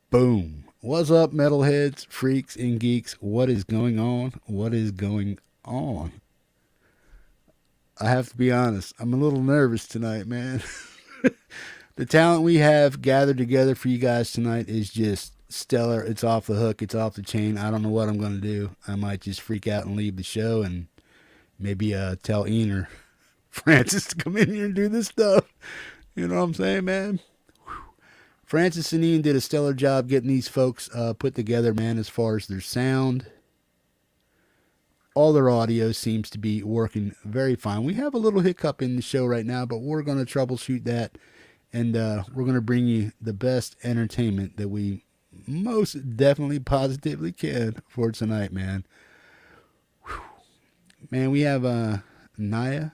Boom. What's up, metalheads, freaks, and geeks? What is going on? What is going on? I have to be honest, I'm a little nervous tonight, man. The talent we have gathered together for you guys tonight is just stellar. It's off the hook, it's off the chain. I don't know what I'm going to do. I might just freak out and leave the show and maybe tell Ian or Francis to come in here and do this stuff. You know what I'm saying, man? Francis and Ian did a stellar job getting these folks put together, man, as far as their sound. All their audio seems to be working very fine. We have a little hiccup in the show right now, but we're going to troubleshoot that, and we're going to bring you the best entertainment that we most definitely positively can for tonight, man. Whew. Man, we have Neja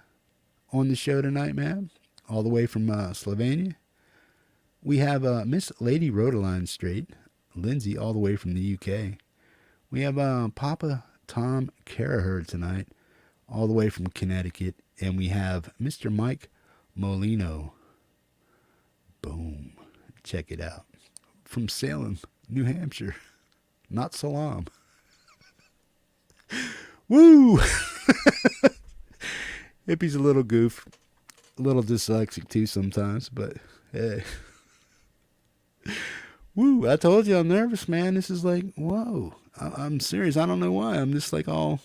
on the show tonight, man, all the way from Slovenia. We have Miss Lady Rodaline Strate, Lindz, all the way from the UK. We have PapaTom Caraher tonight, all the way from Connecticut. And we have Mr. Mike Molino. Boom. Check it out. From Salem, New Hampshire. Not Salam. Woo! Hippie's a little goof. A little dyslexic too sometimes, but hey. Woo, I told you I'm nervous, man. This is like, whoa. I'm serious. I don't know why. I'm just like all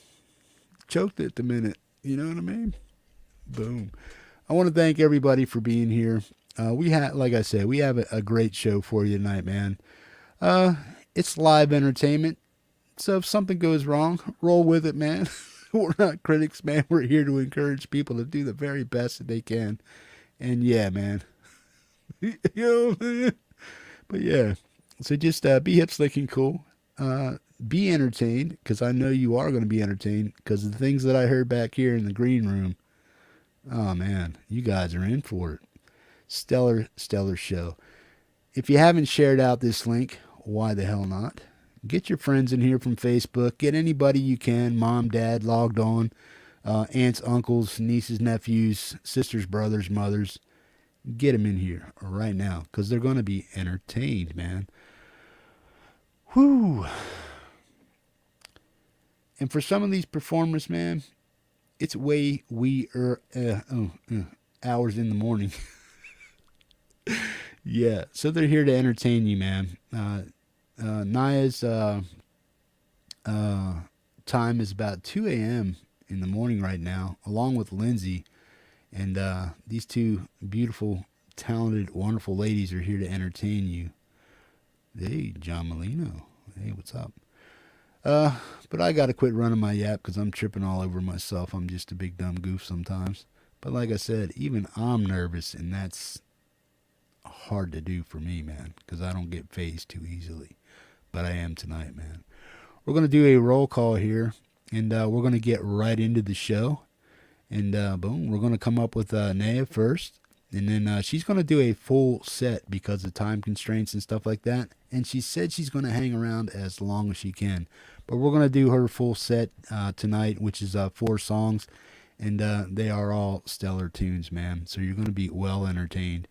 choked at the minute. You know what I mean? Boom. I want to thank everybody for being here. We had, like I said, we have a great show for you tonight, man. It's live entertainment. So if something goes wrong, roll with it, man. We're not critics, man. We're here to encourage people to do the very best that they can. And yeah, man. You know what I'm saying? But yeah, so just be hip, slick, and cool. Be entertained, because I know you are going to be entertained, because of the things that I heard back here in the green room. Oh, man, you guys are in for it. Stellar, stellar show. If you haven't shared out this link, why the hell not? Get your friends in here from Facebook. Get anybody you can, mom, dad, logged on, aunts, uncles, nieces, nephews, sisters, brothers, mothers. Get them in here right now, because they're going to be entertained, man. Whew. And for some of these performers, man, it's way hours in the morning. Yeah, so they're here to entertain you, man. Neja's time is about 2 a.m. in the morning right now, along with Lindz. And these two beautiful, talented, wonderful ladies are here to entertain you. Hey, John Molino. Hey, what's up? But I got to quit running my yap because I'm tripping all over myself. I'm just a big dumb goof sometimes. But like I said, even I'm nervous, and that's hard to do for me, man, because I don't get phased too easily. But I am tonight, man. We're going to do a roll call here, and we're going to get right into the show. And boom, we're going to come up with Neja first. And then she's going to do a full set because of time constraints and stuff like that. And she said she's going to hang around as long as she can. But we're going to do her full set tonight, which is 4 songs. And they are all stellar tunes, man. So you're going to be well entertained.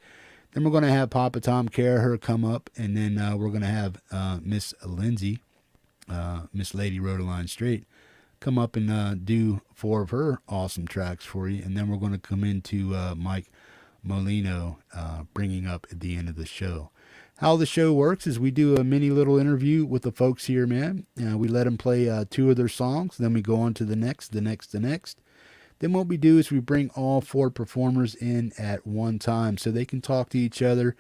Then we're going to have PapaTom Caraher come up. And then we're going to have Miss Lindz, Miss Lady Rodaline Strate, come up and do 4 of her awesome tracks for you. And then we're going to come into Mike Molino bringing up at the end of the show. How the show works is we do a mini little interview with the folks here, man. We let them play 2 of their songs. Then we go on to the next. Then what we do is we bring all 4 performers in at one time so they can talk to each other.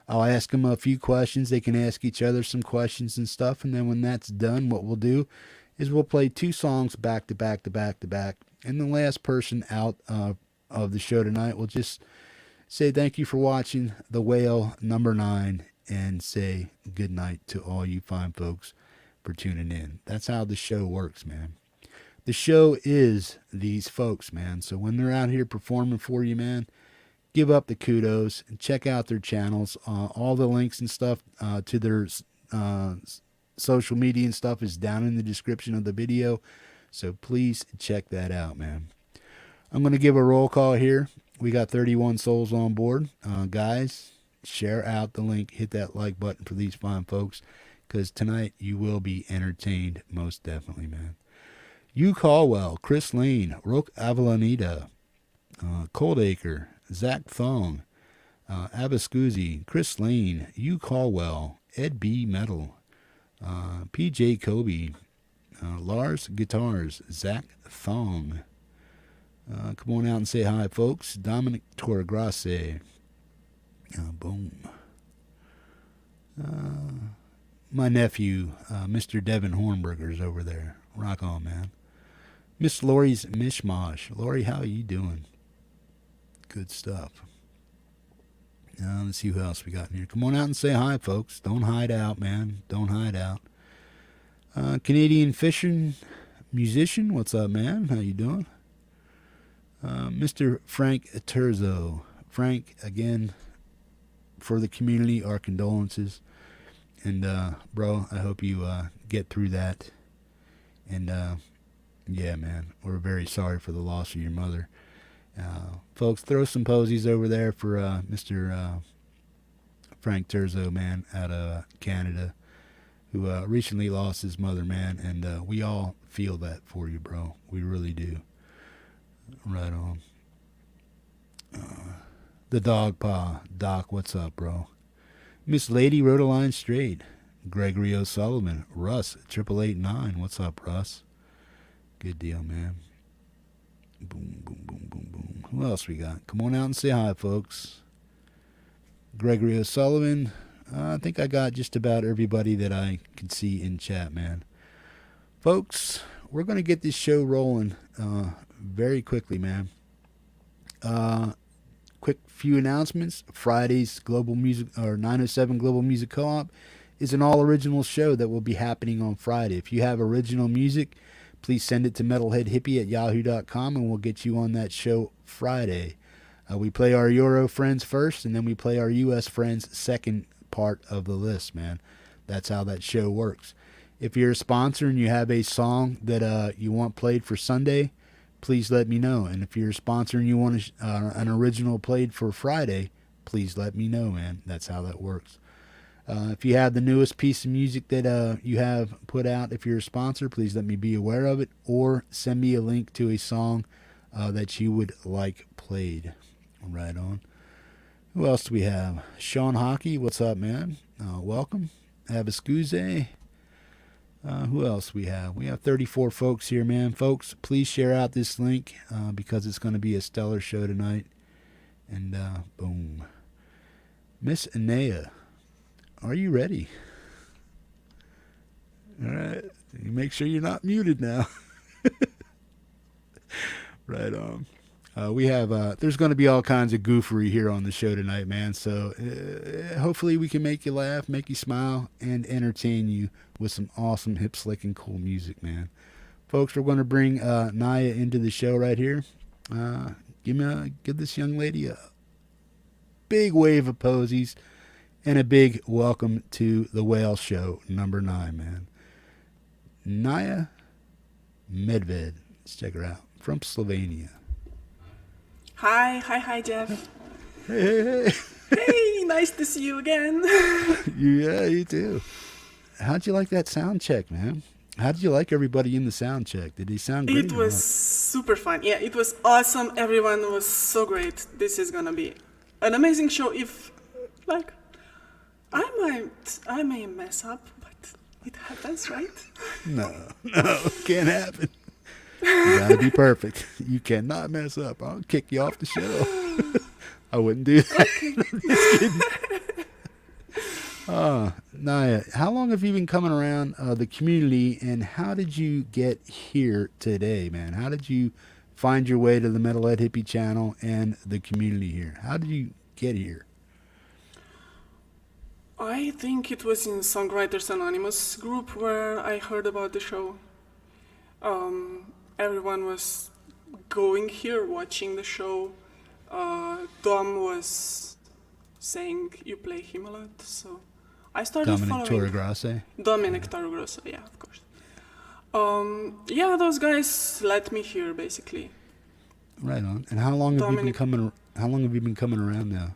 I'll ask them a few questions. They can ask each other some questions and stuff. And then when that's done, what we'll do is we'll play 2 songs back to back to back to back. And the last person out of the show tonight will just say thank you for watching the WALE number 9 and say good night to all you fine folks for tuning in. That's how the show works, man. The show is these folks, man. So when they're out here performing for you, man, give up the kudos and check out their channels. All the links and stuff to their social media and stuff is down in the description of the video. So please check that out, man. I'm going to give a roll call here. We got 31 souls on board. Guys, share out the link. Hit that like button for these fine folks, because tonight you will be entertained, most definitely, man. Hugh Caldwell, Chris Lane, Roque Avellaneda, Coldacre, Zach Thong, Abascuzi, Chris Lane, Hugh Caldwell, Ed B. Metal, PJ Kobe, Lars Guitars, Zach Thong. Come on out and say hi, folks. Dominic Torregrasse. Boom. My nephew, Mr. Devin Hornberger's over there. Rock on, man. Miss Lori's Mishmash. Lori, how are you doing? Good stuff. Let's see who else we got in here. Come on out and say hi, folks. Don't hide out, man. Don't hide out. Canadian fishing musician. What's up, man? How you doing? Mr. Frank Terzo. Frank, again, for the community, our condolences. And, bro, I hope you get through that. And, yeah, man, we're very sorry for the loss of your mother. Folks, throw some posies over there for Mr. Frank Terzo, man, out of Canada, who recently lost his mother, man. And we all feel that for you, bro. We really do. Right on. The Dog Pa. Doc, what's up, bro? Miss Lady Rodaline Strate. Gregory O'Sullivan. Russ, 8889. What's up, Russ? Good deal, man. Boom, boom, boom, boom, boom. Who else we got? Come on out and say hi, folks. Gregory O'Sullivan. I think I got just about everybody that I can see in chat, man. Folks, we're going to get this show rolling very quickly, man. Quick few announcements. Friday's Global Music, or 907 Global Music Co-op, is an all-original show that will be happening on Friday. If you have original music, please send it to metalheadhippie@yahoo.com and we'll get you on that show Friday. We play our Euro friends first, and then we play our US friends second part of the list, man. That's how that show works. If you're a sponsor and you have a song that you want played for Sunday, please let me know. And if you're a sponsor and you want an original played for Friday, please let me know, man. That's how that works. If you have the newest piece of music that you have put out, if you're a sponsor, please let me be aware of it, or send me a link to a song that you would like played. Right on. Who else do we have? Sean Hockey, what's up, man? Welcome. Abascuze. Who else we have? We have 34 folks here, man. Folks, please share out this link because it's going to be a stellar show tonight. And boom. Miss Neja, are you ready? All right. You make sure you're not muted now. Right on. We have, there's going to be all kinds of goofery here on the show tonight, man. So hopefully we can make you laugh, make you smile, and entertain you with some awesome hip slick and cool music, man. Folks, we're going to bring Neja into the show right here. Give this young lady a big wave of posies and a big welcome to the WALE Show number 9, man. Neja Medved. Let's check her out. From Slovenia. Hi, Jeff. Hey. Hey, nice to see you again. Yeah, you too. How'd you like that sound check, man? How did you like everybody in the sound check? Did they sound great? It was super fun. Yeah, it was awesome. Everyone was so great. This is gonna be an amazing show. If, like, I may mess up, but it happens, right? No, can't happen. You gotta be perfect. You cannot mess up. I'll kick you off the show. I wouldn't do that. Okay. I'm just kidding. Neja, how long have you been coming around the community, and how did you get here today, man? How did you find your way to the Metalhead Hippie channel and the community here? How did you get here? I think it was in Songwriters Anonymous group where I heard about the show. Everyone was going here, watching the show. Tom was saying you play him a lot, so I started Dominic following Torregrossa. Dominic Torregrossa, yeah, of course. Yeah, those guys let me hear basically. Right on. And how long have you been Dominic- coming? How long have you been coming around now?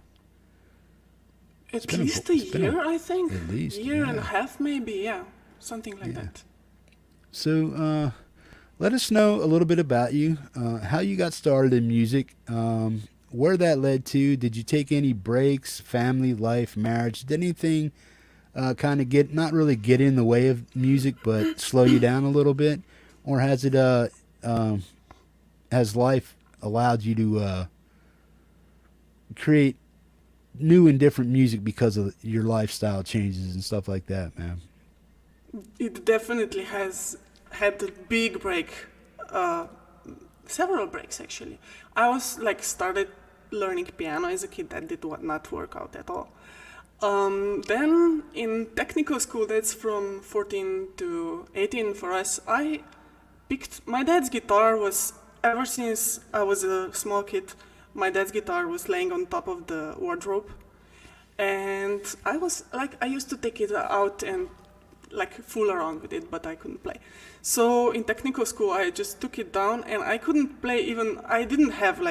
At been a- least a it's been a- year, I think. at least, year and a yeah. half, maybe. Yeah, something like Yeah. that. So, let us know a little bit about you, how you got started in music, where that led to. Did you take any breaks, family, life, marriage? Did anything kind of not really get in the way of music, but slow you down a little bit? Or has it, has life allowed you to create new and different music because of your lifestyle changes and stuff like that, man? It definitely has had a big break, several breaks actually. I was like started learning piano as a kid. That did not work out at all. Then in technical school, that's from 14 to 18 for us, I picked my dad's guitar. Was ever since I was a small kid, my dad's guitar was laying on top of the wardrobe, and I used to take it out and like fool around with it, but I couldn't play. So in technical school, I just took it down, and I couldn't play even. I didn't have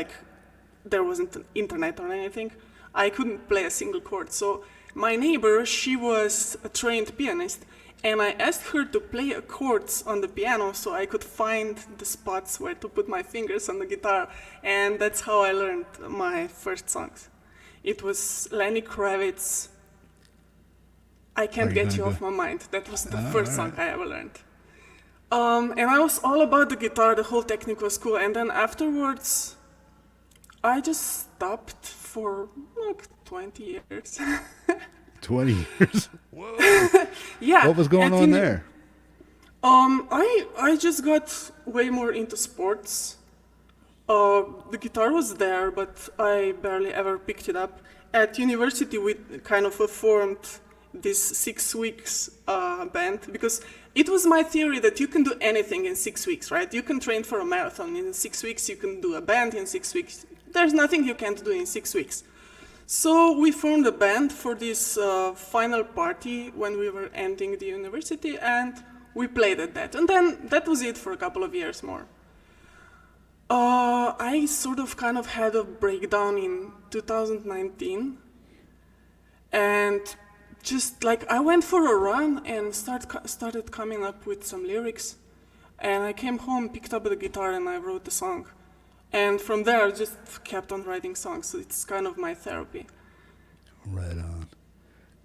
there wasn't an internet or anything. I couldn't play a single chord. So my neighbor, she was a trained pianist, and I asked her to play chords on the piano so I could find the spots where to put my fingers on the guitar, and that's how I learned my first songs. It was Lenny Kravitz, I Can't Get You Off My Mind. That was the first song I ever learned. And I was all about the guitar the whole technical school, and then afterwards, I just stopped for 20 years. 20 years? Whoa. Yeah. What was going on there? I just got way more into sports. The guitar was there, but I barely ever picked it up. At university, we kind of formed this 6 weeks band, because it was my theory that you can do anything in 6 weeks, right? You can train for a marathon in 6 weeks, you can do a band in 6 weeks. There's nothing you can't do in 6 weeks. So we formed a band for this final party when we were ending the university, and we played at that. And then that was it for a couple of years more. I sort of kind of had a breakdown in 2019, and just I went for a run and started coming up with some lyrics, and I came home, picked up the guitar, and I wrote the song. And from there, I just kept on writing songs. So it's kind of my therapy. Right on.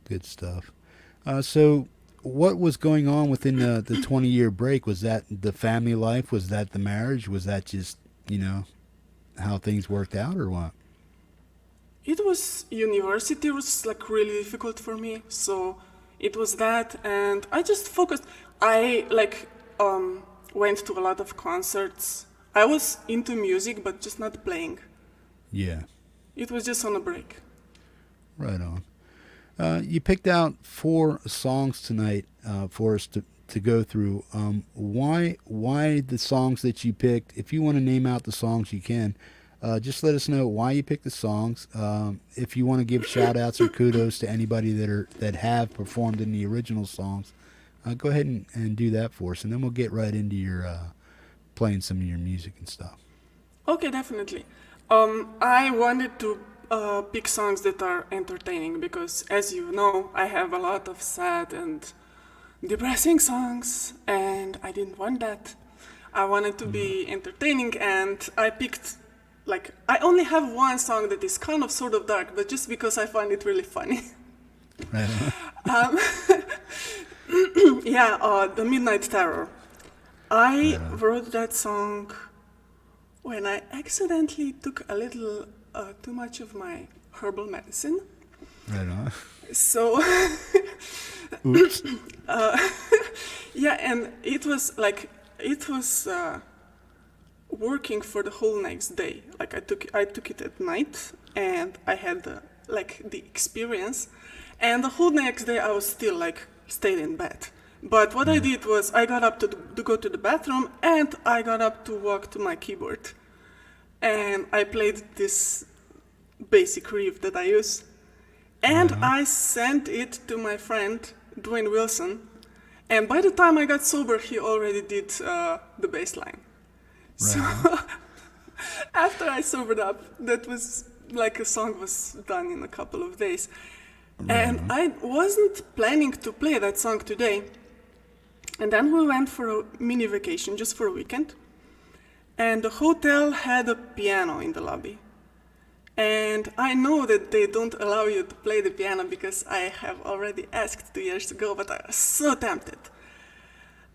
Good stuff. So what was going on within the 20-year break? Was that the family life? Was that the marriage? Was that just, how things worked out, or what? It was university was really difficult for me. So it was that, and I just focused. I went to a lot of concerts. I was into music, but just not playing. Yeah. It was just on a break. Right on. You picked out 4 songs tonight for us to go through. Why the songs that you picked? If you want to name out the songs, you can. Just let us know why you picked the songs. If you want to give shout-outs or kudos to anybody that have performed in the original songs, go ahead and do that for us, and then we'll get right into your playing some of your music and stuff. Okay, definitely. I wanted to pick songs that are entertaining because, as you know, I have a lot of sad and depressing songs, and I didn't want that. I wanted to be entertaining, and I picked, I only have one song that is kind of sort of dark, but just because I find it really funny. Right on. The Midnight Terror. I wrote that song when I accidentally took a little too much of my herbal medicine. Right on. So, Oops. and it was working for the whole next day. I took it at night, and I had the experience, and the whole next day I was still stayed in bed. But what I did was I got up to go to the bathroom, and I got up to walk to my keyboard. And I played this basic riff that I use. And I sent it to my friend, Dwayne Wilson. And by the time I got sober, he already did the bass line. So after I sobered up, that was like a song was done in a couple of days. And I wasn't planning to play that song today. And then we went for a mini vacation, just for a weekend. And the hotel had a piano in the lobby. And I know that they don't allow you to play the piano because I have already asked 2 years ago, but I was so tempted.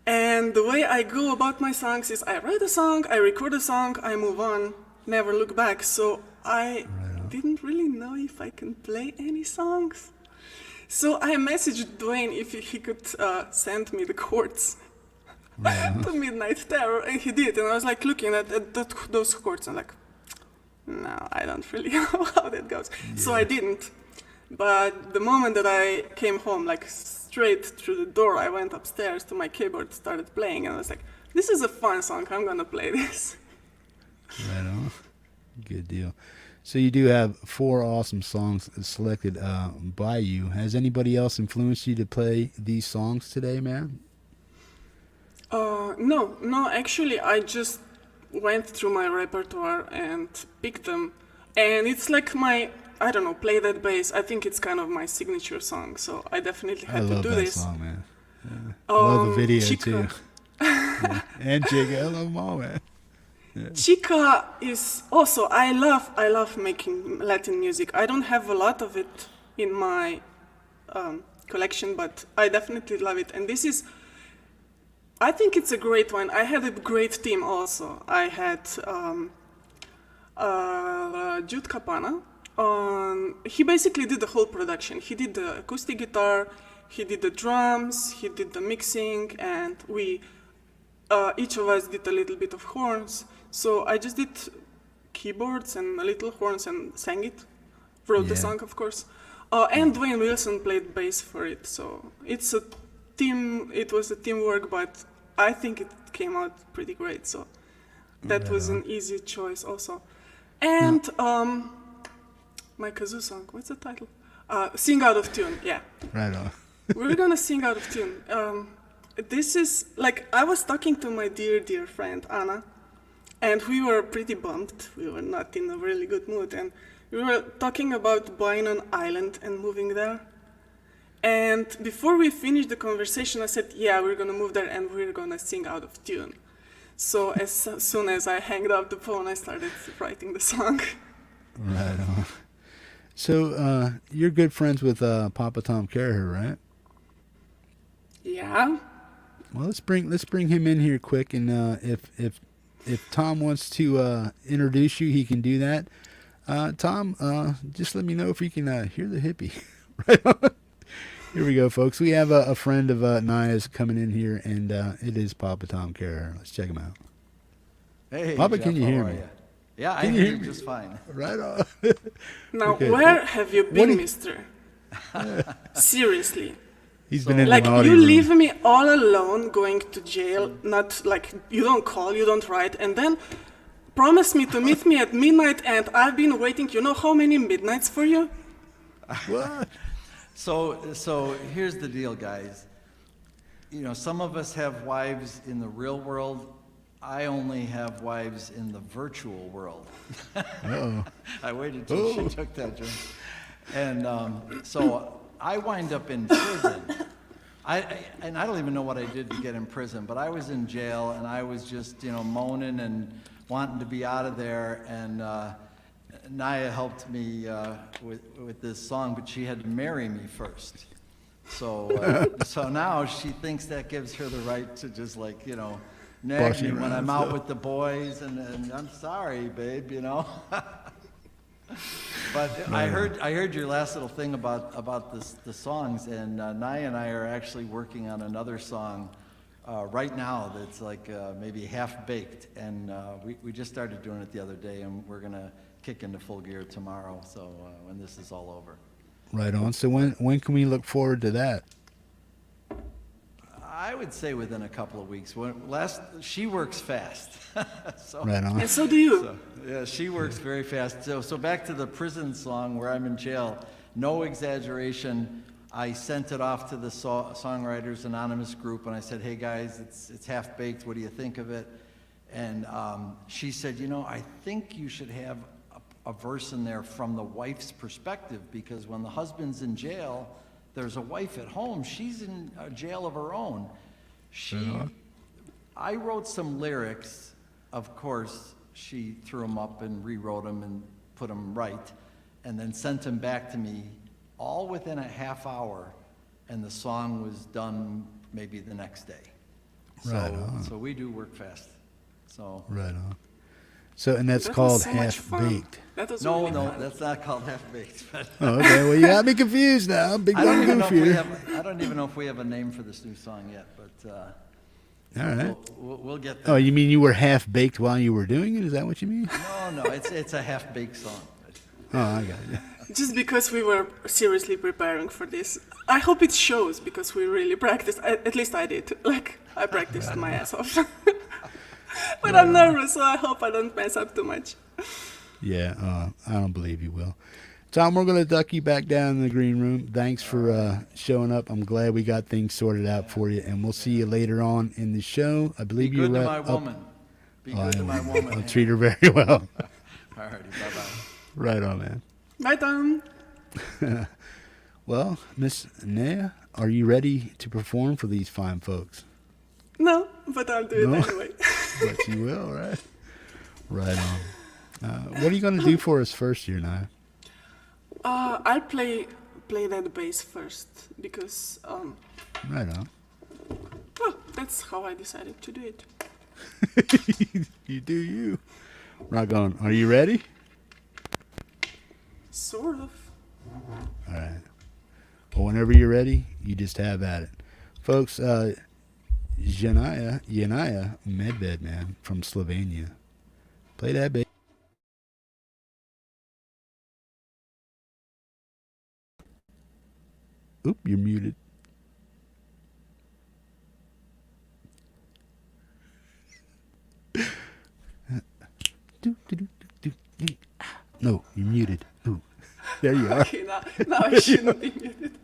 And the way I go about my songs is I write a song, I record a song, I move on, never look back. So I didn't really know if I can play any songs. So I messaged Dwayne if he could send me the chords to Midnight Terror, and he did. And I was like looking at those chords and like, no, I don't really know how that goes. Yeah. So I didn't. But the moment that I came home, like straight through the door, I went upstairs to my keyboard, started playing, and I was like, this is a fun song, I'm gonna play this. Right on. Good deal. So you do have 4 awesome songs selected by you. Has anybody else influenced you to play these songs today, man? No, actually, I just went through my repertoire and picked them. And it's like my, I don't know, Play That Bass. I think it's kind of my signature song, so I definitely had to do this. I love that song, man. Yeah. I love the video, Chica. too. Yeah. And Chica, I love them all, man. Yeah. Chica is also, I love making Latin music. I don't have a lot of it in my collection, but I definitely love it. And this is, I think it's a great one. I had a great team also. I had Jude Capana. He basically did the whole production. He did the acoustic guitar, he did the drums, he did the mixing, and we, each of us did a little bit of horns. So I just did keyboards and a little horns and sang it. Wrote the song, of course. And Dwayne Wilson played bass for it. So it's a team, it was a teamwork, but I think it came out pretty great. So that was an easy choice also. And my kazoo song, what's the title? Sing Out of Tune, yeah. Right on. We're gonna sing out of tune. This is, like, I was talking to my dear friend, Anna, and we were pretty bummed. We were not in a really good mood, and we were talking about buying an island and moving there. And before we finished the conversation, I said, yeah, we're gonna move there and we're gonna sing out of tune. So as soon as I hanged up the phone, I started writing the song. Right on. So you're good friends with PapaTom Caraher, right? Yeah. Well, let's bring him in here quick, and if Tom wants to introduce you, he can do that. Tom, just let me know if you can hear the hippie. Right on. Here we go, folks. We have a friend of Neja's coming in here, and it is PapaTom Caraher. Let's check him out. Hey, Papa, Jeff, can you hear me? Yeah, I hear you just fine. Right on. Now, Okay. where have you been, mister? Seriously. He's been in Like, the audio you room. leave me all alone going to jail, not like, you don't call, you don't write, and then promise me to meet me at midnight, and I've been waiting, you know how many midnights for you? What? So here's the deal, guys. You know, some of us have wives in the real world. I only have wives in the virtual world. Uh-oh. I waited till she took that drink. And so I wind up in prison. And I don't even know what I did to get in prison, but I was in jail and I was just, you know, moaning and wanting to be out of there. And Neja helped me with this song, but she had to marry me first. So so now she thinks that gives her the right to just, like, you know, nag me when I'm out with the boys, and I'm sorry, babe, you know. But I heard your last little thing about the songs, and Neja and I are actually working on another song right now that's like maybe half baked, and we just started doing it the other day, and we're gonna kick into full gear tomorrow. So when this is all over. Right on. So when can we look forward to that? I would say within a couple of weeks. She works fast. So, right on. And so do you. So, yeah, she works very fast. So back to the prison song where I'm in jail. no exaggeration. I sent it off to the Songwriters Anonymous group, and I said, hey guys, it's half-baked, what do you think of it? And she said, you know, I think you should have a verse in there from the wife's perspective, because when the husband's in jail, there's a wife at home. She's in a jail of her own. I wrote some lyrics. Of course, she threw them up and rewrote them and put them right, and then sent them back to me, all within a half hour, and the song was done maybe the next day. Right on. So we do work fast. So Right on. So, and that's That called was so much fun. half-baked. That was no, really no, fun. that's not called half-baked. But Oh, okay. Well, you got me confused now. Big I don't even know goof if we here. have. I don't even know if we have a name for this new song yet, but All right. we'll get there. Oh, you mean you were half-baked while you were doing it? Is that what you mean? No, it's a half-baked song. Oh, I got you. Just because we were seriously preparing for this. I hope it shows because we really practiced. At least I did. Like, I practiced my ass off. But I'm nervous, so I hope I don't mess up too much. Yeah, I don't believe you will. Tom, we're going to duck you back down in the green room. Thanks for showing up. I'm glad we got things sorted out for you, and we'll see you later on in the show. I Be believe good you're to my up. woman. Be good to my woman. I'll treat her very well. Alrighty, bye-bye. Right on, man. Bye, Tom. Well, Miss Neja, are you ready to perform for these fine folks? No, but I'll do it No? anyway. But you will, right? Right on. What are you going to do for us first here, Neja? I'll play that bass first because Right on. well, that's how I decided to do it. You do you. Rock on. Are you ready? Sort of. All right. Well, whenever you're ready, you just have at it. Folks, Jerneja Medved, man, from Slovenia. Play that, baby. Oop, you're muted. No, you're muted. Ooh. There you are. Okay, now I shouldn't be muted.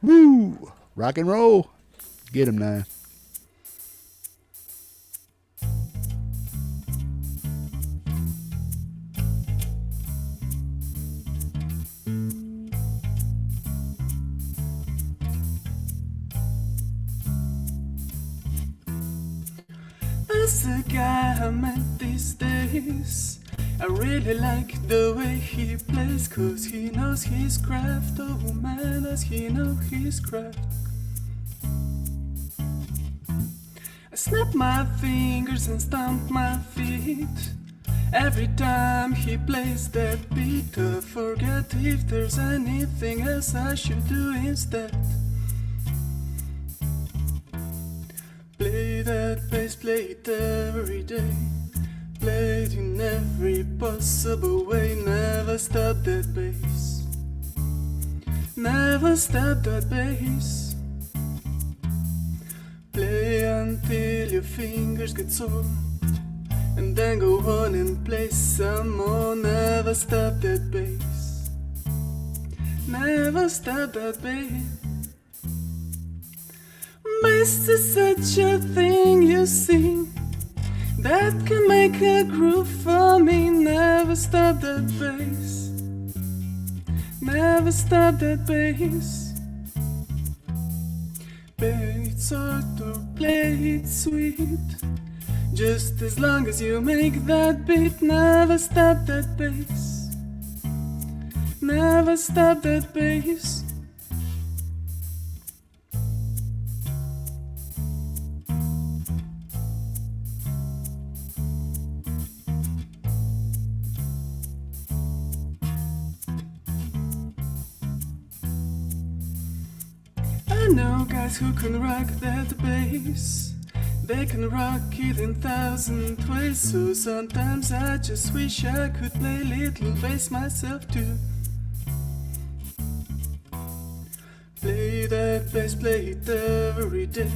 Woo! Rock and roll. Get him now. There's a guy I met these days. I really like the way he plays, 'cause he knows his craft. Oh man, does he know his craft. I snap my fingers and stomp my feet every time he plays that beat. I forget if there's anything else I should do instead. Play that bass, play it every day. Play it in every possible way. Never stop that bass. Never stop that bass. Play until your fingers get sore, and then go on and play some more. Never stop that bass. Never stop that bass. Bass is such a thing, you see, that can make a groove for me. Never stop that bass. Never stop that bass. Play it soft or play it sweet, just as long as you make that beat. Never stop that bass. Never stop that bass. I know guys who can rock that bass. They can rock it in 1,000 ways. So sometimes I just wish I could play little bass myself too. Play that bass, play it every day.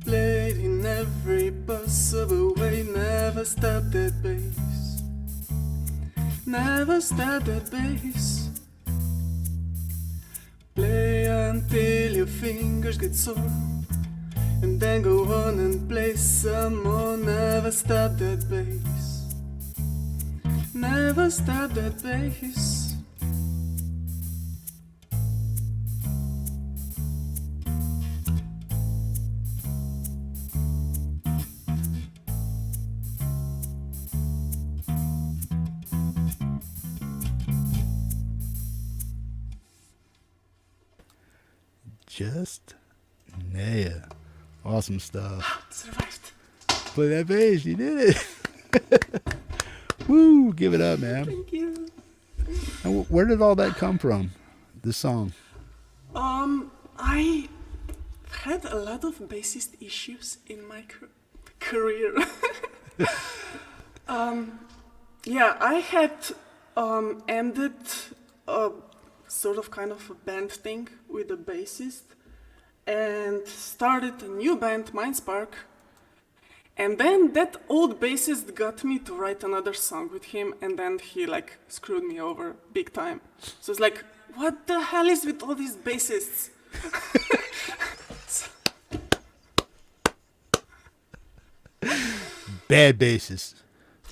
Play it in every possible way. Never stop that bass. Never stop that bass. Play until your fingers get sore, and then go on and play some more. Never stop that bass. Never stop that bass. Just Neja. Awesome stuff. Survived. Play that bass. You did it. Woo. Give it up, man. Thank you. And where did all that come from? This song? I had a lot of bassist issues in my career. Yeah, I had ended a sort of kind of a band thing with a bassist and started a new band, Mindspark. And then that old bassist got me to write another song with him, and then he like screwed me over big time. So it's like, what the hell is with all these bassists? Bad bassist.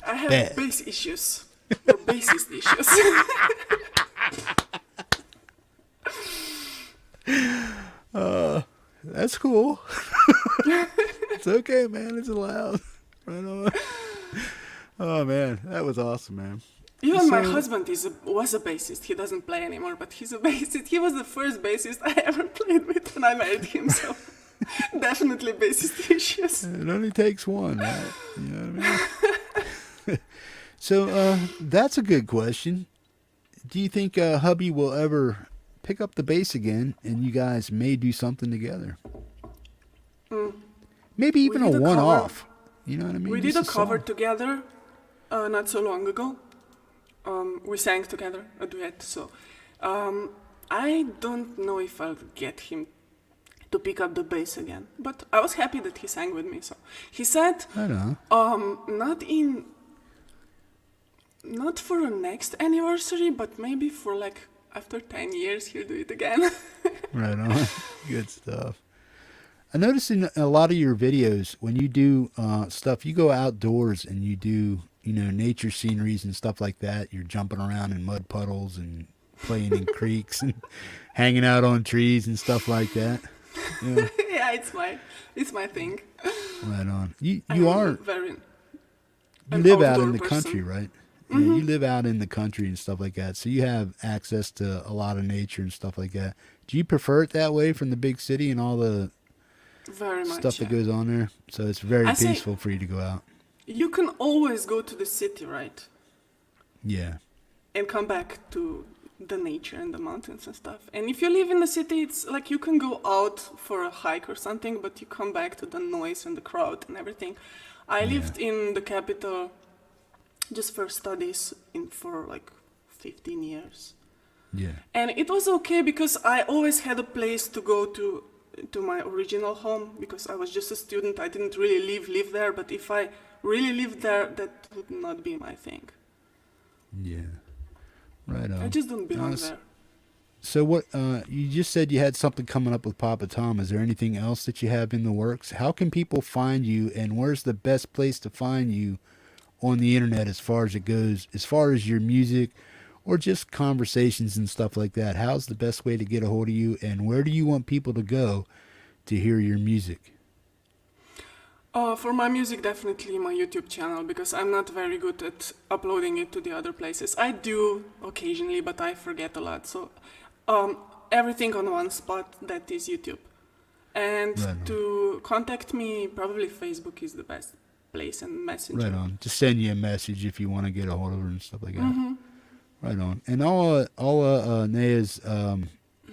I have Bad. bass issues. Or bassist issues. That's cool. It's okay, man. It's allowed. Right on. Oh, man. That was awesome, man. Even my So- husband was a bassist. He doesn't play anymore, but he's a bassist. He was the first bassist I ever played with when I married him, so definitely bassist issues. It only takes one, right? You know what I mean? So, that's a good question. Do you think hubby will ever pick up the bass again and you guys may do something together? Maybe even a did a one-off. You know what I mean? We did Just a cover song. together not so long ago. We sang together, a duet, so I don't know if I'll get him to pick up the bass again. But I was happy that he sang with me, so he said I don't know. not for a next anniversary, but maybe for like after 10 years he'll do it again. Right on. Good stuff. I noticed in a lot of your videos, when you do stuff, you go outdoors and you do, nature sceneries and stuff like that. You're jumping around in mud puddles and playing in creeks and hanging out on trees and stuff like that. Yeah, Yeah, it's my thing. right on. You I'm are very you an live out outdoor in the person. country, right? Yeah, you live out in the country and stuff like that, so you have access to a lot of nature and stuff like that. Do you prefer it that way from the big city and all the Very much. stuff that yeah. goes on there? So it's very I say- peaceful for you to go out. You can always go to the city, right? Yeah, And come back to the nature and the mountains and stuff. And if you live in the city, it's like you can go out for a hike or something, but you come back to the noise and the crowd and everything. I lived in the capital just for studies for like 15 years. yeah, And it was okay because I always had a place to go to my original home because I was just a student. I didn't really live there, but if I really lived there, that would not be my thing. yeah. Right on. I just don't belong Honest- there. So what? You just said you had something coming up with PapaTom. Is there anything else that you have in the works? How can people find you, and where's the best place to find you on the internet as far as it goes, as far as your music or just conversations and stuff like that? How's the best way to get a hold of you, and where do you want people to go to hear your music? For my music, definitely my YouTube channel, because I'm not very good at uploading it to the other places. I do occasionally, but I forget a lot. So everything on one spot, that is YouTube. And Right on. to contact me, probably Facebook is the best place, and Messenger. Right on. Just send you a message if you want to get a hold of her and stuff like that. Right on. And all Neja's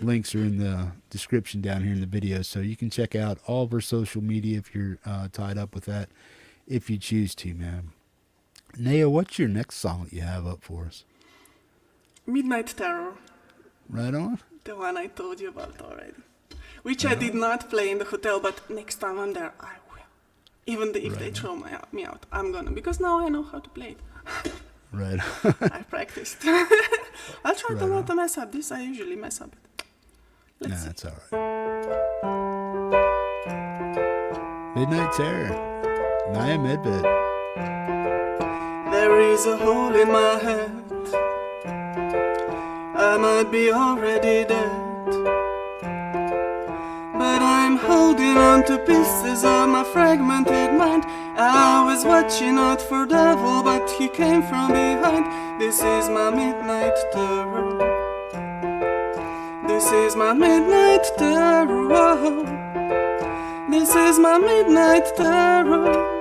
links are in the description down here in the video, so you can check out all of her social media if you're tied up with that, if you choose to, man. Neja, what's your next song that you have up for us? Midnight Terror, Right on. the one I told you about already. Which I did not play in the hotel, but next time I'm there, I will. Even if they throw me out, I'm gonna, because now I know how to play it. Right. I practiced. I'll try to not to mess up this. I usually mess up it. Nah, Let's see. that's all right. Midnight Terror. Neja Medved. There is a hole in my head. I might be already dead, but I'm holding on to pieces of my fragmented mind. I was watching out for devil, but he came from behind. This is my midnight terror. This is my midnight terror. This is my midnight terror.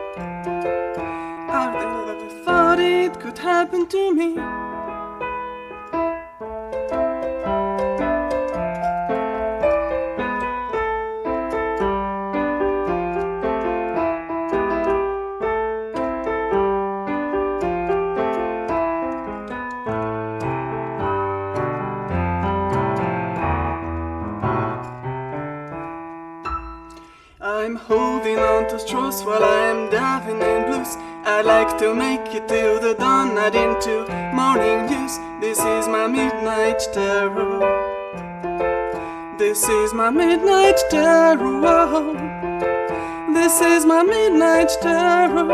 I never thought it could happen to me. I'm holding on to straws while I'm diving in blues. I'd like to make it till the dawn, not into morning news. This is my midnight terror. This is my midnight terror. This is my midnight terror.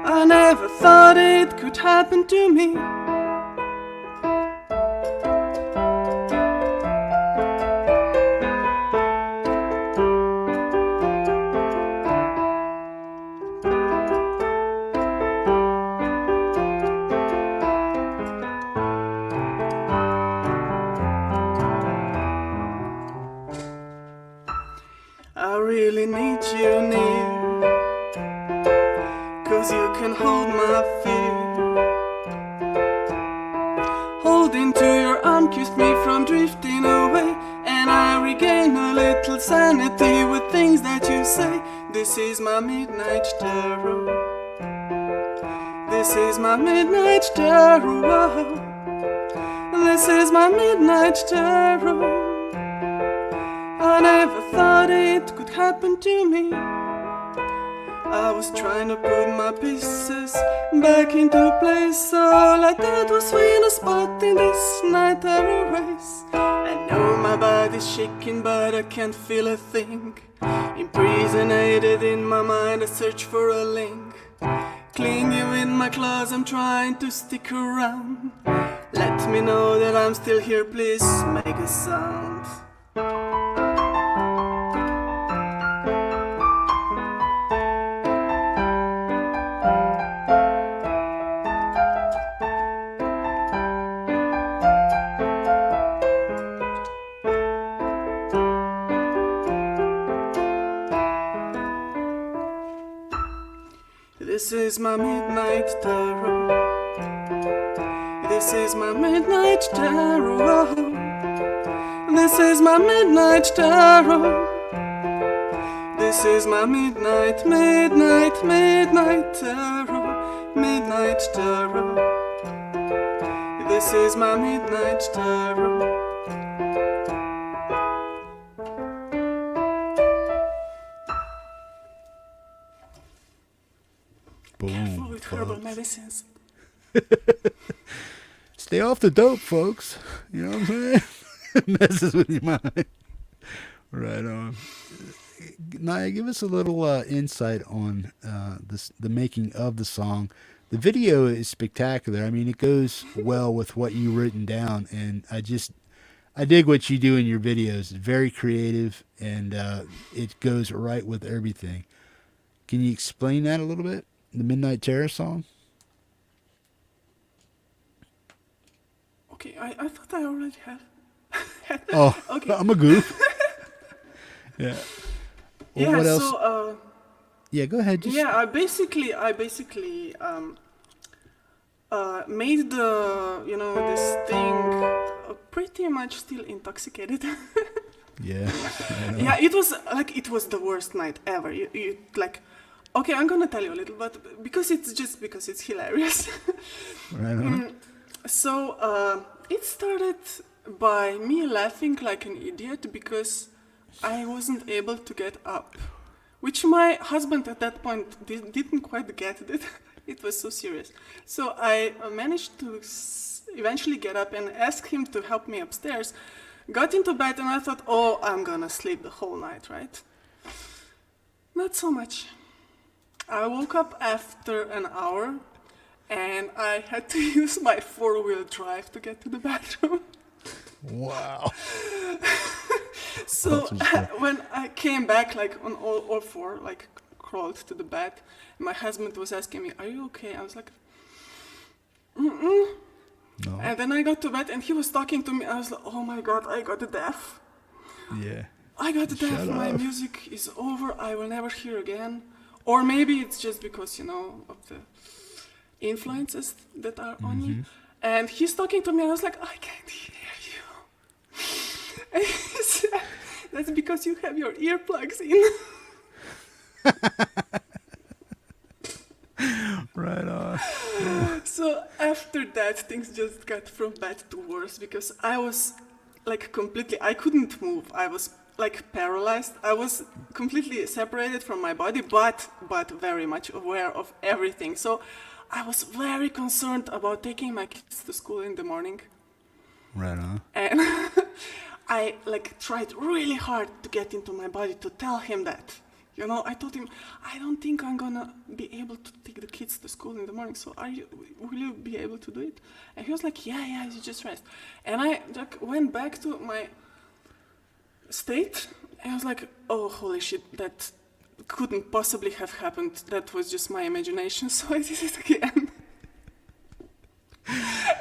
I never thought it could happen to me. I really need you near, 'cause you can hold my fear. Holding to your arm keeps me from drifting away, and I regain a little sanity with things that you say. This is my midnight terror. This is my midnight terror. This is my midnight terror. I never thought it could happen to me. I was trying to put my pieces back into place. All I did was win a spot in this night terror race. I know my body's shaking, but I can't feel a thing. Imprisonated in my mind, I search for a link. Clinging with my claws, I'm trying to stick around. Let me know that I'm still here, please make a sound. This is my midnight terror. This is my midnight terror. This is my midnight terror. This is my midnight, midnight, midnight terror. Midnight terror. This is my midnight terror. Careful with herbal medicines. Stay off the dope, folks. You know what I'm saying? Messes with your mind. Right on. Neja, give us a little insight on the making of the song. The video is spectacular. I mean, it goes well with what you've written down, and I dig what you do in your videos. It's very creative, and it goes right with everything. Can you explain that a little bit? The Midnight Terror song? Okay, I thought I already had. Oh, Okay. I'm a goof. Yeah. Well, Yeah, what else? so Yeah, go ahead. Just, yeah, I basically made this thing pretty much still intoxicated. Yeah. Yeah, it was the worst night ever. You like, okay, I'm gonna tell you a little, but because it's hilarious. Right on. So it started by me laughing like an idiot because I wasn't able to get up, which my husband at that point didn't quite get it. It was so serious. So I managed to eventually get up and ask him to help me upstairs. got into bed and I thought, oh, I'm gonna sleep the whole night, right? Not so much. I woke up after an hour and I had to use my 4-wheel drive to get to the bathroom. Wow. So when I came back, like on all four, like crawled to the bed, my husband was asking me, "Are you okay?" I was like, "Mm-mm." No. And then I got to bed, and he was talking to me. I was like, "Oh my God, I got the deaf. Yeah. I got the deaf. Shut My up. music is over. I will never hear again." Or maybe it's just because of the influences that are on me. And he's talking to me, and I was like, "I can't hear you." And he said, "That's because you have your earplugs in." Right on. So after that, things just got from bad to worse because I was like I couldn't move. I was like paralyzed. I was completely separated from my body, but very much aware of everything. So I was very concerned about taking my kids to school in the morning. Right on. And I like tried really hard to get into my body to tell him that. I told him, I don't think I'm gonna be able to take the kids to school in the morning. So will you be able to do it? And he was like, yeah, you just rest. And I went back to my state. And I was like, oh, holy shit, that couldn't possibly have happened. That was just my imagination. So I did it again.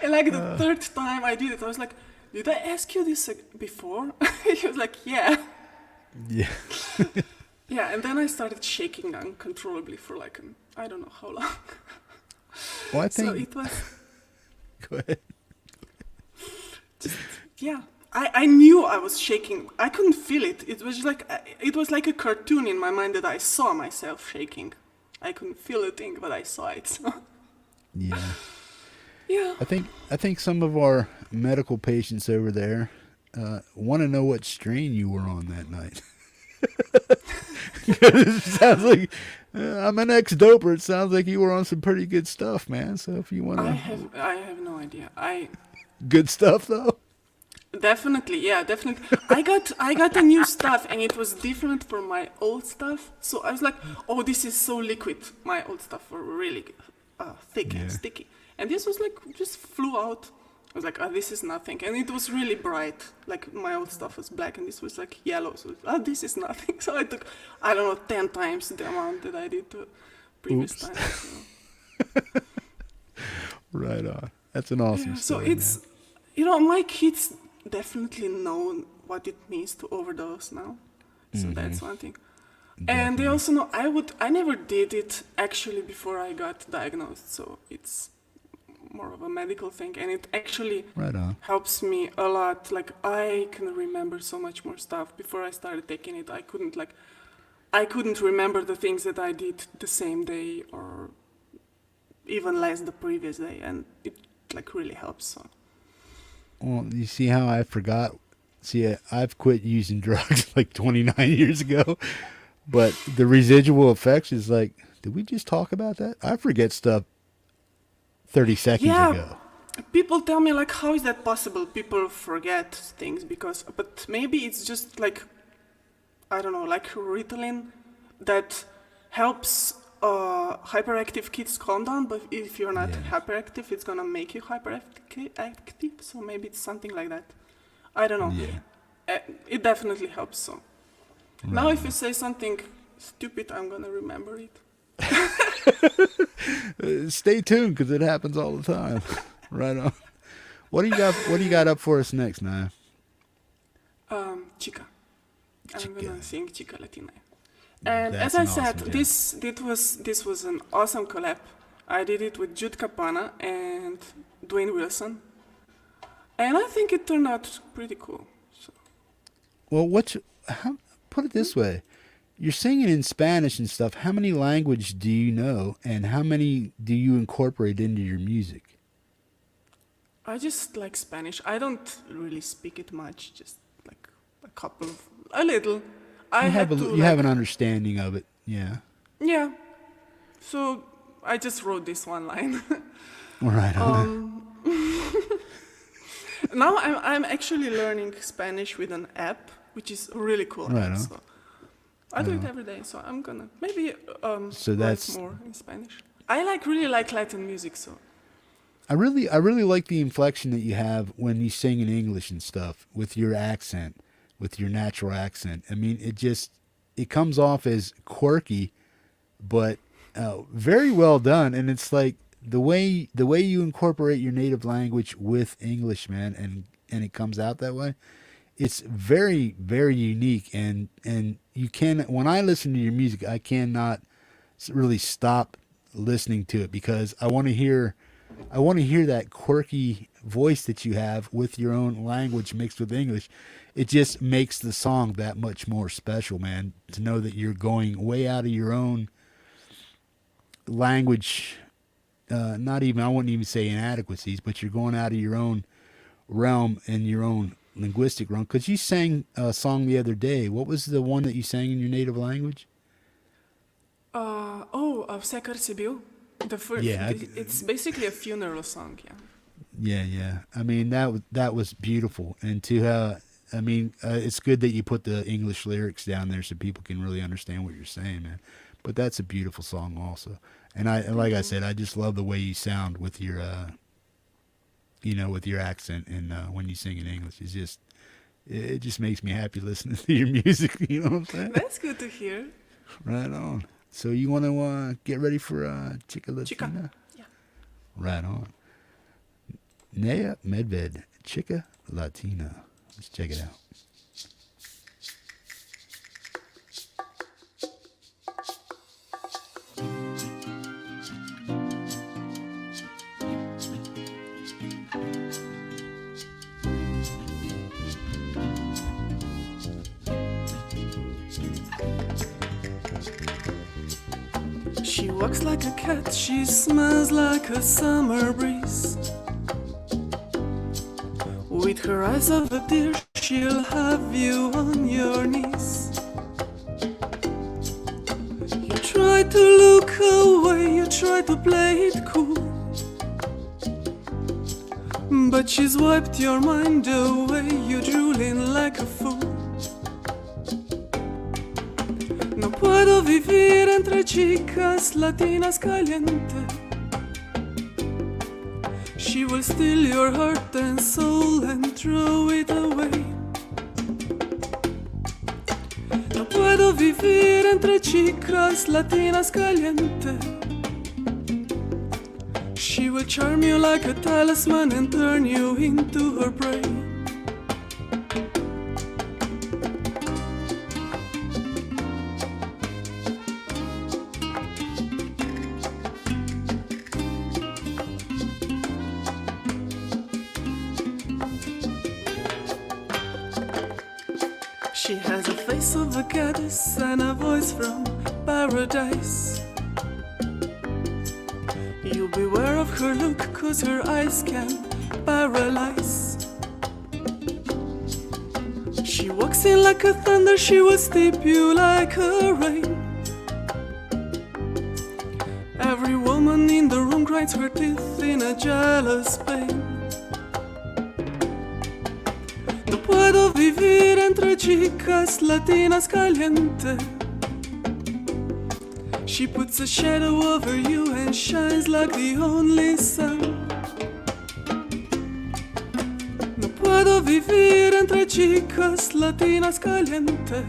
And like the third time I did it, I was like, did I ask you this before? He was like, yeah. Yeah. Yeah, and then I started shaking uncontrollably for like, I don't know how long. Well, I think. So it was, Go ahead. yeah. I knew I was shaking. I couldn't feel it. It was like a cartoon in my mind that I saw myself shaking. I couldn't feel a thing, but I saw it. So. Yeah. Yeah. I think some of our medical patients over there want to know what strain you were on that night. It sounds like I'm an ex-doper. It sounds like you were on some pretty good stuff, man. So if you want to, I have no idea. good stuff though. Definitely. I got a new stuff, and it was different from my old stuff. So I was like, oh, this is so liquid. My old stuff were really thick and sticky, and this was like just flew out. I was like, oh, this is nothing. And it was really bright. Like, my old stuff was black, and this was, like, yellow. So, this is nothing. So I took, 10 times the amount that I did the previous time. So. Right on. That's an awesome So story, it's, my kids definitely know what it means to overdose now. So that's one thing. And they also know I never did it actually before I got diagnosed. So it's more of a medical thing, and it actually helps me a lot. Like, I can remember so much more stuff. Before I started taking it, I couldn't remember the things that I did the same day or even less the previous day, and it like really helps. So. Well, you see how I forgot? See, I've quit using drugs like 29 years ago, but the residual effects is like, did we just talk about that? I forget stuff 30 seconds ago. People tell me, like, how is that possible? People forget things but maybe it's just like, I don't know, like Rodaline that helps hyperactive kids calm down, but if you're not hyperactive, it's gonna make you hyperactive, so maybe it's something like that. I don't know. Yeah. It definitely helps, so. Right. Now if you say something stupid, I'm gonna remember it. Stay tuned, because it happens all the time. Right on. What do you got up for us next, Neja? Chica. I'm gonna sing Chica Latina. And as I said, this was an awesome collab. I did it with Jude Capana and Dwayne Wilson, and I think it turned out pretty cool. So. Well, put it this way. You're singing in Spanish and stuff. How many languages do you know, and how many do you incorporate into your music? I just like Spanish. I don't really speak it much, just like a little. You have an understanding of it, yeah. Yeah. So I just wrote this one line. Right on. Now I'm actually learning Spanish with an app, which is really cool. Right on. So I do it every day, so I'm gonna maybe So write that's- more in Spanish. I really like Latin music, so I really like the inflection that you have when you sing in English and stuff with your accent, with your natural accent. I mean, it comes off as quirky, but very well done. And it's like the way you incorporate your native language with English, man, and it comes out that way. It's very, very unique. And you can, when I listen to your music, I cannot really stop listening to it because I want to hear that quirky voice that you have with your own language mixed with English. It just makes the song that much more special, man, to know that you're going way out of your own language. I wouldn't even say inadequacies, but you're going out of your own realm and your own linguistic realm. Because you sang a song the other day. What was the one that you sang in your native language? of Sekar Sibiu. The first, Yeah, it's basically a funeral song, Yeah. I mean, that was beautiful. And it's good that you put the English lyrics down there so people can really understand what you're saying, man. But that's a beautiful song also. And like I said, I just love the way you sound with your, with your accent and when you sing in English. It just makes me happy listening to your music. You know what I'm saying? That's good to hear. Right on. So you want to get ready for Chica Latina? Chica, yeah. Right on. Neja Medved, Chica Latina. Let's check it out. She walks like a cat, she smells like a summer breeze. With her eyes of a deer, she'll have you on your knees. You try to look away, you try to play it cool, but she's wiped your mind away, you drooling like a fool. No puedo vivir entre chicas latinas caliente. She will steal your heart and soul and throw it away. No puedo vivir entre chicas latinas caliente. She will charm you like a talisman and turn you into her prey. She has a face of a goddess and a voice from paradise. You beware of her look, 'cause her eyes can paralyze. She walks in like a thunder, she will steep you like a rain. Every woman in the room grinds her teeth in a jealous pain. No puedo vivir entre chicas latinas caliente. She puts a shadow over you and shines like the only sun. No puedo vivir entre chicas latinas caliente.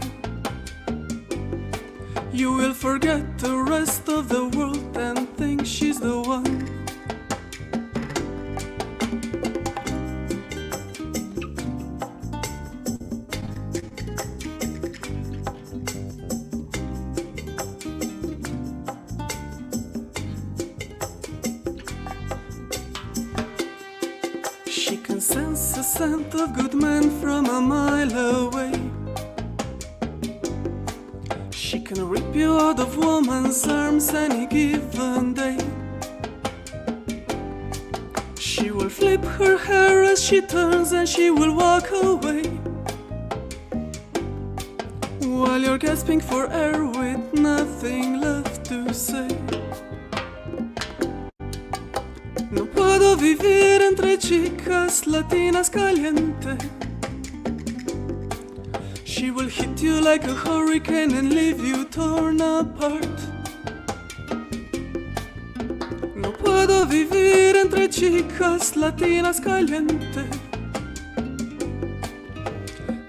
You will forget the rest of the world and think she's the one. She can sense the scent of good men from a mile away. She can rip you out of woman's arms any given day. She will flip her hair as she turns and she will walk away, while you're gasping for air with nothing left to say. No puedo vivir entre entre chicas latinas caliente. She will hit you like a hurricane and leave you torn apart. No puedo vivir entre chicas latinas caliente.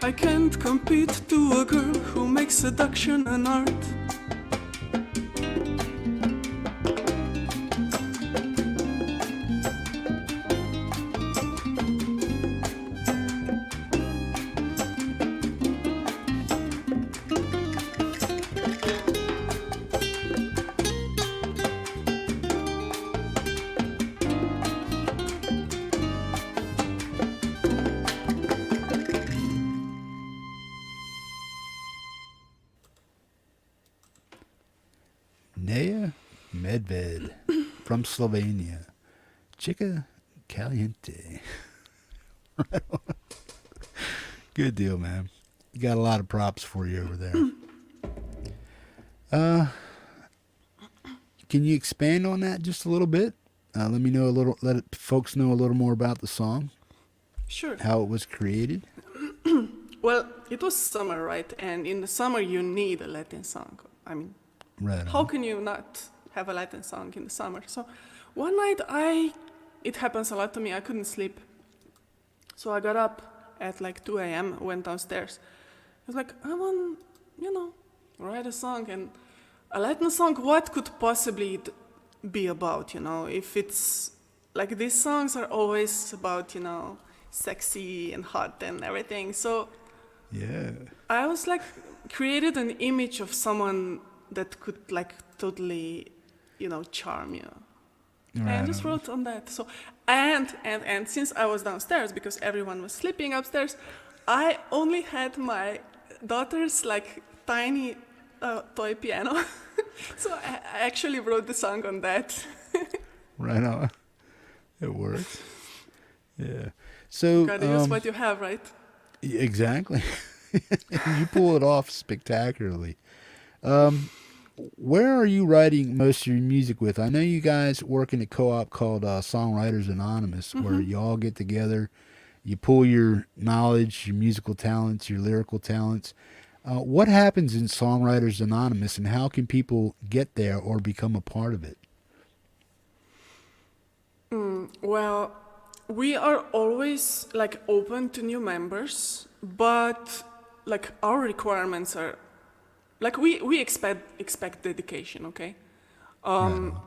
I can't compete to a girl who makes seduction an art. Neja Medved from Slovenia. Chica Caliente. Good deal, man. You got a lot of props for you over there. Can you expand on that just a little bit? Let me know a little. Let folks know a little more about the song. Sure. How it was created. Well, it was summer, right? And in the summer, you need a Latin song. I mean, Right. how can you not have a Latin song in the summer? So one night, it happens a lot to me, I couldn't sleep. So I got up at like 2 a.m., went downstairs. I was like, I want, write a song. And a Latin song, what could possibly it be about, If it's, like these songs are always about, sexy and hot and everything. So Yeah. I was like, created an image of someone that could like totally, charm you. And I just wrote on that. So, and since I was downstairs, because everyone was sleeping upstairs, I only had my daughter's like tiny toy piano. So I actually wrote the song on that. Right on. It works. Yeah. So Gotta use what you have, right? exactly. You pull it off spectacularly. Where are you writing most of your music with? I know you guys work in a co-op called Songwriters Anonymous, where you all get together, you pull your knowledge, your musical talents, your lyrical talents. What happens in Songwriters Anonymous, and how can people get there or become a part of it? Well, we are always like open to new members, but like our requirements are like we expect dedication, okay?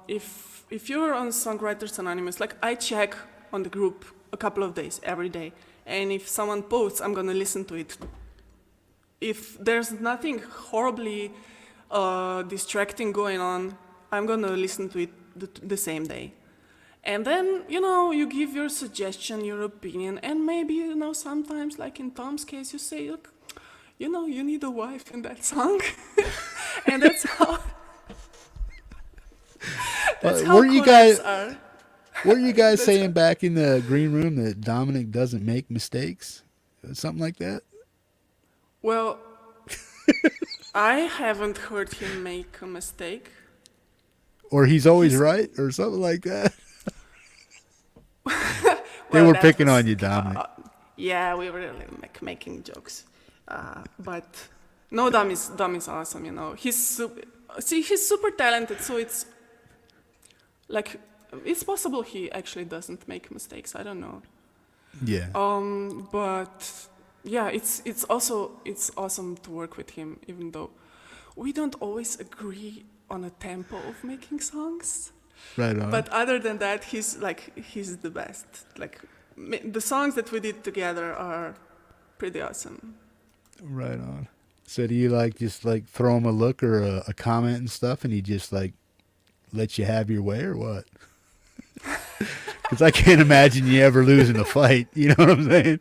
If you're on Songwriters Anonymous, like I check on the group a couple of days every day, and if someone posts, I'm gonna listen to it. If there's nothing horribly distracting going on, I'm gonna listen to it the same day. And then, you give your suggestion, your opinion, and maybe, sometimes, like in Tom's case, you say, look, you need a wife in that song. And that's how, What are you guys? are. What are you guys saying back in the green room, that Dominic doesn't make mistakes? Something like that? Well, I haven't heard him make a mistake. Or he's always right, or something like that? They Well, were that picking was, on you, Dominic. Yeah, we were really making jokes. But no, Dom is awesome, He's super talented, so it's like, it's possible he actually doesn't make mistakes. I don't know. Yeah. But yeah, it's awesome to work with him, even though we don't always agree on a tempo of making songs. Right on. But other than that, he's the best. Like the songs that we did together are pretty awesome. Right on. So do you just throw him a look or a comment and stuff, and he just lets you have your way, or what? Because I can't imagine you ever losing a fight. You know what I'm saying?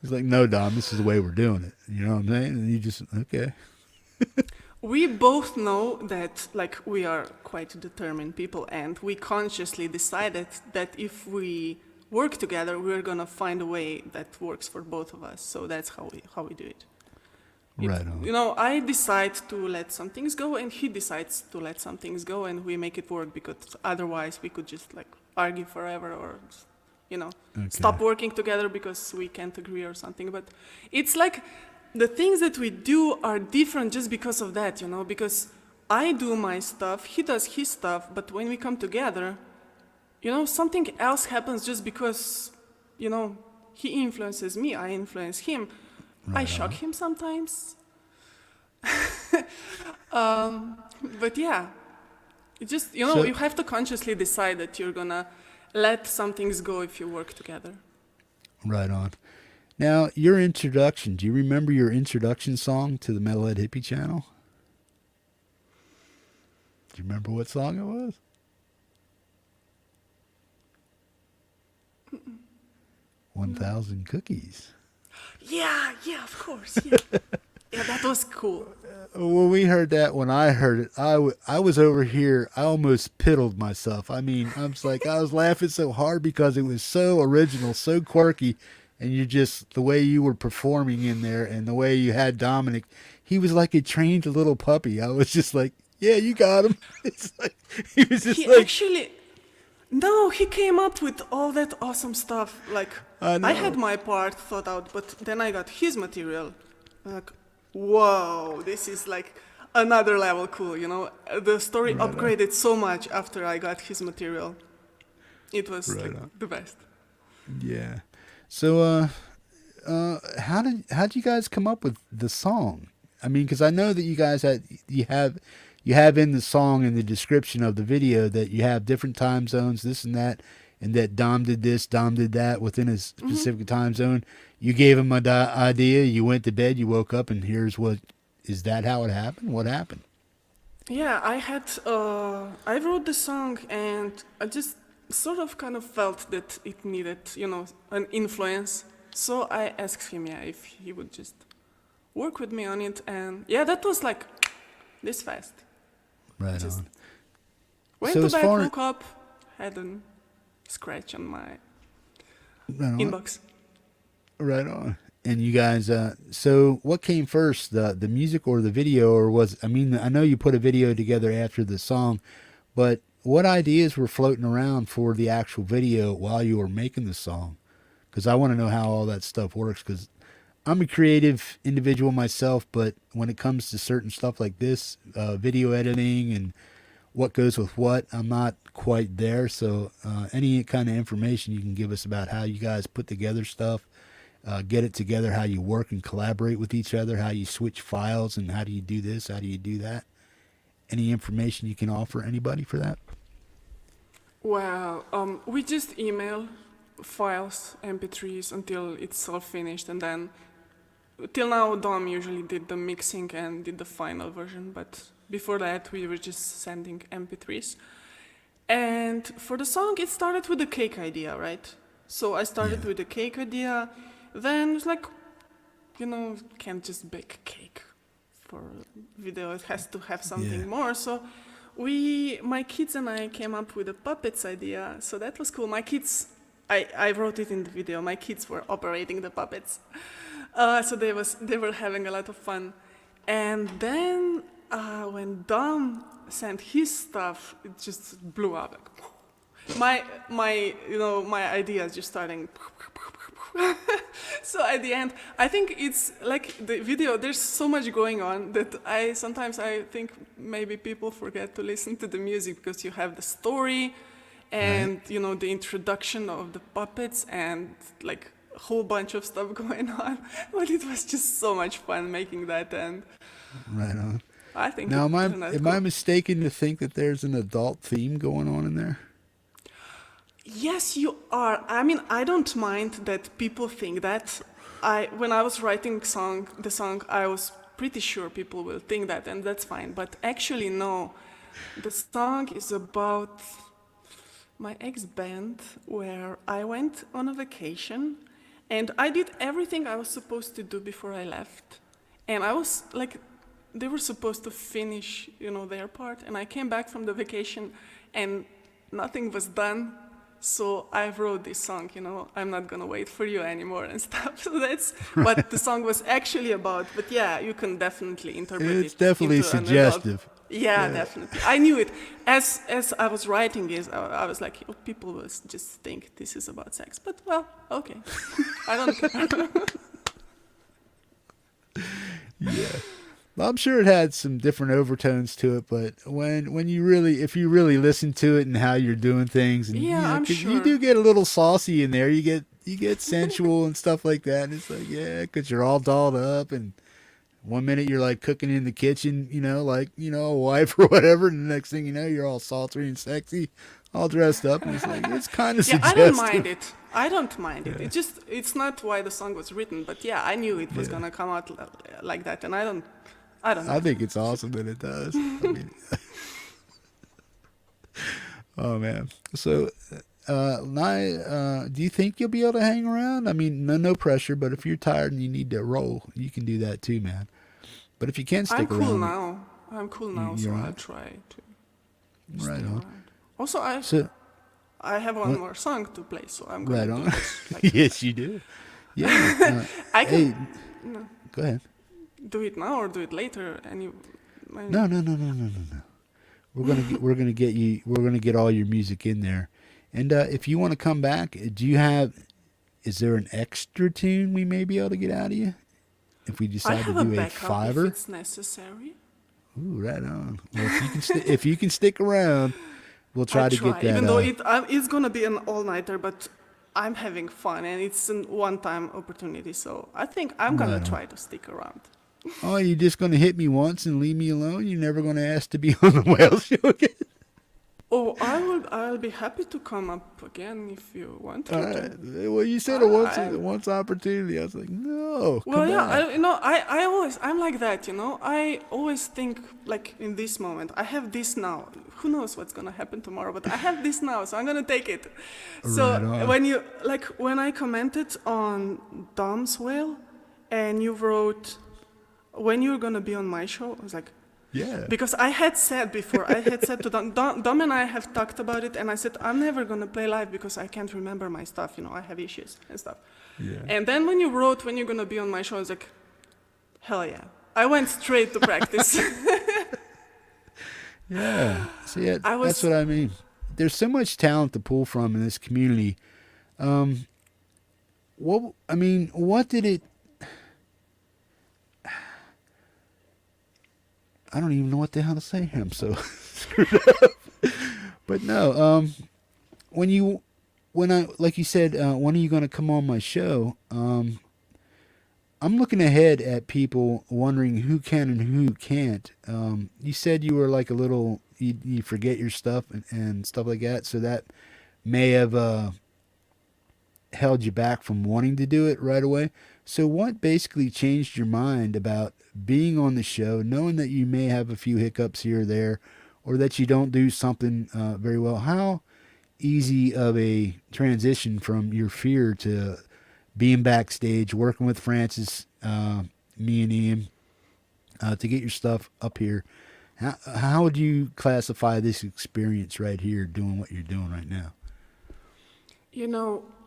He's like, no, Dom, this is the way we're doing it. You know what I'm saying? And you just, okay. We both know that we are quite determined people, and we consciously decided that if we work together, we're gonna find a way that works for both of us. So that's how we do it. Right on. I decide to let some things go, and he decides to let some things go, and we make it work, because otherwise we could just argue forever or stop working together because we can't agree or something. But it's like the things that we do are different just because of that, because I do my stuff, he does his stuff, but when we come together, something else happens just because, he influences me, I influence him. I shock him sometimes. But yeah, it just, you have to consciously decide that you're gonna let some things go if you work together. Right on. Now, your introduction, do you remember your introduction song to the Metalhead Hippie channel? Do you remember what song it was? 1,000 Cookies. Yeah, of course. Yeah. Yeah, that was cool. When we heard that, when I heard it, I was over here. I almost piddled myself. I mean, I was laughing so hard because it was so original, so quirky, and the way you were performing in there and the way you had Dominic, he was like a trained little puppy. I was just like, yeah, you got him. It's like, he was just No, he came up with all that awesome stuff. Like, I had my part thought out, but then I got his material. Like, whoa, this is like another level cool, The story upgraded so much after I got his material. It was the best. Yeah. So, how did you guys come up with the song? I mean, because I know that you guys you have in the song in the description of the video that you have different time zones, this and that Dom did this, Dom did that within a specific time zone. You gave him an idea, you went to bed, you woke up, and is that how it happened? What happened? Yeah, I wrote the song and I just sort of kind of felt that it needed, an influence. So I asked him, if he would just work with me on it. And yeah, that was like this fast. Right on. Went to bed, woke up, had a scratch on my inbox. Right on. And you guys, so what came first, the music or the video, or I know you put a video together after the song, but what ideas were floating around for the actual video while you were making the song? Because I want to know how all that stuff works, because I'm a creative individual myself, but when it comes to certain stuff like this, video editing and what goes with what, I'm not quite there. So any kind of information you can give us about how you guys put together stuff, get it together, how you work and collaborate with each other, how you switch files, and how do you do this, how do you do that? Any information you can offer anybody for that? Well, we just email files, MP3s, until it's all finished, and then till now Dom usually did the mixing and did the final version, but before that we were just sending MP3s. And for the song it started with the cake idea, right? So I started with the cake idea, then it's like, can't just bake a cake for a video, it has to have something more. So my kids and I came up with a puppets idea, so that was cool. My kids, I wrote it in the video, my kids were operating the puppets. So they were having a lot of fun. And then when Dom sent his stuff, it just blew up. My ideas just starting. So at the end, I think it's like the video, there's so much going on that sometimes I think maybe people forget to listen to the music, because you have the story and, the introduction of the puppets and like a whole bunch of stuff going on. But it was just so much fun making that. And right on. I think now, am I mistaken to think that there's an adult theme going on in there? Yes, you are. I mean, I don't mind that people think that. When I was writing the song, I was pretty sure people will think that, and that's fine. But actually, no. The song is about my ex-band, where I went on a vacation, and I did everything I was supposed to do before I left. And I was like, they were supposed to finish, their part, and I came back from the vacation, and nothing was done. So I wrote this song, I'm not gonna wait for you anymore and stuff. So that's what the song was actually about. But yeah, you can definitely interpret it. It's definitely into suggestive. Yeah, definitely. I knew it. As I was writing this, I was like, oh, people will just think this is about sex. But, well, okay. I don't care. Yeah. Well, I'm sure it had some different overtones to it, but when you really, if you really listen to it and how you're doing things, and Yeah, I'm 'cause sure. you do get a little saucy in there. You get sensual and stuff like that. And it's like, yeah, because you're all dolled up, and one minute you're like cooking in the kitchen, like a wife or whatever, and the next thing you know, you're all sultry and sexy, all dressed up, and it's like it's kind of Yeah, suggestive. I don't mind it. I don't mind it. It's not why the song was written, but yeah, I knew it was gonna come out like that, and I don't know. I think it's awesome that it does. I mean, oh man. So, do you think you'll be able to hang around? I mean, no pressure, but if you're tired and you need to roll, you can do that too, man. But if you can stick around, I'm cool now, so I'll try to right stay on. around. Also, I have one more song to play, so I'm going Right to on. do this, like, Yes, you do. Yeah. I can Hey, go ahead. do it now or do it later. No. We're gonna get you. We're gonna get all your music in there, and if you want to come back, is there an extra tune we may be able to get out of you if we I decide to have a do a backup if fiver? it's necessary. Ooh, right on. Well, if you can stick around, we'll try I to get that. even though it's gonna be an all-nighter, but I'm having fun and it's a one-time opportunity, so I think I'm gonna Right on. try to stick around. Oh, you're just gonna hit me once and leave me alone? You're never gonna ask to be on the WALE show again? Oh, I'll be happy to come up again if you want All me to. right. Well, you said a once opportunity. I was like, no. Well, come yeah, back. I'm like that, I always think like in this moment. I have this now. Who knows what's gonna happen tomorrow? But I have this now, so I'm gonna take it. So Right on. when I commented on Dom's WALE, and you wrote when you're gonna be on my show, I was like, Yeah. because I had said before, to Dom and I have talked about it, and I said, I'm never going to play live because I can't remember my stuff, I have issues and stuff. Yeah. And then when you wrote, when you're going to be on my show, I was like, hell yeah. I went straight to practice. Yeah. See, I was- that's what I mean. There's so much talent to pull from in this community. What did it... I don't even know what the hell to say. I'm so screwed up. But no, like you said, when are you going to come on my show? I'm looking ahead at people wondering who can and who can't. You said you were like a little, you forget your stuff and stuff like that. So that may have held you back from wanting to do it right away. So what basically changed your mind about being on the show, knowing that you may have a few hiccups here or there, or that you don't do something very well? How easy of a transition from your fear to being backstage, working with Francis, me and Ian, to get your stuff up here? How would you classify this experience right here, doing what you're doing right now?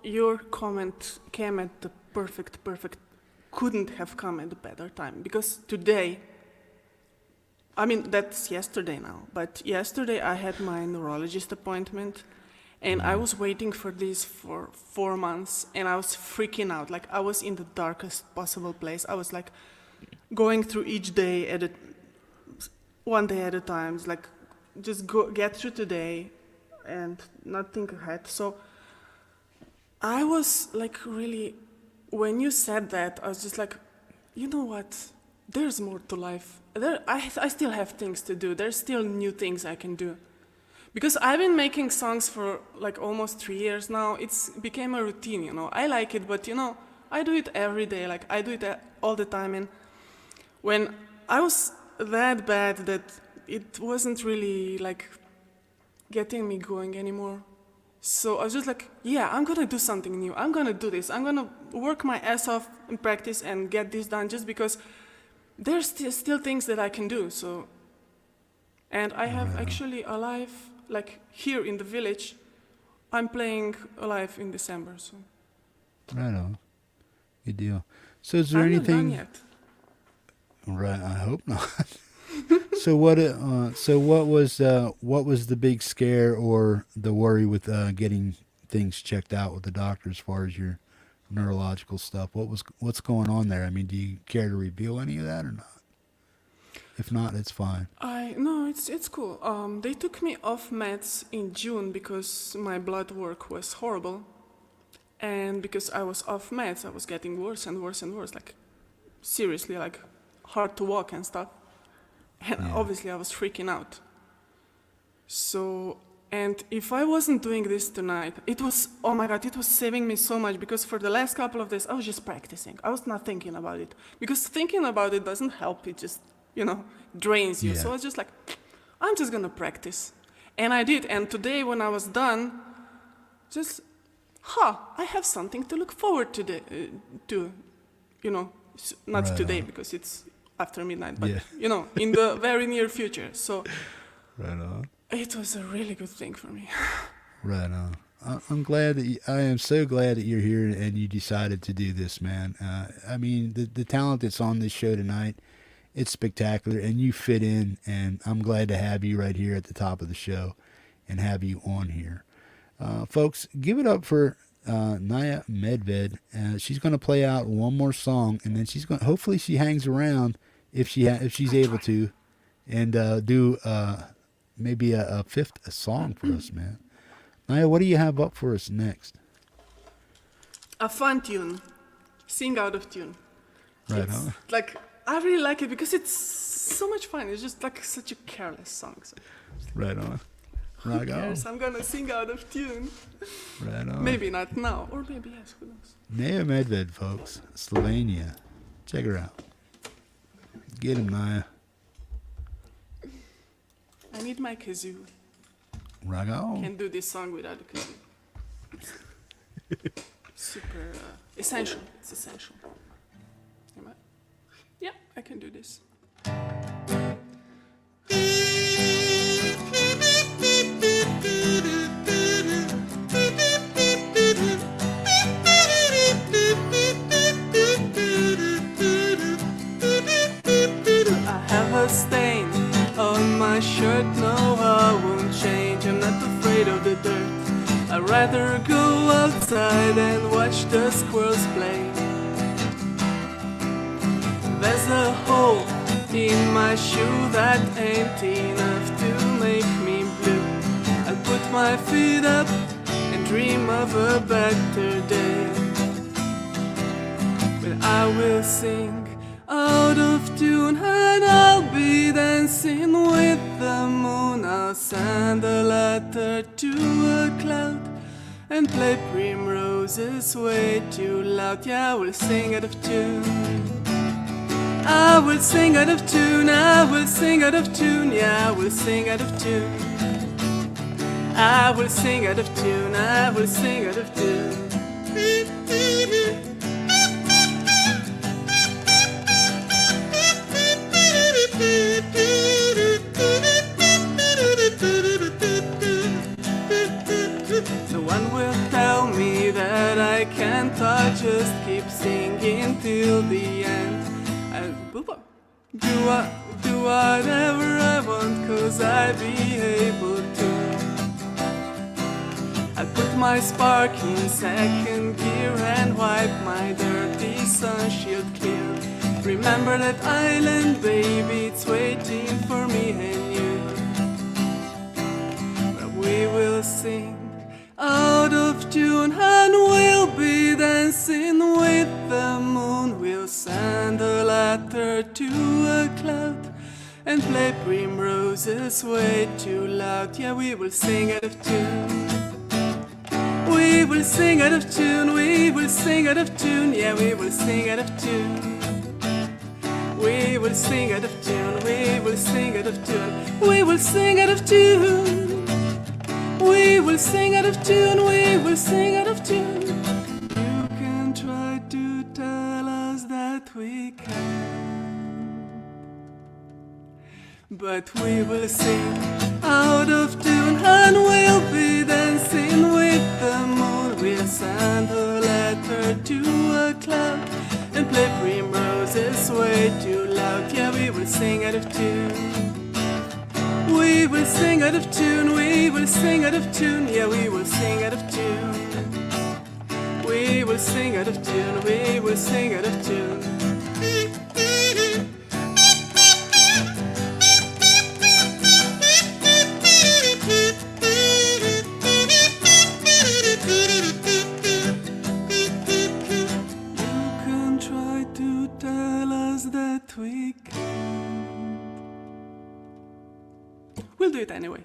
Your comment came at the perfect, couldn't have come at a better time. Because today, that's yesterday now, but yesterday I had my neurologist appointment, and I was waiting for this for 4 months, and I was freaking out. Like, I was in the darkest possible place. I was like going through each day one day at a time, like just get through today and not think ahead. So I was like, really, when you said that, I was just like, you know what? There's more to life. I still have things to do. There's still new things I can do. Because I've been making songs for like almost 3 years now. It's became a routine, I like it, but I do it every day. Like, I do it all the time. And when I was that bad that it wasn't really like getting me going anymore. So I was just like, yeah, I'm gonna do something new. I'm gonna do this. I'm gonna work my ass off in practice and get this done, just because there's still things that I can do. So, and I have actually a live, like here in the village, I'm playing a live in December. So. Right on. Good deal. So is there I'm anything... not done yet. Right, I hope not. what was the big scare or the worry with getting things checked out with the doctor as far as your neurological stuff? What's going on there? I mean, do you care to reveal any of that or not? If not, it's fine. No, it's cool. They took me off meds in June because my blood work was horrible, and because I was off meds, I was getting worse and worse and worse. Like seriously, like hard to walk and stuff. And obviously, I was freaking out. So, and if I wasn't doing this tonight, it was, oh my God, it was saving me so much, because for the last couple of days, I was just practicing. I was not thinking about it, because thinking about it doesn't help. It just, drains you. Yeah. So I was just like, I'm just gonna practice. And I did. And today when I was done, just, I have something to look forward to, not Right today on. because it's after midnight, but, Yeah. in the very near future. So Right on. it was a really good thing for me. Right on. I'm glad that I am so glad that you're here and you decided to do this, man. I mean, the talent that's on this show tonight, it's spectacular, and you fit in, and I'm glad to have you right here at the top of the show and have you on here. Folks, give it up for Neja Medved. She's going to play out one more song, and then hopefully she hangs around if she's able to, and do maybe a fifth song for us, man. Neja, what do you have up for us next? A fun tune. Sing out of tune. Right It's on. like, I really like it because it's so much fun. It's just like such a careless song. So Right on. who Right on. cares? I'm gonna sing out of tune. Right on. Maybe not now, or maybe yes, who knows? Neja Medved, folks. Slovenia. Check her out. Get him, Neja. I need my kazoo. Right on. Can't do this song without a kazoo. Super essential. It's essential. Am I? Yeah, I can do this. I have a stain on my shirt. No, I won't change. I'm not afraid of the dirt. I'd rather go outside and watch the squirrels play. There's a hole in my shoe that ain't enough to make me blue. I'll put my feet up and dream of a better day. But I will sing out of tune and I'll be dancing with the moon. I'll send a letter to a cloud and play primroses way too loud. Yeah, I will sing out of tune. I will sing out of tune. I will sing out of tune. Yeah, I will sing out of tune. I will sing out of tune. I will sing out of tune. No one will tell me that I can't. I just keep singing till the end. Do whatever I want, 'cause I be able to. I put my spark in second gear and wipe my dirty sunshield clear. Remember that island, baby, it's waiting for me and you. But we will sing out of tune and we'll be dancing with the moon. We'll send a letter to a cloud and play primroses way too loud. Yeah, we will sing out of tune. We will sing out of tune. We will sing out of tune. Yeah, we will sing out of tune. We will sing out of tune. We will sing out of tune. We will sing out of tune. We will sing out of tune. We will sing out of tune. You can try to tell us that we can, but we will sing out of tune and we'll be dancing with the moon. We'll send a letter to a cloud and play primroses way too loud. Yeah, we will sing out of tune. sing out of tune, we will sing out of tune, yeah, we will sing out of tune. We will sing out of tune, we will sing out of tune. We'll do it anyway.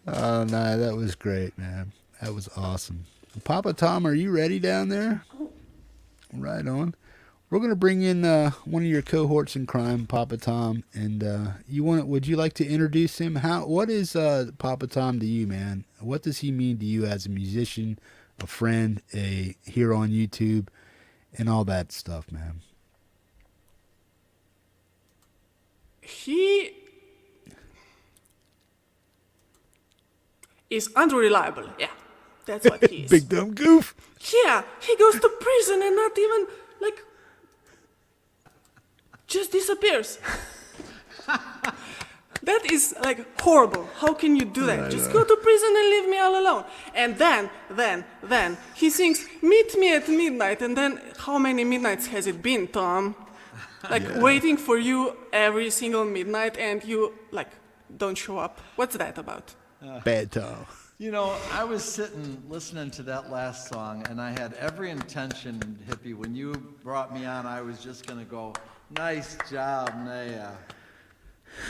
Oh, no, that was great, man. That was awesome. PapaTom, are you ready down there? Right on. We're going to bring in one of your cohorts in crime, PapaTom, and would you like to introduce him? What is PapaTom to you, man? What does he mean to you as a musician, a friend, a hero on YouTube, and all that stuff, man? He is unreliable. Yeah, that's what he is. Big dumb goof. Yeah, he goes to prison and not even, like, just disappears. That is, like, horrible. How can you do that? Just go to prison and leave me all alone. And then, he sings, meet me at midnight. And then, how many midnights has it been, Tom? Like, waiting for you every single midnight and you, like, don't show up. What's that about? Bad Tom. You know, I was sitting listening to that last song, and I had every intention, Hippie, when you brought me on, I was just going to go, nice job, Neja.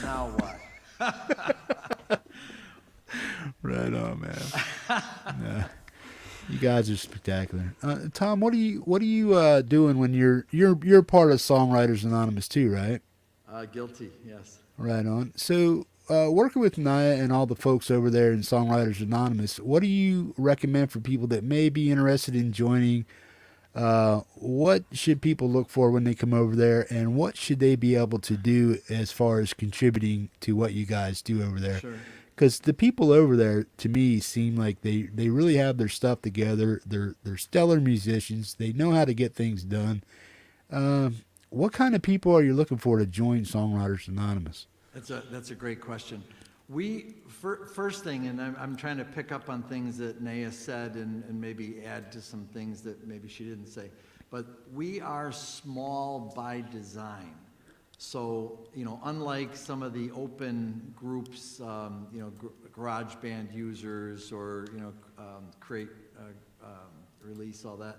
Now what? Right on, man. Yeah. You guys are spectacular. Tom, what are you doing when you're part of Songwriters Anonymous too, right? Guilty, yes. Right on. So, working with Neja and all the folks over there in Songwriters Anonymous, what do you recommend for people that may be interested in joining? What should people look for when they come over there, and what should they be able to do as far as contributing to what you guys do over there? Sure. Because the people over there, to me, seem like they really have their stuff together. They're stellar musicians. They know how to get things done. What kind of people are you looking for to join Songwriters Anonymous? That's a great question. First thing, and I'm trying to pick up on things that Neja said and maybe add to some things that maybe she didn't say, but we are small by design. So, you know, unlike some of the open groups, you know, garage band users or, you know, create, release, all that,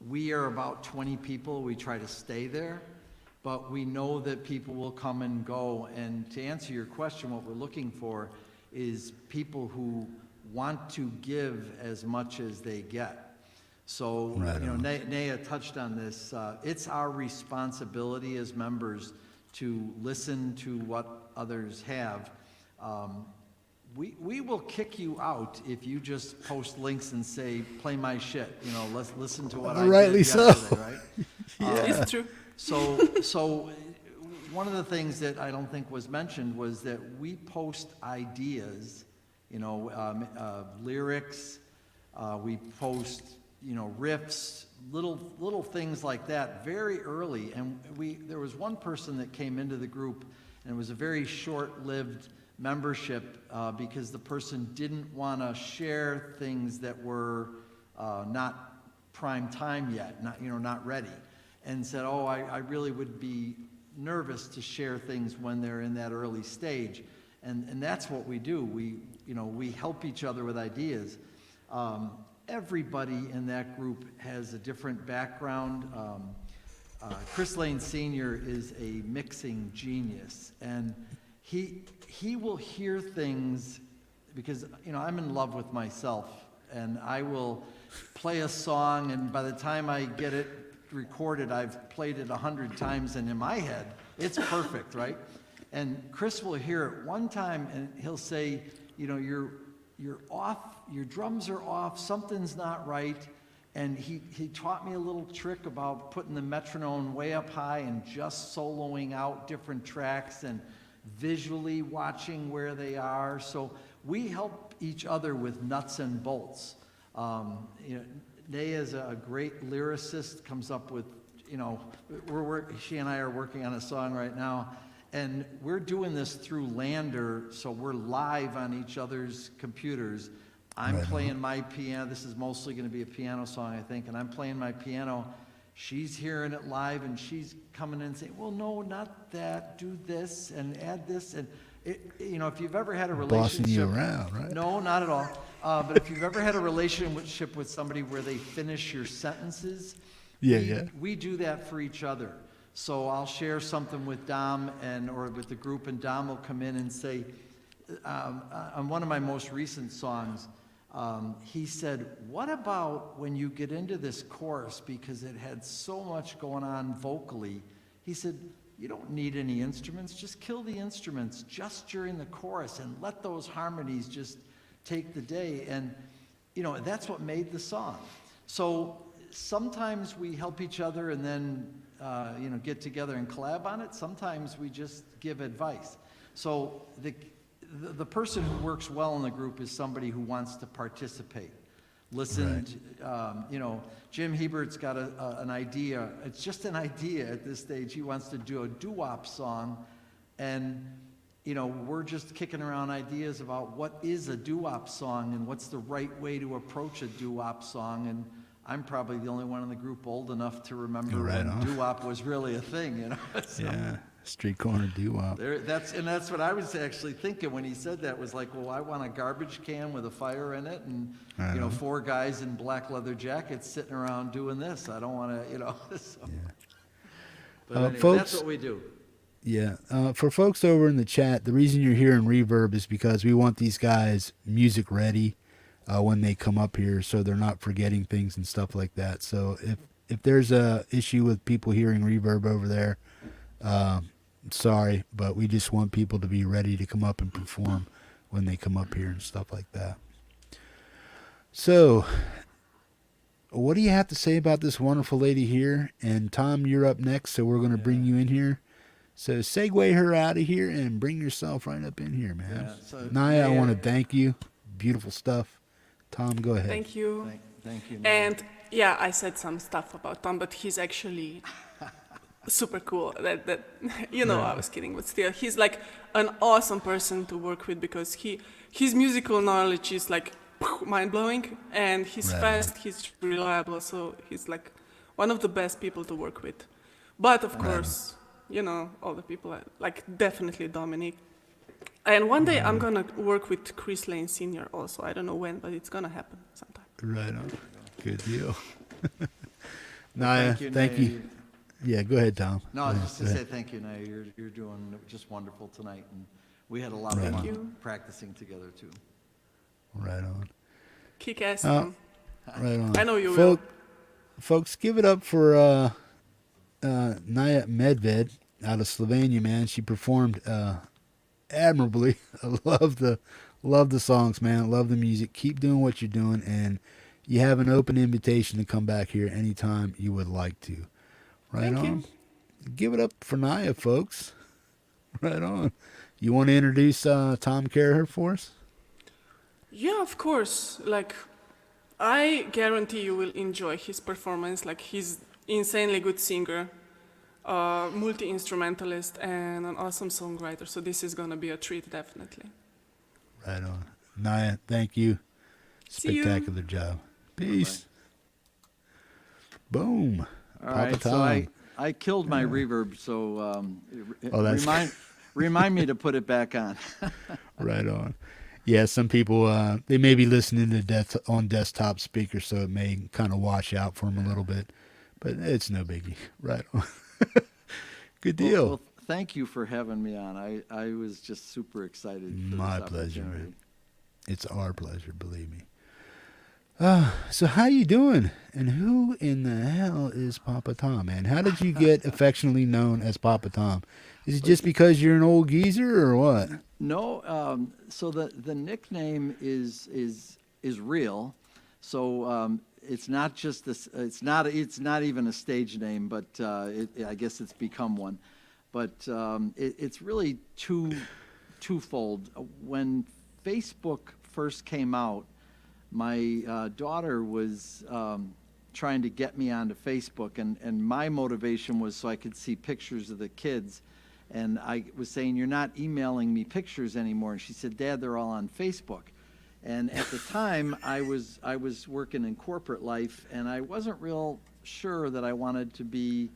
we are about 20 people. We try to stay there, but we know that people will come and go. And to answer your question, what we're looking for is people who want to give as much as they get. So, right, you know, Neja touched on this. It's our responsibility as members to listen to what others have. We will kick you out if you just post links and say, play my shit. You know, let's listen to what I did yesterday, right? It's true. So one of the things that I don't think was mentioned was that we post ideas, you know, lyrics, we post, you know, riffs, little things like that very early. And there was one person that came into the group, and it was a very short-lived membership because the person didn't want to share things that were not prime time yet, not ready, and said, oh, I really would be nervous to share things when they're in that early stage. And that's what we do. We help each other with ideas. Everybody in that group has a different background. Chris Lane Sr. is a mixing genius, and he will hear things because, you know, I'm in love with myself, and I will play a song, and by the time I get it recorded, I've played it 100 times, and in my head, it's perfect, right? And Chris will hear it one time, and he'll say, you know, you're off, your drums are off, something's not right. And he taught me a little trick about putting the metronome way up high and just soloing out different tracks and visually watching where they are. So we help each other with nuts and bolts. You know, Neja is a great lyricist, comes up with you know, she and I are working on a song right now, and we're doing this through Lander, so we're live on each other's computers. I'm playing my piano. This is mostly going to be a piano song, I think, and I'm playing my piano. She's hearing it live, and she's coming in and saying, well, no, not that. Do this and add this. And, you know, if you've ever had a relationship. Bossing you around, right? No, not at all. But if you've ever had a relationship with somebody where they finish your sentences, we do that for each other. So I'll share something with Dom or with the group, and Dom will come in and say, on one of my most recent songs, he said, what about when you get into this chorus, because it had so much going on vocally, he said, you don't need any instruments, just kill the instruments just during the chorus and let those harmonies just take the day. And, you know, that's what made the song. So sometimes we help each other and then, you know, get together and collab on it. Sometimes we just give advice. So the person who works well in the group is somebody who wants to participate. Listen, you know, Jim Hebert's got an idea. It's just an idea at this stage. He wants to do a doo-wop song, and, you know, we're just kicking around ideas about what is a doo-wop song and what's the right way to approach a doo-wop song. And I'm probably the only one in the group old enough to remember when doo-wop was really a thing, you know. So, yeah. Street corner doo-wop. That's what I was actually thinking when he said that, was like, well, I want a garbage can with a fire in it, and you know, 4 guys in black leather jackets sitting around doing this. I don't want to, you know. So. Yeah. But anyway, folks, that's what we do. Yeah. For folks over in the chat, the reason you're hearing reverb is because we want these guys music ready when they come up here, so they're not forgetting things and stuff like that. So if there's a issue with people hearing reverb over there, sorry, but we just want people to be ready to come up and perform when they come up here and stuff like that. So, what do you have to say about this wonderful lady here? And Tom, you're up next, so we're going to bring you in here. So segue her out of here and bring yourself right up in here, man. Neja, I want to thank you. Beautiful stuff. Tom, go ahead. Thank you. Thank you. And yeah, I said some stuff about Tom, but he's actually super cool. That you know, I was kidding, but still, he's like an awesome person to work with, because his musical knowledge is like mind blowing, and he's fast, he's reliable, so he's like one of the best people to work with. But of course, you know, all the people like definitely Dominic. And one day I'm gonna work with Chris Lane Sr. also. I don't know when, but it's gonna happen sometime. Right on. Good deal. Neja, thank you. Yeah, go ahead, Tom. No, just to say thank you, Neja. You're doing just wonderful tonight, and we had a lot of fun practicing together too. Right on. Kick ass, Tom. Right on. I know you will. Folks, give it up for Neja Medved out of Slovenia, man. She performed admirably. I love the songs, man. Love the music. Keep doing what you're doing, and you have an open invitation to come back here anytime you would like to. Right Thank on. you. Give it up for Neja, folks. Right on. You want to introduce Tom Caraher for us? Yeah, of course. Like, I guarantee you will enjoy his performance. Like, he's insanely good singer, multi-instrumentalist, and an awesome songwriter. So this is gonna be a treat, definitely. Right on. Neja, thank you. See Spectacular job. Peace. Boom. All right, so I killed my reverb, so remind me to put it back on. Right on. Yeah, some people, they may be listening to on desktop speakers, so it may kind of wash out for them a little bit, but it's no biggie. Right on. Good deal. Well, thank you for having me on. I was just super excited for My this pleasure, opportunity. man. It's our pleasure, believe me. So how you doing? And who in the hell is PapaTom, man? How did you get affectionately known as PapaTom? Is it just because you're an old geezer or what? No, so the nickname is real. So it's not just this. It's not even a stage name, but I guess it's become one. But it's really twofold. When Facebook first came out, my daughter was trying to get me onto Facebook, and my motivation was so I could see pictures of the kids. And I was saying, "You're not emailing me pictures anymore." And she said, "Dad, they're all on Facebook." And at the time, I was working in corporate life, and I wasn't real sure that I wanted to be,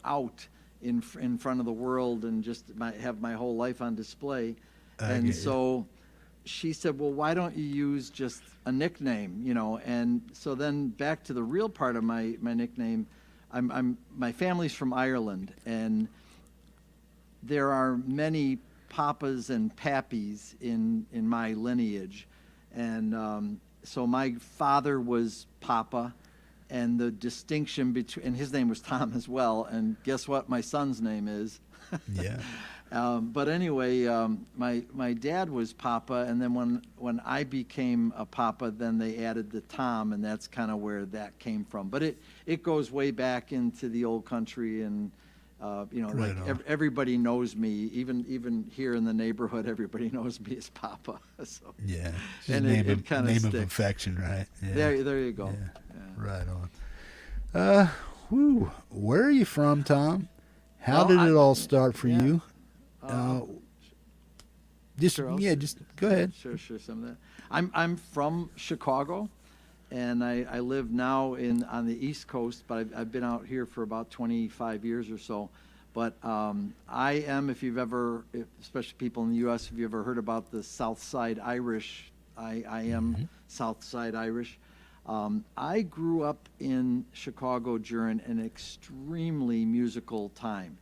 out in front of the world and just have my whole life on display. And so she said, "Well, why don't you use just a nickname?" And so then back to the real part of my nickname. My family's from Ireland, and there are many papas and pappies in my lineage. And so my father was Papa, and the distinction between, and his name was Tom as well, and guess what my son's name is? Yeah. But anyway, my dad was Papa, and then when I became a Papa, then they added the Tom, and that's kind of where that came from. But it goes way back into the old country, and Right on. everybody knows me, even here in the neighborhood, everybody knows me as Papa. So, Yeah. and it kind of name sticks. of affection, right? Yeah. There you go. Yeah. Yeah. Right on. Where are you from, Tom? How did it all start for you? Just Sure, just go ahead. Sure, some of that. I'm from Chicago, and I live now on the East Coast, but I've been out here for about 25 years or so. But I am, if you've ever, especially people in the U.S., if you ever heard about the South Side Irish, I am South Side Irish. I grew up in Chicago during an extremely musical time.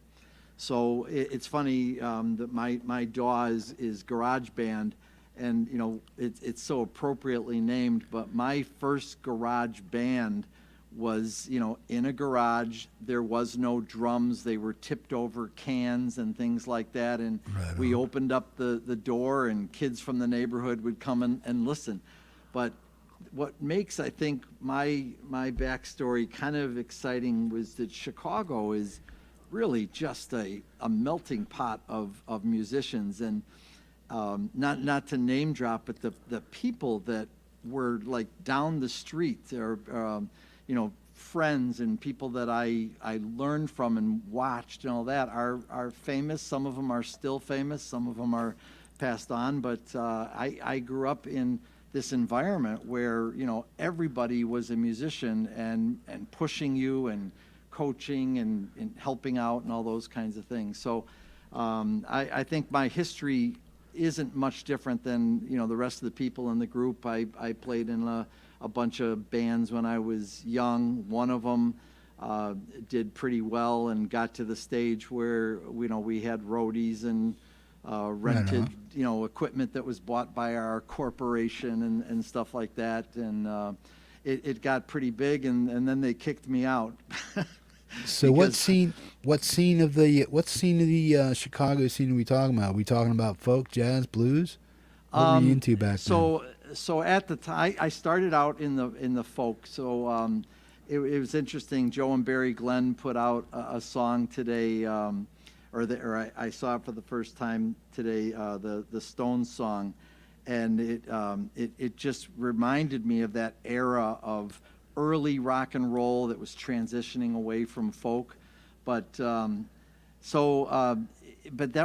So it's funny that my DAW is Garage Band, and it's so appropriately named. But my first garage band was in a garage. There was no drums; they were tipped over cans and things like that. And we opened up the door, and kids from the neighborhood would come and listen. But what makes, I think, my backstory kind of exciting was that Chicago is really just a melting pot of musicians, and not to name drop, but the people that were like down the street, or friends and people that I learned from and watched and all that are famous. Some of them are still famous, some of them are passed on, but I grew up in this environment where everybody was a musician and pushing you and coaching and helping out and all those kinds of things. So I think my history isn't much different than the rest of the people in the group. I played in a bunch of bands when I was young. One of them did pretty well and got to the stage where we had roadies and rented equipment that was bought by our corporation and stuff like that, and it got pretty big, and then they kicked me out. So what scene of the Chicago scene are we talking about? Are we talking about folk, jazz, blues? What were you into back then? So at the time, I started out in the folk. So it was interesting. Joe and Barry Glenn put out a song today, I saw it for the first time today, the Stones song, and it just reminded me of that era of early rock and roll that was transitioning away from folk, but that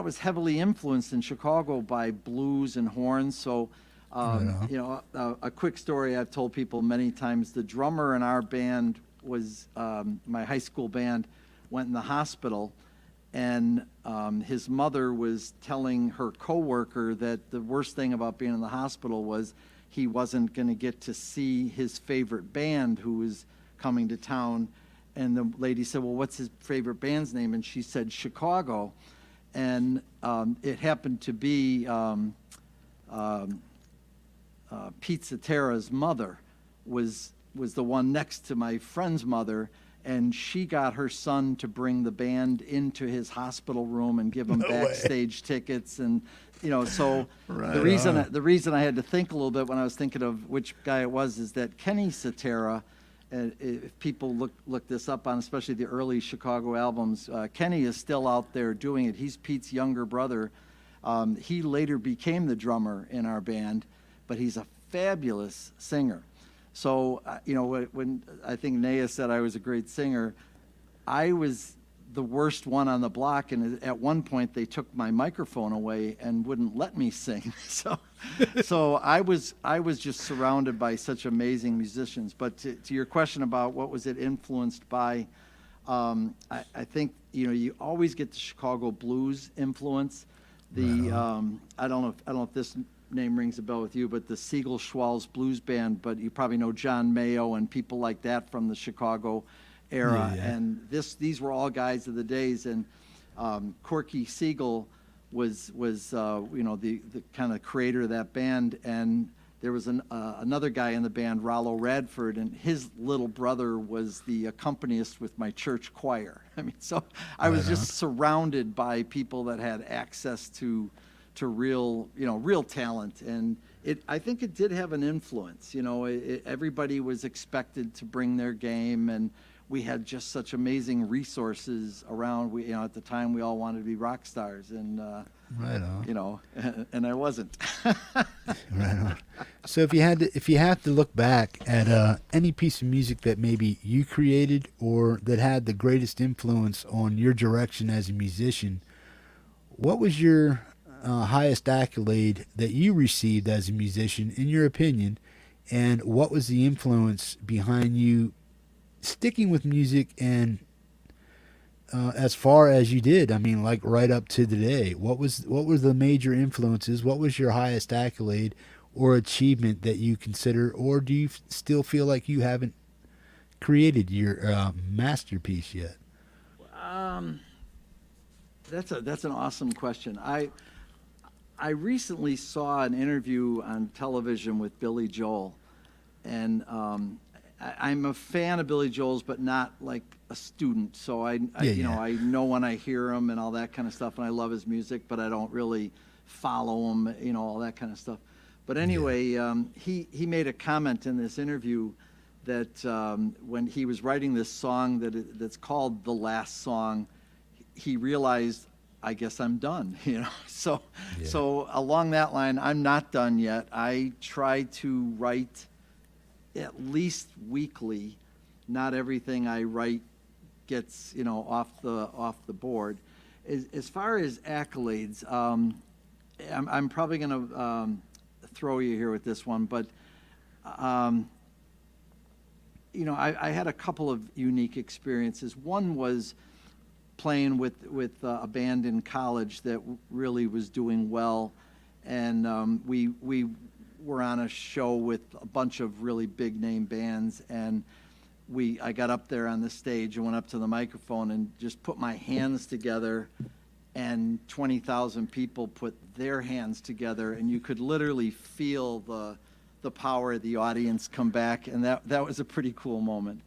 was heavily influenced in Chicago by blues and horns. So a quick story I've told people many times: the drummer in our band was my high school band went in the hospital, and his mother was telling her coworker that the worst thing about being in the hospital was he wasn't going to get to see his favorite band who was coming to town. And the lady said, "Well, what's his favorite band's name?" And she said, "Chicago." And it happened to be Pete Cetera's mother was the one next to my friend's mother, and she got her son to bring the band into his hospital room and give him backstage tickets. And so the reason I had to think a little bit when I was thinking of which guy it was is that Kenny Cetera, if people look this up on especially the early Chicago albums, Kenny is still out there doing it. He's Pete's younger brother. He later became the drummer in our band, but he's a fabulous singer. So, when I think Neja said I was a great singer, I was the worst one on the block, and at one point they took my microphone away and wouldn't let me sing. So I was just surrounded by such amazing musicians. But to your question about what was it influenced by, I think you always get the Chicago blues influence. The I don't know if this name rings a bell with you, but the Siegel Schwalls Blues Band. But you probably know John Mayo and people like that from the Chicago era. Yeah. And these were all guys of the days. And Corky Siegel was the kind of creator of that band. And there was another guy in the band, Rollo Radford, and his little brother was the accompanist with my church choir. I mean, so I was just surrounded by people that had access to real talent, and I think it did have an influence. Everybody was expected to bring their game, and we had just such amazing resources around. At the time we all wanted to be rock stars, and right on. And I wasn't. Right on. So if you have to look back at any piece of music that maybe you created or that had the greatest influence on your direction as a musician, what was your highest accolade that you received as a musician, in your opinion, and what was the influence behind you sticking with music and as far as you did? I mean, like right up to today, what was the major influences? What was your highest accolade or achievement that you consider, or do you still feel like you haven't created your masterpiece yet? That's an awesome question. I recently saw an interview on television with Billy Joel, and I'm a fan of Billy Joel's, but not like a student. So I know when I hear him and all that kind of stuff, and I love his music, but I don't really follow him, all that kind of stuff. But anyway, he made a comment in this interview that when he was writing this song that's called The Last Song, he realized, I guess I'm done, So along that line, I'm not done yet. I try to write at least weekly. Not everything I write gets off the board. As far as accolades, I'm probably going to throw you here with this one, but I had a couple of unique experiences. One was playing with a band in college that really was doing well, and we were on a show with a bunch of really big name bands, and I got up there on the stage and went up to the microphone and just put my hands together, and 20,000 people put their hands together, and you could literally feel the power of the audience come back, and that was a pretty cool moment.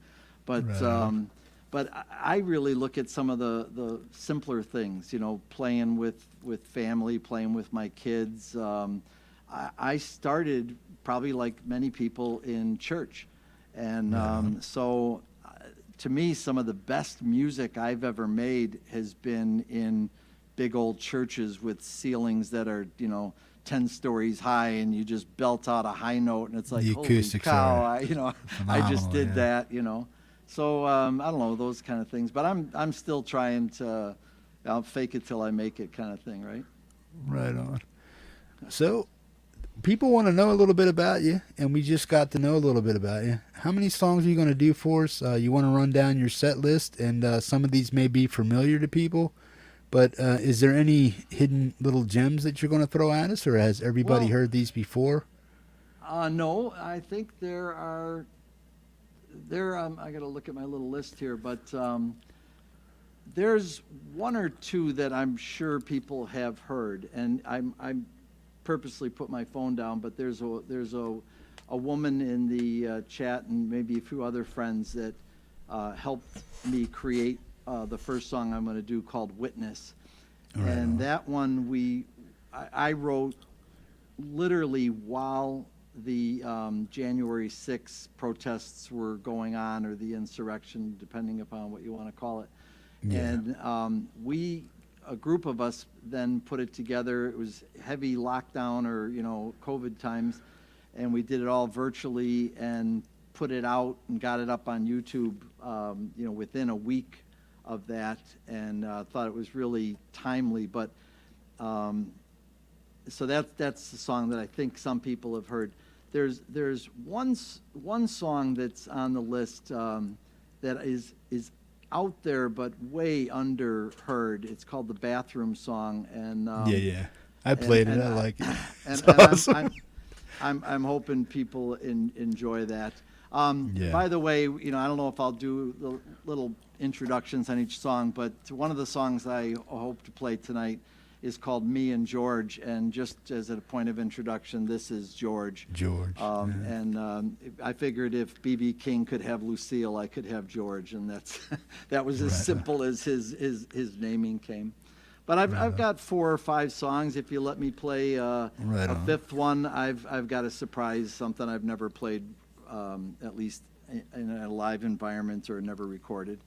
But right. But I really look at some of the simpler things, playing with family, playing with my kids. I started probably like many people in church. And so to me, some of the best music I've ever made has been in big old churches with ceilings that are, 10 stories high, and you just belt out a high note, and it's like, holy cow, I just did that, So I don't know, those kind of things. But I'm still trying to I'll fake it till I make it kind of thing, right? Right on. So people want to know a little bit about you, and we just got to know a little bit about you. How many songs are you going to do for us? You want to run down your set list, and some of these may be familiar to people, but is there any hidden little gems that you're going to throw at us, or has everybody heard these before? No, I think there are. I got to look at my little list here, but there's one or two that I'm sure people have heard, and I'm purposely put my phone down, but there's a woman in the chat and maybe a few other friends that helped me create the first song I'm going to do, called Witness. Right. And that one I wrote literally while the January 6th protests were going on, or the insurrection, depending upon what you want to call it. Yeah. And a group of us then put it together. It was heavy lockdown or, COVID times, and we did it all virtually, and put it out and got it up on YouTube, within a week of that, and thought it was really timely. But so that's the song that I think some people have heard. There's one song that's on the list that is out there but way underheard. It's called the Bathroom Song, and yeah. I played it. I like it. And, It's and awesome. I'm hoping people enjoy that. Yeah. By the way, I don't know if I'll do the little introductions on each song, but one of the songs I hope to play tonight is called Me and George, and just as a point of introduction, this is George. George. And I figured if B.B. King could have Lucille, I could have George, and that was as simple as his naming came. But I've got 4 or 5 songs. If you let me play a fifth one, I've got a surprise, something I've never played, at least in a live environment or never recorded.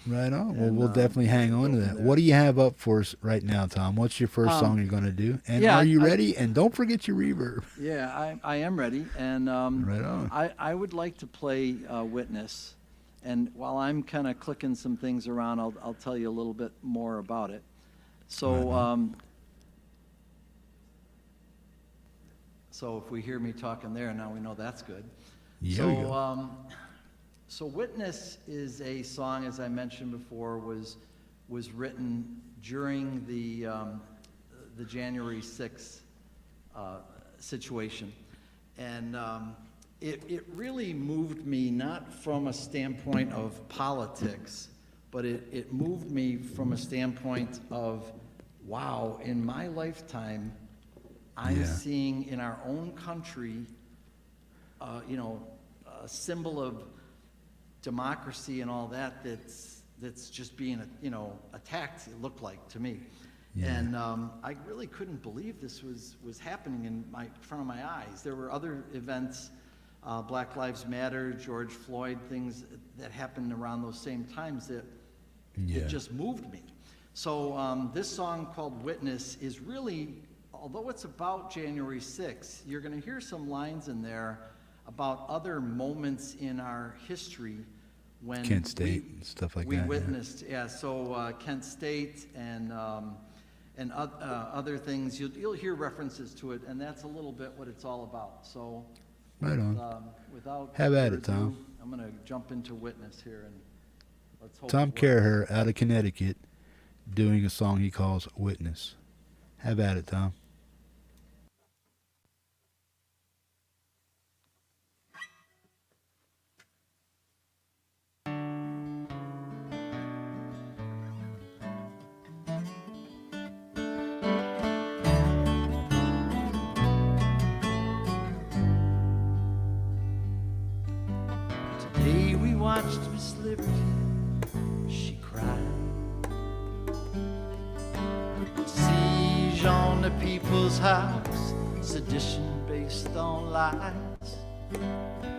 Right on. Well, we'll definitely hang on to that. What do you have up for us right now, Tom? What's your first song you're going to do? And are you ready? And don't forget your reverb. Yeah, I am ready. And right on. I would like to play Witness. And while I'm kind of clicking some things around, I'll tell you a little bit more about it. So, so if we hear me talking there, now we know that's good. Yeah, we go. So Witness is a song, as I mentioned before, was written during the January 6th situation. And it really moved me, not from a standpoint of politics, but it moved me from a standpoint of, wow, in my lifetime, I'm seeing in our own country, a symbol of democracy and all that's just being attacked, it looked like to me. And I really couldn't believe this was happening in front of my eyes. There were other events, Black Lives Matter, George Floyd, things that happened around those same times that it just moved me. So this song called Witness is really, although it's about January 6th, you're going to hear some lines in there about other moments in our history when Kent State and stuff like that. We witnessed, so Kent State and other things. You'll hear references to it, and that's a little bit what it's all about. So, right on. Without have at further it, Tom. ado, I'm going to jump into Witness here, and let's hope. Tom Caraher out of Connecticut, doing a song he calls Witness. Have at it, Tom. Today we watched Miss Liberty, she cried. Siege on the people's house, sedition based on lies.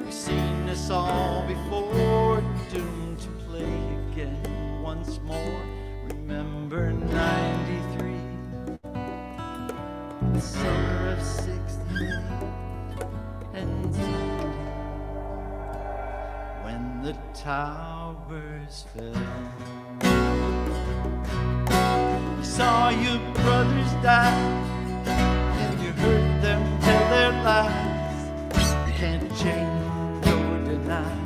We've seen this all before, doomed to play again once more. Remember 93, the summer of 68, and when the towers fell. You saw your brothers die, and you heard them tell their lies. You can't change or deny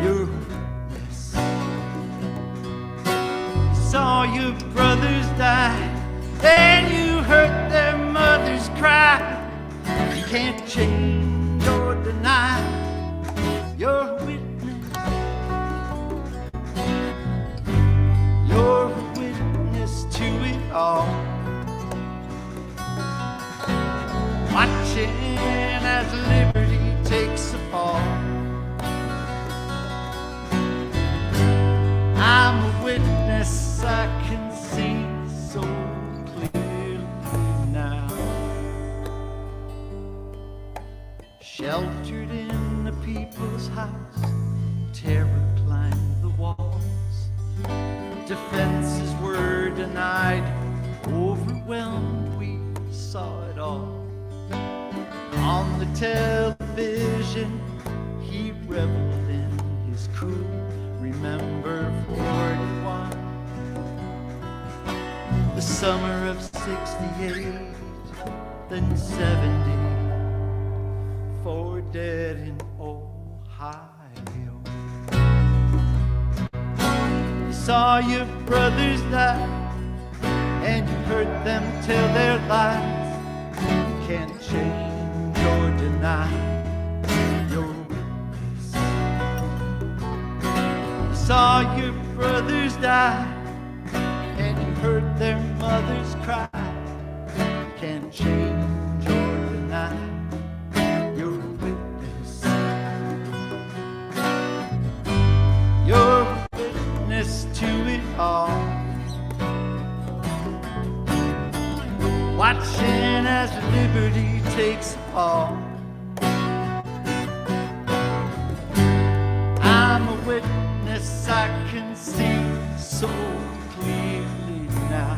your witness. You saw your brothers die, and you heard their mothers cry. You can't change or deny your witness. You're a witness to it all. Watching as liberty takes a fall. I'm a witness, I can see so clearly now. Sheltered in the people's house, terror climbed the walls. Defenses were denied, overwhelmed, we saw it all. On the television, he summer of 68, then 70, for dead in Ohio. You saw your brothers die, and you heard them tell their lies. You can't change or deny your witness. You saw your brothers die, and you heard their mothers cry. You can't change or deny your witness. You're a witness to it all, watching as liberty takes a fall. I'm a witness, I can see so clearly now.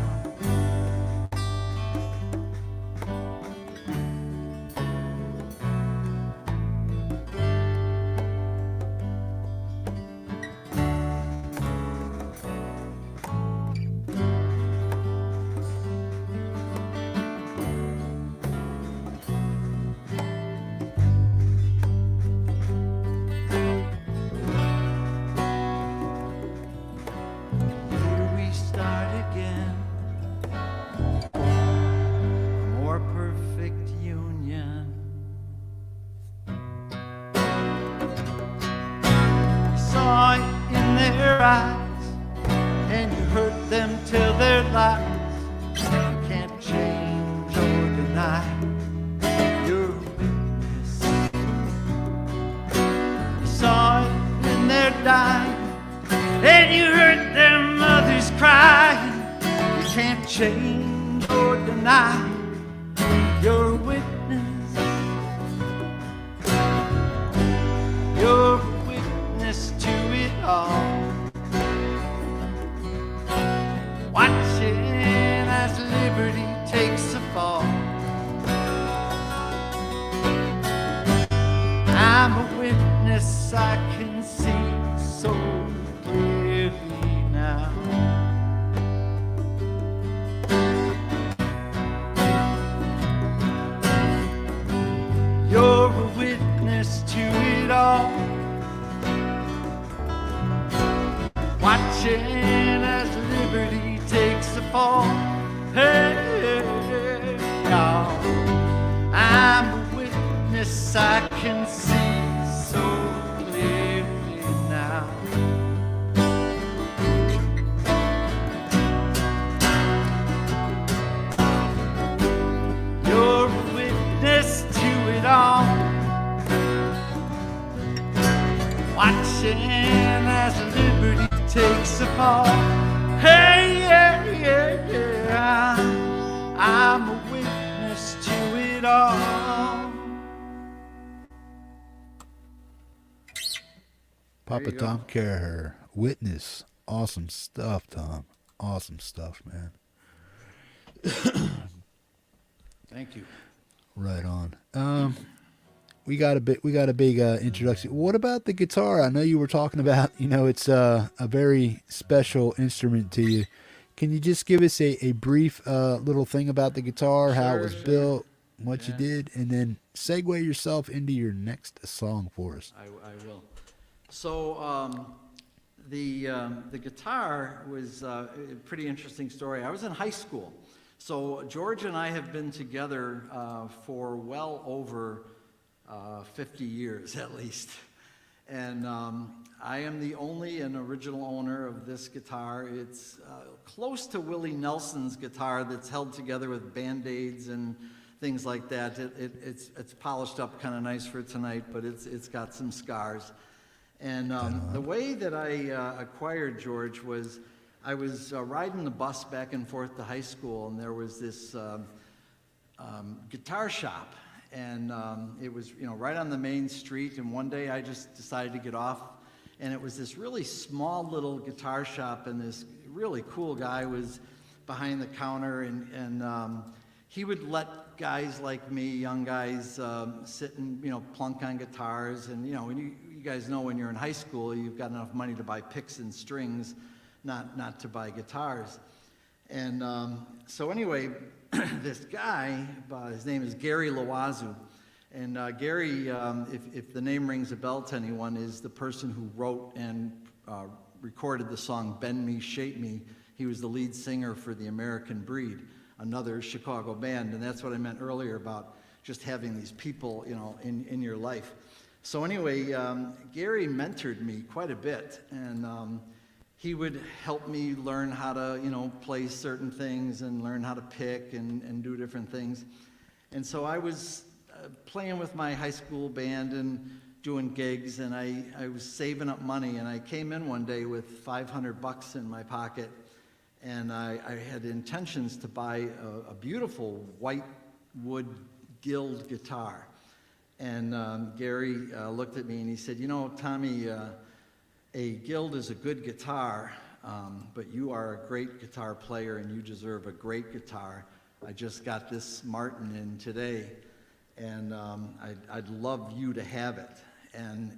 Change or deny your witness. You're a witness to it all, watching as liberty takes a fall. I'm a witness, I can see so clearly now. You're a witness to it all, watching as liberty takes a fall. Hey, y'all, I'm a witness, I can see so clearly now. You're a witness to it all, watching as liberty takes a fall. Hey, yeah, yeah, yeah, I'm a witness to it all. PapaTom Caraher, Witness. Awesome stuff, Tom. Awesome stuff, man. Thank you. Right on. We got a big introduction. What about the guitar? I know you were talking about, it's a very special instrument to you. Can you just give us a brief little thing about the guitar, how it was built, what you did, and then segue yourself into your next song for us? I will. So the guitar was a pretty interesting story. I was in high school. So George and I have been together for well over 50 years at least. And I am the only and original owner of this guitar. It's close to Willie Nelson's guitar that's held together with Band-Aids and things like that. It's polished up kind of nice for tonight, but it's got some scars. And the way that I acquired George was I was riding the bus back and forth to high school, and there was this guitar shop. And it was, right on the main street. And one day I just decided to get off, and it was this really small little guitar shop, and this really cool guy was behind the counter, and he would let guys like me, young guys, sit and plunk on guitars. And when you guys know when you're in high school, you've got enough money to buy picks and strings, not to buy guitars. And so anyway, this guy, his name is Gary Loazu. And Gary, if the name rings a bell to anyone, is the person who wrote and recorded the song Bend Me, Shape Me. He was the lead singer for the American Breed, another Chicago band. And that's what I meant earlier about just having these people, you know, in your life. So anyway, Gary mentored me quite a bit. And he would help me learn how to, you know, play certain things and learn how to pick and do different things. And so I was playing with my high school band and doing gigs, and I was saving up money, and I came in one day with $500 in my pocket, and I had intentions to buy a beautiful white wood Guild guitar. And Gary looked at me and he said, you know, Tommy, a Guild is a good guitar, but you are a great guitar player and you deserve a great guitar. I just got this Martin in today, and I'd love you to have it. And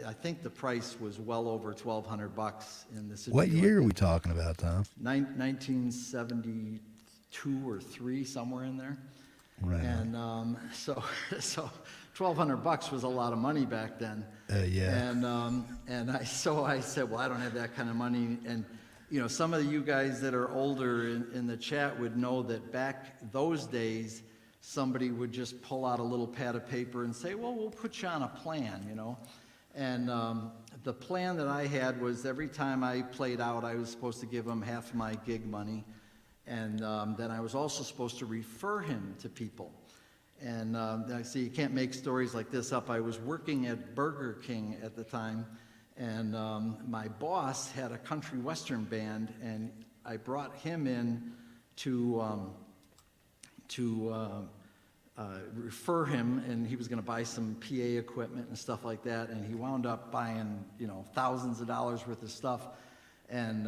I think the price was well over $1,200 in this. What year are we talking about, Tom? 1972 or 3, somewhere in there. Right. And so $1,200 was a lot of money back then. Yeah. And I said, well, I don't have that kind of money. And you know, some of you guys that are older in the chat would know that back those days, somebody would just pull out a little pad of paper and say, well, we'll put you on a plan, you know. And the plan that I had was every time I played out, I was supposed to give him half my gig money. And then I was also supposed to refer him to people. And I see, you can't make stories like this up. I was working at Burger King at the time, and my boss had a country western band, and I brought him in to refer him, and he was going to buy some PA equipment and stuff like that, and he wound up buying, you know, thousands of dollars worth of stuff. And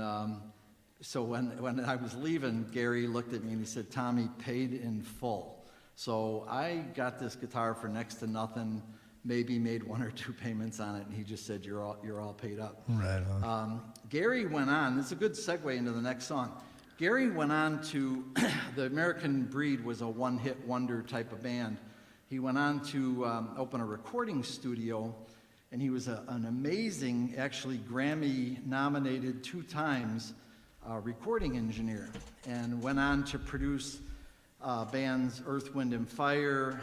so when I was leaving, Gary looked at me and he said, Tommy, paid in full. So I got this guitar for next to nothing, maybe made 1 or 2 payments on it, and he just said, you're all paid up. Right on. Gary went on, this is a good segue into the next song. Gary went on to, the American Breed was a one-hit wonder type of band. He went on to open a recording studio, and he was an amazing, actually Grammy-nominated 2 times recording engineer, and went on to produce bands Earth, Wind and Fire.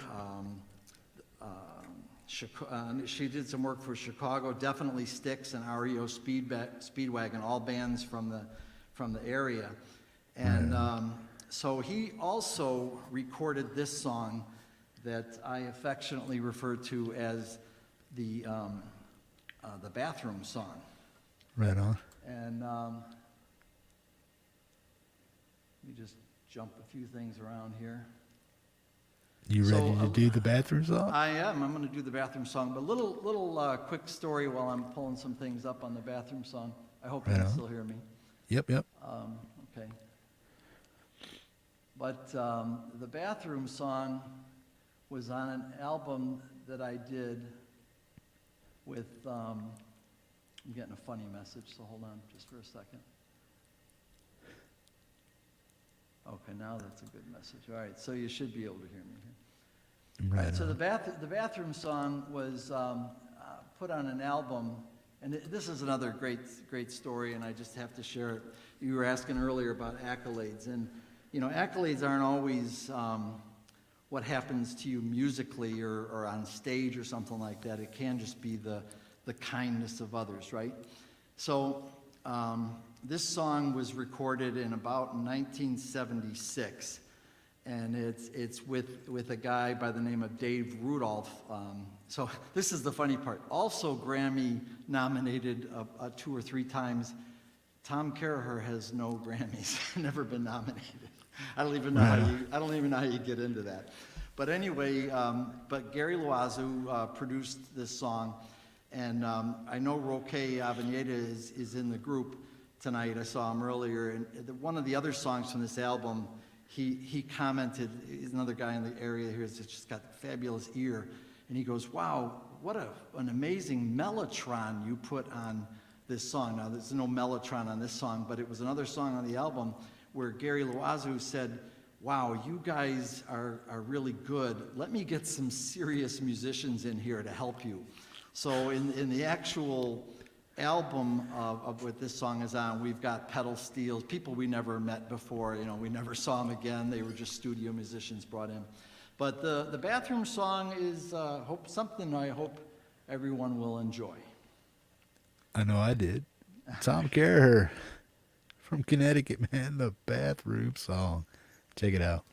She did some work for Chicago, Definitely Styx and REO Speedwagon, all bands from the area. And so he also recorded this song that I affectionately refer to as the bathroom song. Right on. And let me just jump a few things around here. You ready to do the bathroom song? I am. I'm going to do the bathroom song. But little quick story while I'm pulling some things up on the bathroom song. I hope you can still hear me. Yep. Okay. But the bathroom song was on an album that I did with, I'm getting a funny message, so hold on just for a second. Okay, now that's a good message. All right, so you should be able to hear me here. Right. So the bathroom song was put on an album, and this is another great story, and I just have to share it. You were asking earlier about accolades, and you know, accolades aren't always what happens to you musically or on stage or something like that. It can just be the kindness of others, right? So this song was recorded in about 1976. And it's with a guy by the name of Dave Rudolph. So this is the funny part. Also Grammy nominated 2 or 3 times. Tom Caraher has no Grammys, never been nominated. I don't even know how you get into that. But anyway, but Gary Loazu produced this song, and I know Roque Aveneda is in the group tonight. I saw him earlier, and one of the other songs from this album. He commented, he's another guy in the area here that's just got a fabulous ear, and he goes, wow, what an amazing mellotron you put on this song. Now, there's no mellotron on this song, but it was another song on the album where Gary Loazu said, wow, you guys are really good. Let me get some serious musicians in here to help you. So in the actual album of what this song is on, we've got pedal steels, people we never met before, you know, we never saw them again. They were just studio musicians brought in. But the bathroom song is something I hope everyone will enjoy. I know I did. Tom Caraher from Connecticut, man, the bathroom song. Check it out.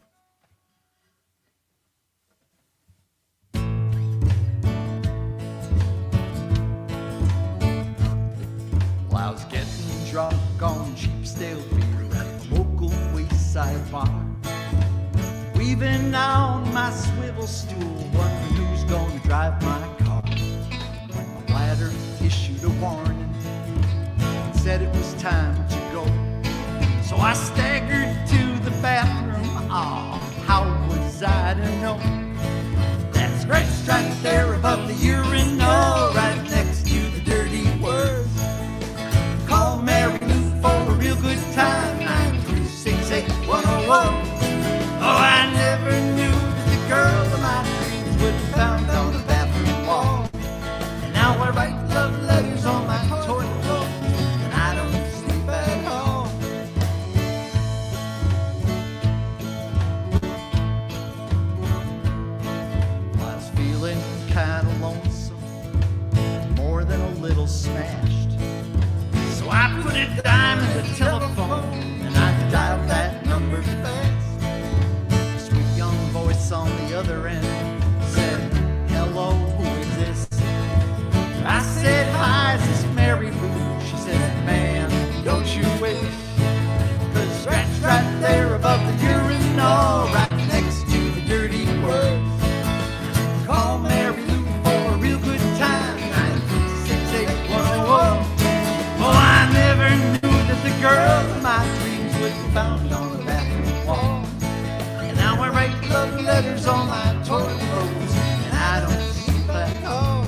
Well, I was getting drunk on cheap stale beer at the local wayside bar. Weaving on my swivel stool, wondering who's gonna drive my car. When my bladder issued a warning and said it was time to go. So I staggered to the bathroom. Oh, how was I to know? That scratch right there above the urinal, right next to the dirty words. Call Mary Lou for a real good time, 9368101. Oh, I never knew that the girl of my dreams would be found on the bathroom wall. And now I write love letters on my toilet roll, and I don't sleep at home. I was feeling kinda lonesome, more than a little smashed. So I put a dime in the telephone, and I dialed that number fast. A sweet young voice on the other end said, hello, who is this? I said, hi, is this Mary Lou? She said, man, don't you wish? 'Cause scratch right there above the urinal, right next to the dirty words. Call Mary Lou for a real good time, 9368101. Oh, I never knew that the girl of my dreams would be found on the bathroom wall. And now I write love letters on my toilet rolls, and I don't sleep at all.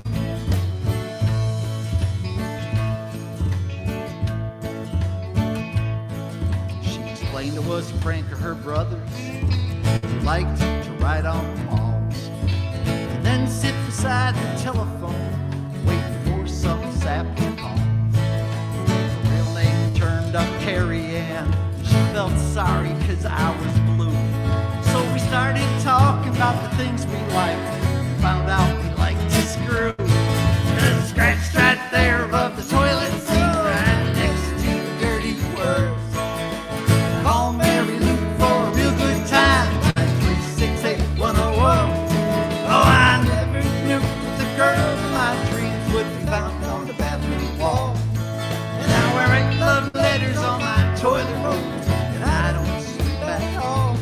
She explained it was a prank of her brother's, who liked to write on walls, and then sit beside the telephone, waiting for some sap to call. Her real name turned up Carrie Ann. She felt sorry 'cause I was blue. So we started talking about the things we liked, and found out we liked to screw. And scratched right there above the toilet seat, right next to the dirty words. Call Mary Lou for a real good time, 9368101. Oh, I never knew that the girl of my dreams would be found on the bathroom wall. And now I write love letters on my toilet rolls, and I don't sleep at all.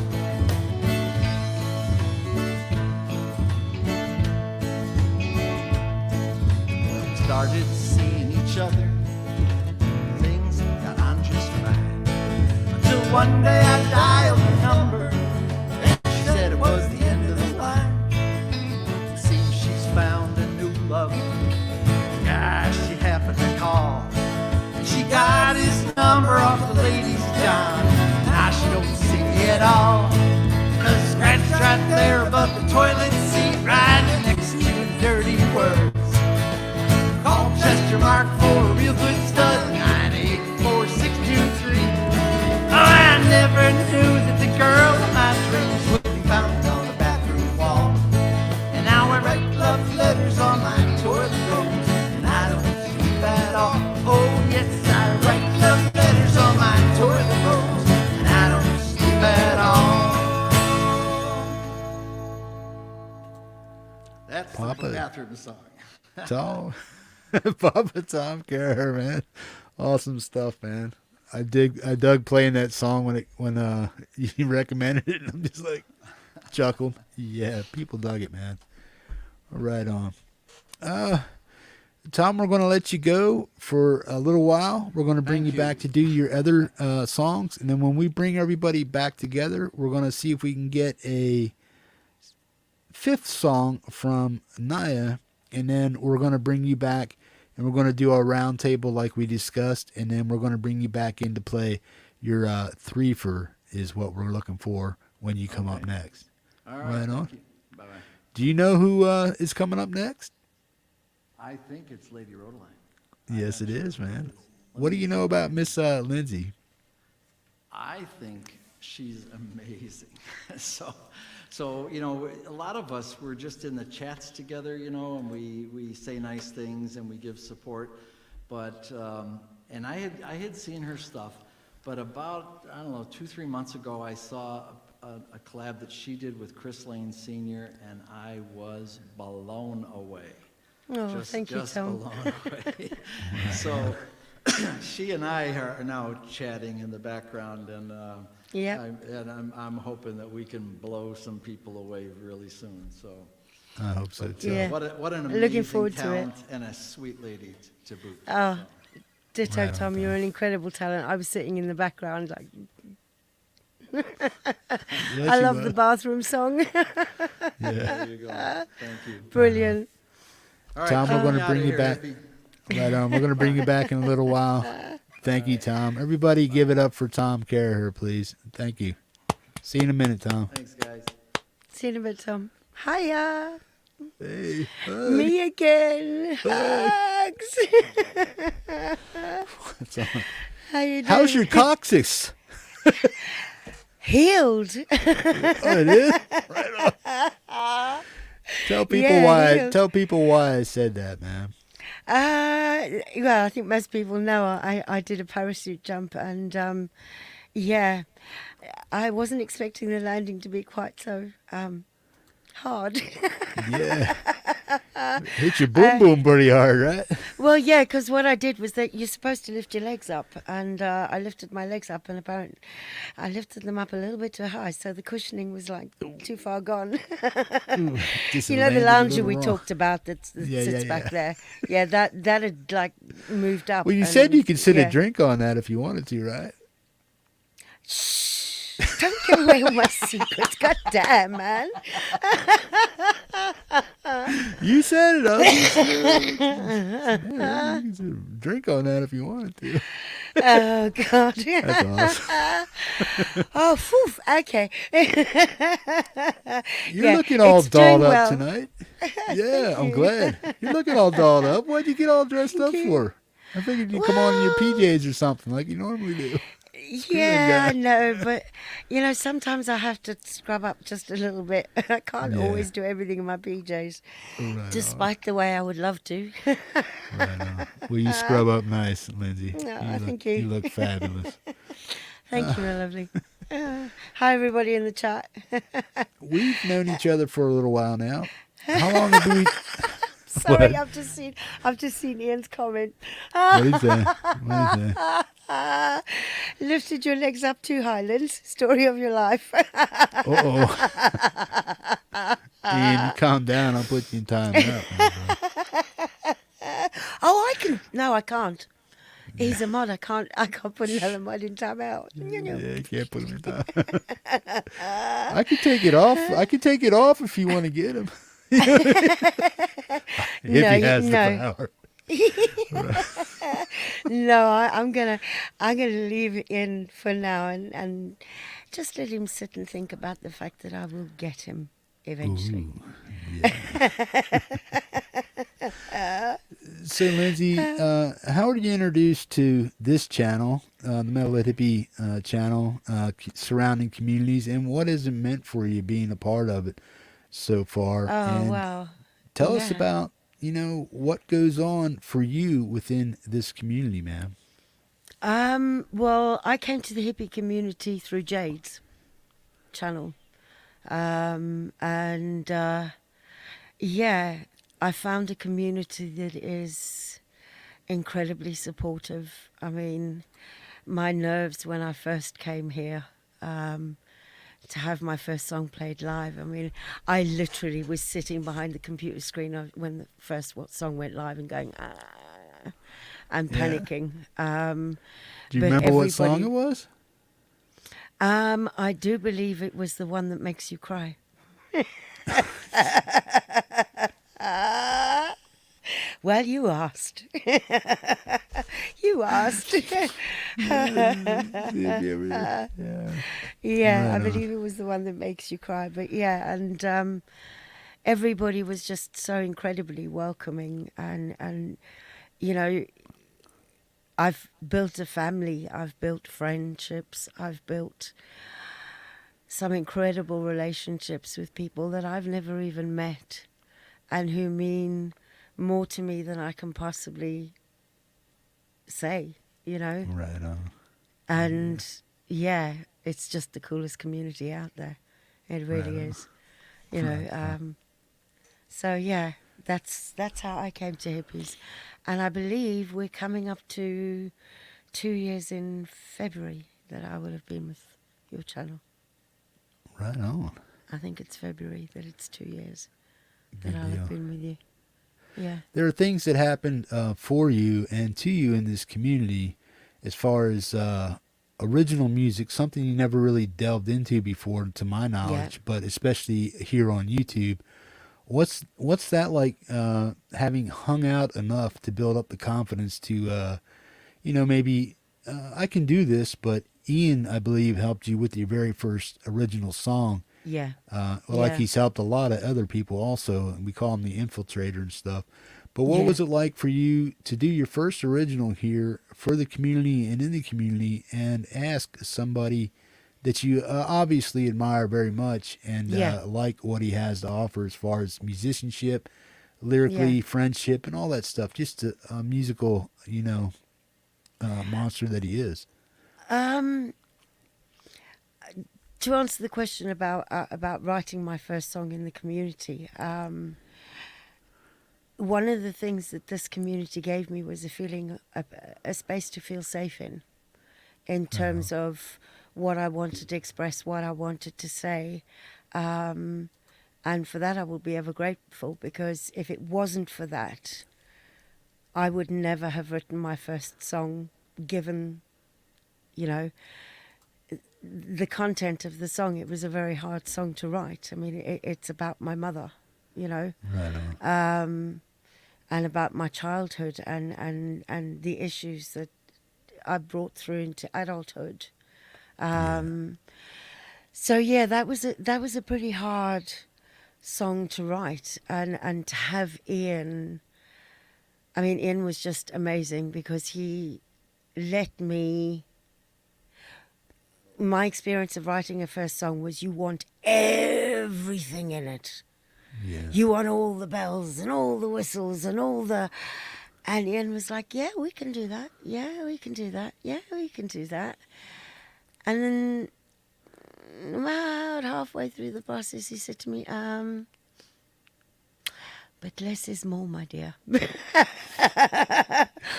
Well, we started seeing each other, things got on just fine. Until one day I dialed the number, and she said it was the end of the line. It seems she's found a new love. Gosh, she happened to call. She got his number off the lady's John. Now she don't see me at all. 'Cause scratched right there above the toilet seat, right next to the dirty words. Call Chester Mark for a real good stud, 984-623. Oh, I never knew that the girl of my dreams would be found on the bathroom wall. And now I write love letters on my toilet rolls, and I don't sleep at all. Oh, yes, I write love letters on my toilet rolls, and I don't sleep at all. That's Papa. the bathroom song. Tom, PapaTom Caraher, man, awesome stuff, man. I dug playing that song when you recommended it, and I'm just like chuckled. Yeah, people dug it, man. Right on. Tom, we're going to let you go for a little while. We're going to bring you back to do your other songs, and then when we bring everybody back together, we're going to see if we can get a fifth song from Neja, and then we're going to bring you back, and we're going to do our round table like we discussed, and then we're going to bring you back in to play your threefer is what we're looking for when you come up next. All Right right. on. Thank you. Bye-bye. Do you know who is coming up next? I think it's Lady Rodaline. Yes, it is, man. What do you know about Miss Lindsay? I think she's amazing. So you know, a lot of us, we're just in the chats together, you know, and we say nice things and we give support. But and I had seen her stuff, but about, I don't know, 2-3 months ago, I saw a collab that she did with Chris Lane Sr., and I was blown away. Oh, thank you, Tom. Blown away. So she and I are now chatting in the background, and I'm hoping that we can blow some people away really soon. So I hope so too. Yeah. what an Looking amazing forward to it. talent and a sweet lady to boot. Oh, ditto, Right on, Tom. You're an incredible talent. I was sitting in the background like, Yes, I you love were. the bathroom song. Yeah. There you go. Thank you. Brilliant. All right, Tom, we're get going me to outta bring you here, back. hippie. Right on. We're going to bring you back in a little while. Thank you, Tom. Everybody give it up for Tom Caraher, please. Thank you. See you in a minute, Tom. Thanks, guys. See you in a bit, Tom. Hiya. Hey. hug. Me again. Hugs. What's on? How you doing? How's your coccyx? Healed. Oh, it is? Right on. Tell people Yeah, it is. Tell people why I said that, man. Well, I think most people know I did a parachute jump, and yeah, I wasn't expecting the landing to be quite so hard. Yeah. Hit your boom boom pretty hard, right? Well, yeah, because what I did was that you're supposed to lift your legs up, and I lifted my legs up, and apparently I lifted them up a little bit too high, so the cushioning was like too far gone. Just You know landed the a lounger little we wrong. talked about that Yeah, sits yeah, back yeah. there? Yeah, that had like moved up. Well, you and said you could sit yeah. a drink on that if you wanted to, right? Shh! Don't give away all my secrets. God damn, man. You said it, huh? Yeah, you can sit a drink on that if you wanted to. Oh, God. That's awesome. Oh, phew. Okay. You're Yeah, looking all it's doing dolled up well. tonight. Yeah, I'm glad. You're looking all dolled up. What'd you get all dressed up for? I figured you'd come on in your PJs or something like you normally do. Yeah, guy. I know, but you know, sometimes I have to scrub up just a little bit. I can't Yeah. always do everything in my PJs, Right despite the way I would love to. on, right on. Well, you scrub up nice, Lindsay. Thank you. You look fabulous. Thank you, my lovely. Hi, everybody in the chat. We've known each other for a little while now. How long have we? Sorry, What? I've just seen Ian's comment. What is that? What is that? Lifted your legs up too high, Lindz. Story of your life. Uh-oh. Ian, you calm down. I'll put you in time out. my bro. Oh, I can. No, I can't. He's a mod. I can't put another mod in time out. Yeah, you can't put him in time. I can take it off. I can take it off if you want to get him. If he has the power. No, I'm gonna leave it in for now and just let him sit and think about the fact that I will get him eventually. Ooh, yeah. So, Lindsay, how were you introduced to this channel, the Medved Hippie channel, surrounding communities, and what has it meant for you being a part of it so far? Oh, and wow. tell us Yeah. about, what goes on for you within this community, man. Well, I came to the hippie community through Jade's channel. Yeah, I found a community that is incredibly supportive. I mean, my nerves when I first came here, to have my first song played live. I mean, I literally was sitting behind the computer screen when the first song went live and going, and Yeah. panicking. Do you But remember what song everybody- it was? I do believe it was the one that makes you cry. Well, you asked. You asked. Yeah. Yeah, I Right on. believe it was the one that makes you cry. But yeah, and everybody was just so incredibly welcoming, and you know, I've built a family, I've built friendships, I've built some incredible relationships with people that I've never even met, and who mean more to me than I can possibly say. You know, Right on. and yeah, it's just the coolest community out there. It really Right on. is. You know, Right on. so yeah, that's how I came to hippies, and I believe we're coming up to 2 years in February that I will have been with your channel. Right on. I think it's February that it's 2 years Good that I'll deal. have been with you. Yeah, There are things that happen for you and to you in this community as far as original music, something you never really delved into before, to my knowledge, but especially here on YouTube. What's that like, having hung out enough to build up the confidence to, maybe I can do this, but Ian, I believe, helped you with your very first original song. yeah, Like yeah, he's helped a lot of other people also, and we call him the infiltrator and stuff. But what yeah, was it like for you to do your first original here for the community and in the community, and ask somebody that you obviously admire very much and yeah, like what he has to offer as far as musicianship, yeah. lyrically, friendship, and all that stuff? Just a musical, monster that he is. Um, to answer the question about writing my first song in the community, one of the things that this community gave me was a feeling, a space to feel safe in terms of what I wanted to express, what I wanted to say. And for that, I will be ever grateful, because if it wasn't for that, I would never have written my first song, given, you know, the content of the song. It was a very hard song to write. I mean, it's about my mother, you know. Right on. And about my childhood and the issues that I brought through into adulthood. So yeah, that was a pretty hard song to write, and to have Ian. I mean, Ian was just amazing, because he let me. My experience of writing a first song was, you want everything in it. Yeah. You want all the bells and all the whistles and all the... And Ian was like, yeah, we can do that. Yeah, we can do that. Yeah, we can do that. And then about halfway through the process, he said to me, but less is more, my dear.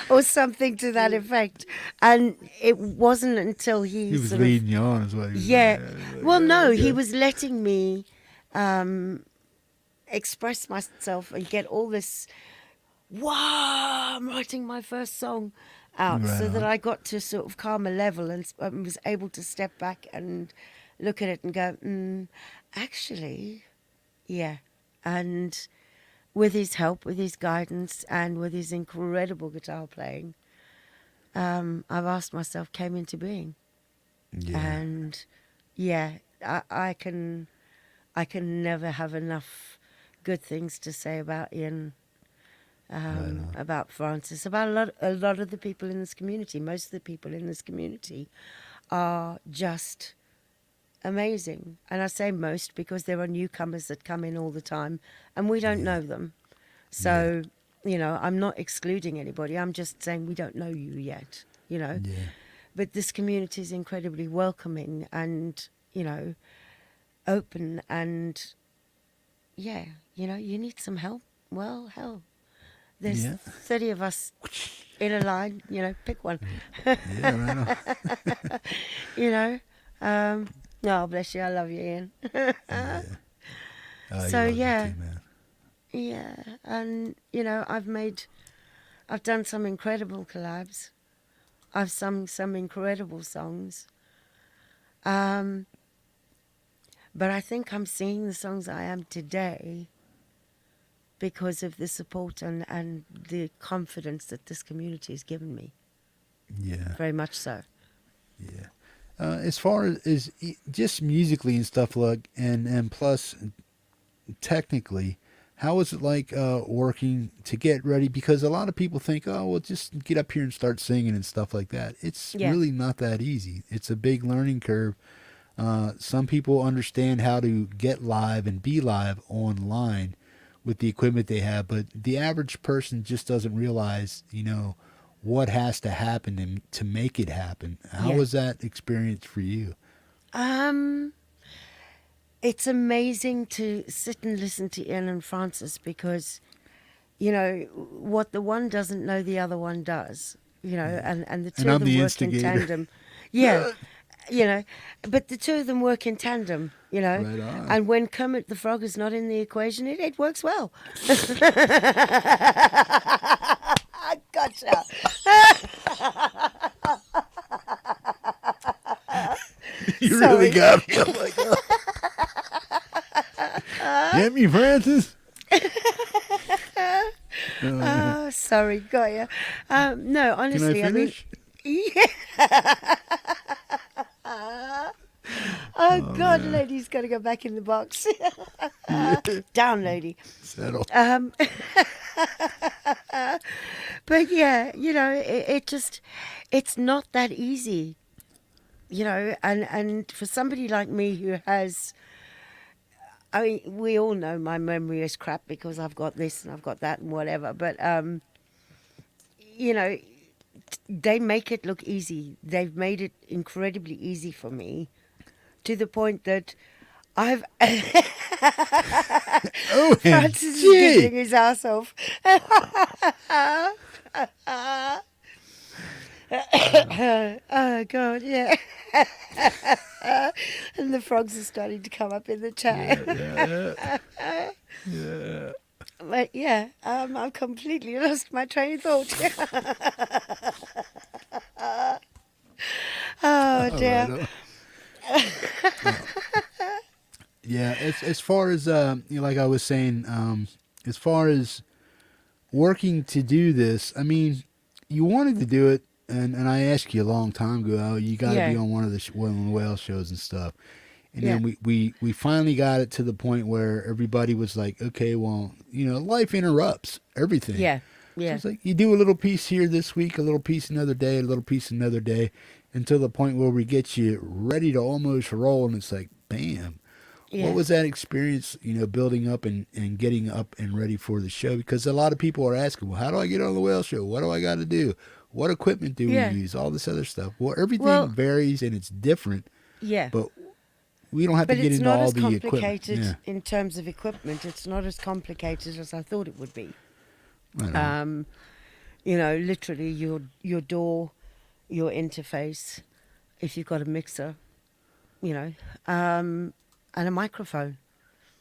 Or something to that effect. And it wasn't until He was sort leading you on, is what he was yeah. saying. Well, no, he yeah. was letting me express myself and get all this, wow, I'm writing my first song out, Right so that on. I got to sort of calm a level and was able to step back and look at it and go, actually, yeah. And with his help, with his guidance, and with his incredible guitar playing, I've asked myself, came into being. Yeah. And yeah, I can never have enough good things to say about Ian, about Francis, about a lot of the people in this community. Most of the people in this community are just amazing. And I say most because there are newcomers that come in all the time and we don't know them. So, I'm not excluding anybody. I'm just saying we don't know you yet, Yeah. But this community is incredibly welcoming and, open, and yeah, you need some help. Well, hell, there's 30 of us in a line, pick one. Yeah, right on. No, bless you, I love you, Ian. Yeah. So, you love yeah. me too, man. Yeah, and I've done some incredible collabs. I've sung some incredible songs. But I think I'm singing the songs I am today because of the support and the confidence that this community has given me. Yeah. Very much so. Yeah. As far as just musically and stuff like, and plus technically, how was it like working to get ready? Because a lot of people think, oh, well, just get up here and start singing and stuff like that. It's really not that easy. It's a big learning curve. Some people understand how to get live and be live online with the equipment they have, but the average person just doesn't realize, what has to happen to make it happen. How was that experience for you? It's amazing to sit and listen to Ian and Francis because, what the one doesn't know, the other one does, and the two of them work in tandem. Yeah, but the two of them work in tandem, Right on. and when Kermit the Frog is not in the equation, it works well. Gotcha. You really got me. I'm like, oh. Get me, Francis. Oh, sorry, got ya. No, honestly, Can I finish? Oh, God, lady's got to go back in the box. Down, lady. Settle. But yeah, it's not that easy, and for somebody like me who has, I mean, we all know my memory is crap because I've got this and I've got that and whatever, but, they make it look easy. They've made it incredibly easy for me to the point that I've... Francis is giggling his ass off. Oh, God, yeah. And the frogs are starting to come up in the chat. Yeah. But, yeah, I've completely lost my train of thought. Oh, dear. Yeah, as far as like I was saying, as far as working to do this, I mean, you wanted to do it, and I asked you a long time ago, oh, you got to be on one of the WALE shows and stuff, and then we finally got it to the point where everybody was like, okay, well, life interrupts everything. Yeah. So it's like you do a little piece here this week, a little piece another day, a little piece another day, until the point where we get you ready to almost roll, and it's like, bam. Yeah. What was that experience, building up and getting up and ready for the show? Because a lot of people are asking, well, how do I get on the WALE show? What do I got to do? What equipment do we use? All this other stuff. Well, everything varies and it's different. Yeah. But we don't have to get into all the equipment. But it's not as complicated in terms of equipment. It's not as complicated as I thought it would be. Literally your door, your interface, if you've got a mixer, and a microphone.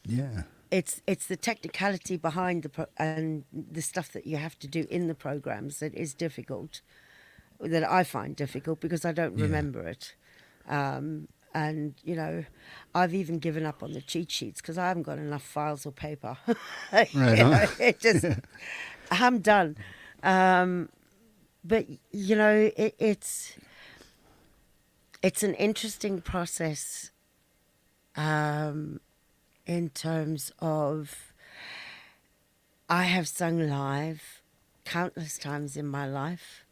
Yeah. It's the technicality behind and the stuff that you have to do in the programs that is difficult, that I find difficult because I don't remember it. And, I've even given up on the cheat sheets because I haven't got enough files or paper. It just, I'm done. But, it's an interesting process in terms of I have sung live countless times in my life,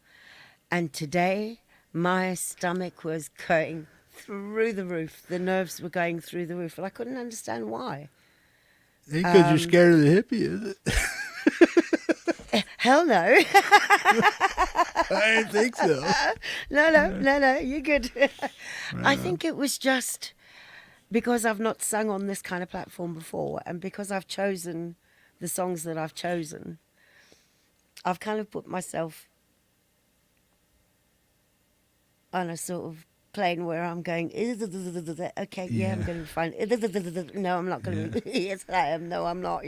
and today my stomach was going through the roof. The nerves were going through the roof, and I couldn't understand why. Because you're scared of the hippie, is it? Hell no. I didn't think so. No, you're good. I think it was just because I've not sung on this kind of platform before, and because I've chosen the songs that I've chosen, I've kind of put myself on a sort of plane where I'm going, okay, I'm going to be fine. No, I'm not going to be. Yes, I am. No, I'm not,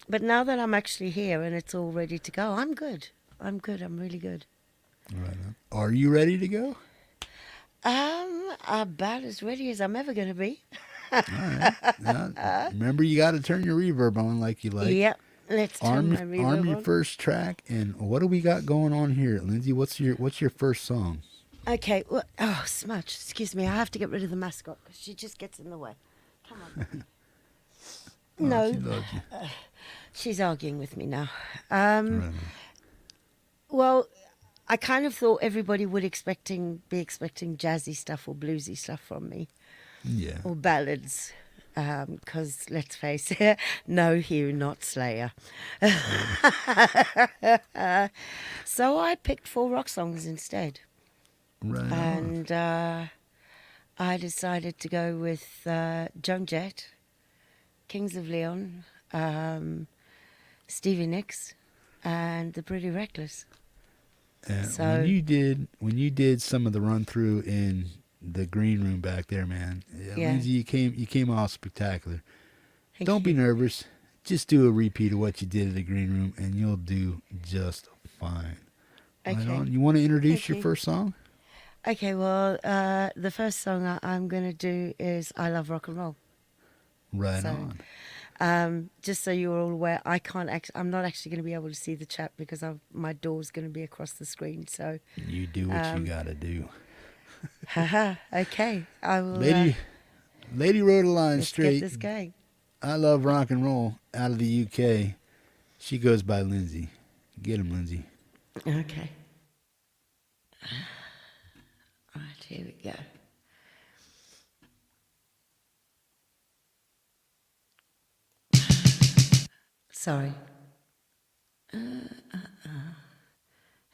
But now that I'm actually here and it's all ready to go, I'm good. I'm really good. Right on. Are you ready to go? About as ready as I'm ever going to be. Now, remember, you got to turn your reverb on like you like. Yep. Let's turn my reverb Arm your on. first track, and what do we got going on here, Lindsay? What's your first song? Okay. Well, oh, Smudge. Excuse me. I have to get rid of the mascot because she just gets in the way. Come on. No. She loves you. She's arguing with me now. Right. Well, I kind of thought everybody would be expecting jazzy stuff or bluesy stuff from me, Yeah. or ballads, because let's face it, no Hugh, not Slayer. So I picked 4 rock songs instead, Right. on. and I decided to go with Joan Jett, Kings of Leon, Stevie Nicks, and the Pretty Reckless. And So- when you did some of the run through in the green room back there, man, Yeah. Lindsay, you came off spectacular. Thank Don't be you. nervous. Just do a repeat of what you did at the green room, and you'll do just fine. Right Okay. on. You want to introduce Thank your you. first song? Okay, well, the first song I'm going to do is I Love Rock and Roll. Right So- on. Just so you're all aware, I'm not actually going to be able to see the chat because my door's going to be across the screen. So, You do what you gotta do. haha, okay. I will Lady Rodaline let's Strate. get this going. I love rock and roll out of the UK. She goes by Lindsay. Get him, Lindsay. Okay. All right, here we go. Sorry. Here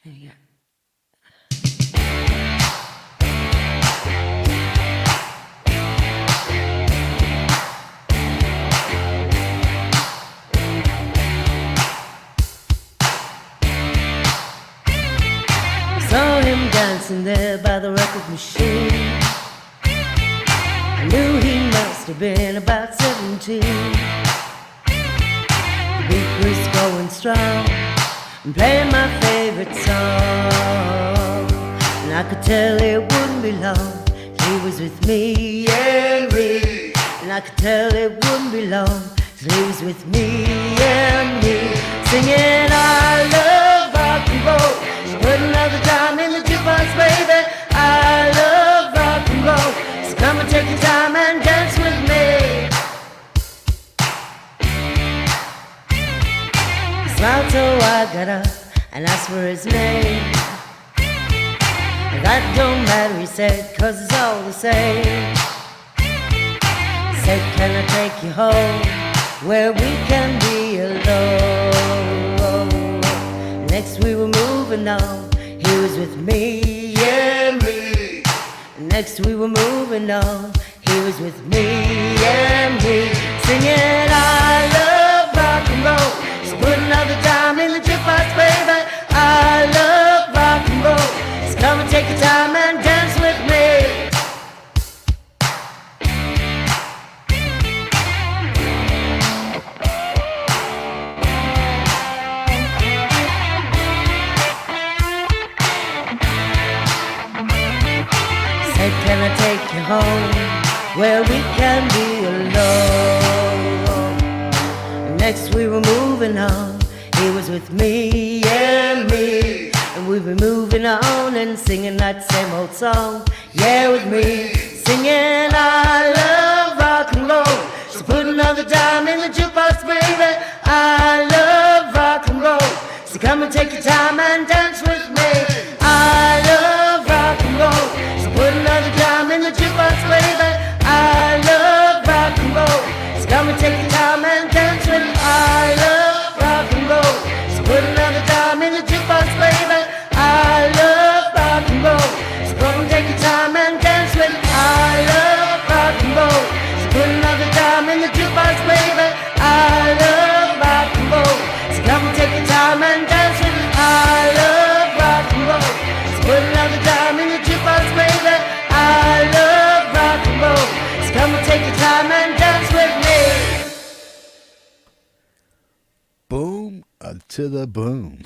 we go. Saw him dancing there by the record machine. I knew he must have been about 17. The beat was going strong and playing my favorite song. And I could tell it wouldn't be long till he was with me and me. And I could tell it wouldn't be long till he was with me and me. Singing I love rock and roll. Put another dime in the jukebox, baby. I love rock and roll. So come and take your time and dance with me. He smiled, so I got up and asked for his name. That don't matter, he said, 'cause it's all the same. He said, can I take you home where we can be alone? Next we were moving on. He was with me and me. Next we were moving on. He was with me and me. Singing I love rock and roll. So put another dime in the jukebox, baby. I love rock and roll. So come and take your time and dance with me. Said, can I take you home where we can be alone? Next we were moving on. He was with me and me. And we were moving on and singing that same old song. Yeah, with me. Singing I love rock and roll. So put another dime in the jukebox, baby. I love rock and roll. So come and take your time and dance with me. I love rock and roll. So put another dime in the jukebox, baby. I love rock and roll. So come and take your time and dance with me. I love rock and roll. So put another dime in the jukebox, baby. I love rock and roll. So come and take your time and dance with me. I love rock and roll. So put another dime in the jukebox, baby. I love rock and roll. So come and take your time and dance with me. I love rock and roll. So put another dime in the jukebox, baby. I love rock and roll. So come and take your time and dance with me. Boom to the boom.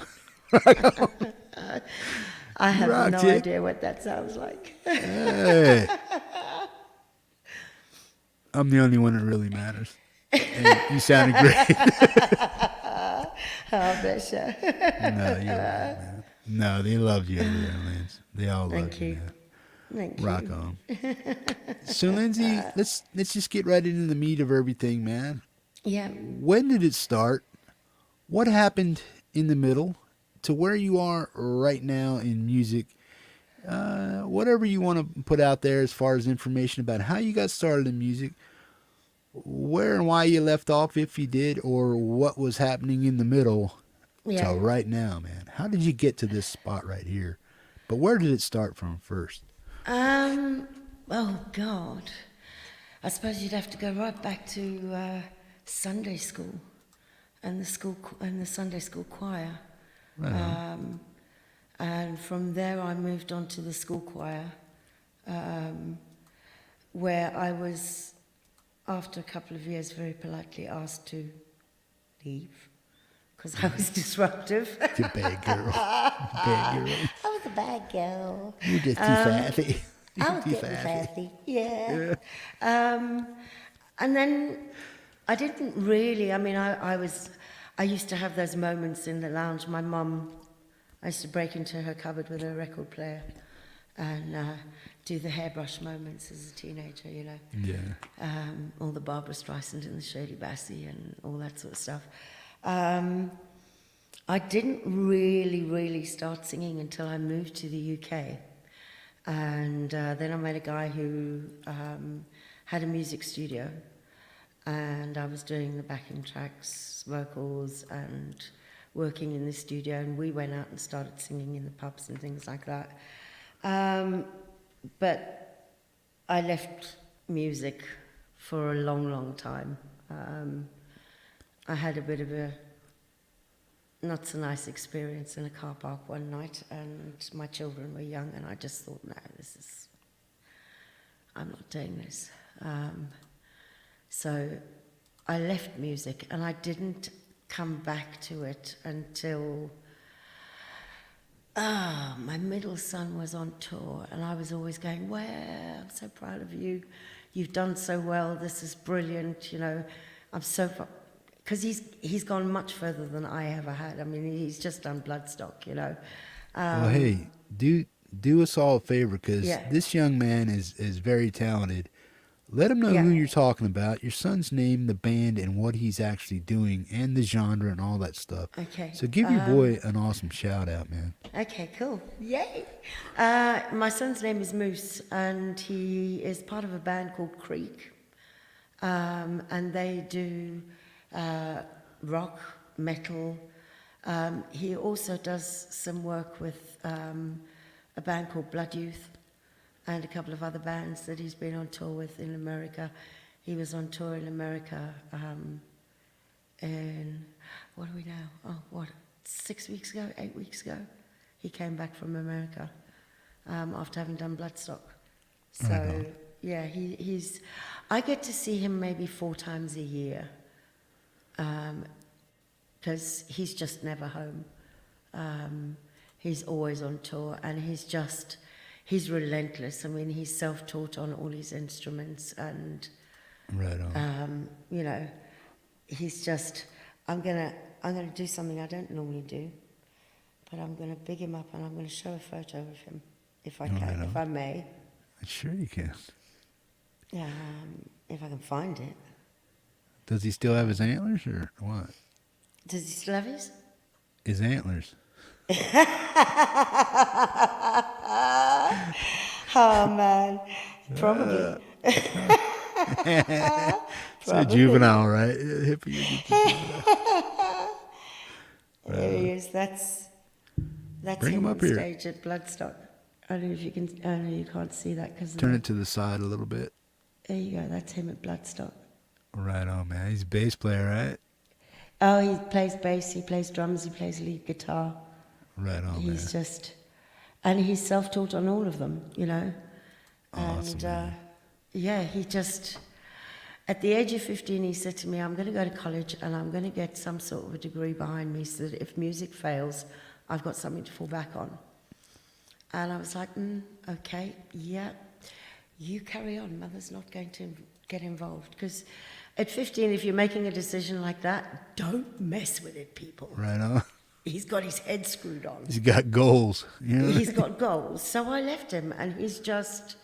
I have Rock no it. idea what that sounds like. Hey. I'm the only one that really matters. And you sounded great. Oh, bless you. No, you're right, man. No, they loved you over there, Lindz. They all loved Thank you, you. man. Thank Rock you. on. So, Lindsay, let's just get right into the meat of everything, man. Yeah. When did it start? What happened in the middle to where you are right now in music? Whatever you want to put out there as far as information about how you got started in music, where and why you left off if you did, or what was happening in the middle Yeah. to right now, man. How did you get to this spot right here? But where did it start from first? Oh God. I suppose you'd have to go right back to Sunday school and the Sunday school choir. Right on. And from there I moved on to the school choir, where I was, after a couple of years, very politely asked to leave because I was disruptive. You bad girl. Bad girl. I was a bad girl. You're just too sassy. I was Too getting sassy. sassy, yeah. And then I didn't really, I used to have those moments in the lounge. My mum, I used to break into her cupboard with her record player and do the hairbrush moments as a teenager, you know. Yeah. All the Barbara Streisand and the Shirley Bassey and all that sort of stuff. I didn't really start singing until I moved to the UK. And then I met a guy who had a music studio, and I was doing the backing tracks, vocals, and working in the studio, and we went out and started singing in the pubs and things like that. But I left music for a long time. I had a bit of a not so nice experience in a car park one night, and my children were young, and I just thought, no, I'm not doing this. So I left music, and I didn't come back to it until my middle son was on tour, and I was always going, well, I'm so proud of you. You've done so well. This is brilliant. You know, I'm so... Because he's gone much further than I ever had. I mean, he's just done Bloodstock, you know. Well, hey, do us all a favor, because Yeah. this young man is very talented. Let him know Yeah. who you're talking about, your son's name, the band, and what he's actually doing, and the genre and all that stuff. Okay. So give your boy an awesome shout out, man. Okay, cool. Yay. My son's name is Moose, and he is part of a band called Creek. And they do rock, metal. He also does some work with a band called Blood Youth and a couple of other bands that he's been on tour with in America. He was on tour in America in, what are we now? 6 weeks ago, 8 weeks ago? He came back from America after having done Bloodstock. So, Right on. yeah, he's... I get to see him maybe 4 times a year. Because he's just never home. He's always on tour, and he's relentless. I mean, he's self-taught on all his instruments, and Right on. you know, he's just. I'm gonna do something I don't normally do, but I'm gonna big him up, and I'm gonna show a photo of him if I can, Right on. if I may, Sure you can. if I can find it. Does he still have his antlers, or what? Does he still have his? His antlers. Oh man, probably. So juvenile, right? Hippie. There he is. That's Bring him him up on here. stage at Bloodstock. I don't know if you can. I know you can't see that because Turn it to the side a little bit. There you go. That's him at Bloodstock. Right on, man. He's a bass player, right? Oh, he plays bass. He plays drums. He plays lead guitar. Right on, man. He's just, and he's self-taught on all of them. You know. Awesome, And man. yeah, he just. At the age of 15, he said to me, I'm going to go to college and I'm going to get some sort of a degree behind me so that if music fails, I've got something to fall back on. And I was like, okay, yeah, you carry on. Mother's not going to get involved. Because at 15, if you're making a decision like that, don't mess with it, people. Right on. He's got his head screwed on. He's got goals. You know? He's got goals. So I left him, and he's just,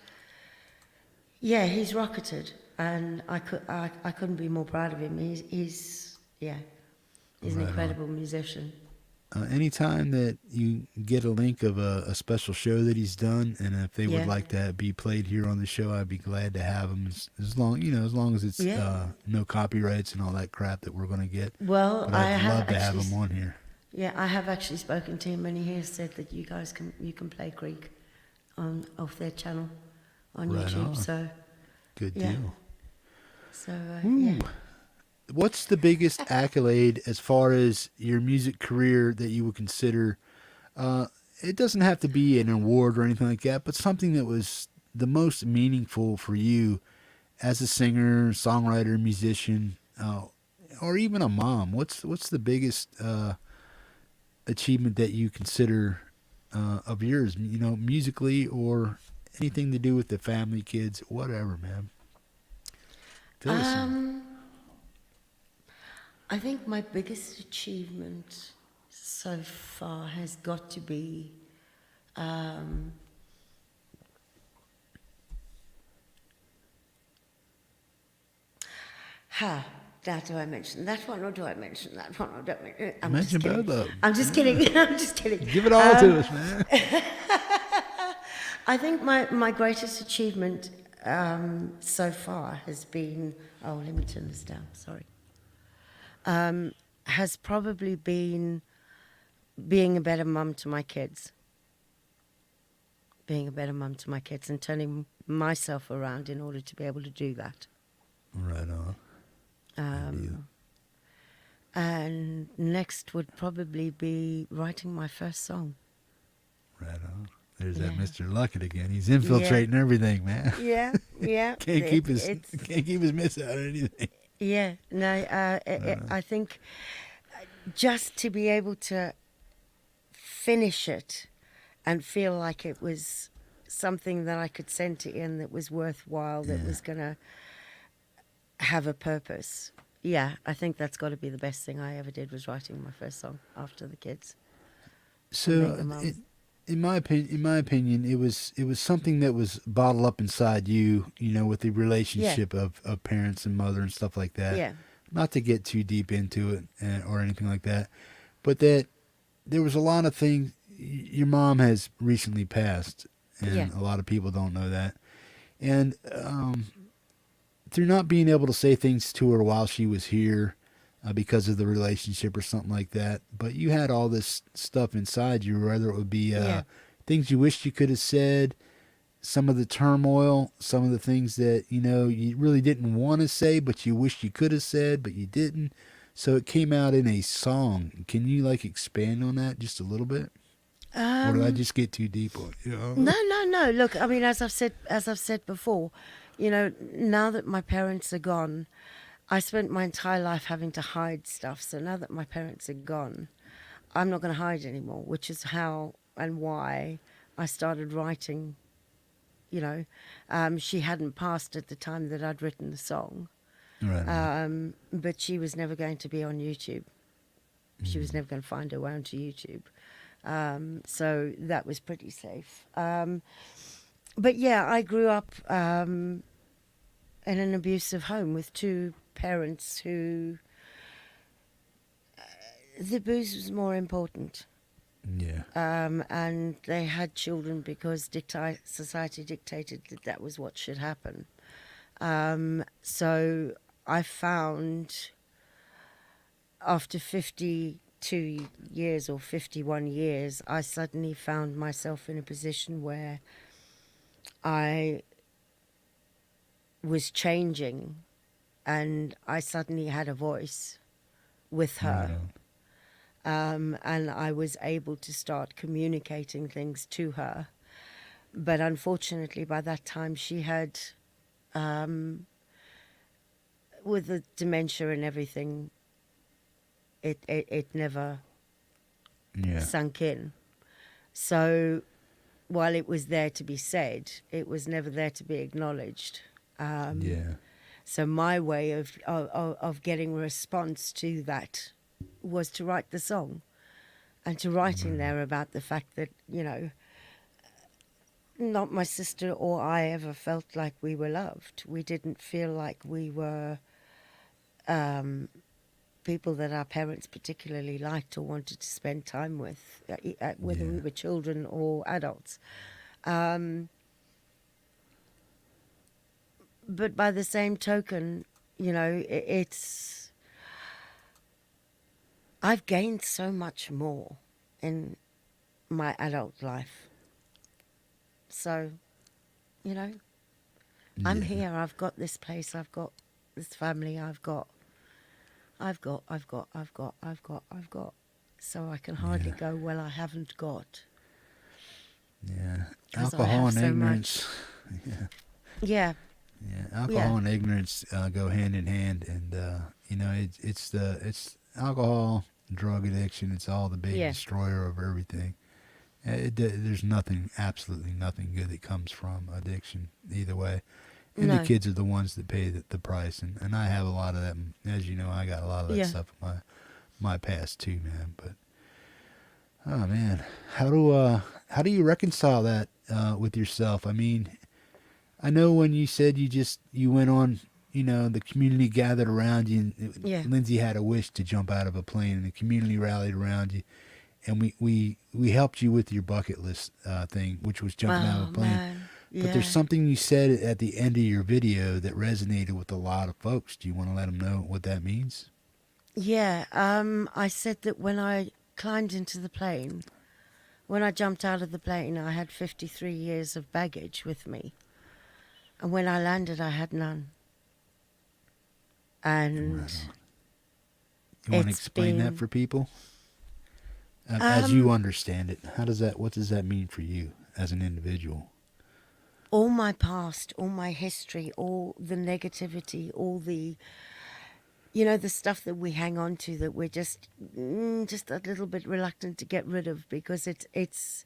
he's rocketed. And I couldn't be more proud of him. He's an incredible musician. Anytime that you get a link of a special show that he's done, and if they would like to be played here on the show, I'd be glad to have him. As long as it's no copyrights and all that crap that we're going to get. Well, but I'd love to have him on here. Yeah, I have actually spoken to him, and he has said that you guys can play Greek off their channel on YouTube. On. So good deal. So What's the biggest accolade as far as your music career that you would consider? It doesn't have to be an award or anything like that, but something that was the most meaningful for you as a singer, songwriter, musician, or even a mom. What's the biggest achievement that you consider of yours? Musically or anything to do with the family, kids, whatever, man. I think my biggest achievement so far has got to be now do I mention that one or do I mention that one or don't I mention both of them. I'm just kidding. I'm just kidding. Give it all to us, man. I think my greatest achievement so far has been, let me turn this down, sorry. Has probably been being a better mum to my kids. Being a better mum to my kids and turning myself around in order to be able to do that. Right on. And next would probably be writing my first song. Right on. There's that Mr. Luckett again. He's infiltrating everything, man. Yeah. Can't keep his miss out of anything. Yeah, no, I think just to be able to finish it and feel like it was something that I could send to Ian that was worthwhile, that was going to have a purpose. Yeah, I think that's got to be the best thing I ever did, was writing my first song after the kids. So, in my opinion, it was something that was bottled up inside you, with the relationship of parents and mother and stuff like that. Yeah. Not to get too deep into it or anything like that, but that there was a lot of things. Your mom has recently passed, and a lot of people don't know that. And through not being able to say things to her while she was here, because of the relationship or something like that, but you had all this stuff inside you, whether it would be things you wished you could have said, some of the turmoil, some of the things that you really didn't want to say but you wished you could have said but you didn't, so it came out in a song. Can you expand on that just a little bit, or did I just get too deep on it? No, look, I mean, as I've said before, now that my parents are gone, I spent my entire life having to hide stuff. So now that my parents are gone, I'm not going to hide anymore, which is how and why I started writing. She hadn't passed at the time that I'd written the song. Right. But she was never going to be on YouTube. She was never going to find her way onto YouTube. So that was pretty safe. But yeah, I grew up in an abusive home with two parents who the booze was more important. Yeah. And they had children because society dictated that was what should happen. So I found after 52 years or 51 years, I suddenly found myself in a position where I was changing, and I suddenly had a voice with her. And I was able to start communicating things to her. But unfortunately, by that time, she had, with the dementia and everything, it never sunk in. So while it was there to be said, it was never there to be acknowledged. So my way of getting a response to that was to write the song, and to write in there about the fact that, you know, not my sister or I ever felt like we were loved. We didn't feel like we were people that our parents particularly liked or wanted to spend time with, whether we were children or adults. But by the same token, you know, it's... I've gained so much more in my adult life. So, you know, I'm here. I've got this place. I've got this family. I've got. So I can hardly go, well, I haven't got. Yeah. 'Cause I Alcohol have and so ignorance. Yeah. Yeah. Alcohol and ignorance go hand in hand, and you know, it's alcohol, drug addiction. It's all the big destroyer of everything. There's nothing, absolutely nothing good that comes from addiction either way. And the kids are the ones that pay the price. And I have a lot of that. As you know, I got a lot of that stuff in my past too, man. But, oh, man, how do you reconcile that with yourself? I mean, I know when you said you went on, you know, the community gathered around you. And Lindsay had a wish to jump out of a plane, and the community rallied around you. And we helped you with your bucket list thing, which was jumping out of a plane. Man. Yeah. But there's something you said at the end of your video that resonated with a lot of folks. Do you want to let them know what that means? Yeah. I said that when I climbed into the plane, when I jumped out of the plane, I had 53 years of baggage with me. And when I landed, I had none. And you want to explain that for people? As you understand it, what does that mean for you as an individual? All my past, all my history, all the negativity, all the, you know, the stuff that we hang on to that we're just a little bit reluctant to get rid of, because it's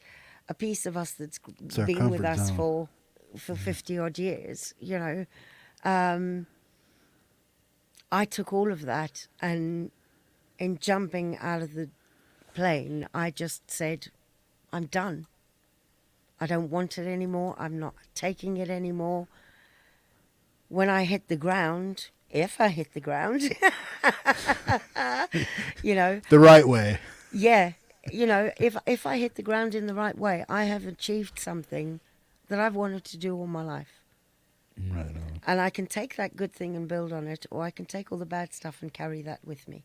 a piece of us that's been with us for 50 odd years, you know. I took all of that, and in jumping out of the plane, I just said, I'm done. I don't want it anymore. I'm not taking it anymore. When I hit the ground, if I hit the ground, you know. The right way. Yeah. You know, if I hit the ground in the right way, I have achieved something that I've wanted to do all my life. Right on. And I can take that good thing and build on it, or I can take all the bad stuff and carry that with me.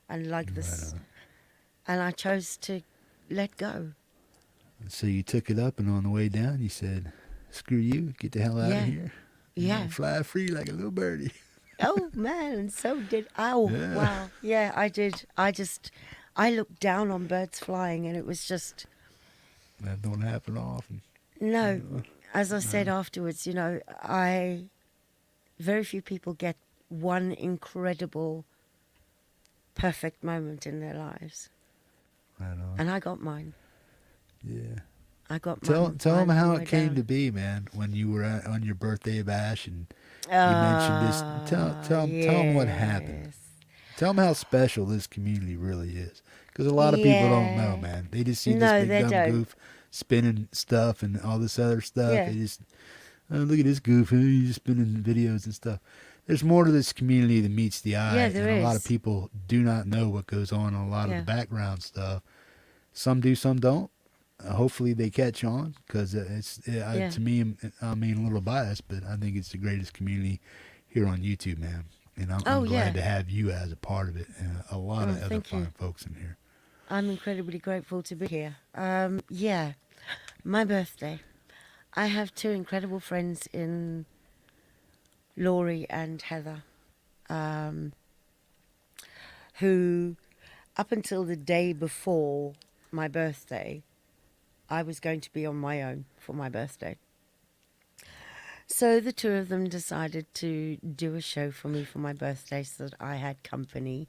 And like this. Right on. And I chose to let go. So you took it up, and on the way down, you said, screw you, get the hell out of here. Yeah. Fly free like a little birdie. Oh, man, so did I. Oh, Yeah. wow. Yeah, I did. I looked down on birds flying, and it was just... That don't happen often. No. As I said afterwards, you know, very few people get one incredible, perfect moment in their lives. Right on. And I got mine. Yeah. I got Tell mine. them how it came down. to be, man. When you were on your birthday bash and you mentioned this. Tell them what happened. Yes. Tell them how special this community really is. Because a lot of people don't know, man. They just see this big dumb goof spinning stuff and all this other stuff. Yeah. They just, oh, look at this goof. He's spinning videos and stuff. There's more to this community than meets the eye. Yeah, there and a lot is. of people do not know what goes on in a lot of the background stuff. Some do, some don't. Hopefully they catch on, because to me, I mean, a little biased, but I think it's the greatest community here on YouTube, man. And I'm glad to have you as a part of it, and a lot of other fine folks in here. I'm incredibly grateful to be here. Yeah, my birthday. I have two incredible friends in Laurie and Heather, who, up until the day before my birthday, I was going to be on my own for my birthday. So the two of them decided to do a show for me for my birthday so that I had company.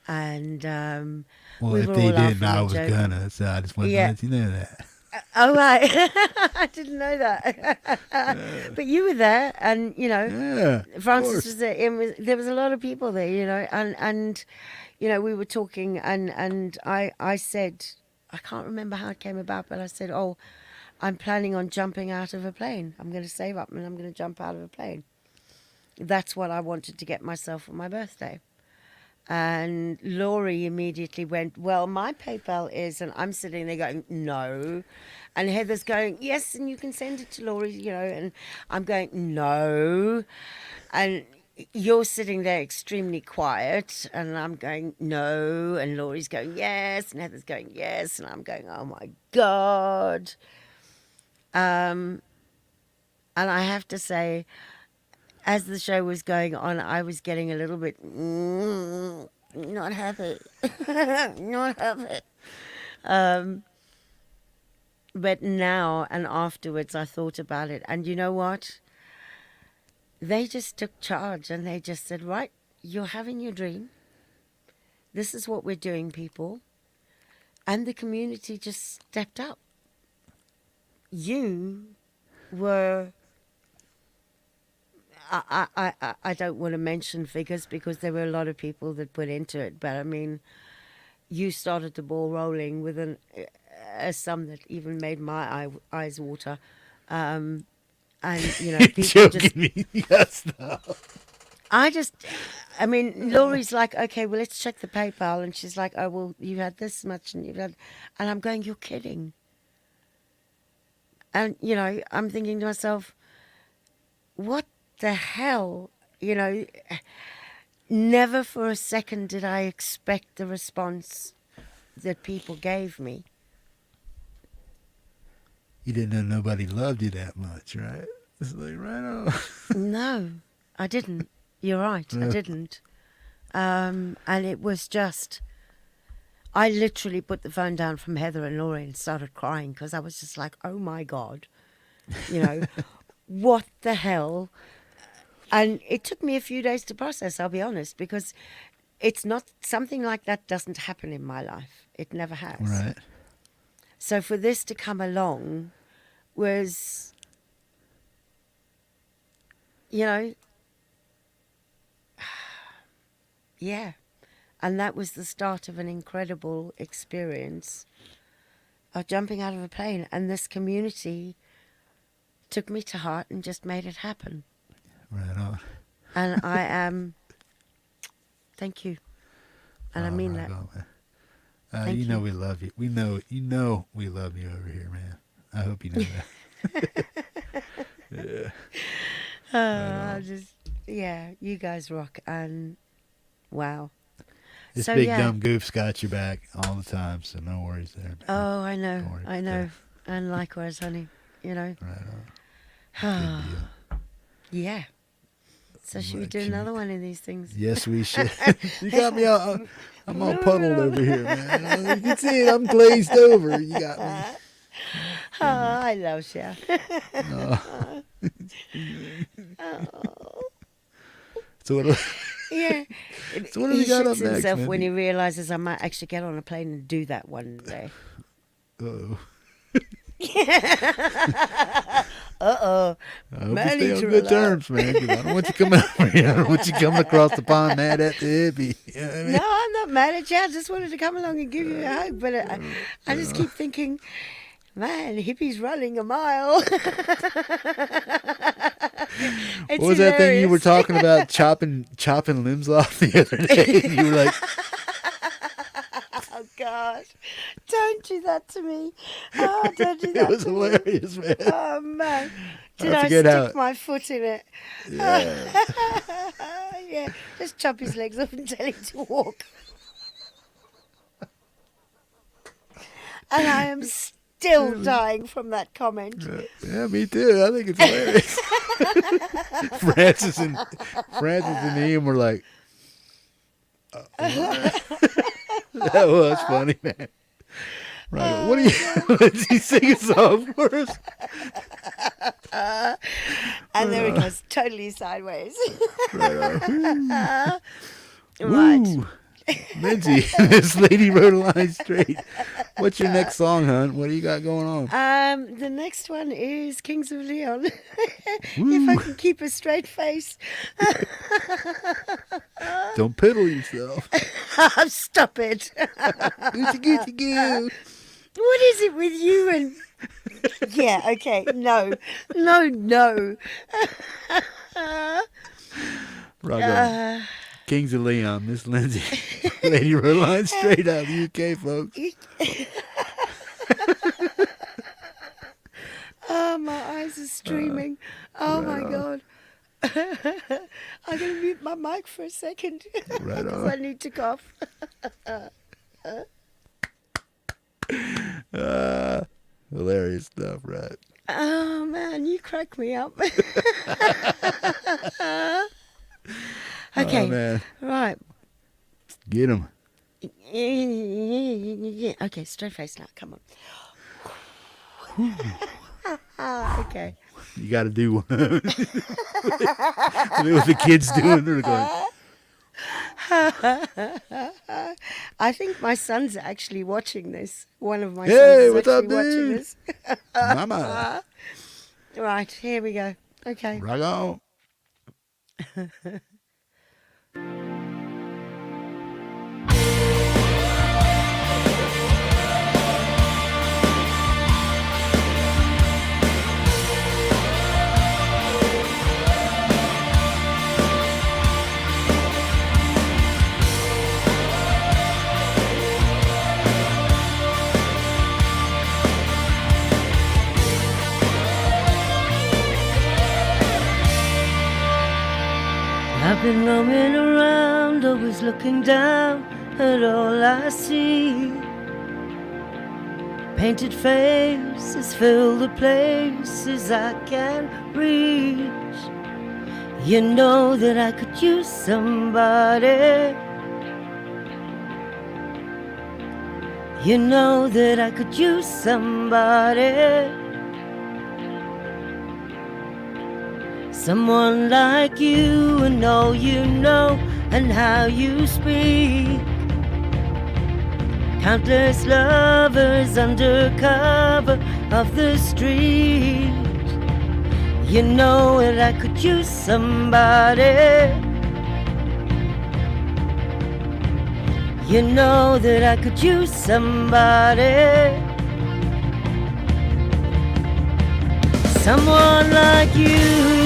And well, we if were they all didn't, laughing I and was joking. gonna. So I just wanted to let you know that. Oh, right. I didn't know that. But you were there, and, Yeah, of Francis course. was there. There was a lot of people there, and we were talking, and I said, I can't remember how it came about, but I said, oh, I'm planning on jumping out of a plane. I'm going to save up and I'm going to jump out of a plane. That's what I wanted to get myself for my birthday. And Laurie immediately went, well, my PayPal is, and I'm sitting there going, no. And Heather's going, yes, and you can send it to Laurie, and I'm going, no. And you're sitting there extremely quiet, and I'm going, no. And Laurie's going, yes, and Heather's going, yes. And I'm going, oh my God. And I have to say, as the show was going on, I was getting a little bit, not happy, not happy. But now and afterwards, I thought about it. And you know what? They just took charge and they just said, right, you're having your dream. This is what we're doing, people. And the community just stepped up. You were... I don't want to mention figures because there were a lot of people that put into it, but I mean, you started the ball rolling with a sum that even made my eyes water, and people Joking just. me. Yes, no. I mean, Laurie's like, okay, well, let's check the PayPal, and she's like, oh, well, you had this much, and and I'm going, you're kidding, and I'm thinking to myself, what the hell, never for a second did I expect the response that people gave me. You didn't know nobody loved you that much, right? It's like, right on. No, I didn't. You're right, I didn't. And it was just, I literally put the phone down from Heather and Laurie and started crying because I was just like, oh my God, what the hell? And it took me a few days to process, I'll be honest, because it's not, something like that doesn't happen in my life. It never has. Right. So for this to come along was, yeah. And that was the start of an incredible experience of jumping out of a plane. And this community took me to heart and just made it happen. Right on. And I am, thank you. And I mean right that. on, man. Thank you know you. we love you. We know we love you over here, man. I hope you know that. Yeah. You guys rock. And wow. This So, big yeah. dumb goof's got your back all the time, so no worries there, man. Oh, I know. Don't worry I about know. that. And likewise, honey, Right on. Good deal. Yeah. So should we do another one of these things? Yes, we should. You got me all, I'm all puddled over here, man. You can see it. I'm glazed over. You got me. Oh, I love you. So what, Yeah. so what have we He got up shits next, himself man? when he realizes I might actually get on a plane and do that one day. Uh-oh. Uh-oh. I hope we stay on Manager good alert. terms, man. 'Cause I don't want you coming over here. I don't want you coming across the pond mad at the hippie. You know what I mean? No, I'm not mad at you. I just wanted to come along and give you a hug. But I just keep thinking, man, hippie's running a mile. It's What was that thing you were hilarious. talking about, chopping limbs off the other day? And you were like, Oh, gosh. Don't do that to me. Oh, don't do that it was to me. hilarious, man. Oh, man. Did I forget how- stick my foot in it? Yeah. Yeah, just chop his legs off and tell him to walk. And I am still dying from that comment. Yeah, me too. I think it's hilarious. Francis and Ian were like, that was funny, man. Right. What are you? Let's he sing a song for us. And there it goes, totally sideways. Right. Right. Woo. Lindsay, this lady Rodaline Strate. What's your next song, hon? What do you got going on? The next one is Kings of Leon. If I can keep a straight face. Don't piddle yourself. Stop it. Gucci, Gucci, goo. What is it with you and... Yeah, okay, no. Rock on. Kings of Leon, Miss Lindsay. Lady Rodaline Strate out of the UK, folks. Oh, my eyes are streaming. Oh, my God. I'm going to mute my mic for a second. Right Because on. I need to cough. Hilarious stuff, right? Oh, man, you crack me up. Okay, Oh, man. right. Get him. Okay, straight face now. Come on. Okay. You got to do one. What the kids doing? They're going, I think my son's actually watching this. One of my Hey, sons is what's up, actually watching dude? this. Mama. Right, here we go. Okay. Rock on. I've been roaming around, always looking down at all I see. Painted faces fill the places I can't reach. You know that I could use somebody. You know that I could use somebody. Someone like you and all you know and how you speak. Countless lovers under cover of the street. You know that I could use somebody. You know that I could use somebody. Someone like you.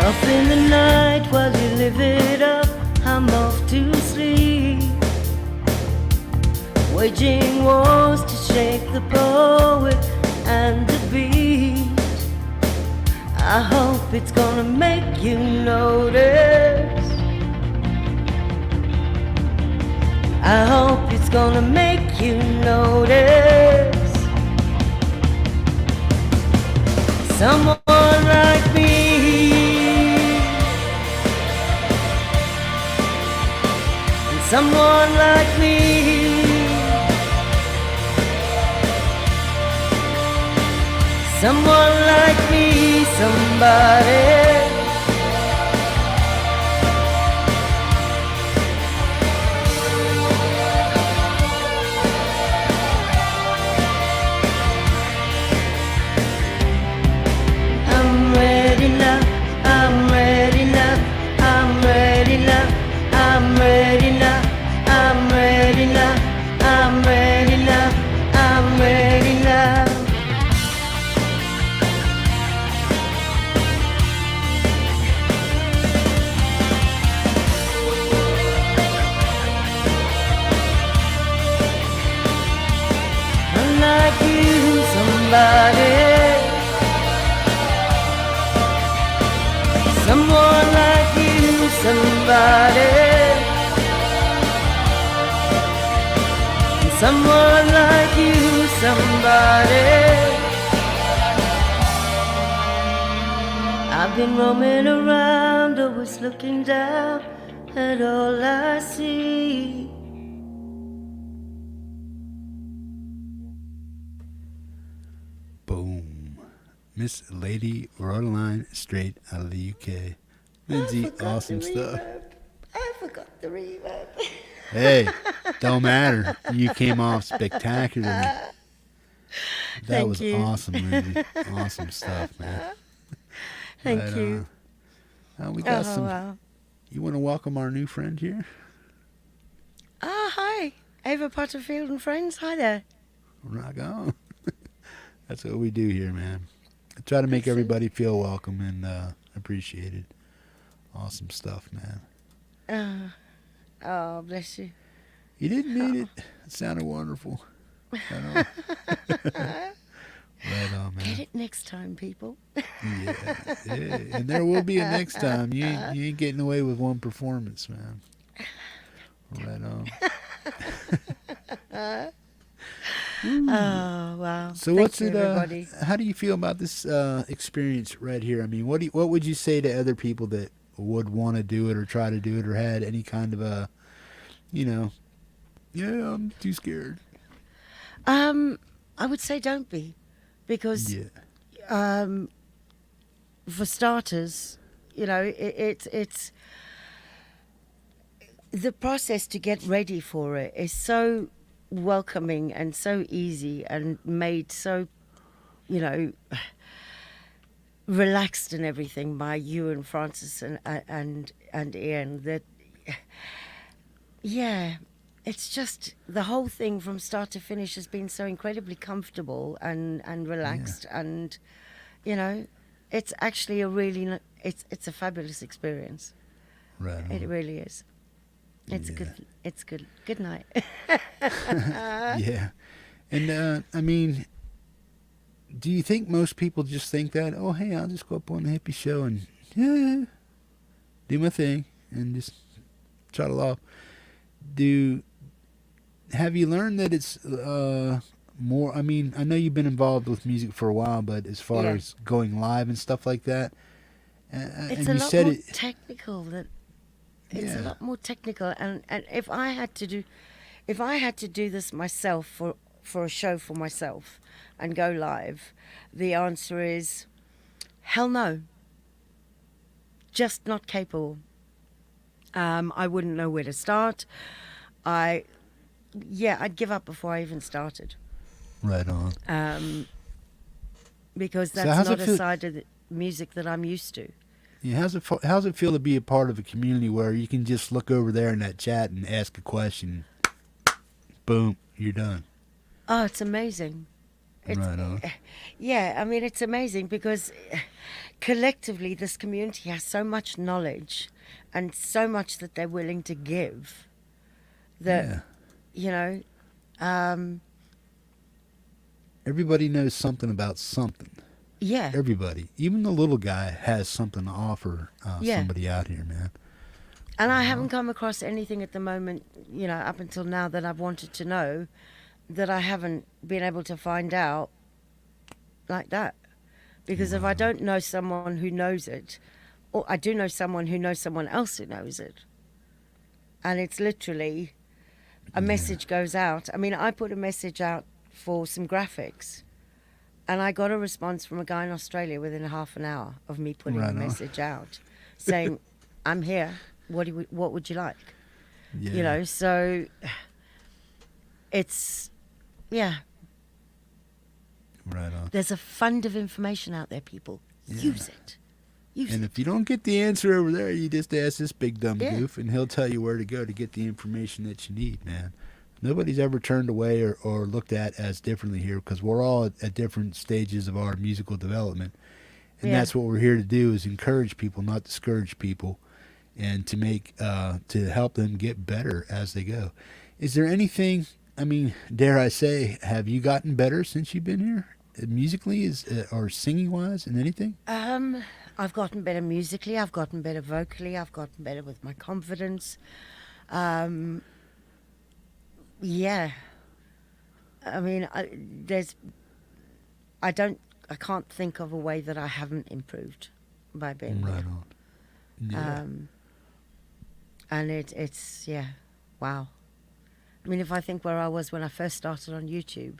Off in the night while you live it up, I'm off to sleep. Waging wars to shake the poet and the beat. I hope it's gonna make you notice. I hope it's gonna make you notice. Someone like me. Someone like me. Someone like me, somebody. I'm ready now, I'm ready now, I'm ready now, I'm ready now. I'm ready now, I'm ready now, I'm ready now. I'm like you, somebody. Someone like you, somebody. Someone like you, somebody. I've been roaming around, always looking down at all I see. Boom. Miss Lady Rodaline Strate out of the UK. Lindsay, awesome stuff. I forgot the reverb. Hey, don't matter. You came off spectacularly. That Thank was you. awesome, Lindsay. Awesome stuff, man. Thank Right you. We got Oh, some. wow. You want to welcome our new friend here? Hi. Ava Potterfield and friends. Hi there. Rock on. That's what we do here, man. I try to make Excellent. everybody feel welcome and appreciated. Awesome stuff, man. Oh, bless you. You didn't need it. It sounded wonderful. Right on. Right on, Get man. it next time, people. Yeah, yeah. And there will be a next time. You ain't getting away with one performance, man. Right on. Oh, wow. So Thank what's you, it? everybody. How do you feel about this experience right here? I mean, what would you say to other people that would want to do it or try to do it or had any kind of a, yeah, I'm too scared. I would say don't be, because Yeah, for starters, it's the process to get ready for it is so welcoming and so easy and made so, relaxed and everything by you and Francis and Ian that, yeah, it's just the whole thing from start to finish has been so incredibly comfortable and relaxed and, it's actually a really it's a fabulous experience. right on. It really is. It's Yeah. good. It's good. Good night. Yeah, and I mean, do you think most people just think that? Oh, hey, I'll just go up on the hippie show and do my thing and just trottle off. Have you learned that it's more? I mean, I know you've been involved with music for a while, but as far Yeah. as going live and stuff like that, It's and a you lot said more it. technical than it's a Yeah. lot more technical and if I had to do this myself for a show for myself and go live, the answer is hell no. Just not capable. I wouldn't know where to start. I'd give up before I even started. Right on. Because So that's how's not it a feel- side of the music that I'm used to. Yeah, how's it feel to be a part of a community where you can just look over there in that chat and ask a question, boom, you're done. Oh, it's amazing. Right on. Yeah, I mean, it's amazing because collectively this community has so much knowledge and so much that they're willing to give that, Yeah. Everybody knows something about something. yeah. Everybody, even the little guy, has something to offer Yeah. somebody out here, man. And I haven't come across anything at the moment, up until now that I've wanted to know that I haven't been able to find out like that. Because if I don't know someone who knows it, or I do know someone who knows someone else who knows it, and it's literally a message goes out. I mean, I put a message out for some graphics, and I got a response from a guy in Australia within half an hour of me putting Right the on. message out, saying, "I'm here. What would you like?" Yeah. So it's Right on. there's a fund of information out there, people. Use it. And if you don't get the answer over there, you just ask this big dumb Yeah. goof, and he'll tell you where to go to get the information that you need, man. Nobody's ever turned away or looked at as differently here because we're all at different stages of our musical development. And Yeah. that's what we're here to do is encourage people, not discourage people, and to make to help them get better as they go. Is there anything, I mean, dare I say, have you gotten better since you've been here? Musically or singing wise and anything? I've gotten better musically. I've gotten better vocally. I've gotten better with my confidence. Yeah. I mean, I can't think of a way that I haven't improved by being Right here. on. Yeah. And it's wow. I mean, if I think where I was when I first started on YouTube,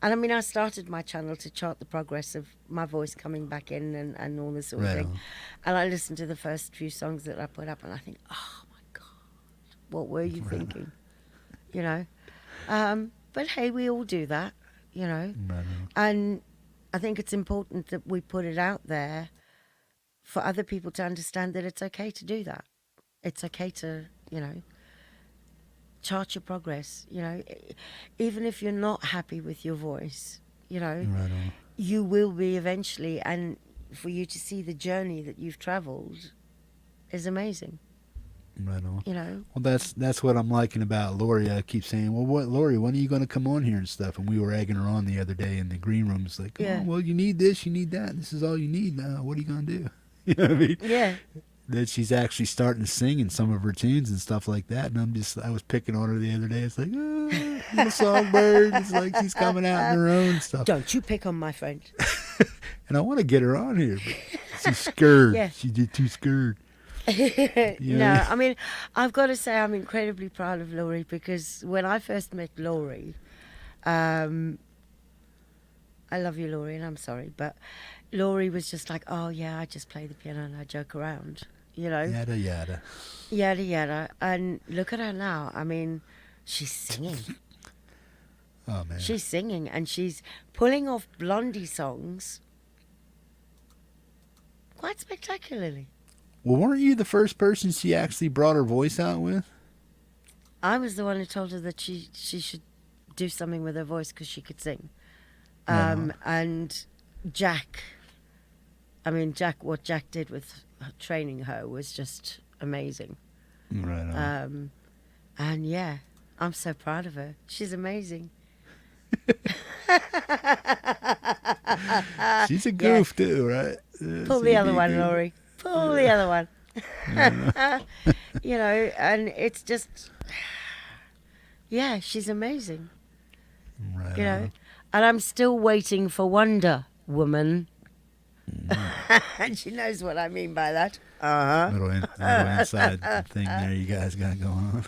and I mean, I started my channel to chart the progress of my voice coming back in and all this sort of Right thing. on. And I listened to the first few songs that I put up, and I think, oh my God, what were you thinking? You know? But hey, we all do that, you know? Right on. And I think it's important that we put it out there for other people to understand that it's okay to do that. It's okay to, you know, chart your progress, you know. Even if you're not happy with your voice, you know, Right on. you will be eventually. And for you to see the journey that you've traveled is amazing, Right on. you know. Well, that's what I'm liking about Lori. I keep saying, well, Lori, when are you going to come on here and stuff? And we were egging her on the other day in the green room. It's like, come Yeah. on, well, you need this, you need that. This is all you need now. What are you going to do? You know what I mean? Yeah. That she's actually starting to sing in some of her tunes and stuff like that. And I was picking on her the other day. It's like, little songbird. It's like she's coming out in her own stuff. Don't you pick on my friend. And I want to get her on here, but she's scared. Yeah. She did too scared. No, I mean, I've got to say I'm incredibly proud of Laurie, because when I first met Laurie, I love you, Laurie, and I'm sorry, but Laurie was just like, oh yeah, I just play the piano and I joke around, you know, Yada, yada. yada yada. And look at her now. I mean, she's singing. Oh, man. She's singing and she's pulling off Blondie songs quite spectacularly. Well, weren't you the first person she actually brought her voice out with? I was the one who told her that she should do something with her voice because she could sing. And Jack, what Jack did with training her was just amazing. Right on. And yeah, I'm so proud of her. She's amazing. She's a goof too, right? Pull the other one, Laurie. Pull the other one. You know, and it's just, yeah, she's amazing. Right You know, on. and I'm still waiting for Wonder Woman. And she knows what I mean by that. Little inside thing there you guys got going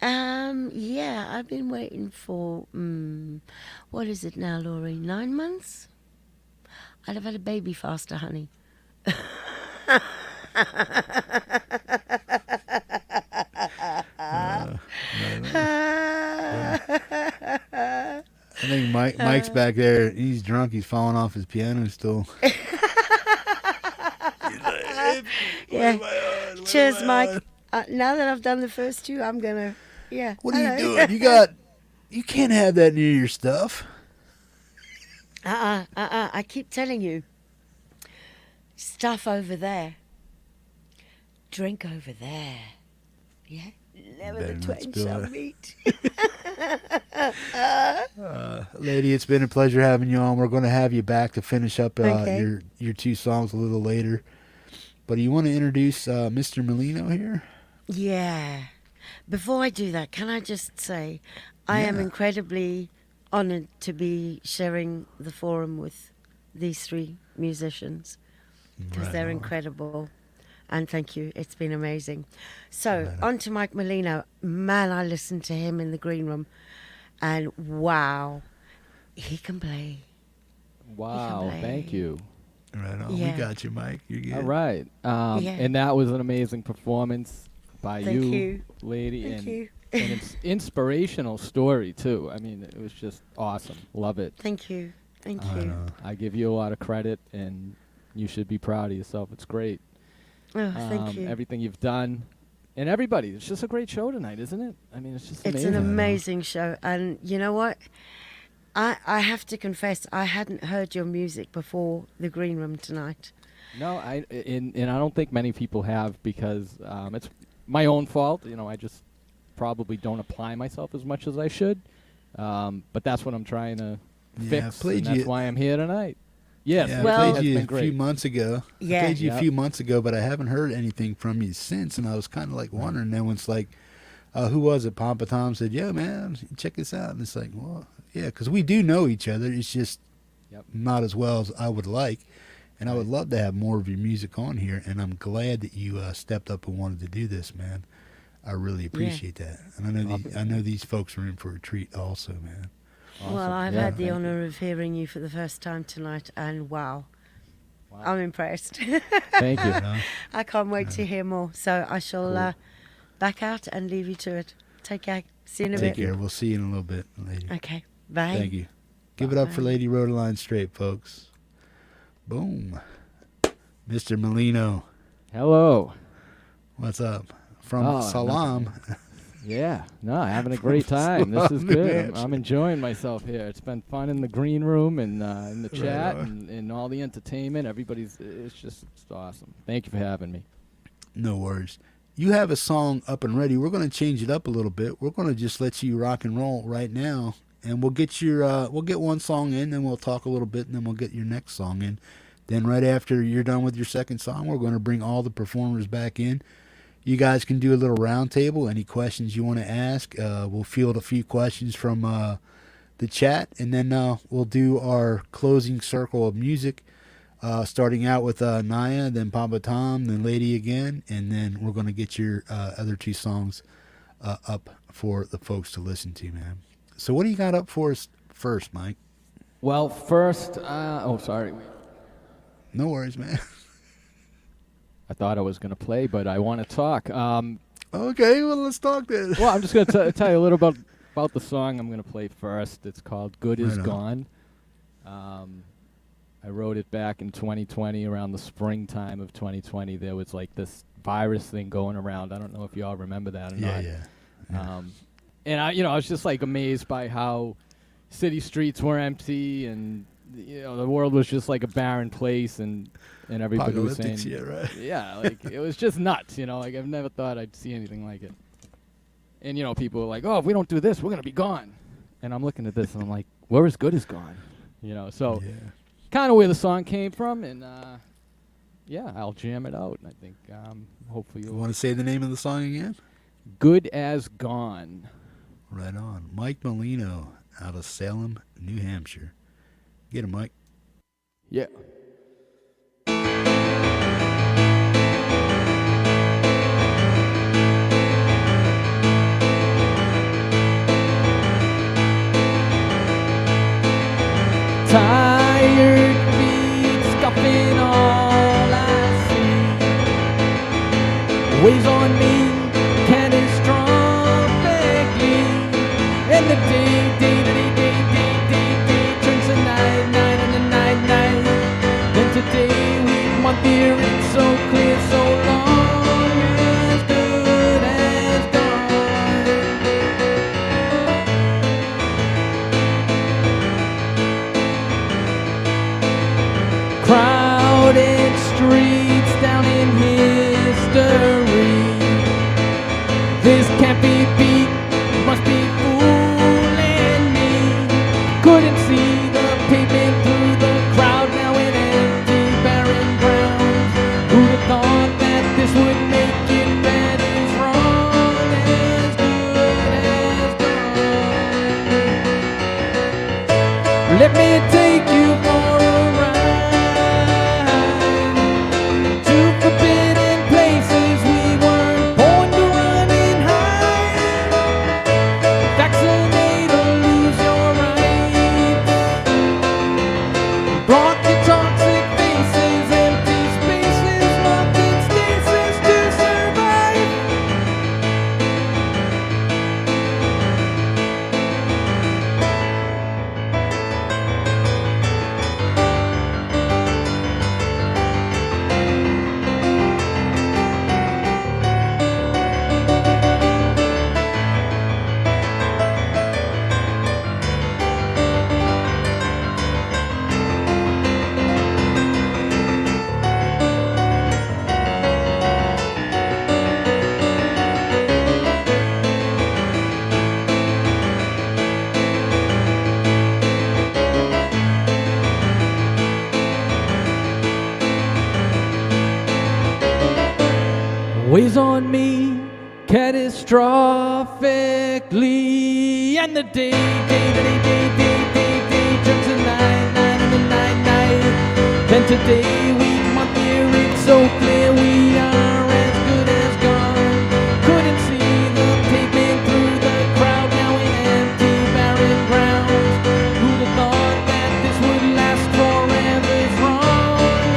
on. Yeah, I've been waiting for, what is it now, Laurie? 9 months? I'd have had a baby faster, honey. I think Mike's back there. He's drunk. He's falling off his piano stool. Yeah. Cheers, Mike. Now that I've done the first two, I'm gonna. Yeah. What are you hello. doing? You can't have that near your stuff. I keep telling you. Stuff over there. Drink over there. Yeah. Never Better the not twain spill shall it. meet. Lady, it's been a pleasure having you on. We're going to have you back to finish up Okay. your two songs a little later. But do you want to introduce Mr. Molino here? Yeah. Before I do that, can I just say I am Yeah. incredibly honored to be sharing the forum with these three musicians because Right they're on. incredible. And thank you. It's been amazing. So, Right on. on to Mike Molino. Man, I listened to him in the green room and wow, he can play. Wow, play. thank you. Right on. Yeah. We got you, Mike. You're good. All right. Yeah. And that was an amazing performance by Thank you. lady. Thank and, you. and it's inspirational story, too. I mean, it was just awesome. Love it. Thank you. Thank Right you. on. I give you a lot of credit, and you should be proud of yourself. It's great. Oh, thank you. Everything you've done. And everybody. It's just a great show tonight, isn't it? I mean, it's just It's amazing. an amazing show. And you know what? I have to confess, I hadn't heard your music before the green room tonight. No, and I don't think many people have because it's my own fault. You know, I just probably don't apply myself as much as I should. But that's what I'm trying to Yeah, I fix, played and that's you- why I'm here tonight. Yes, Yeah, Well- I it played has you been a great. few months ago. Yeah. I played you a Yep. few months ago, but I haven't heard anything from you since, and I was kind of like wondering. Then it's like who was it? PapaTom said, "Yeah, man, check this out." And it's like, well, yeah, because we do know each other. It's just Yep. not as well as I would like. And I would love to have more of your music on here. And I'm glad that you stepped up and wanted to do this, man. I really appreciate that. And I know these folks are in for a treat also, man. Awesome. Well, I've Yeah, had the thank honour of hearing you for the first time tonight, and wow, Wow. I'm impressed. Thank you. You know? I can't wait to hear more. So I shall back out and leave you to it. Take care. See you in a Take bit. care. We'll see you in a little bit, lady. Okay. Bye. Thank you. Give it up for Lady Rodaline Strate, folks. Boom. Mr. Molino, Hello. what's up? From Oh, Salam. Yeah, no, having a great time. This is New good. Hampshire. I'm enjoying myself here. It's been fun in the green room and in the Right chat on. and all the entertainment. It's awesome. Thank you for having me. No worries. You have a song up and ready. We're going to change it up a little bit. We're going to just let you rock and roll right now, and we'll get we'll get one song in, then we'll talk a little bit, and then we'll get your next song in. Then right after you're done with your second song, we're going to bring all the performers back in. You guys can do a little round table. Any questions you want to ask, we'll field a few questions from the chat, and then we'll do our closing circle of music, starting out with Neja, then PapaTom, then Lady again, and then we're going to get your other two songs up for the folks to listen to, man. So what do you got up for us first, Mike? Well, first, sorry. No worries, man. I thought I was going to play, but I want to talk. Okay, well, let's talk then. Well, I'm just going to tell you a little about the song I'm going to play first. It's called Good Is Right on. Gone. I wrote it back in 2020, around the springtime of 2020. There was like this virus thing going around. I don't know if you all remember that or not. Yeah. And I was just like amazed by how city streets were empty, and the world was just like a barren place, and everybody was saying, Apocalyptic shit, right? yeah, like it was just nuts. Like I've never thought I'd see anything like it. And people were like, oh, if we don't do this, we're gonna be gone. And I'm looking at this and I'm like, where is good is gone. So Yeah. kind of where the song came from, and yeah, I'll jam it out. And I think hopefully You you'll want to say the name of the song again? Good as Gone. Right on. Mike Molino out of Salem, New Hampshire. Get him, Mike. Yeah. Tired feet scuffing all I see. Weighs on me catastrophically. And the day turns to night, and the night. Then today, week, month, year, it's so clear, so long as good as gone. Crowded streets down in history. This can't be beat, must be fooling me. Couldn't see the pavement through the crowd, now in empty, barren grounds. Who'd have thought that this would make it bad as wrong as good as gone? Let me take you for a ride to forbidden places we weren't born to run and hide. Vaccinate or lose your rights. Block your toxic faces, empty spaces, locked in stasis to survive. Weighs on me catastrophically. And the day turns to night, and the night. Then today, week, month, year, it's so clear we are as good as gone. Couldn't see the pavement through the crowd, now in empty, barren grounds. Who'd have thought that this would last forever? It's wrong.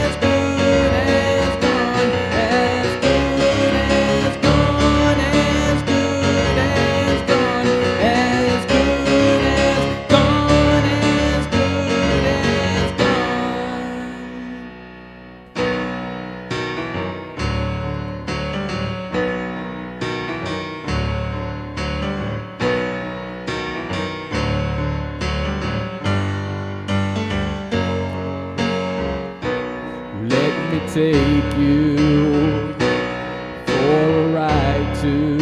As good as gone, as good as gone, as good as gone, as good as gone, as good as gone. Let me take you for a ride to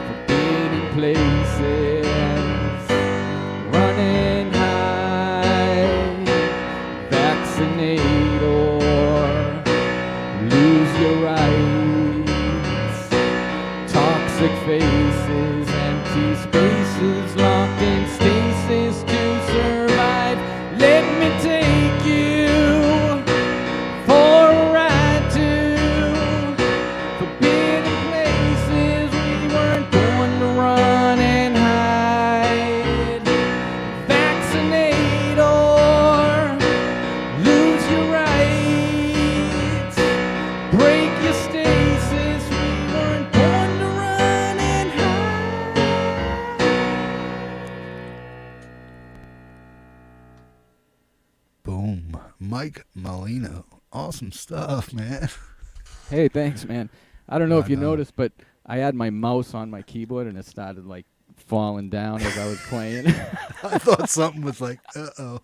forbidden places, running high, vaccinate or lose your rights, toxic faces, empty spaces, locked in stasis to survive. Let me take you for a ride to forbidden places. We weren't born to run and hide, vaccinate or lose your rights, break your stasis. We weren't born to run and hide. Boom. Mike Molino. Awesome stuff, man. Hey, thanks, man. I don't know if you Right on. noticed, but I had my mouse on my keyboard and it started like falling down as I was playing. I thought something was like, uh-oh.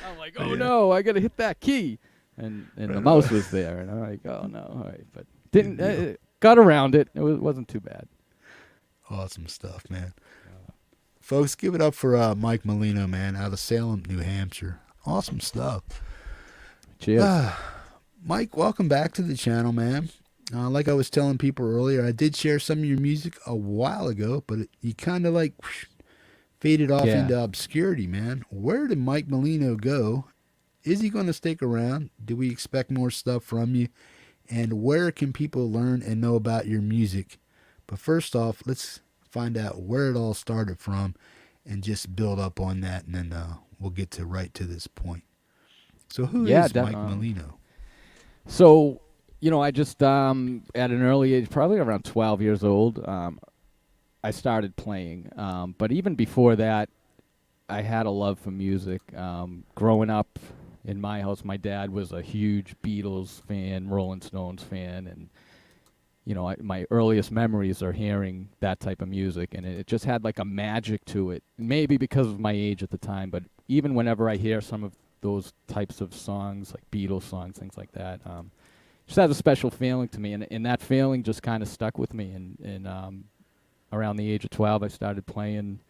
I'm like, oh Yeah. no, I gotta hit that key, and the mouse was there, and I'm like, oh no, all right, but didn't got around it. It wasn't too bad. Awesome stuff, man. Folks, give it up for Mike Molino, man, out of Salem, New Hampshire. Awesome stuff. Cheers. Mike, welcome back to the channel, man. Like I was telling people earlier, I did share some of your music a while ago, but you kind of like faded off Yeah. into obscurity, man. Where did Mike Molino go? Is he going to stick around? Do we expect more stuff from you? And where can people learn and know about your music? But first off, let's find out where it all started from and just build up on that, and then we'll get to right to this point. So who Yeah, is Mike definitely. Molino? So, you know, I just at an early age, probably around 12 years old, I started playing. But even before that, I had a love for music. Growing up in my house, my dad was a huge Beatles fan, Rolling Stones fan, and you know, my earliest memories are hearing that type of music, and it just had like a magic to it. Maybe because of my age at the time, but even whenever I hear some of those types of songs, like Beatles songs, things like that, just has a special feeling to me, and that feeling just kind of stuck with me. And around the age of 12, I started playing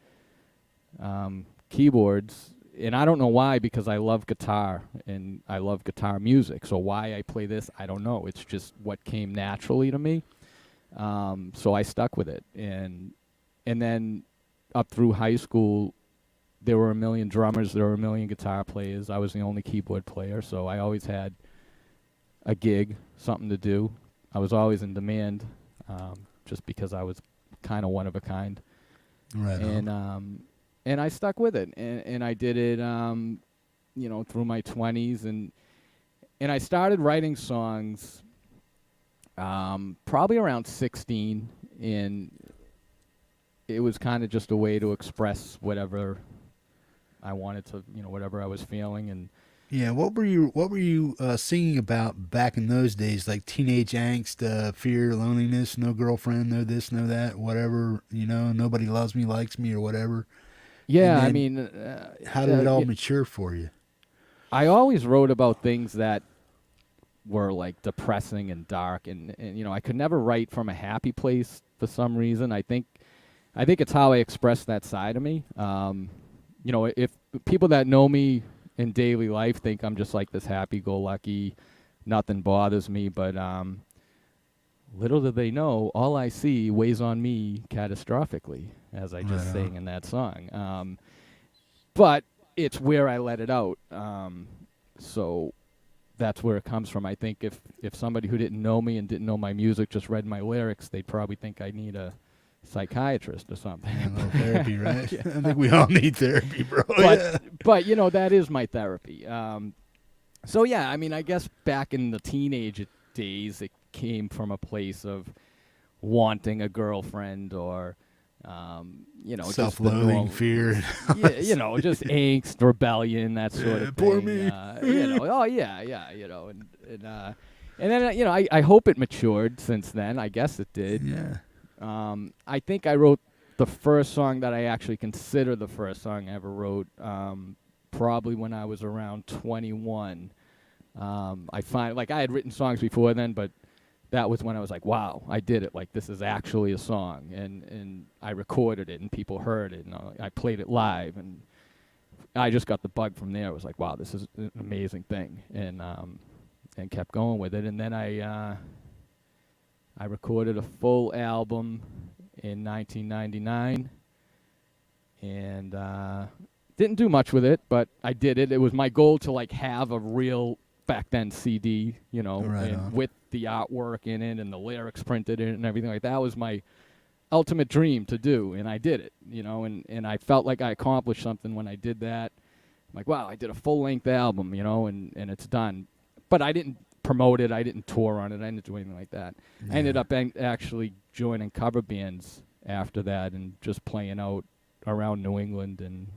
keyboards, and I don't know why, because I love guitar and I love guitar music. So why I play this, I don't know. It's just what came naturally to me. So I stuck with it, and then up through high school, there were a million drummers, there were a million guitar players. I was the only keyboard player, so I always had a gig, something to do. I was always in demand, just because I was kind of one of a kind. Right on. And I stuck with it, and I did it, you know, through my 20s, and I started writing songs probably around 16, and it was kind of just a way to express whatever I wanted to, you know, whatever I was feeling. And Yeah, what were you singing about back in those days? Like teenage angst, fear, loneliness, no girlfriend, no this, no that, whatever, you know, nobody loves me, likes me, or whatever. yeah, And I then mean, how did it all yeah, mature for you? I always wrote about things that were like depressing and dark, and you know, I could never write from a happy place for some reason. I think it's how I express that side of me. You know, if people that know me in daily life think I'm just like this happy-go-lucky, nothing bothers me, but little do they know, all I see weighs on me catastrophically, as I just Right on. sang in that song. But it's where I let it out. So that's where it comes from. I think if somebody who didn't know me and didn't know my music just read my lyrics, they'd probably think I need a psychiatrist or something. A little therapy, right? I think we all need therapy, bro. But you know, that is my therapy. So yeah, I mean, I guess back in the teenage days, it came from a place of wanting a girlfriend or, you know, Self-loathing, fear. yeah, you know, just angst, rebellion, that sort of thing. Poor me. You know, oh yeah, you know, and then you know, I hope it matured since then. I guess it did. Yeah. I think I wrote the first song that I actually consider the first song I ever wrote, probably when I was around 21. I find, like, I had written songs before then, but that was when I was like, wow, I did it. Like, this is actually a song. And I recorded it, and people heard it, and I played it live, and I just got the bug from there. I was like, wow, this is an amazing thing, and kept going with it. And then I recorded a full album in 1999, and didn't do much with it, but I did it. It was my goal to like have a real back then CD, you know, Right and on. with the artwork in it and the lyrics printed in it and everything like that. Was my ultimate dream to do, and I did it, you know, and I felt like I accomplished something when I did that. I'm like, wow, I did a full-length album, you know, and it's done. But I didn't promote it. I didn't tour on it. I didn't do anything like that. I ended up actually joining cover bands after that and just playing out around New England. And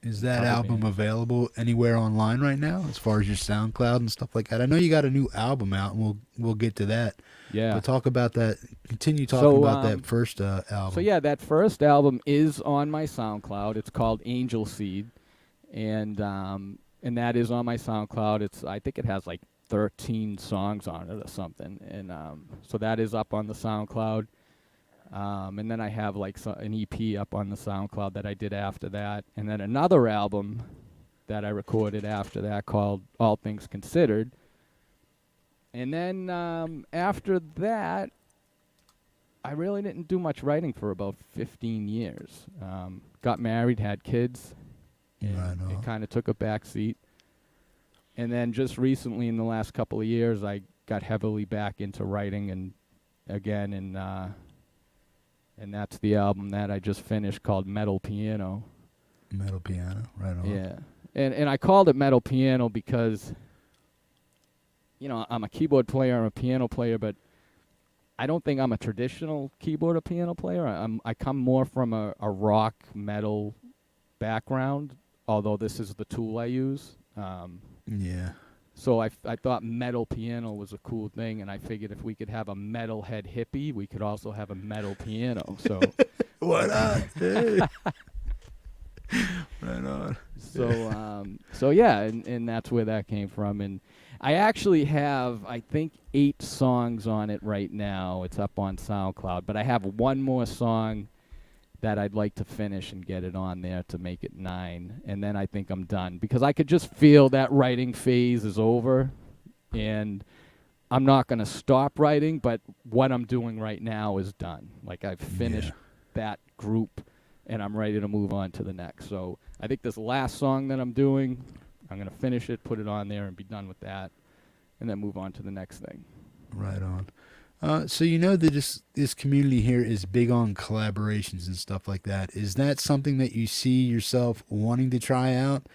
Is that cover album bands. available anywhere online right now, as far as your SoundCloud and stuff like that? I know you got a new album out, and we'll get to that. Yeah. But talk about that. Continue talking about that first album. So yeah, that first album is on my SoundCloud. It's called Angel Seed, and that is on my SoundCloud. I think it has like 13 songs on it or something, and so that is up on the SoundCloud. And then I have like an EP up on the SoundCloud that I did after that, and then another album that I recorded after that called All Things Considered. And then after that, I really didn't do much writing for about 15 years. Got married, had kids, and Right on. it kind of took a back seat. And then just recently, in the last couple of years, I got heavily back into writing and again, and that's the album that I just finished called Metal Piano. Metal Piano, right on. Yeah, and I called it Metal Piano because, you know, I'm a keyboard player, I'm a piano player, but I don't think I'm a traditional keyboard or piano player. I come more from a rock metal background, although this is the tool I use. Yeah. So I thought metal piano was a cool thing, and I figured if we could have a metalhead hippie, we could also have a metal piano. So Why not? Hey. Right on. so yeah, and that's where that came from. And I actually have, I think, 8 songs on it right now. It's up on SoundCloud, but I have one more song that I'd like to finish and get it on there to make it 9, and then I think I'm done, because I could just feel that writing phase is over, and I'm not going to stop writing, but what I'm doing right now is done. Like, I've finished that group, and I'm ready to move on to the next. So I think this last song that I'm doing, I'm going to finish it, put it on there, and be done with that, and then move on to the next thing. Right on. So you know that this community here is big on collaborations and stuff like that. Is that something that you see yourself wanting to try out?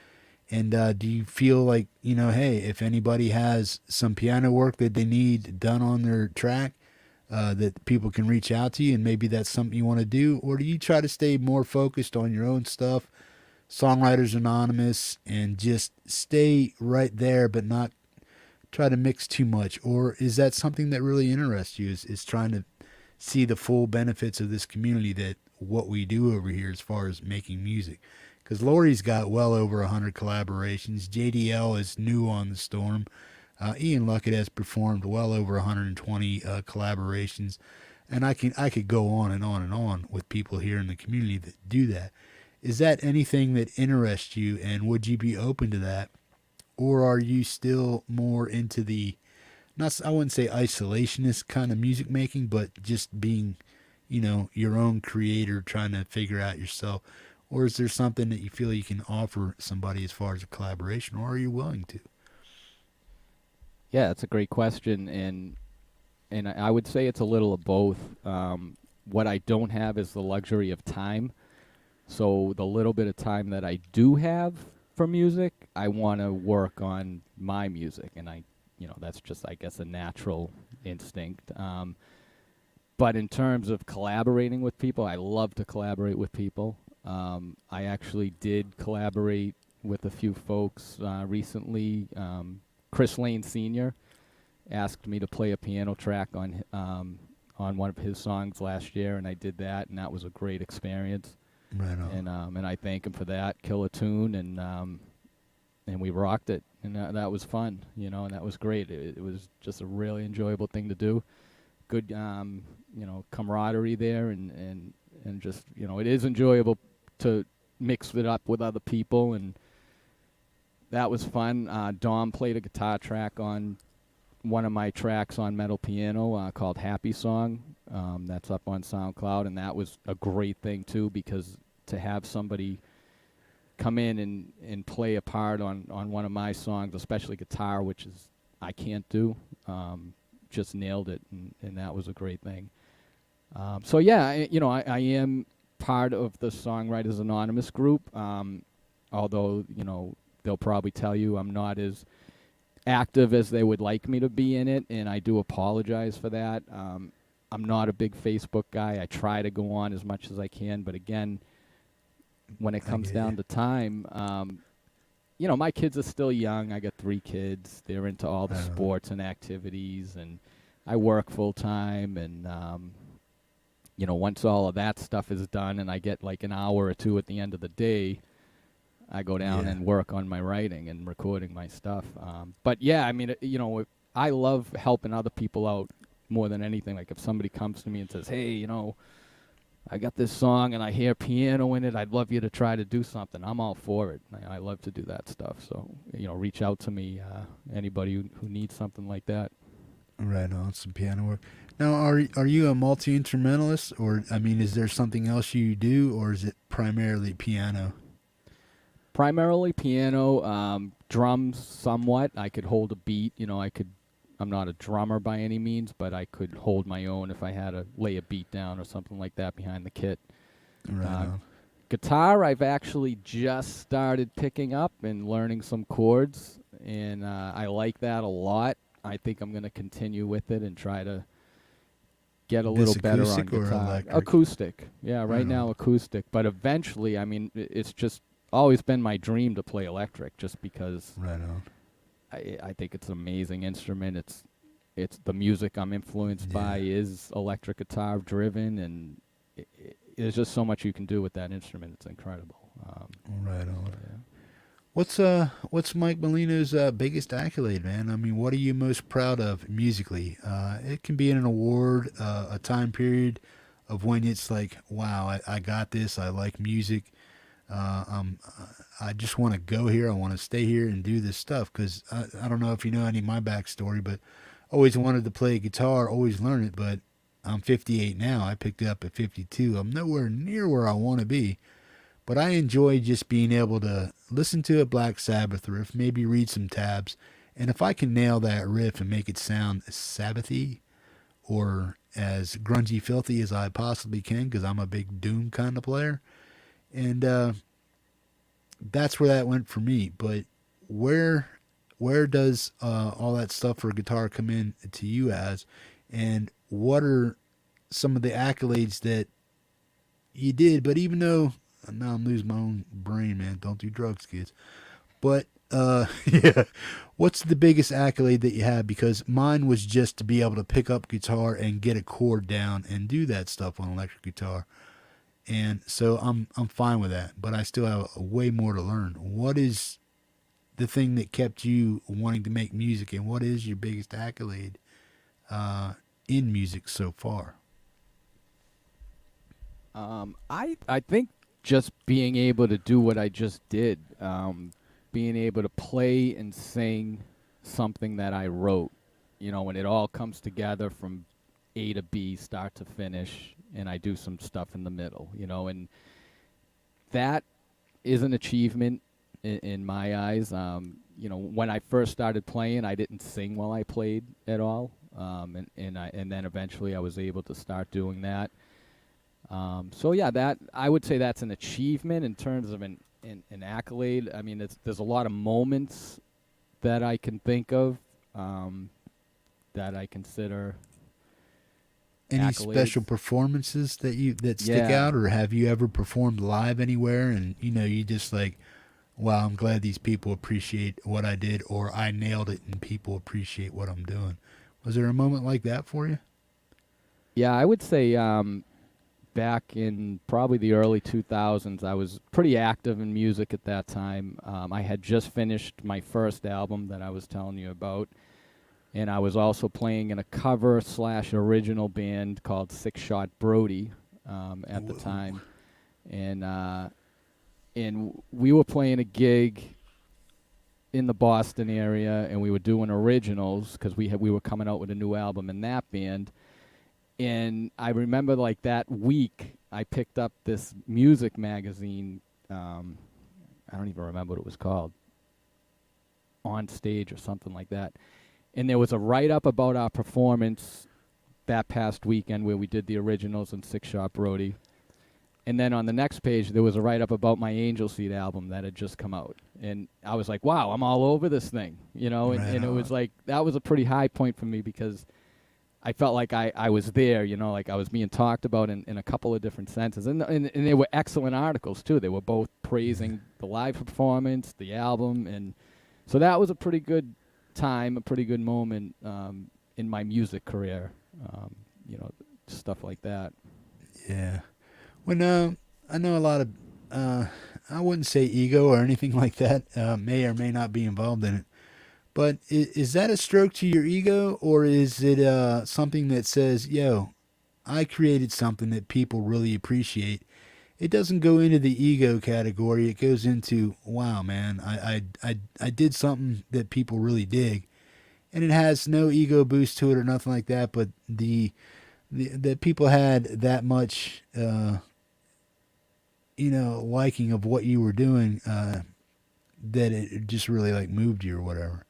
And do you feel like, you know, hey, if anybody has some piano work that they need done on their track, that people can reach out to you, and maybe that's something you want to do? Or do you try to stay more focused on your own stuff, Songwriters Anonymous, and just stay right there but not try to mix too much? Or is that something that really interests you, is trying to see the full benefits of this community, that what we do over here as far as making music? Because Lori's got well over 100 collaborations. JDL is new on the storm. Ian Luckett has performed well over 120 collaborations, and I could go on and on and on with people here in the community that do that. Is that anything that interests you, and would you be open to that? Or are you still more into the I wouldn't say isolationist kind of music making, but just being, your own creator, trying to figure out yourself? Or is there something that you feel you can offer somebody as far as a collaboration, or are you willing to? Yeah, that's a great question, and I would say it's a little of both. What I don't have is the luxury of time. So the little bit of time that I do have for music, I want to work on my music, and that's just, I guess, a natural instinct. But in terms of collaborating with people, I love to collaborate with people. I actually did collaborate with a few folks recently. Chris Lane Sr. asked me to play a piano track on one of his songs last year, and I did that, and that was a great experience. Right on. And I thank him for that. Killer tune, and we rocked it, and that was fun, and that was great. It was just a really enjoyable thing to do. Good, camaraderie there, and just, it is enjoyable to mix it up with other people, and that was fun. Dom played a guitar track on one of my tracks on metal piano called Happy Song. That's up on SoundCloud, and that was a great thing too, because to have somebody come in and play a part on one of my songs, especially guitar, which is I can't do, just nailed it, and that was a great thing. So yeah, I am part of the Songwriters Anonymous group, although they'll probably tell you I'm not as active as they would like me to be in it, and I do apologize for that. I'm not a big Facebook guy. I try to go on as much as I can, but again, when it comes down to time, my kids are still young. I got 3 kids. They're into all the sports and activities, and I work full time, and once all of that stuff is done and I get like an hour or 2 at the end of the day, I go down and work on my writing and recording my stuff. But yeah, I mean, I love helping other people out more than anything. Like if somebody comes to me and says, hey, I got this song and I hear piano in it, I'd love you to try to do something, I'm all for it. I love to do that stuff. So, reach out to me, anybody who needs something like that. Right on, some piano work. Now, are you a multi-instrumentalist, or, is there something else you do, or is it primarily piano? Primarily piano, drums somewhat. I could hold a beat, I'm not a drummer by any means, but I could hold my own if I had to lay a beat down or something like that behind the kit. Right. Guitar, I've actually just started picking up and learning some chords, and I like that a lot. I think I'm going to continue with it and try to get a little better on guitar. Acoustic. Yeah, right now acoustic. But eventually, it's just always been my dream to play electric, just because right on. I think it's an amazing instrument. It's the music I'm influenced by is electric guitar driven, and there's just so much you can do with that instrument. It's incredible. Right on. Yeah. What's Mike Molino's biggest accolade, man? What are you most proud of musically? It can be an award, a time period of when it's like, wow, I got this. I like music. I just want to go here. I want to stay here and do this stuff, because I don't know if you know any of my backstory, but always wanted to play guitar, always learn it, but I'm 58 now. I picked it up at 52. I'm nowhere near where I want to be, but I enjoy just being able to listen to a Black Sabbath riff, maybe read some tabs, and if I can nail that riff and make it sound Sabbathy or as grungy filthy as I possibly can, because I'm a big Doom kind of player, and that's where that went for me. But where does all that stuff for guitar come in to you as, and what are some of the accolades that you did? But even though now I'm losing my own brain, man, don't do drugs, kids. But what's the biggest accolade that you have? Because mine was just to be able to pick up guitar and get a chord down and do that stuff on electric guitar. And so I'm fine with that, but I still have a way more to learn. What is the thing that kept you wanting to make music, and what is your biggest accolade in music so far? I think just being able to do what I just did, being able to play and sing something that I wrote, when it all comes together from A to B, start to finish, and I do some stuff in the middle, and that is an achievement in my eyes. When I first started playing, I didn't sing while I played at all, and then eventually I was able to start doing that. So yeah, that I would say that's an achievement in terms of an accolade. I mean, there's a lot of moments that I can think of that I consider Any accolades. special performances that stick Yeah. out, or have you ever performed live anywhere and you just like, wow, I'm glad these people appreciate what I did, or I nailed it and people appreciate what I'm doing? Was there a moment like that for you? Yeah, I would say back in probably the early 2000s, I was pretty active in music at that time. I had just finished my first album that I was telling you about, and I was also playing in a cover/original band called Six Shot Brody at the time, and we were playing a gig in the Boston area, and we were doing originals because we were coming out with a new album in that band. And I remember, like, that week, I picked up this music magazine. I don't even remember what it was called. On Stage or something like that. And there was a write-up about our performance that past weekend where we did the originals in Six Shot Brody. And then on the next page, there was a write-up about my Angel Seed album that had just come out. And I was like, wow, I'm all over this thing, and it was like, that was a pretty high point for me because I felt like I was there, like I was being talked about in a couple of different senses. And they were excellent articles, too. They were both praising the live performance, the album. And so that was a pretty good time, a pretty good moment in my music career, stuff like that. Yeah. When I know a lot of, I wouldn't say ego or anything like that, may or may not be involved in it. But is that a stroke to your ego, or is it something that says, yo, I created something that people really appreciate? It doesn't go into the ego category. It goes into, wow, man, I did something that people really dig. And it has no ego boost to it or nothing like that, but that people had that much, liking of what you were doing, that it just really like moved you or whatever.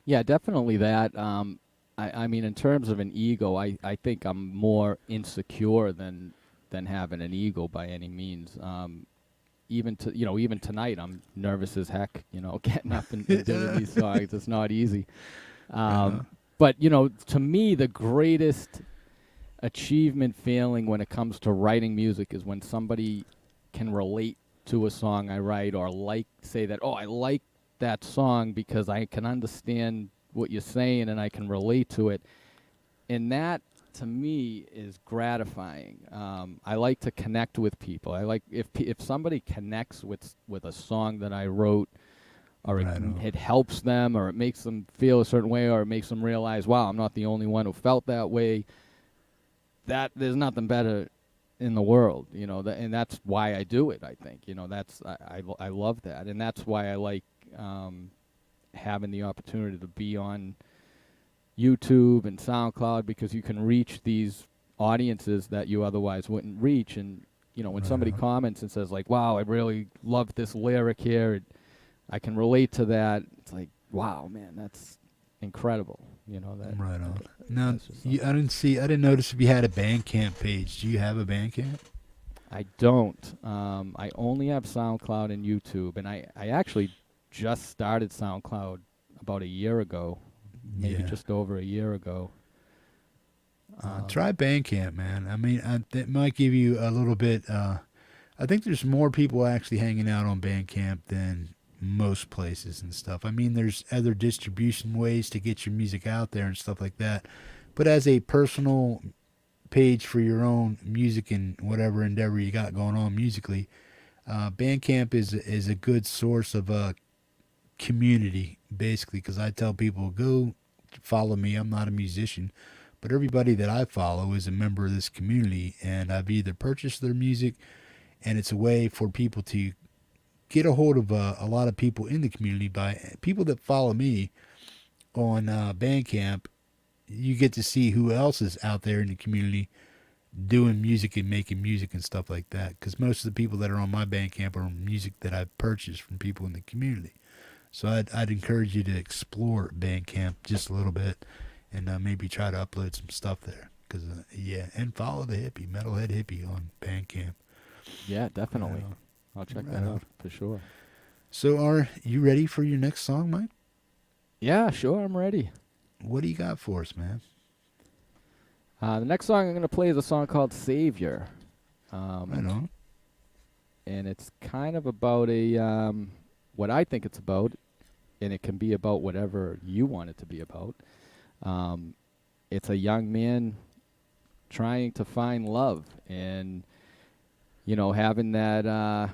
Yeah, definitely that. I mean, in terms of an ego, I think I'm more insecure than having an ego by any means. Even tonight, I'm nervous as heck. Getting up and doing these songs, it's not easy. But to me, the greatest achievement feeling when it comes to writing music is when somebody can relate to a song I write, or say that, oh, I like that song because I can understand what you're saying and I can relate to it. And that, to me, is gratifying. I like to connect with people. I like if somebody connects with a song that I wrote, or it helps them, or it makes them feel a certain way, or it makes them realize, wow, I'm not the only one who felt that way. That there's nothing better in the world, and that's why I do it. I think, that's I love that, and that's why I like having the opportunity to be on YouTube and SoundCloud, because you can reach these audiences that you otherwise wouldn't reach. And when somebody comments and says, like, wow, I really love this lyric here, I can relate to that. It's like, wow, man, that's incredible. That right on. Now, I didn't notice if you had a Bandcamp page. Do you have a Bandcamp? I don't. I only have SoundCloud and YouTube, and I actually just started SoundCloud about a year ago, maybe just over a year ago. Try Bandcamp, man. I mean, it might give you a little bit. I think there's more people actually hanging out on Bandcamp than most places and stuff. I mean, there's other distribution ways to get your music out there and stuff like that. But as a personal page for your own music and whatever endeavor you got going on musically, Bandcamp is a good source of community, basically, because I tell people, go follow me. I'm not a musician, but everybody that I follow is a member of this community, and I've either purchased their music, and it's a way for people to get a hold of a lot of people in the community. By people that follow me on Bandcamp, you get to see who else is out there in the community doing music and making music and stuff like that. Because most of the people that are on my Bandcamp are music that I've purchased from people in the community. So I'd encourage you to explore Bandcamp just a little bit and maybe try to upload some stuff there. Cause yeah, and follow the hippie, Metalhead Hippie on Bandcamp. Yeah, definitely. I'll check that out for sure. So are you ready for your next song, Mike? Yeah, sure, I'm ready. What do you got for us, man? The next song I'm going to play is a song called Savior. Right on. And it's kind of about what I think it's about, and it can be about whatever you want it to be about. It's a young man trying to find love and, having that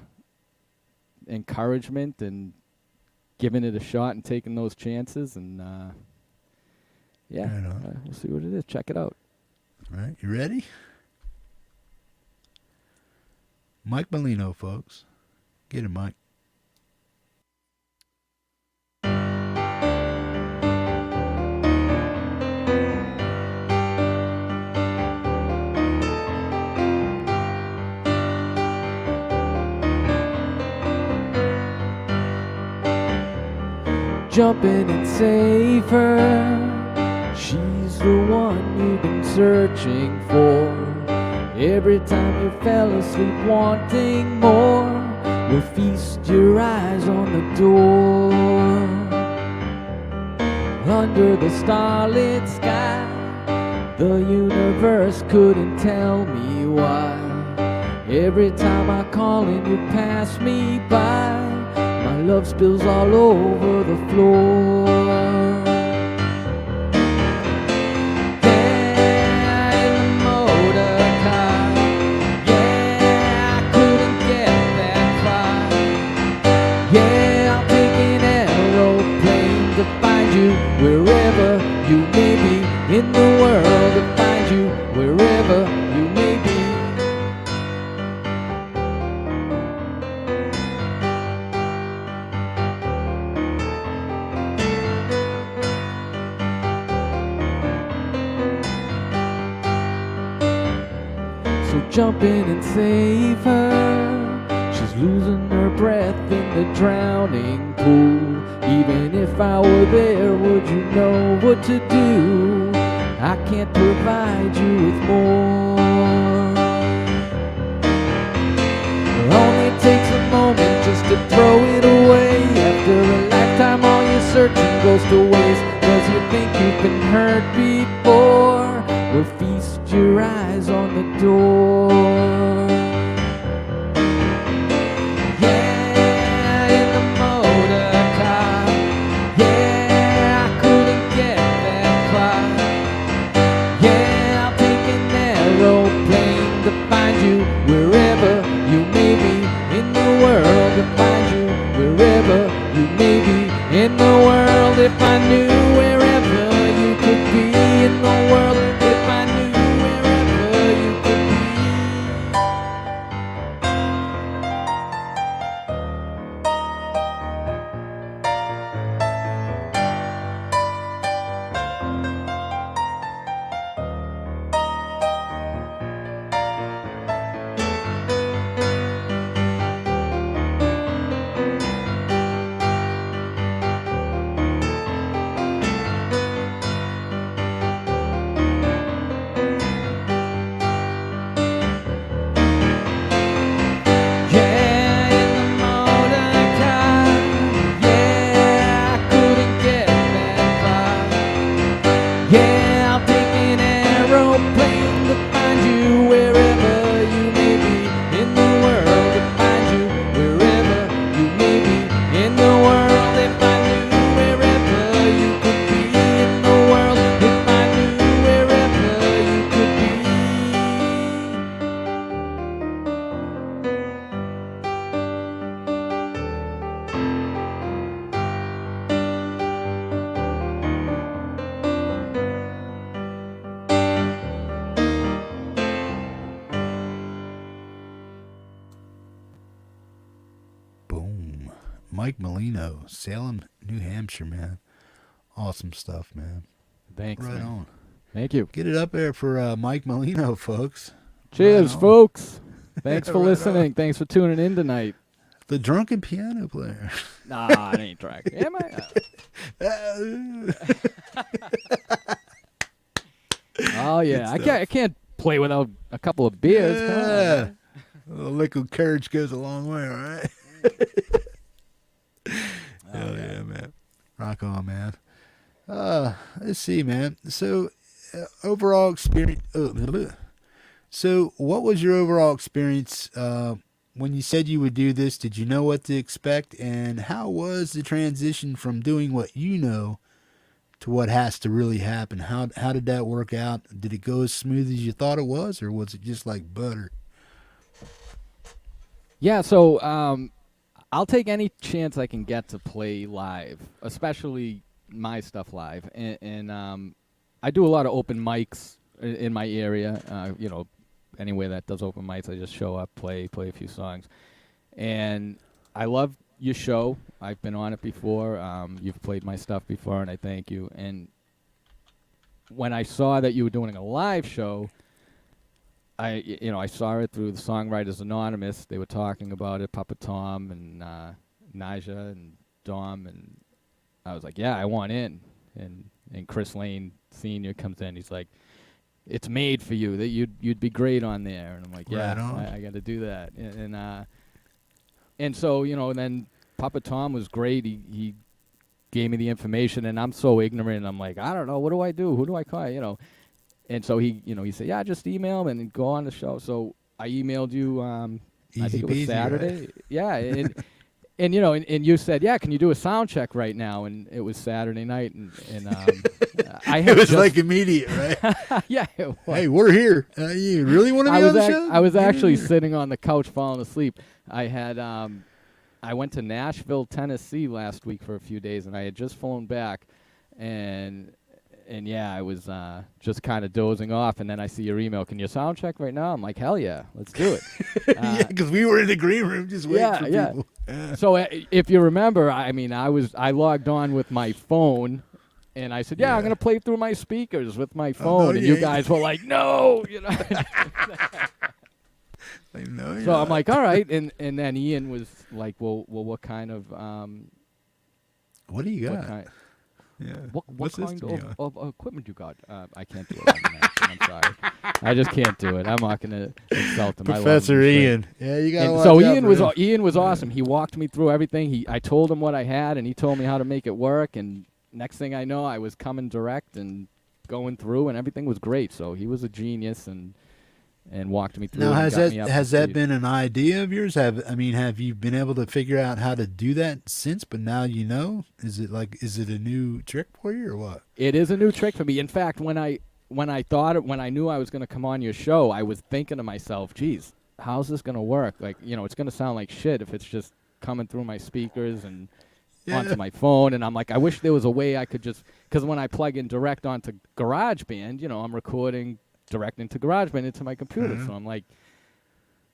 encouragement and giving it a shot and taking those chances. And, we'll see what it is. Check it out. All right, you ready? Mike Molino, folks. Get it, Mike. Jump in and save her. She's the one you've been searching for. Every time you fell asleep wanting more, will feast your eyes on the door. Under the starlit sky, the universe couldn't tell me why. Every time I call and you pass me by, my love spills all over the floor. Wherever you may be in the world, to find you wherever you may be. So jump in and save her. She's losing her breath in the drowning pool. Even if I were there, would you know what to do? I can't provide you with more. It only takes a moment just to throw it away. After a lifetime all your searching goes to waste, 'cause you think you've been hurt before. Well, feast your eyes on the door. Wherever you may be in the world, to find you wherever you may be in the world. If I knew wherever you could be in the world, if I knew wherever you could be. Mike Molino, Salem, New Hampshire, man. Awesome stuff, man. Thanks, Right man. on. Thank you. Get it up there for Mike Molino, folks. Cheers, Right on. folks. Thanks for Right listening. Thanks for tuning in tonight. The drunken piano player. Nah, I ain't drunk. Am I? Oh yeah, I can't play without a couple of beers. Come on, Yeah. man. A little liquid courage goes a long way, all right? Hell yeah, man. Rock on, man. Let's see, man. So, overall experience. So, what was your overall experience when you said you would do this? Did you know what to expect? And how was the transition from doing what you know to what has to really happen? How did that work out? Did it go as smooth as you thought it was, or was it just like butter? Yeah, so I'll take any chance I can get to play live, especially my stuff live. And I do a lot of open mics in my area. Anywhere that does open mics, I just show up, play a few songs. And I love your show. I've been on it before. You've played my stuff before, and I thank you. And when I saw that you were doing a live show, I saw it through the Songwriters Anonymous. They were talking about it, PapaTom and Neja and Dom, and I was like, yeah, I want in. And Chris Lane Sr. comes in. He's like, it's made for you. That you'd be great on there. And I'm like, yeah, Right I got to do that. And so then PapaTom was great. He gave me the information, and I'm so ignorant. I'm like, I don't know. What do I do? Who do I call? And so he said, yeah, just email him and go on the show. So I emailed you. I Easy think it was peasy, Saturday. right? Yeah, and you said, yeah, can you do a sound check right now? And it was Saturday night, and I had It was just, like immediate, right? yeah. It was. Hey, we're here. You really want to be on the show? I was Get in actually here. sitting on the couch falling asleep. I went to Nashville, Tennessee last week for a few days, and I had just flown back, and yeah, I was just kind of dozing off, and then I see your email. Can you sound check right now? I'm like, hell yeah, let's do it. Yeah, because we were in the green room just waiting for people. Yeah. So if you remember, I logged on with my phone, and I said, yeah, I'm Yeah. gonna play through my speakers with my phone, no, and you you ain't. guys were like, no, I know, So I'm like, all right, and then Ian was like, well, what kind of what do you what got? kind Yeah. what What's kind system you on? of equipment you got? I can't do it. I'm sorry, I just can't do it. I'm not gonna insult him. I love him, Professor he's great. Ian. Yeah, you got to And watch so out Ian for was him. awesome. He walked me through everything. I told him what I had, and he told me how to make it work. And next thing I know, I was coming direct and going through, and everything was great. So he was a genius and walked me through. Now, and got me up to has that speed. been an idea of yours? Have you been able to figure out how to do that since? But now you know. Is it a new trick for you or what? It is a new trick for me. In fact, when I knew I was going to come on your show, I was thinking to myself, geez, how's this going to work? Like, it's going to sound like shit if it's just coming through my speakers and onto my phone. And I'm like, I wish there was a way I could just, because when I plug in direct onto GarageBand, I'm recording direct into GarageBand into my computer. Mhm. So I'm like,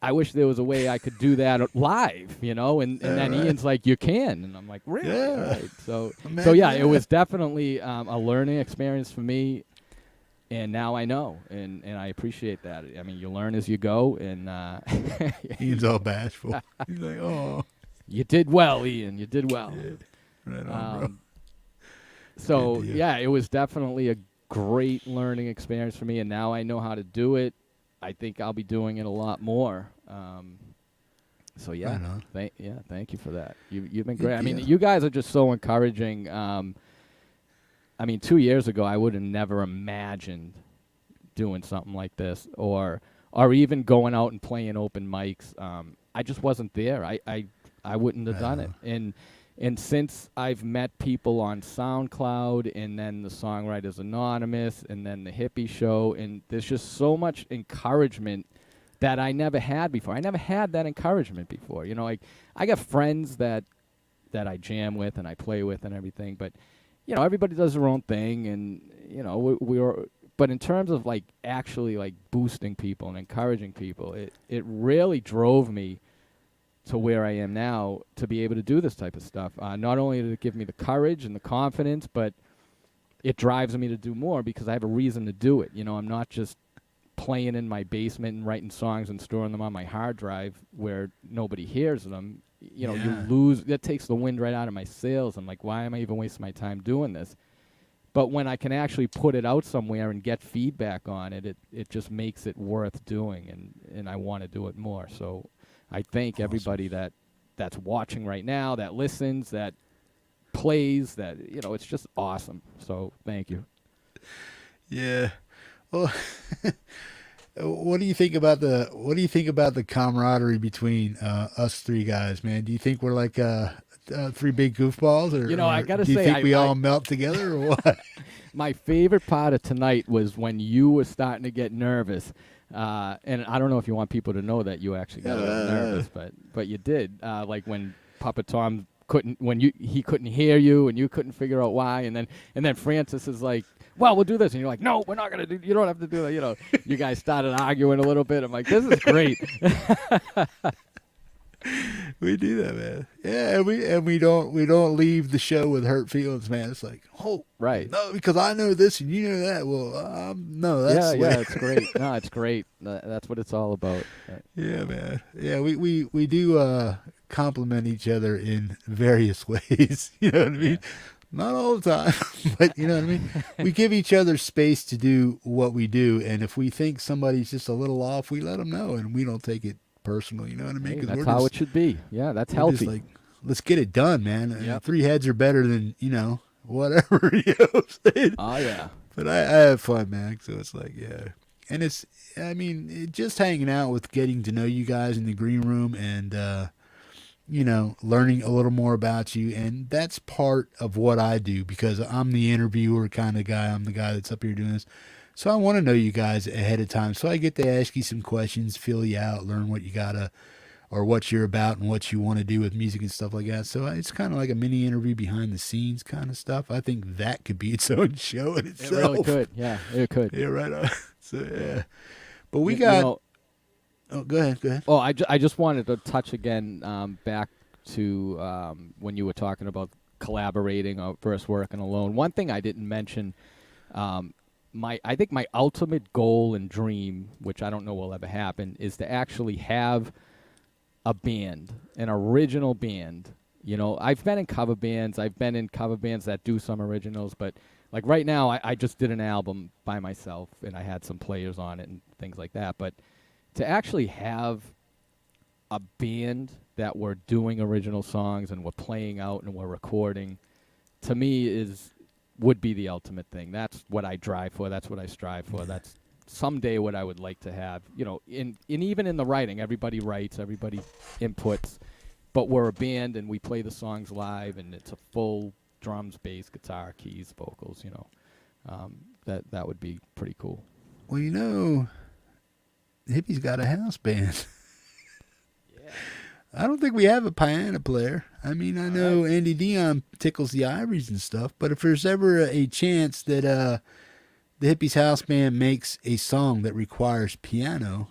I wish there was a way I could do that live, and then right. Ian's like, you can. And I'm like, really? Yeah. Right. So Imagine yeah, it that. was definitely a learning experience for me. And now I know, and I appreciate that. I mean, you learn as you go, and Ian's all bashful. He's like, oh, you did well, Ian. You did well. right on, bro. So Good deal. yeah, it was definitely a great learning experience for me, and now I know how to do it. I think I'll be doing it a lot more. So yeah, Right on. thank you for that. You've been Good great. I mean, deal. you guys are just so encouraging. 2 years ago, I would have never imagined doing something like this, or even going out and playing open mics. I just wasn't there. I wouldn't have done it. And since I've met people on SoundCloud, and then the Songwriters Anonymous, and then the Hippie Show, and there's just so much encouragement that I never had before. I never had that encouragement before. Like, I got friends that I jam with and I play with and everything, but everybody does their own thing, and but in terms of like actually like boosting people and encouraging people, it really drove me to where I am now to be able to do this type of stuff. Not only did it give me the courage and the confidence, but it drives me to do more because I have a reason to do it. You know, I'm not just playing in my basement and writing songs and storing them on my hard drive where nobody hears them. You know, you lose, that takes the wind right out of my sails. I'm like, why am I even wasting my time doing this? But when I can actually put it out somewhere and get feedback on it, it just makes it worth doing, and I want to do it more. So I thank everybody that's watching right now, that listens, that plays, that, you know, it's just awesome. So thank you. Yeah. Well, what do you think about the camaraderie between us three guys, man? Do you think we're like three big goofballs, or you know, I gotta do you say, think we all melt together, or what? My favorite part of tonight was when you were starting to get nervous, and I don't know if you want people to know that you actually got a little nervous, but you did. Like when PapaTom he couldn't hear you, and you couldn't figure out why, and then Francis is like, well, we'll do this. And you're like, no, we're not going to do, you don't have to do that. You know, you guys started arguing a little bit. I'm like, this is great. We do that, man. Yeah, and we don't leave the show with hurt feelings, man. It's like, oh, right. No, because I know this and you know that. Well, no, that's yeah, it's great. No, it's great. That's what it's all about. Yeah, man. Yeah, we do compliment each other in various ways. You know what I mean? Yeah. Not all the time, but you know what I mean? We give each other space to do what we do, and if we think somebody's just a little off, we let them know, and we don't take it personal, you know what I mean? Hey, that's how it should be. Yeah, that's healthy. Just like, let's get it done, man. Yep. Three heads are better than, you know, whatever. You know what I'm saying? Oh, yeah. But I have fun, man, so it's like, yeah. And it's, I mean, just hanging out with getting to know you guys in the green room and, you know, learning a little more about you. And that's part of what I do because I'm the interviewer kind of guy. I'm the guy that's up here doing this. So I want to know you guys ahead of time. So I get to ask you some questions, fill you out, learn what you gotta, or what you're about and what you want to do with music and stuff like that. So it's kind of like a mini interview behind the scenes kind of stuff. I think that could be its own show in itself. It really could. Yeah, it could. Yeah, right on. So, yeah. But we got... You know, oh, go ahead. Oh, I just wanted to touch again back to when you were talking about collaborating versus working alone. One thing I didn't mention, I think my ultimate goal and dream, which I don't know will ever happen, is to actually have a band, an original band. You know, I've been in cover bands. I've been in cover bands that do some originals, but like right now, I just did an album by myself, and I had some players on it and things like that. But to actually have a band that we're doing original songs and we're playing out and we're recording, to me would be the ultimate thing. That's what I drive for. That's what I strive for. That's someday what I would like to have. You know, even in the writing, everybody writes, everybody inputs, but we're a band and we play the songs live, and it's a full drums, bass, guitar, keys, vocals. You know, that would be pretty cool. Well, you know, Hippie's got a house band. Yeah. I don't think we have a piano player. I mean, I know Andy Dion tickles the ivories and stuff, but if there's ever a chance that the Hippies House Band makes a song that requires piano,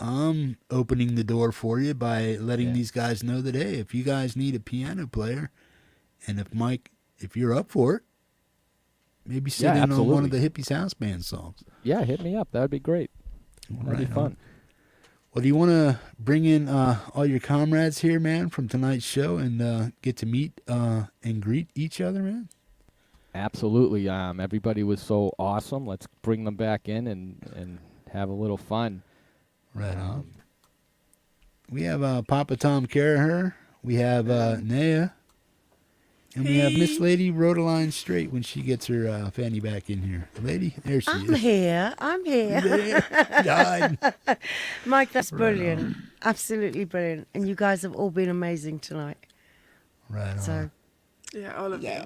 I'm opening the door for you by letting these guys know that, hey, if you guys need a piano player, and if Mike, if you're up for it, maybe sit in on one of the Hippies House Band songs. Yeah, hit me up. That would be great. That'd be fun. Well, do you want to bring in all your comrades here, man, from tonight's show and get to meet and greet each other, man? Absolutely. Everybody was so awesome. Let's bring them back in and have a little fun. Right on. We have PapaTom Caraher. We have Neja. And we have Miss Lady Rodaline Strate when she gets her fanny back in here. Lady, there she is. I'm here. Mike, that's brilliant. Absolutely brilliant. And you guys have all been amazing tonight. Right on. So, yeah, all of you.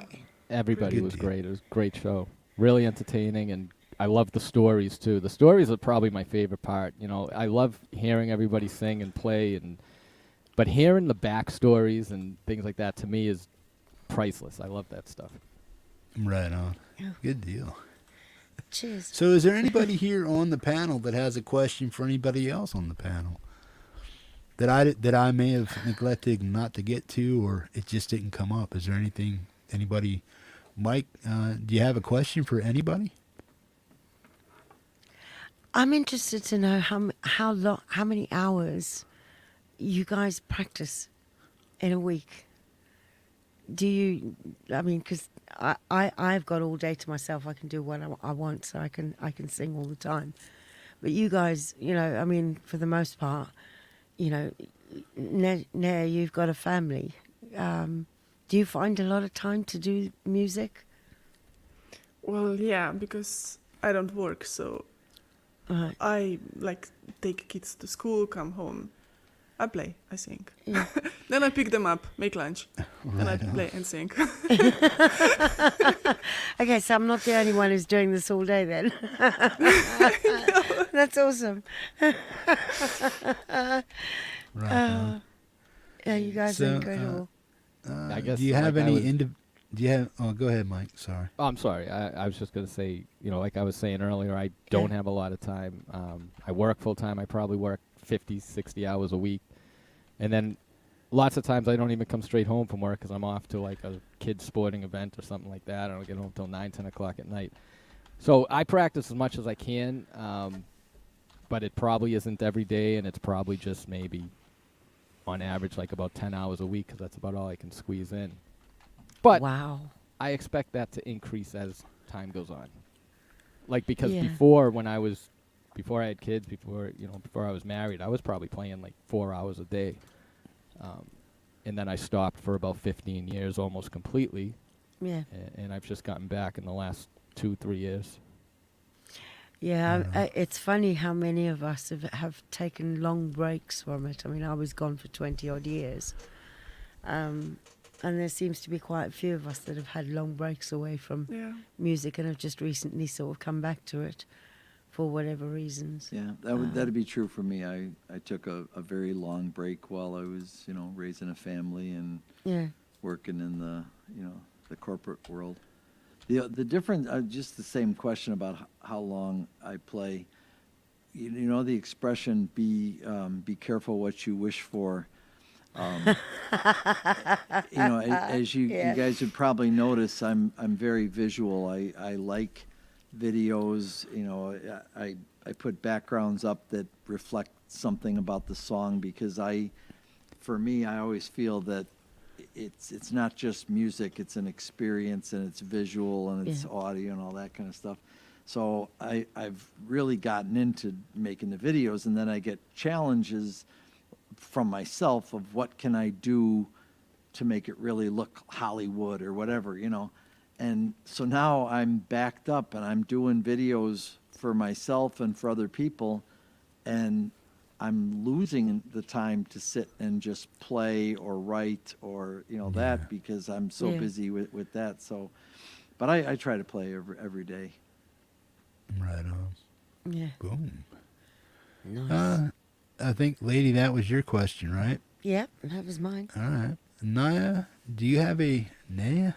Everybody was great. It was a great show. Really entertaining, and I love the stories, too. The stories are probably my favorite part. You know, I love hearing everybody sing and play, but hearing the backstories and things like that, to me, is priceless. I love that stuff. Right on. Good deal. Cheers. So is there anybody here on the panel that has a question for anybody else on the panel that I may have neglected not to get to, or it just didn't come up? Is there anything anybody Mike, do you have a question for anybody? I'm interested to know how many hours you guys practice in a week. Do you? I mean, because I've got all day to myself. I can do what I want, so I can sing all the time. But you guys, you know, I mean, for the most part, you know, Neja, you've got a family. Do you find a lot of time to do music? Well, yeah, because I don't work, so Right. I like take kids to school, come home, I play, I sing. Yeah. Then I pick them up, make lunch, then I play and sing. Okay, so I'm not the only one who's doing this all day then. That's awesome. Right. on. Yeah, you guys So, are incredible. I guess, Do you have like, I any was- Do you have? Oh, go ahead, Mike. Sorry. Oh, I'm sorry. I was just going to say, you know, like I was saying earlier, I don't have a lot of time. I work full time. I probably work 50, 60 hours a week. And then lots of times I don't even come straight home from work because I'm off to like a kid's sporting event or something like that. I don't get home till 9, 10 o'clock at night. So I practice as much as I can, but it probably isn't every day, and it's probably just maybe on average like about 10 hours a week because that's about all I can squeeze in. But Wow. I expect that to increase as time goes on. Like, because Yeah. before I had kids, before I was married, I was probably playing like 4 hours a day. And then I stopped for about 15 years almost completely. Yeah. And I've just gotten back in the last 2-3 years. Yeah, it's funny how many of us have taken long breaks from it. I mean, I was gone for 20 odd years. And there seems to be quite a few of us that have had long breaks away from Yeah. music and have just recently sort of come back to it for whatever reasons. Yeah, that'd be true for me. I took a very long break while I was, raising a family and Yeah. working in the corporate world. The difference, just the same question about how long I play. You know the expression, be careful what you wish for. As you guys would probably notice, I'm very visual. I like videos. I put backgrounds up that reflect something about the song because for me, I always feel that it's not just music, it's an experience and it's visual and it's audio and all that kind of stuff. So I've really gotten into making the videos, and then I get challenges from myself of what can I do to make it really look Hollywood or whatever, And so now I'm backed up and I'm doing videos for myself and for other people, and I'm losing the time to sit and just play or write or that because I'm so busy with that. So, but I try to play every day. Right on. Yeah. Boom. Nice. I think, lady, that was your question, right? Yeah, that was mine. All right. Naya, do you have a Neja?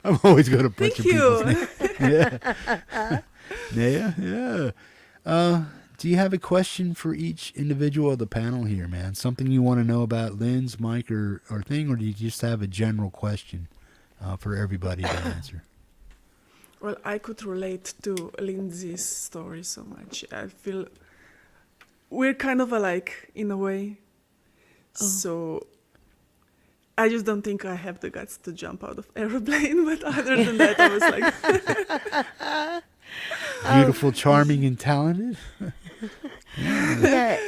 I'm always going to butcher Thank you. people's names. Yeah. Neja? Yeah. Do you have a question for each individual of the panel here, man? Something you want to know about Lindz, Mike, or thing, or do you just have a general question for everybody to answer? Well, I could relate to Lindsay's story so much. I feel we're kind of alike in a way. So I just don't think I have the guts to jump out of airplane, but other than that, I was like... Beautiful, charming, and talented? Yeah.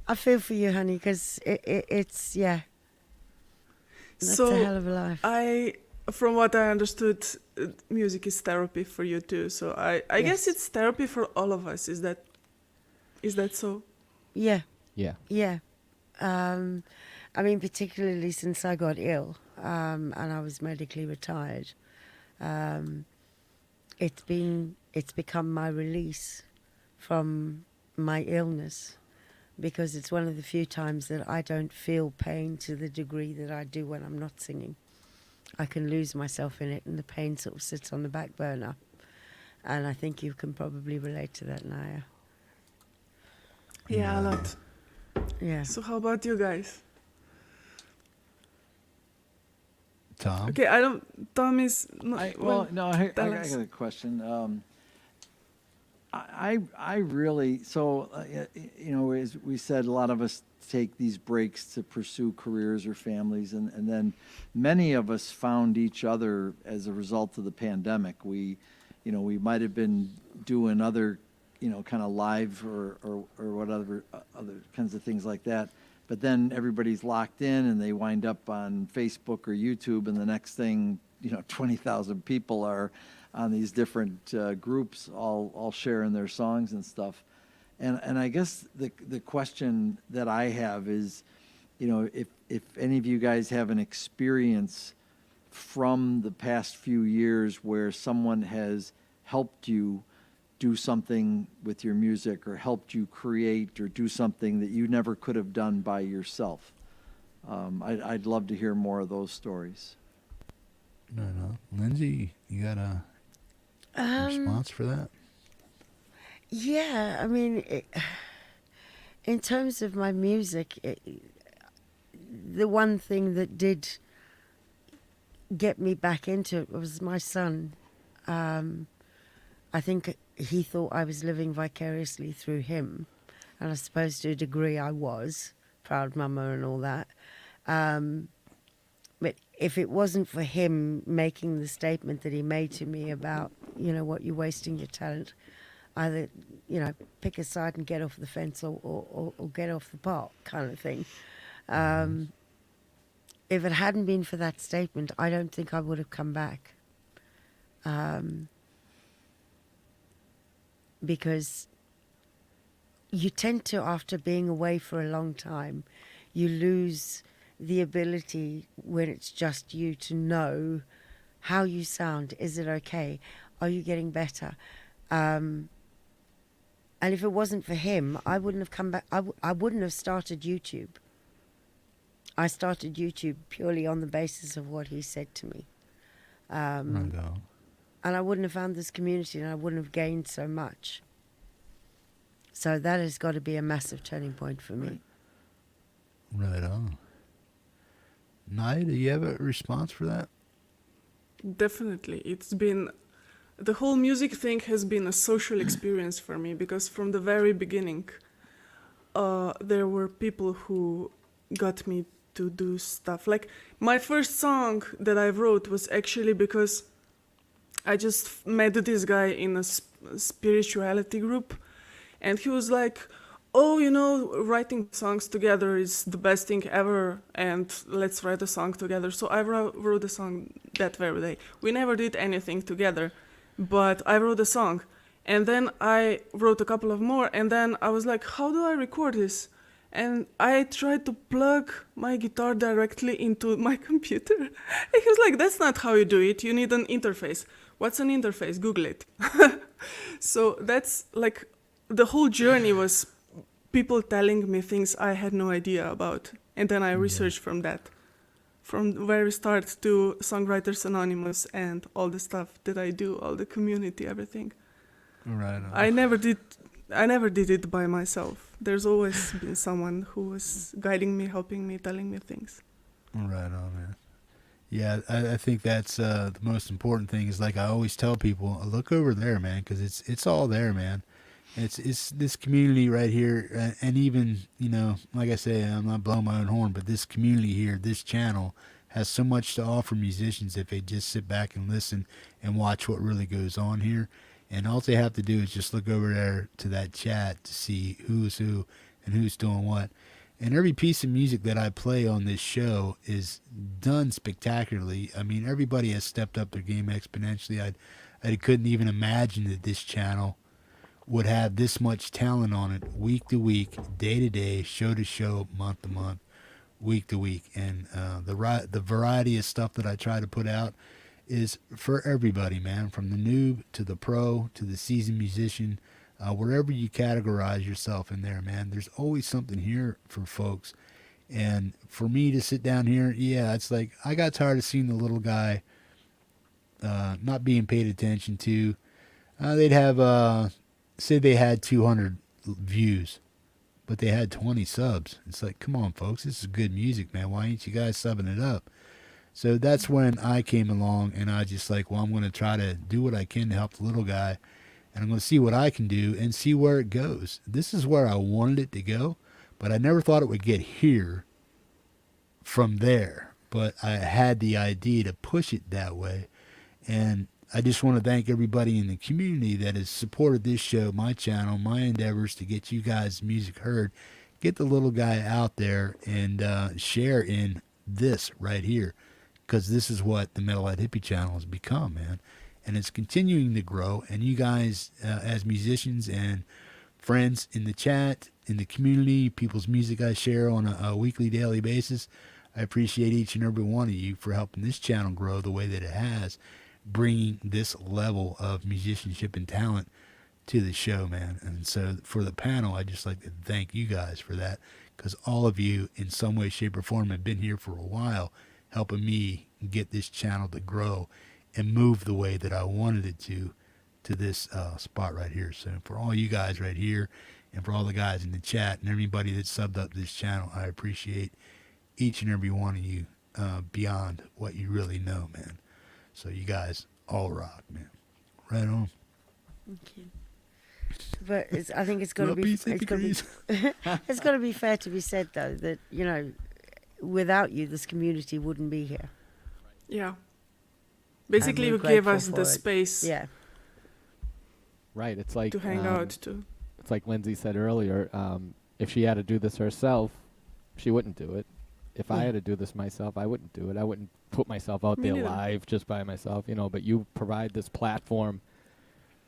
I feel for you, honey, because it's, yeah. That's So a hell of a life. from what I understood, music is therapy for you too. So I guess it's therapy for all of us. Is that so? Yeah. Yeah. Yeah. I mean, particularly since I got ill and I was medically retired, it's become my release from my illness, because it's one of the few times that I don't feel pain to the degree that I do when I'm not singing. I can lose myself in it and the pain sort of sits on the back burner. And I think you can probably relate to that, Naya. Yeah, a lot. Yeah. So how about you guys? Tom. Okay, I don't. Tom is. I tell got us. a question. I really, so, as we said, a lot of us take these breaks to pursue careers or families, and then many of us found each other as a result of the pandemic. We might have been doing other, kind of live or whatever, other kinds of things like that. But then everybody's locked in and they wind up on Facebook or YouTube, and the next thing, 20,000 people are on these different groups, all sharing their songs and stuff. And I guess the question that I have is, if any of you guys have an experience from the past few years where someone has helped you do something with your music, or helped you create or do something that you never could have done by yourself. I'd love to hear more of those stories. No. Lindsay, you got a response for that? Yeah, I mean, in terms of my music, the one thing that did get me back into it was my son. I think he thought I was living vicariously through him, and I suppose to a degree I was, proud mama and all that. But if it wasn't for him making the statement that he made to me about, what you're wasting your talent, either, pick a side and get off the fence, or get off the park kind of thing. If it hadn't been for that statement, I don't think I would have come back. Because you tend to, after being away for a long time, you lose the ability when it's just you to know how you sound. Is it okay? Are you getting better? And if it wasn't for him, I wouldn't have come back. I wouldn't have started YouTube. I started YouTube purely on the basis of what he said to me. And I wouldn't have found this community, and I wouldn't have gained so much. So that has got to be a massive turning point for me. Right on. Neja, do you have a response for that? Definitely. The whole music thing has been a social experience for me, because from the very beginning, there were people who got me to do stuff. Like, my first song that I wrote was actually because I just met this guy in a spirituality group, and he was like, oh, writing songs together is the best thing ever, and let's write a song together. So I wrote a song that very day. We never did anything together, but I wrote a song. And then I wrote a couple of more, and then I was like, how do I record this? And I tried to plug my guitar directly into my computer. And he was like, that's not how you do it. You need an interface. What's an interface? Google it. So that's like, the whole journey was people telling me things I had no idea about. And then I researched from that. From the very start to Songwriters Anonymous and all the stuff that I do, all the community, everything. Right on. I never did it by myself. There's always been someone who was guiding me, helping me, telling me things. Right on, man. Yeah, I think that's the most important thing. Is like I always tell people, look over there, man, because it's all there, man. It's this community right here, and even, like I say, I'm not blowing my own horn, but this community here, this channel, has so much to offer musicians if they just sit back and listen and watch what really goes on here. And all they have to do is just look over there to that chat to see who's who and who's doing what. And every piece of music that I play on this show is done spectacularly. I mean, everybody has stepped up their game exponentially. I couldn't even imagine that this channel would have this much talent on it week to week, day to day, show to show, month to month, week to week. And the variety of stuff that I try to put out is for everybody, man, from the noob to the pro to the seasoned musician. Wherever you categorize yourself in there, man, there's always something here for folks. And for me to sit down here, yeah, it's like I got tired of seeing the little guy not being paid attention to. They'd have, say they had 200 views, but they had 20 subs. It's like, come on, folks, this is good music, man. Why ain't you guys subbing it up? So that's when I came along, and I just like, well, I'm going to try to do what I can to help the little guy, and I'm going to see what I can do and see where it goes. This is where I wanted it to go, but I never thought it would get here from there. But I had the idea to push it that way, and I just want to thank everybody in the community that has supported this show, my channel, my endeavors to get you guys' music heard, get the little guy out there, and share in this right here. Because this is what the Metalhead Hippie channel has become, man. And it's continuing to grow. And you guys, as musicians and friends in the chat, in the community, people's music I share on a weekly, daily basis, I appreciate each and every one of you for helping this channel grow the way that it has, bringing this level of musicianship and talent to the show, man. And so for the panel, I'd just like to thank you guys for that. Because all of you, in some way, shape, or form, have been here for a while, helping me get this channel to grow and move the way that I wanted it to this spot right here. So for all you guys right here, and for all the guys in the chat and everybody that subbed up this channel, I appreciate each and every one of you beyond what you really know, man. So you guys all rock, man. Right on. Thank you. But I think it's got to be it's got to be fair to be said though that without you, this community wouldn't be here. Yeah. Basically, you we're gave grateful us for the it. space Right. It's like to hang out too. It's like Lindsay said earlier. If she had to do this herself, she wouldn't do it. If I had to do this myself, I wouldn't do it. I wouldn't put myself out Me there neither. live just by myself, But you provide this platform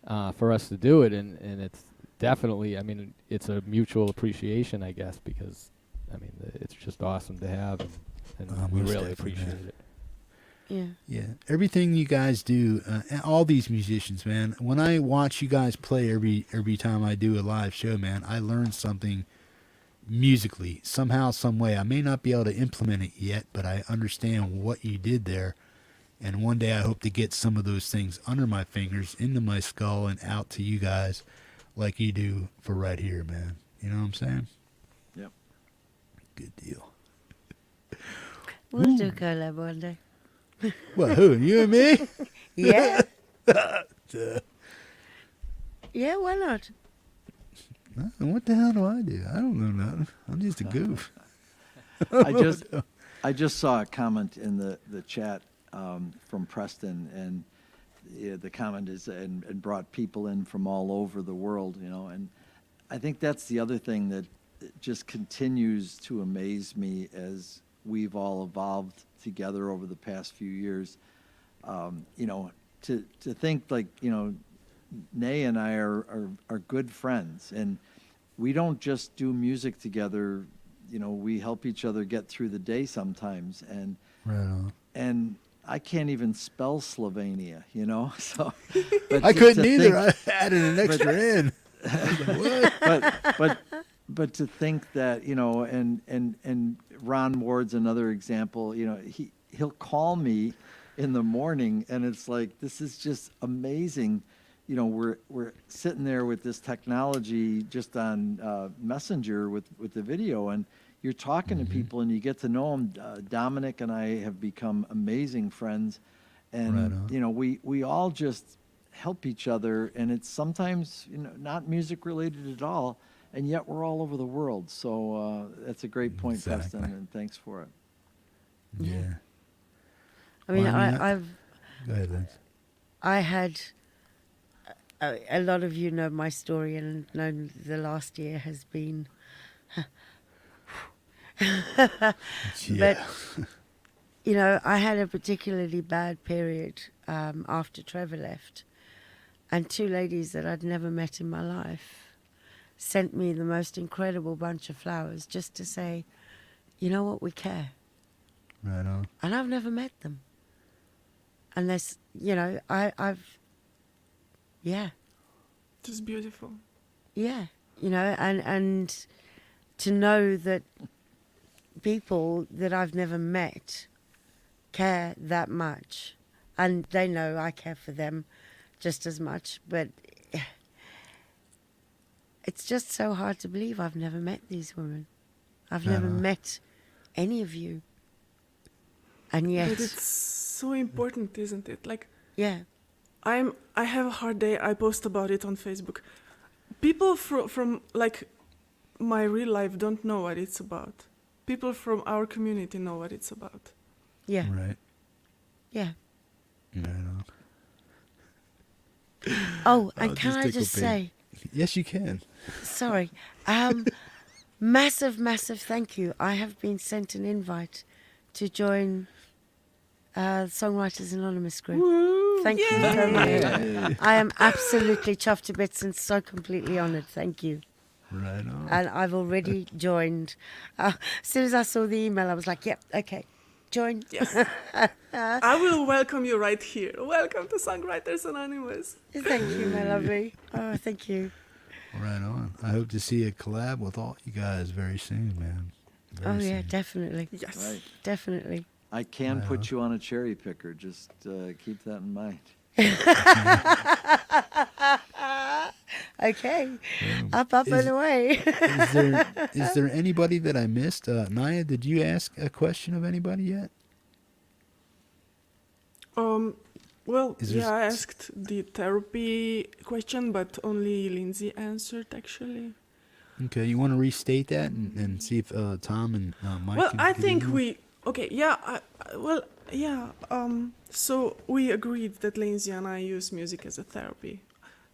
for us to do it, and it's definitely. I mean, it's a mutual appreciation, I guess, because it's just awesome to have, and we most really definitely, appreciate man. it. Yeah. Yeah, everything you guys do, and all these musicians, man. When I watch you guys play every time I do a live show, man, I learn something musically somehow, some way. I may not be able to implement it yet, but I understand what you did there. And one day I hope to get some of those things under my fingers, into my skull, and out to you guys, like you do for right here, man. You know what I'm saying? Yep. Good deal. We'll do a collab one day. What? Who? You and me? Yeah. Yeah, why not? What the hell do I do? I don't know nothing. I'm just a goof. I just saw a comment in the chat from Preston, and the comment is and brought people in from all over the world, and I think that's the other thing that just continues to amaze me as we've all evolved together over the past few years. To think like, Neja and I are good friends, and we don't just do music together. We help each other get through the day sometimes, and Right on. and I can't even spell Slovenia, So but I to couldn't think- either. I added an extra in. but to think that and Ron Ward's another example. He'll call me in the morning, and it's like, this is just amazing. We're sitting there with this technology just on Messenger with the video, and you're talking to people and you get to know them. Dominic and I have become amazing friends, and Right on. we all just help each other, and it's sometimes not music related at all, and yet we're all over the world. So that's a great point, Exactly. Preston, and thanks for it. Yeah. I mean, Well, I mean, I've Go ahead, Lindz. I had a lot of you know my story and know the last year has been Yeah. But I had a particularly bad period after Trevor left, and two ladies that I'd never met in my life sent me the most incredible bunch of flowers just to say, you know what, we care. Right on. And I've never met them. Unless, I've, yeah, Just beautiful. yeah, and to know that people that I've never met care that much, and they know I care for them just as much, but it's just so hard to believe I've never met these women. I've never met any of you. And yet, But it's so important, isn't it? Like, yeah, I have a hard day. I post about it on Facebook. People from like my real life don't know what it's about. People from our community know what it's about. yeah, Right. yeah. Right on. Oh, Oh, and can just I tickle just pink. say, Yes, you can. sorry, massive, massive thank you. I have been sent an invite to join Songwriters Anonymous group. Woo! Thank you Yay! so much. I am absolutely chuffed to bits and so completely honoured. Thank you. Right on. And I've already joined. As soon as I saw the email, I was like, yep, okay, join. Yes. I will welcome you right here. Welcome to Songwriters Anonymous. Thank you, my lovely. Oh, thank you. Right on. I hope to see a collab with all you guys very soon, man. Very Oh, yeah, soon. definitely. Yes. Right. Definitely. I can Wow. put you on a cherry picker. Just keep that in mind. Okay. Up Is- and away. Is there anybody that I missed? Neja, did you ask a question of anybody yet? Well, Is there yeah, I asked the therapy question, but only Lindsay answered, actually. Okay, you want to restate that and see if Tom and Mike Well, can I give think you one? okay, yeah, so we agreed that Lindsay and I use music as a therapy.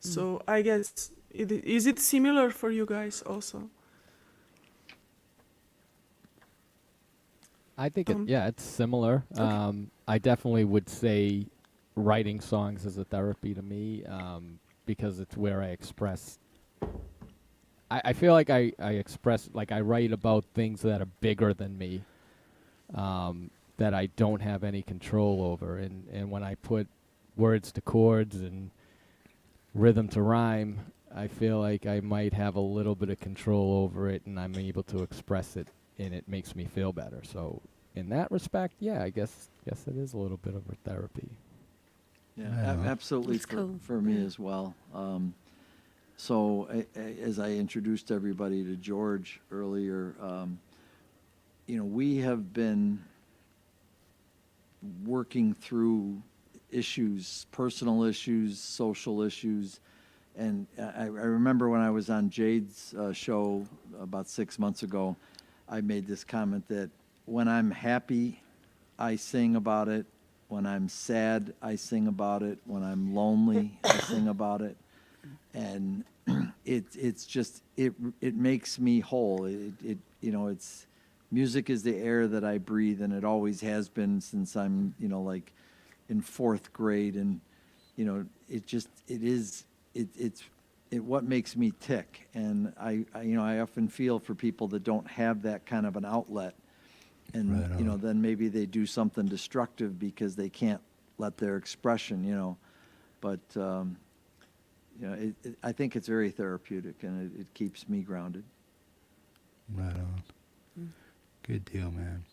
So I guess, is it similar for you guys also? I think Um, it's similar. I definitely would say writing songs is a therapy to me, because it's where I express. I feel like I express, like I write about things that are bigger than me, that I don't have any control over, and when I put words to chords and rhythm to rhyme, I feel like I might have a little bit of control over it, and I'm able to express it, and it makes me feel better. So in that respect, yeah, I guess it is a little bit of a therapy. Yeah, Right on. absolutely That's for, cool. for me Yeah. as well. So as I introduced everybody to George earlier, we have been working through issues, personal issues, social issues. And I remember when I was on Jade's show about 6 months ago, I made this comment that when I'm happy, I sing about it. When I'm sad, I sing about it. When I'm lonely, I sing about it. And it's just, it makes me whole. It's music is the air that I breathe, and it always has been since I'm, like in fourth grade. And, it's what makes me tick. And I often feel for people that don't have that kind of an outlet. And, Right on. then maybe they do something destructive because they can't let their expression, But, I think it's very therapeutic, and it keeps me grounded. Right on. Good deal, man.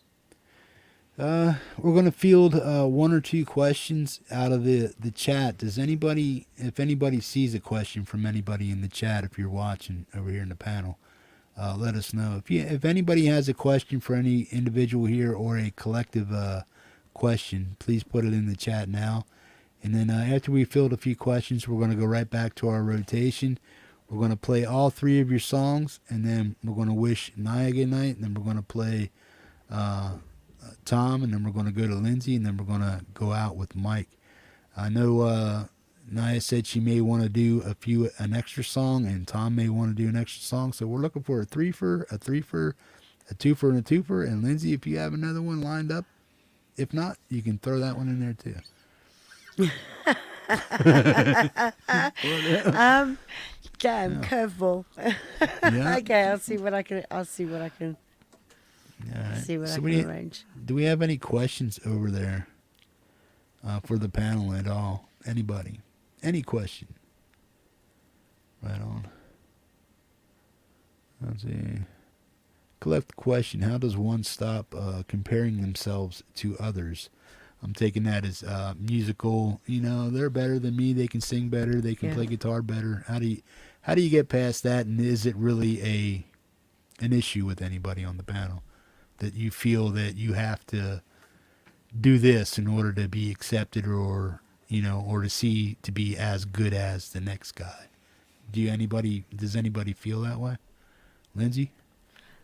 We're going to field one or two questions out of the chat. If anybody sees a question from anybody in the chat, if you're watching over here in the panel, let us know. If anybody has a question for any individual here or a collective question, please put it in the chat now. And then after we filled a few questions, we're going to go right back to our rotation. We're going to play all three of your songs, and then we're going to wish Neja good night, and then we're going to play Tom, and then we're going to go to Lindsay, and then we're going to go out with Mike. I know Neja said she may want to do an extra song, and Tom may want to do an extra song. So we're looking for a threefer, a twofer, and a twofer. And Lindsay, if you have another one lined up, if not, you can throw that one in there too. Damn curveball. Yeah. Okay, I'll see what I can. All right. See what I can So we- arrange. Do we have any questions over there for the panel at all? Anybody? Any question? Right on. Let's see. Collect question. How does one stop comparing themselves to others? I'm taking that as musical. They're better than me. They can sing better. They can Yeah. play guitar better. How do you get past that? And is it really an issue with anybody on the panel that you feel that you have to do this in order to be accepted, or or to be as good as the next guy. Does anybody feel that way? Lindsay?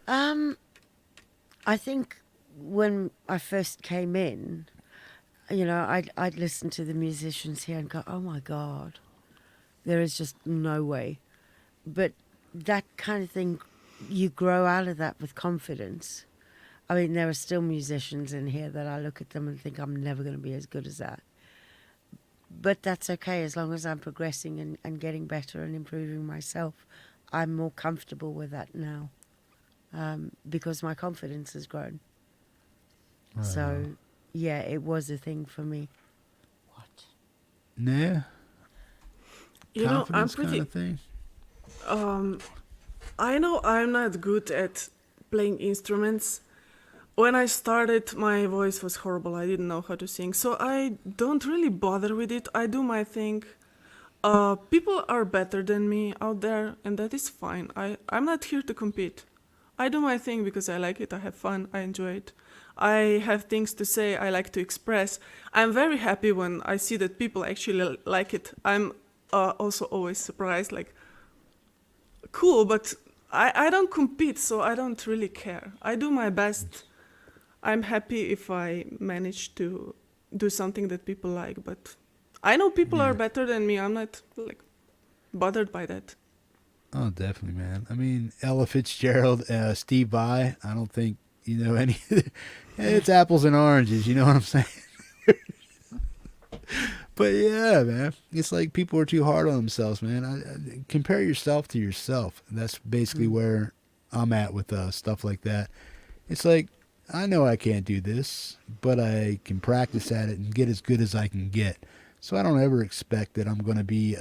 I think when I first came in, I'd listen to the musicians here and go, oh my God, there is just no way. But that kind of thing, you grow out of that with confidence. I mean, there are still musicians in here that I look at them and think I'm never going to be as good as that. But that's okay, as long as I'm progressing and getting better and improving myself. I'm more comfortable with that now, because my confidence has grown. Right. So, yeah, it was a thing for me. Nah. You know, I'm Confidence pretty. kind of thing. I know I'm not good at playing instruments. When I started, my voice was horrible. I didn't know how to sing, so I don't really bother with it. I do my thing. People are better than me out there, and that is fine. I'm not here to compete. I do my thing because I like it, I have fun, I enjoy it. I have things to say, I like to express. I'm very happy when I see that people actually like it. I'm also always surprised, like, cool, but I don't compete, so I don't really care. I do my best. I'm happy if I manage to do something that people like, but I know people are better than me. I'm not bothered by that. Oh, definitely, man. I mean, Ella Fitzgerald, Steve Vai. I don't think any. It's apples and oranges. You know what I'm saying? But yeah, man, it's like people are too hard on themselves, man. I compare yourself to yourself. That's basically where I'm at with stuff like that. It's like, I know I can't do this, but I can practice at it and get as good as I can get. So I don't ever expect that I'm going to be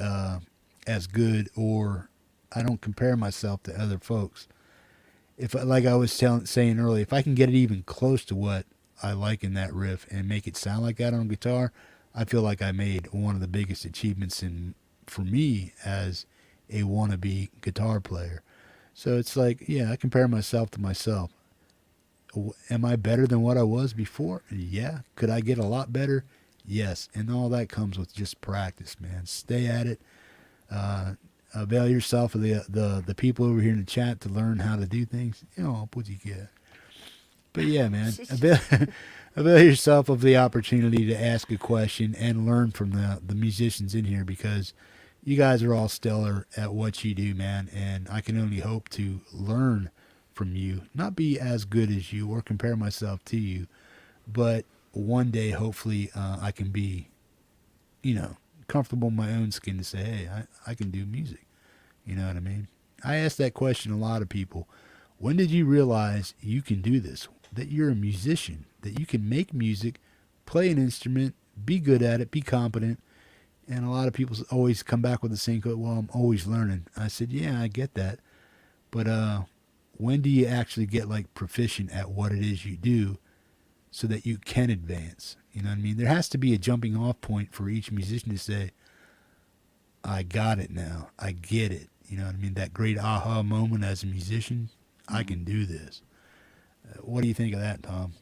as good, or I don't compare myself to other folks. If, like I was saying earlier, if I can get it even close to what I like in that riff and make it sound like that on guitar, I feel like I made one of the biggest achievements for me as a wannabe guitar player. So it's like, yeah, I compare myself to myself. Am I better than what I was before? Yeah. Could I get a lot better? Yes. And all that comes with just practice, man. Stay at it. Avail yourself of the people over here in the chat to learn how to do things. What you get. But yeah, man, avail yourself of the opportunity to ask a question and learn from the musicians in here, because you guys are all stellar at what you do, man. And I can only hope to learn from you, not be as good as you or compare myself to you, but one day, hopefully, I can be, comfortable in my own skin to say, hey, I can do music. You know what I mean? I ask that question a lot of people. When did you realize you can do this? That you're a musician, that you can make music, play an instrument, be good at it, be competent. And a lot of people always come back with the same quote, well, I'm always learning. I said, yeah, I get that. But when do you actually get proficient at what it is you do so that you can advance? You know what I mean? There has to be a jumping off point for each musician to say, I got it now. I get it. You know what I mean? That great aha moment as a musician, I can do this. What do you think of that, Tom,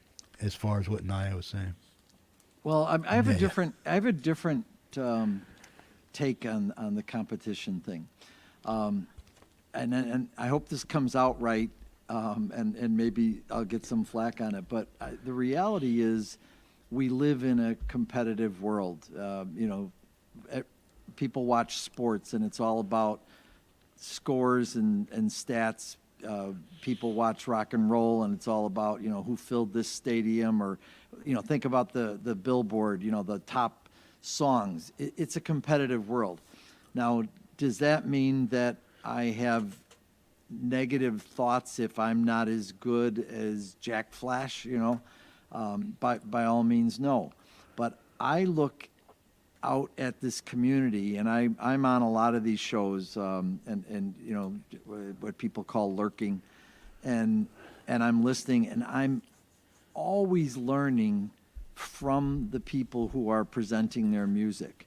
as far as what Neja was saying? Well, I have a Neja. different take on the competition thing, and I hope this comes out right, and maybe I'll get some flack on it. But the reality is, we live in a competitive world. People watch sports, and it's all about scores and stats. People watch rock and roll, and it's all about who filled this stadium, or think about the Billboard, the top songs. It's a competitive world. Now, does that mean that I have negative thoughts if I'm not as good as Jack Flash? By all means, no. But I look out at this community, and I'm on a lot of these shows, and what people call lurking, and I'm listening, and I'm always learning from the people who are presenting their music.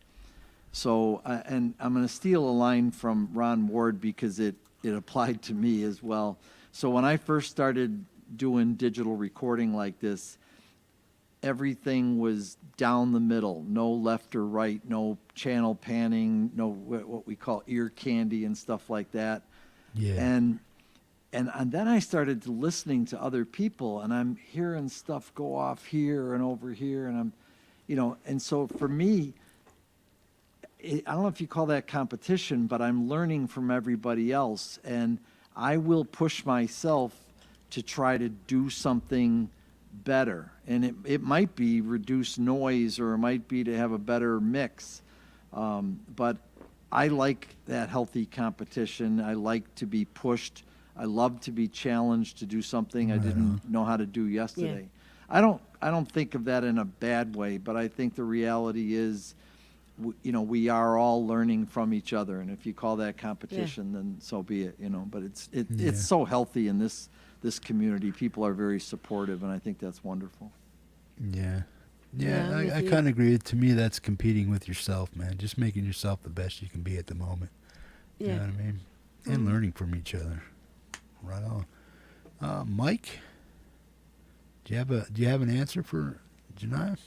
So, and I'm going to steal a line from Ron Ward because it applied to me as well. So when I first started doing digital recording like this, everything was down the middle, no left or right, no channel panning, no what we call ear candy and stuff like that. Yeah. And then I started listening to other people, and I'm hearing stuff go off here and over here, and and so for me, I don't know if you call that competition, but I'm learning from everybody else, and I will push myself to try to do something better. And it might be reduce noise, or it might be to have a better mix. But I like that healthy competition. I like to be pushed. I love to be challenged to do something I didn't know how to do yesterday. Yeah. I don't think of that in a bad way, but I think the reality is, we are all learning from each other, and if you call that competition, then so be it. But it's so healthy in this community. People are very supportive, and I think that's wonderful. Yeah. I kind of agree. To me, that's competing with yourself, man. Just making yourself the best you can be at the moment. Yeah. You know what I mean? And learning from each other. Right on. Mike, do you have an answer for Jerneja?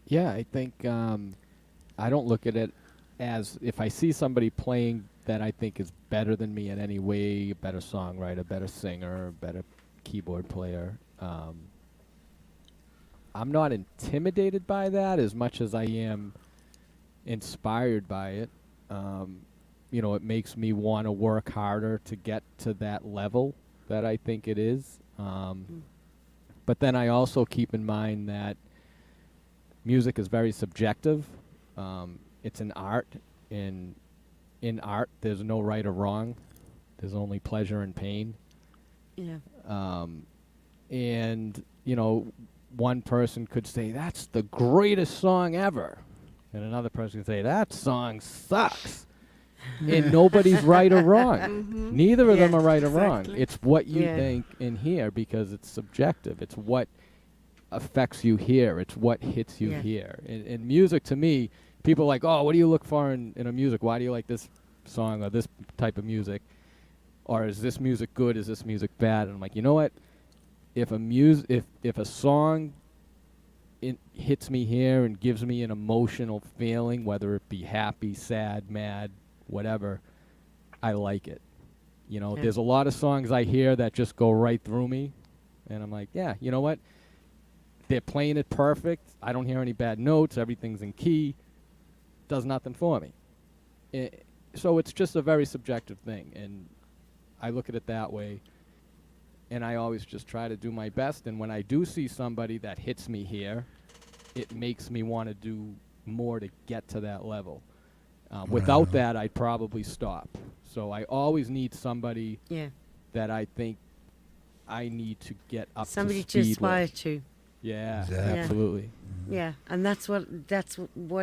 Yeah, I think I don't look at it as, if I see somebody playing that I think is better than me in any way, a better songwriter, better singer, better keyboard player, I'm not intimidated by that as much as I am inspired by it. It makes me want to work harder to get to that level that I think it is. But then I also keep in mind that music is very subjective. It's an art, and in art, there's no right or wrong. There's only pleasure and pain. Yeah. And, one person could say, that's the greatest song ever. And another person could say, that song sucks. And nobody's right or wrong. Mm-hmm. Neither of them are right or exactly. wrong. It's what you think in here, because it's subjective. It's what affects you here. It's what hits you here. And music, to me, people are like, oh, what do you look for in a music? Why do you like this song or this type of music? Or is this music good? Is this music bad? And I'm like, you know what? If a song hits me here and gives me an emotional feeling, whether it be happy, sad, mad, whatever, I like it. There's a lot of songs I hear that just go right through me, and I'm like, yeah, you know what? They're playing it perfect. I don't hear any bad notes. Everything's in key. Does nothing for me. So it's just a very subjective thing, and I look at it that way. And I always just try to do my best. And when I do see somebody that hits me here, it makes me want to do more to get to that level. Without that, I'd probably stop. So I always need somebody that I think I need to get up somebody to speed to aspire with. to. Yeah, Exactly. absolutely. Yeah, and that's what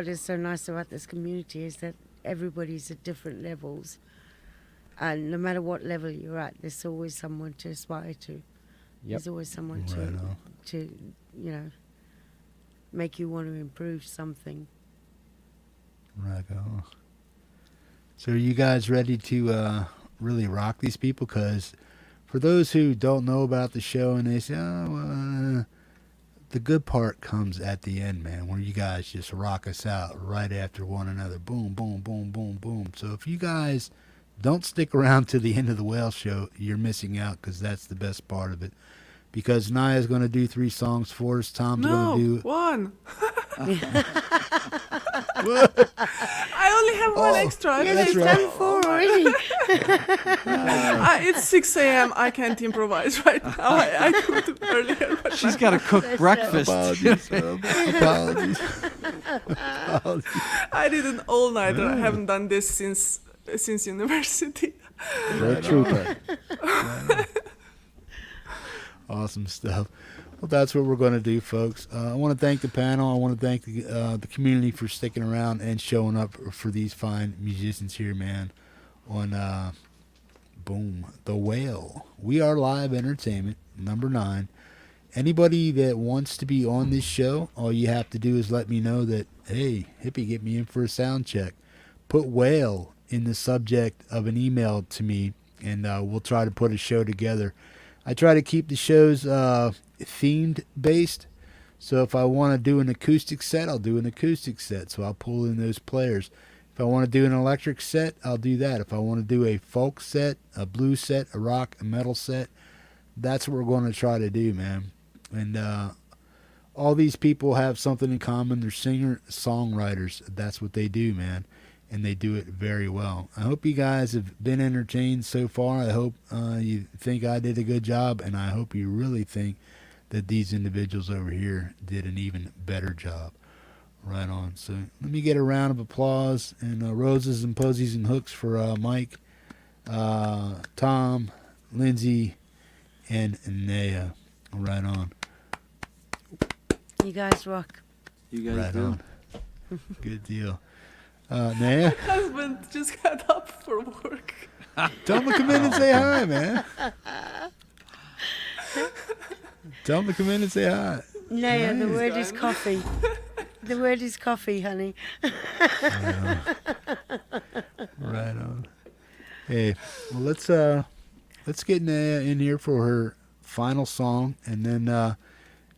is so nice about this community, is that everybody's at different levels. And no matter what level you're at, there's always someone to aspire to. Yep. There's always someone to make you want to improve something. Right on. So are you guys ready to really rock these people? Because for those who don't know about the show and they say, the good part comes at the end, man, where you guys just rock us out right after one another. Boom, boom, boom, boom, boom. So if you guys don't stick around to the end of the WALE show, you're missing out, because that's the best part of it. Because Neja's going to do 3 songs for us. Tom's going to do... one. I only have one extra. Yeah, that's they've right. done 4 already. It's 6 a.m. I can't improvise right now. I could earlier. But She's got to cook breakfast. Apologies. I did an all-nighter. I haven't done this since university. You're a trooper. Awesome stuff. Well, that's what we're going to do, folks. I want to thank the panel. I want to thank the community for sticking around and showing up for these fine musicians here, man, on the WALE. We Are Live Entertainment, number 9. Anybody that wants to be on this show, all you have to do is let me know that, hey, Hippie, get me in for a sound check. Put WALE in the subject of an email to me, and we'll try to put a show together. I try to keep the shows themed based, So if I want to do an acoustic set, I'll do an acoustic set. So I'll pull in those players. If I want to do an electric set, I'll do that. If I want to do a folk set, a blues set, a rock, a metal set, that's what we're going to try to do, man. And all these people have something in common. They're singer-songwriters. That's what they do, man. And they do it very well. I hope you guys have been entertained so far. I hope you think I did a good job, and I hope you really think that these individuals over here did an even better job. Right on. So let me get a round of applause and roses and posies and hooks for Mike, Tom, Lindsay, and Neja. Right on. You guys rock. You guys Right do. on. Good deal. Neja, My husband just got up for work. tell him to come in and say hi, man. Tell him to come in and say hi. Neja, the Nice. word is coffee. The word is coffee, honey. Right on. Hey, well, let's get Neja in here for her final song, and then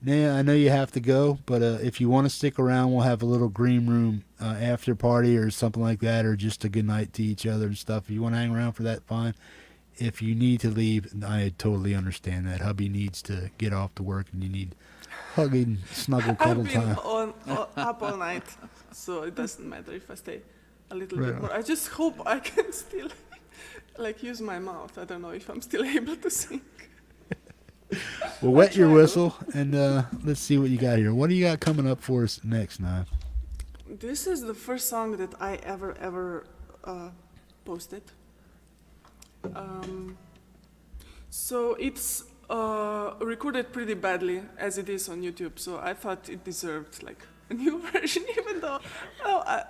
Neja, I know you have to go, but if you want to stick around, we'll have a little green room after party or something like that, or just a good night to each other and stuff. If you want to hang around for that, fine. If you need to leave, I totally understand that. Hubby needs to get off to work, and you need hugging, snuggle, cuddle I've been time. up all night, so it doesn't matter if I stay a little Right bit on. more. I just hope I can still like use my mouth. I don't know if I'm still able to sing. Well, wet your try. whistle, and let's see what you got here. What do you got coming up for us next, Neja? This is the first song that I ever posted. So it's recorded pretty badly as it is on YouTube, so I thought it deserved like a new version, even though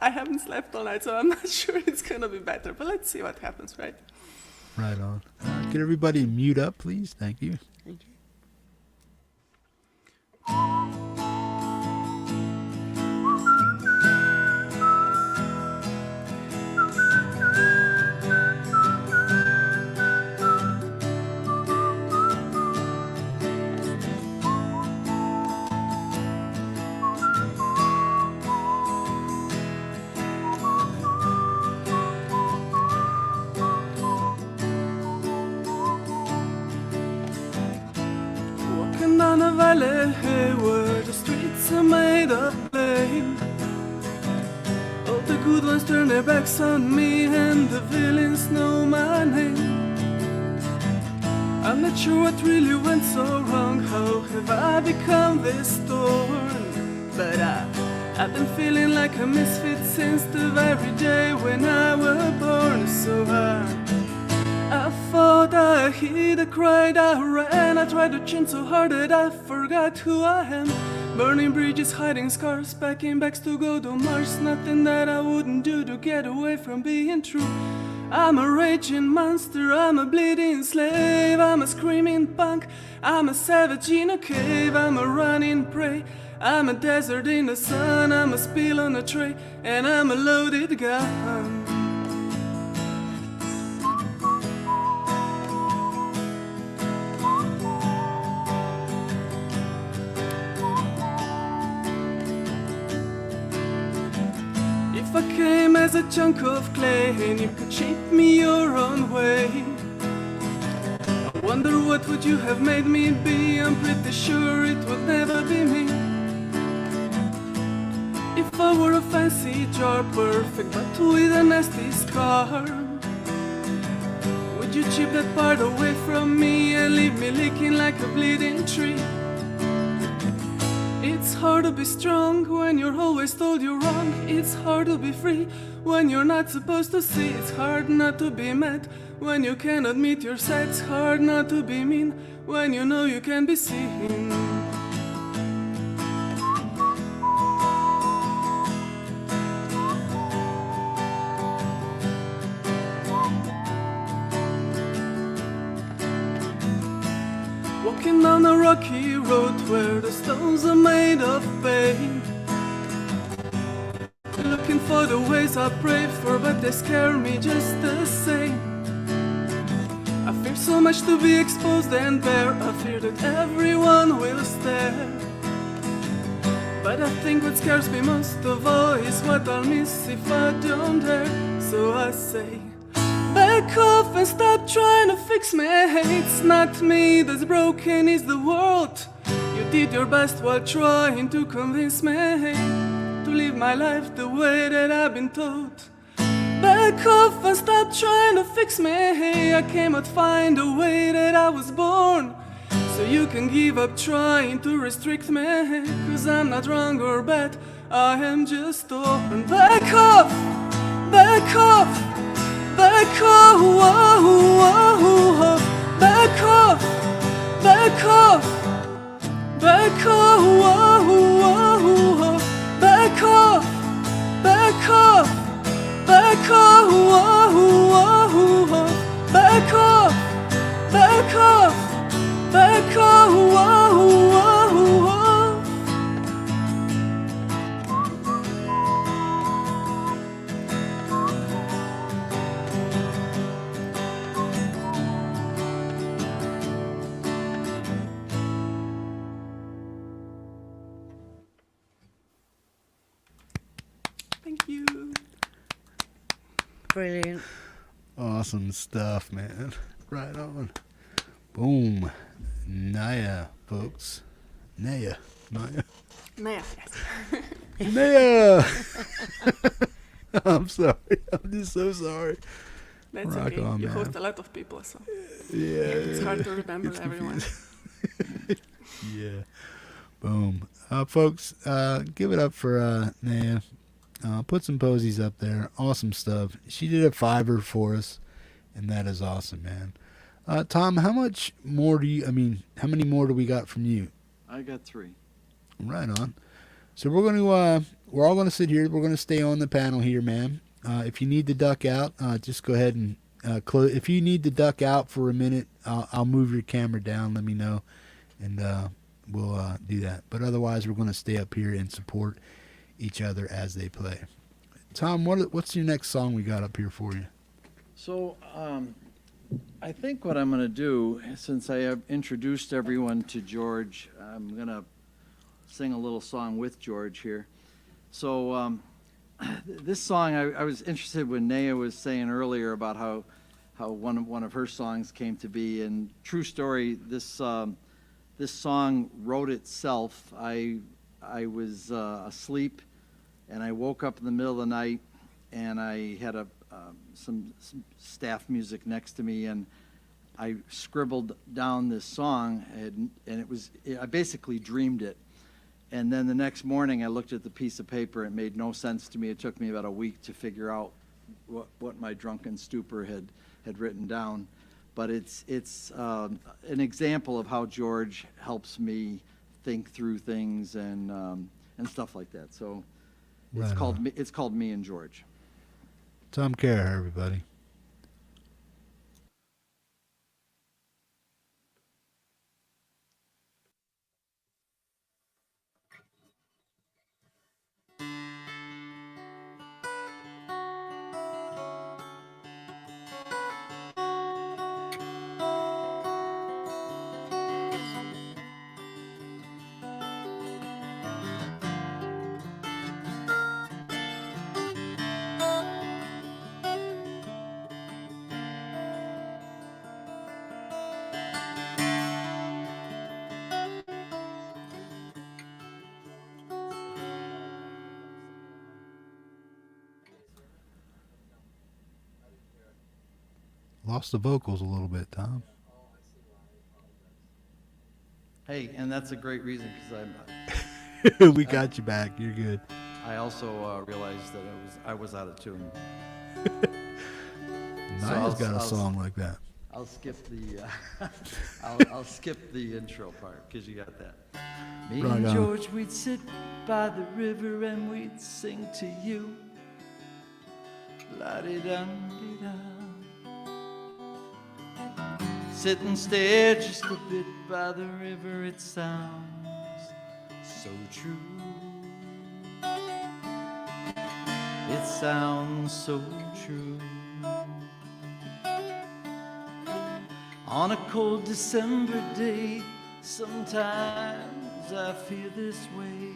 I haven't slept all night, so I'm not sure it's gonna be better, but let's see what happens, right? Right on. Could everybody mute up, please? Thank you. Thank you. Walking down a valley where the streets are made of clay. All the good ones turn their backs on me, and the villains know my name. I'm not sure what really went so wrong. How have I become this thorn? But I've been feeling like a misfit since the very day when I was born. So I fought, I hid, I cried, I ran. I tried to change so hard that I forgot who I am. Burning bridges, hiding scars, packing bags to go to Mars. Nothing that I wouldn't do to get away from being true. I'm a raging monster, I'm a bleeding slave. I'm a screaming punk, I'm a savage in a cave. I'm a running prey, I'm a desert in the sun. I'm a spill on a tray, and I'm a loaded gun. If I came as a chunk of clay and you could shape me your own way, I wonder what would you have made me be. I'm pretty sure it would never be me. If I were a fancy jar, perfect but with a nasty scar, would you chip that part away from me and leave me leaking like a bleeding tree? It's hard to be strong when you're always told you're wrong. It's hard to be free when you're not supposed to see. It's hard not to be mad when you cannot meet your set. It's hard not to be mean when you know you can be seen. Walking down a rocky road where the stones are made of pain, looking for the ways I pray for, but they scare me just the same. I fear so much to be exposed and bare. I fear that everyone will stare. But I think what scares me most of all is what I'll miss if I don't dare. So I say, back off and stop trying to fix me. It's not me that's broken, it's the world. You did your best while trying to convince me to live my life the way that I've been taught. Back off and stop trying to fix me. I cannot find the way that I was born. So you can give up trying to restrict me, 'cause I'm not wrong or bad, I am just torn. Back off, back off, back off, back off, back off, back off, back off, back off, back off, back off, back off, back off. Thank you. Brilliant. Awesome stuff, man. Right on. Boom. Neja, folks. Neja. Neja, yes. Neja! I'm sorry. I'm just so sorry. That's Rock okay. on, You man. host a lot of people, so Yeah. it's hard to remember It's everyone. Yeah. Boom. Folks, give it up for Neja. Put some posies up there. Awesome stuff. She did a Fiverr for us, and that is awesome, man. Tom, how many more do we got from you? I got 3. Right on. So we're all gonna sit here. We're gonna stay on the panel here, man. If you need to duck out, just go ahead and close. If you need to duck out for a minute, I'll move your camera down. Let me know, and we'll do that. But otherwise, we're gonna stay up here and support each other as they play. Tom, what's your next song we got up here for you? So, I think what I'm going to do, since I have introduced everyone to George, I'm going to sing a little song with George here. So, this song, I was interested when Neja was saying earlier about how one of her songs came to be. And true story, this song wrote itself. I was asleep, and I woke up in the middle of the night, and I had some staff music next to me, and I scribbled down this song, and I basically dreamed it. And then the next morning, I looked at the piece of paper. It made no sense to me. It took me about a week to figure out what my drunken stupor had written down. But it's an example of how George helps me think through things and stuff like that. So it's called Me and George. Tom Caraher, everybody. Lost the vocals a little bit, Tom. Hey, and that's a great reason because We got you back. You're good. I also realized that I was out of tune. Niall's got a song like that. I'll skip the I'll skip the intro part because you got that. Me Right and on. George, we'd sit by the river and we'd sing to you. La-di-dum-di-dum. Sit and stare just a bit by the river, it sounds so true. It sounds so true. On a cold December day, sometimes I feel this way.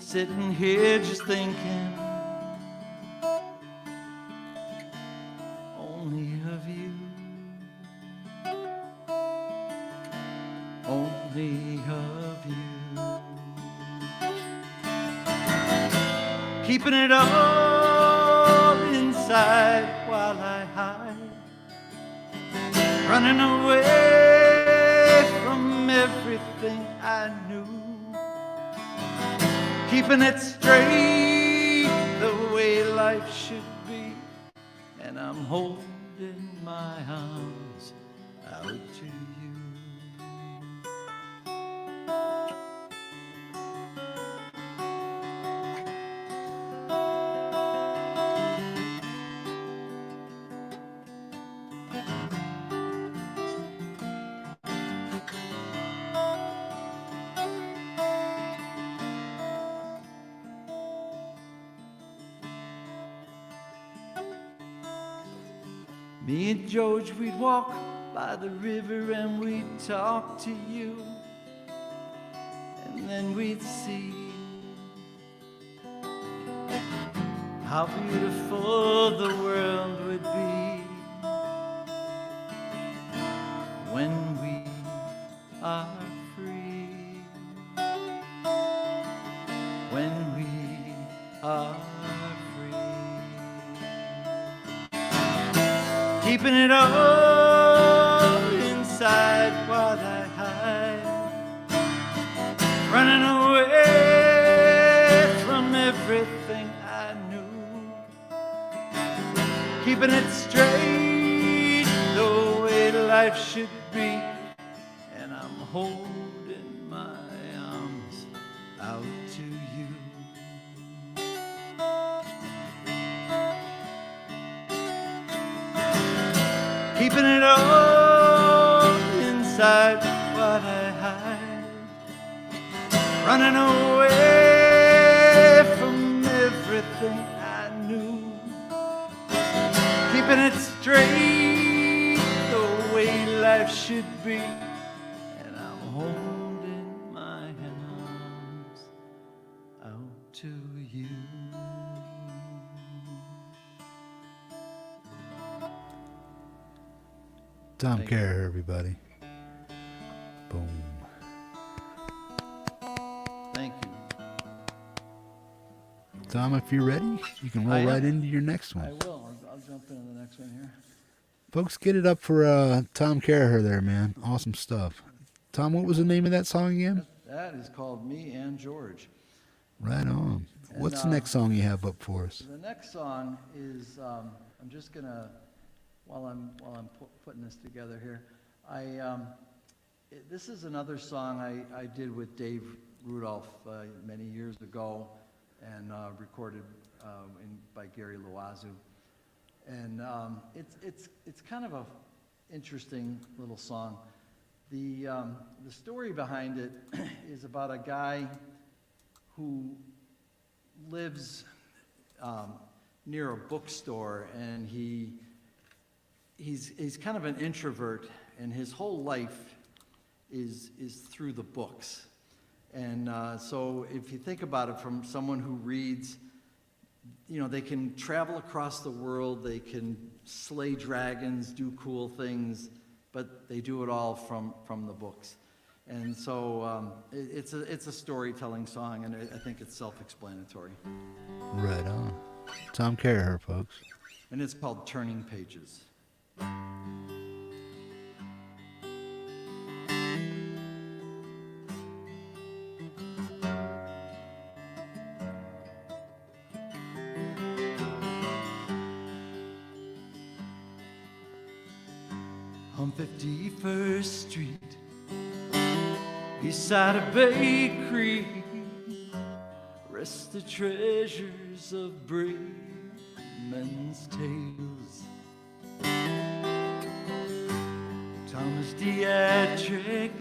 sitting here just thinking only of you, only of you. Keeping it all inside while I hide, running away from everything I knew, keeping it straight the way life should be, and I'm holding my arms out to you. Me and George, we'd walk by the river and we'd talk to you, and then we'd see how beautiful the world would be when we are free, when we are keeping it all inside while I hide, running away from everything I knew, keeping it straight the way life should be, and I'm holding my arms out to you. Keeping it all inside what I hide, running away from everything I knew, keeping it straight the way life should be, and I'm holding my arms out to you. Tom Caraher, everybody. Boom. Thank you. Tom, if you're ready, you can roll right into your next one. I will. I'll jump into the next one here. Folks, get it up for Tom Caraher there, man. Awesome stuff. Tom, what was the name of that song again? That is called Me and George. Right on. And, What's the next song you have up for us? The next song is, I'm just going to, while I'm putting this together here, this is another song I did with Dave Rudolph many years ago, and recorded by Gary Loazu. And it's kind of a interesting little song. The story behind it is about a guy who lives near a bookstore, and he's kind of an introvert, and his whole life is through the books. And so if you think about it from someone who reads, you know, they can travel across the world, they can slay dragons, do cool things, but they do it all from the books. And so it's a storytelling song, and I think it's self-explanatory. Right on. Tom Caraher, folks. And it's called Turning Pages. On 51st Street, beside a bakery, rest the treasures of brave men's tales. Thomas Dietrich,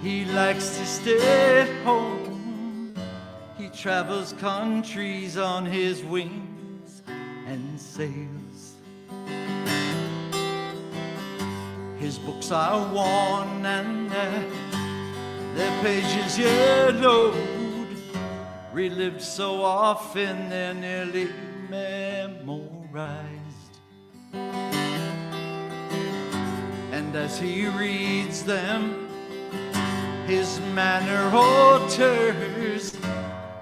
he likes to stay at home. He travels countries on his wings and sails. His books are worn and their pages yellowed. relived so often they're nearly memorized. And as he reads them, his manner alters.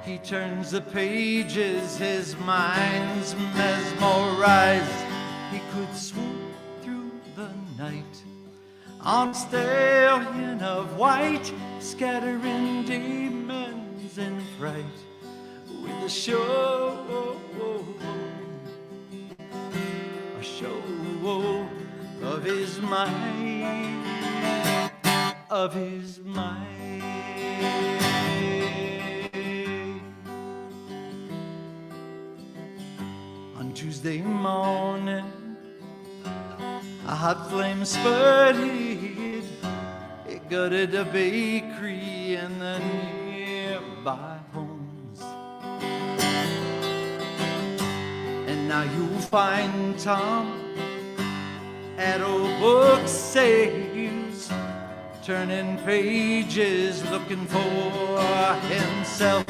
He turns the pages, his mind's mesmerized. He could swoop through the night on a stallion of white, scattering demons in fright with a show of his mind, of his mind. On Tuesday morning, a hot flame sputtered. It gutted a bakery and the nearby homes. And now you'll find Tom at old book sales, turning pages, looking for himself.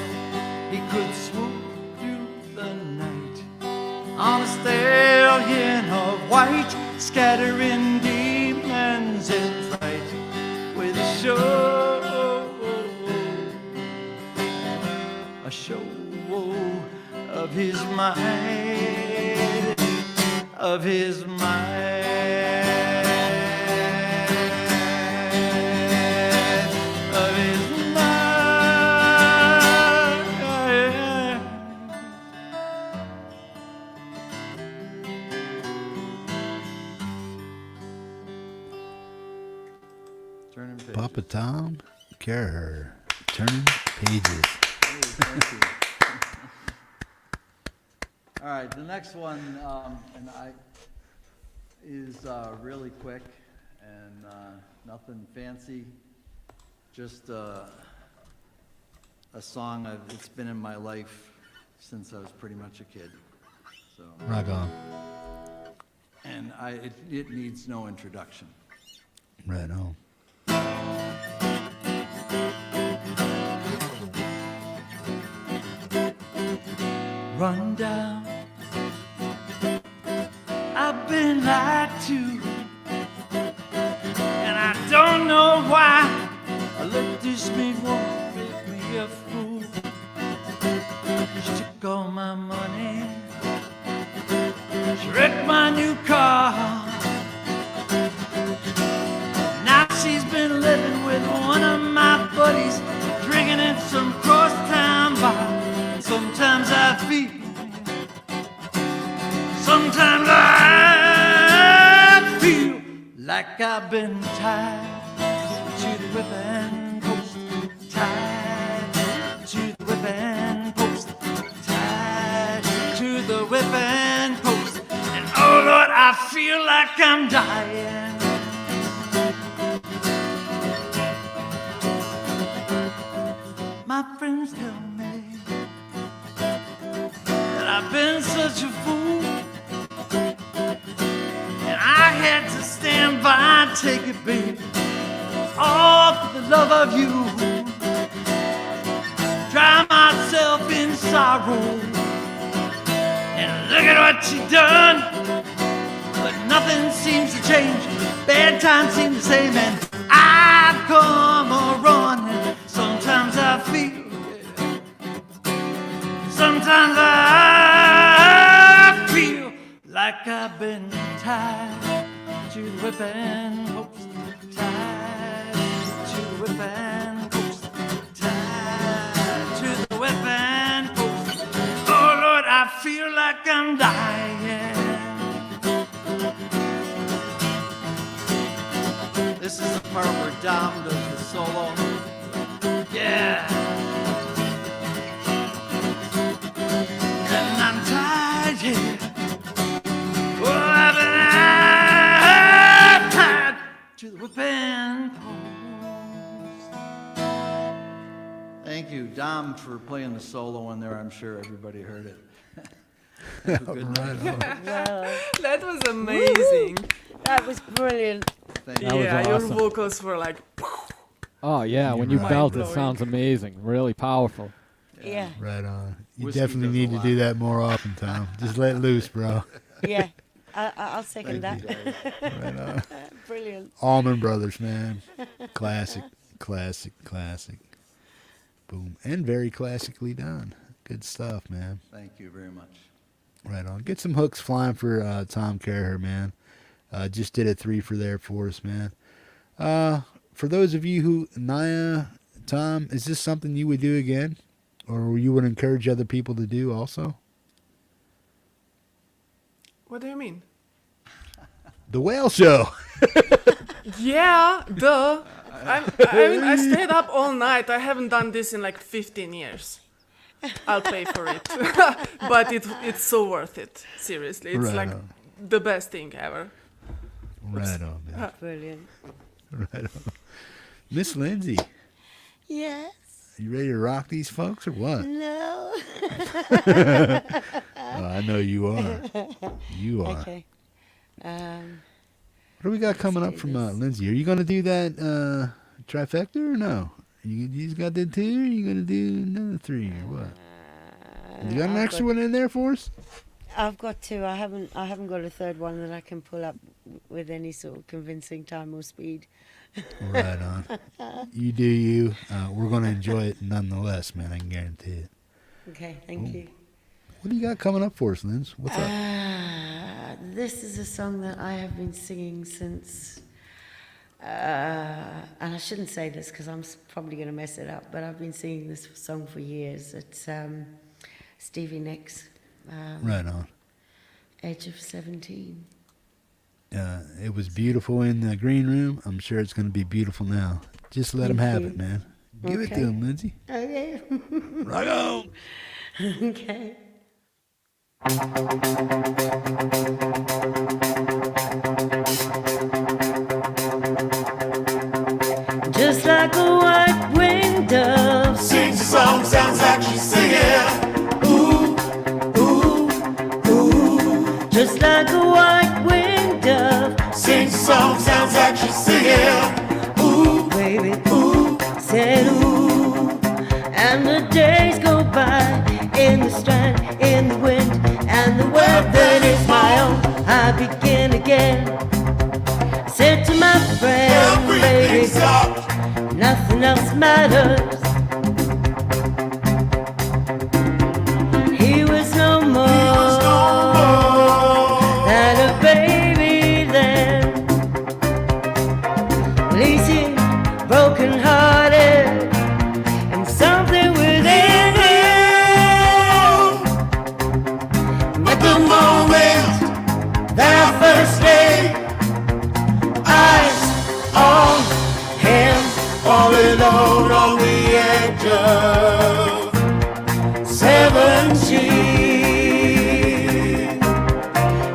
He could swoop through the night on a stallion of white, scattering demons in fright with a show of his mind, of his mind. PapaTom, Caraher, turning pages. Thank you. All right, the next one is really quick and nothing fancy. Just a song it's been in my life since I was pretty much a kid. So Rock on. And it needs no introduction. Right on. Run down, I've been lied to, and I don't know why. I let this maid woman make me a fool. She took all my money, she wrecked my new car. Now she's been living with one of my buddies, drinking in some crosstown bar. Sometimes I feel, sometimes I feel like I've been tied to the whipping post, tied to the whipping post, tied to the whipping post. And oh Lord, I feel like I'm dying. My friends tell me I've been such a fool, and I had to stand by and take it, baby, all for the love of you. Drown myself in sorrow, and look at what you done. But nothing seems to change, bad times seem the same, and I've come a running. Sometimes I feel, sometimes I feel like I've been tied to the whipping post, tied to the whipping post, tied to the whipping post. Oh Lord, I feel like I'm dying. This is the part where Dom does the solo. Yeah. And I'm tired, yeah. Oh, I've been tied to the whipping post. Thank you, Dom, for playing the solo in there. I'm sure everybody heard it. Have a good night. Well, That was amazing. that was brilliant. Thank you. That was Yeah, your awesome. vocals were like. Oh yeah, when you Right. belt, it Mind-blowing. sounds amazing. Really powerful. Yeah. Right on. You Whiskey definitely does a need to lot. do that more often, Tom. Just let loose, bro. Yeah. I'll second Thank that. you, guys. Right on. Brilliant. Allman Brothers, man. Classic, classic, classic. Boom. And very classically done. Good stuff, man. Thank you very much. Right on. Get some hooks flying for Tom Caraher, man. Just did a 3 for there for us, man. For those of you who, Neja, Tom, is this something you would do again? Or you would encourage other people to do also? What do you mean? The Whale Show. Yeah, duh. I stayed up all night. I haven't done this in like 15 years. I'll pay for it. But it's so worth it. Seriously. It's Right like on. the best thing ever. Right on, man. Brilliant. Right on. Miss Lindsay, Yes. you ready to rock these folks or what? No. Oh, I know you are. You are. Okay. What do we got coming up do from this. Lindsay? Are you going to do that trifecta or no? You just got the 2 or you going to do another 3 or what? You got an extra one in there for us? I've got 2. I haven't got a third one that I can pull up with any sort of convincing time or speed. Right on. You do you. We're going to enjoy it nonetheless, man. I can guarantee it. Okay, thank you. What do you got coming up for us, Lindz? What's up? This is a song that I have been singing since, and I shouldn't say this because I'm probably going to mess it up, but I've been singing this song for years. It's Stevie Nicks, Right on. Age of 17. It was beautiful in the green room. I'm sure it's going to be beautiful now. Just let him Thank have you. it, man. Give it to Okay. him, Lindsay. Okay. Rock on. Okay. Just like a white-winged dove Sings a song, sounds like she's singing. Ooh, ooh, ooh. just like a white-winged dove, Sings a song, sounds like she's singing. Ooh, baby, ooh. said ooh. And the days go by in the strand, in the wind, and the world that is my own. I begin again. Said to my friend, baby, Everything's up. nothing else matters. He was no more than a baby then. Lazy, broken hearted, and something within him. At the moment that I first laid eyes on him, all alone on the edge of 17.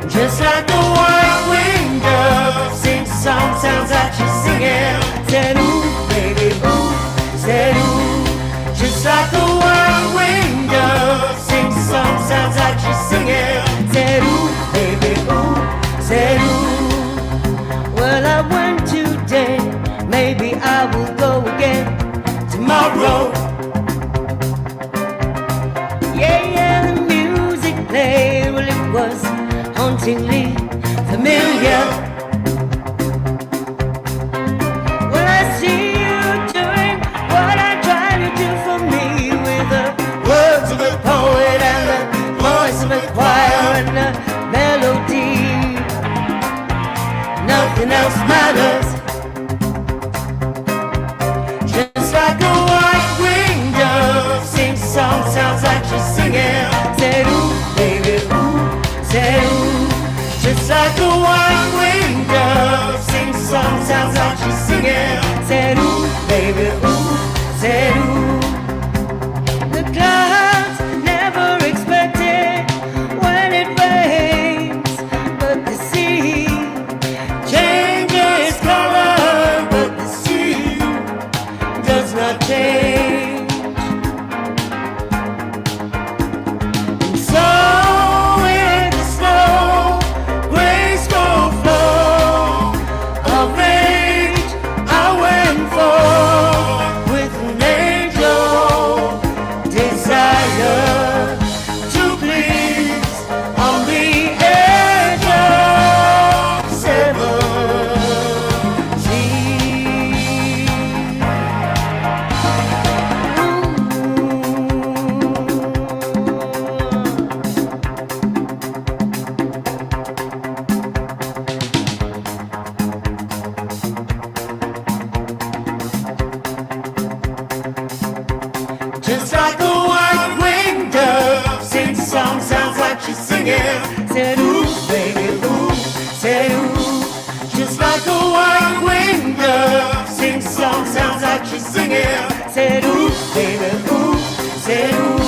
Just like a white-winged dove, sings a song, sounds like she's singing. Said ooh, baby, ooh, said ooh. Just like a white-winged dove, sings a song, sounds like she's singing. Said ooh, baby, ooh, said ooh. Well, I went today, maybe I will go again tomorrow. Yeah, the music played, well, it was hauntingly familiar. Well, I see you doing what I try to do for me with the words of a poet and the voice of a choir and the melody. Nothing else matters. Just like a white-winged dove, sings a song, sounds like she's singing. Said ooh, Baby, ooh, say ooh. Just like a white-winged dove, sings a song, sounds like she's singing. said ooh, Baby, ooh, say ooh. the clouds never expected when it rains, but the sea Changes color, but the sea does not change. just like a white-winged dove. Sings a song, sounds like she's singing. Said ooh, baby, ooh. Said ooh, just like a white-winged dove. Sings a song, sounds like she's singing. Said ooh, baby, ooh. Said ooh.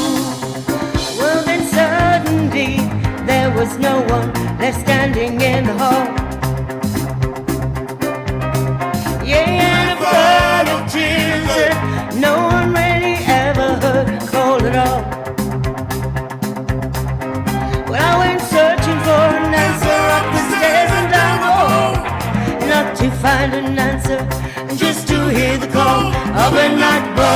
Well then suddenly there was no one left standing in the hall. Yeah, and a flood of tears that no one really ever heard call at all. Well, I went searching for an answer up the stairs and down the hall, not to find an answer, just to hear the call of a night bird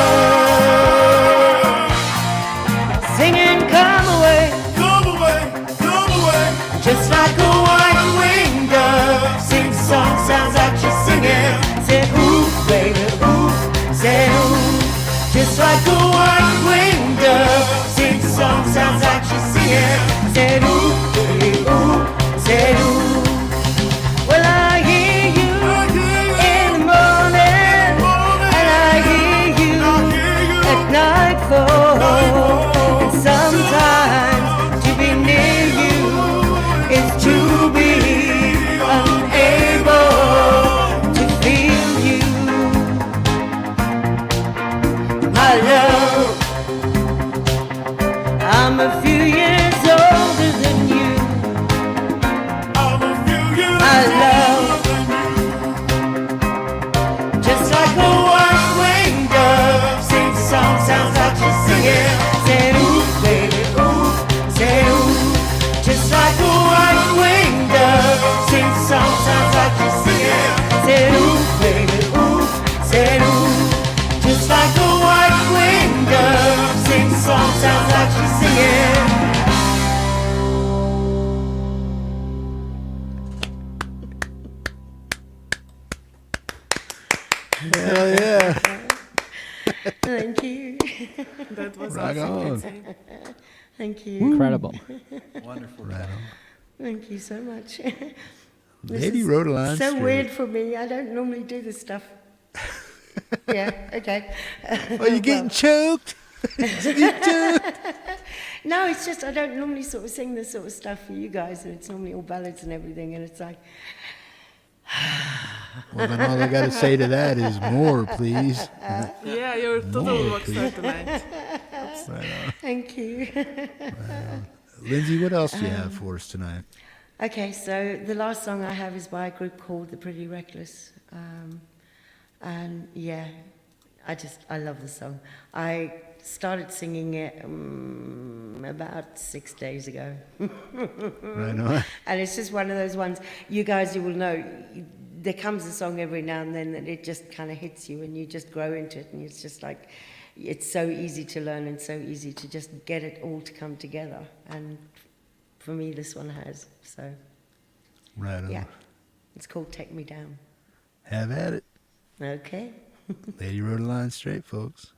singing, come away, come away, come away. Just like a white-winged dove, sings a song, sounds like she's singing. Said ooh, baby, ooh. Said ooh, just like a white-winged dove, sings a song, sounds like she's singing. Said ooh, baby, ooh. Said ooh. Well, I hear you in the morning, and I hear you at nightfall. And sometimes to be near you is to be unable to feel you. My love, I'm a few years older than you. My love, just like a white-winged dove, sings a song, sounds like she's singing. Said ooh, baby, ooh. Said ooh, just like a white-winged dove, sings a song, sounds like she's singing. Said ooh, baby, ooh. Said ooh, just like a white-winged dove, sings a song, sounds like she's singing. Hell yeah. Thank you. That was Right awesome. on. Thank you. Incredible. Wonderful. Right on. Thank you so much. This Lady is Rodaline so Strate. weird for me. I don't normally do this stuff. Yeah, okay. Oh, you getting choked? No, it's just I don't normally sort of sing this sort of stuff for you guys, and it's normally all ballads and everything, and it's like, Well, then all I got to say to that is more, please. Yeah, you're total rock star tonight. Right on. thank you. Lindsay, what else do you have for us tonight? Okay, so the last song I have is by a group called The Pretty Reckless. And yeah, I love the song. I started singing it about 6 days ago. Right on. And it's just one of those ones, you guys, you will know, there comes a song every now and then that it just kind of hits you and you just grow into it, and it's just like, it's so easy to learn and so easy to just get it all to come together. And for me, this one has, so Right on. yeah. It's called Take Me Down. Have at it. Okay. Lady Rodaline Strate, folks.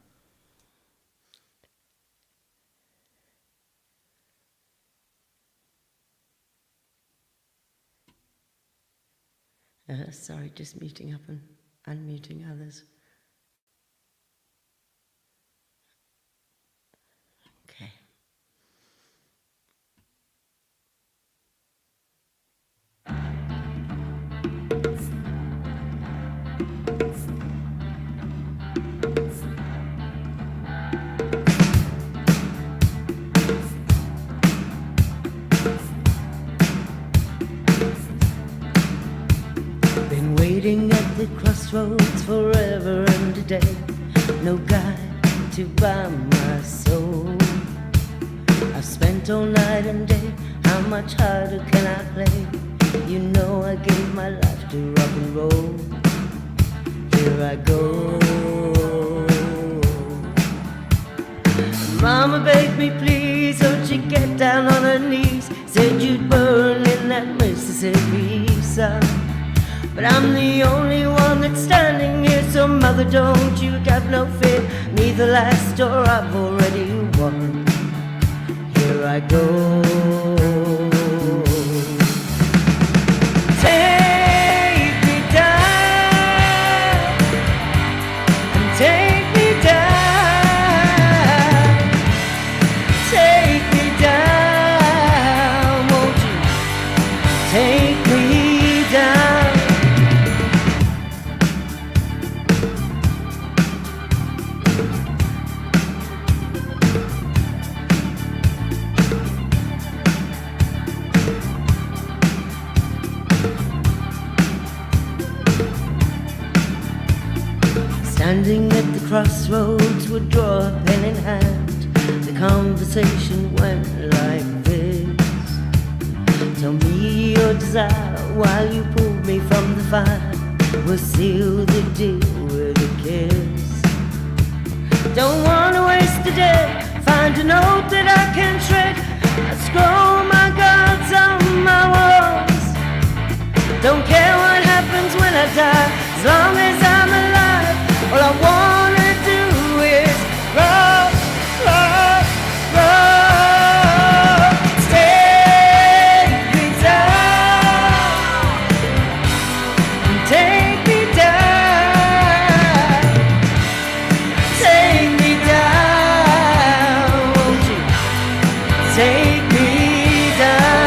Sorry, just muting up and unmuting others. Okay. Been waiting at the crossroads forever and a day. No guide to buy my soul. I've spent all night and day. How much harder can I play? You know I gave my life to rock and roll. Here I go. Mama begged me please, don't you get down on her knees. Said you'd burn in that Mississippi sun. But I'm the only one that's standing here, so mother, don't you have no fear. Me the last door I've already won. Here I go. Take me down, and take me down. crossroads would draw a pen in hand. The conversation went like this. Tell me your desire while you pulled me from the fire. We'll seal the deal with a kiss. Don't wanna waste a day. Find a note that I can shred. I scroll my cards on my walls. Don't care what happens when I die, as long as I'm alive. All I wanna do is roll, roll, roll. Take me down, take me down, take me down, won't you? Take me down.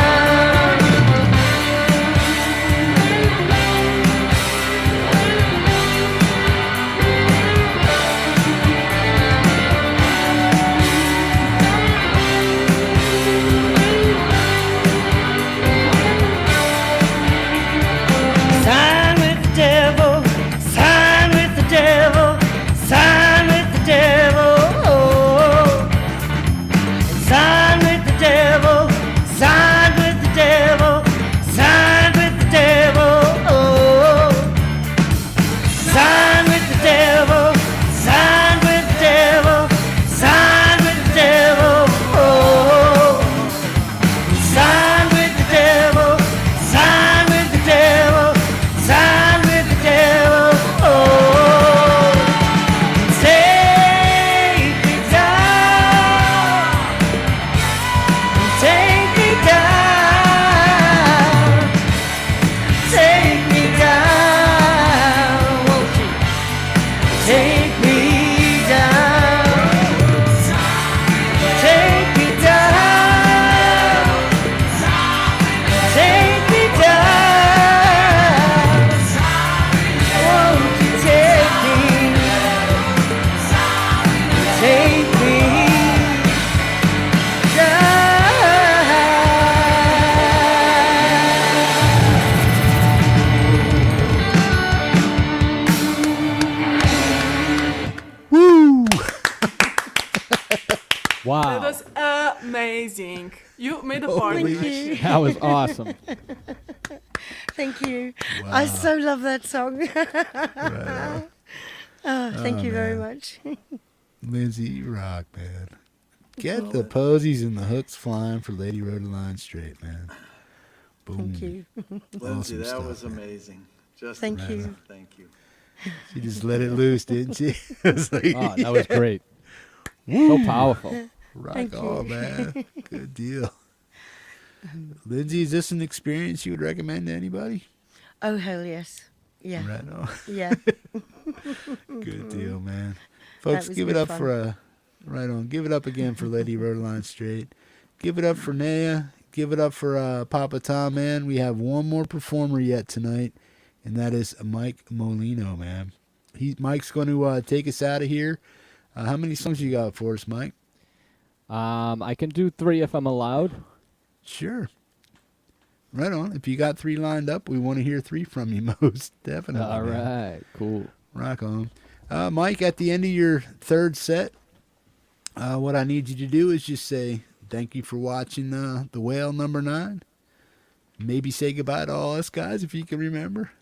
Sign with the devil, sign with the devil, sign with the devil. Oh. Sign with the devil, sign with the devil, sign with the devil. Oh. Sign with the devil, sign with the devil, sign with the devil. Oh. Sign with the devil, sign with the devil, sign with the devil. Oh. Take me down, take me down, take me down, won't you? Take me down, take me down, take me down, won't you take me, take me Woo! Wow. That was amazing. You made a part. Holy actually. That was awesome. Thank you. I so love that song. Oh, thank you very much. Lindsay, you rock, man. Get the posies and the hooks flying for Lady Rodaline Strate, man. Boom. Thank you. Lindsay, that stuff, was man. amazing. Just Thank amazing. you. Thank you. She just let it loose, didn't she? It was like, Oh, that was great. So powerful. rock Thank you. on, man. Good deal. Lindsay, is this an experience you would recommend to anybody? Oh, hell yes. Yeah. Right on. Yeah. Good deal, man. Folks, was give it good up fun. for right on. Give it up again for Lady Rodaline Strate. Give it up for Neja. Give it up for PapaTom, man. We have one more performer yet tonight, and that is Mike Molino, man. Mike's going to take us out of here. How many songs you got for us, Mike? I can do 3 if I'm allowed. Sure. Right on. If you got 3 lined up, we want to hear 3 from you, most definitely. All man. right. Cool. Rock on. Mike, at the end of your third set, what I need you to do is just say thank you for watching the WALE number 9. Maybe say goodbye to all us guys if you can remember.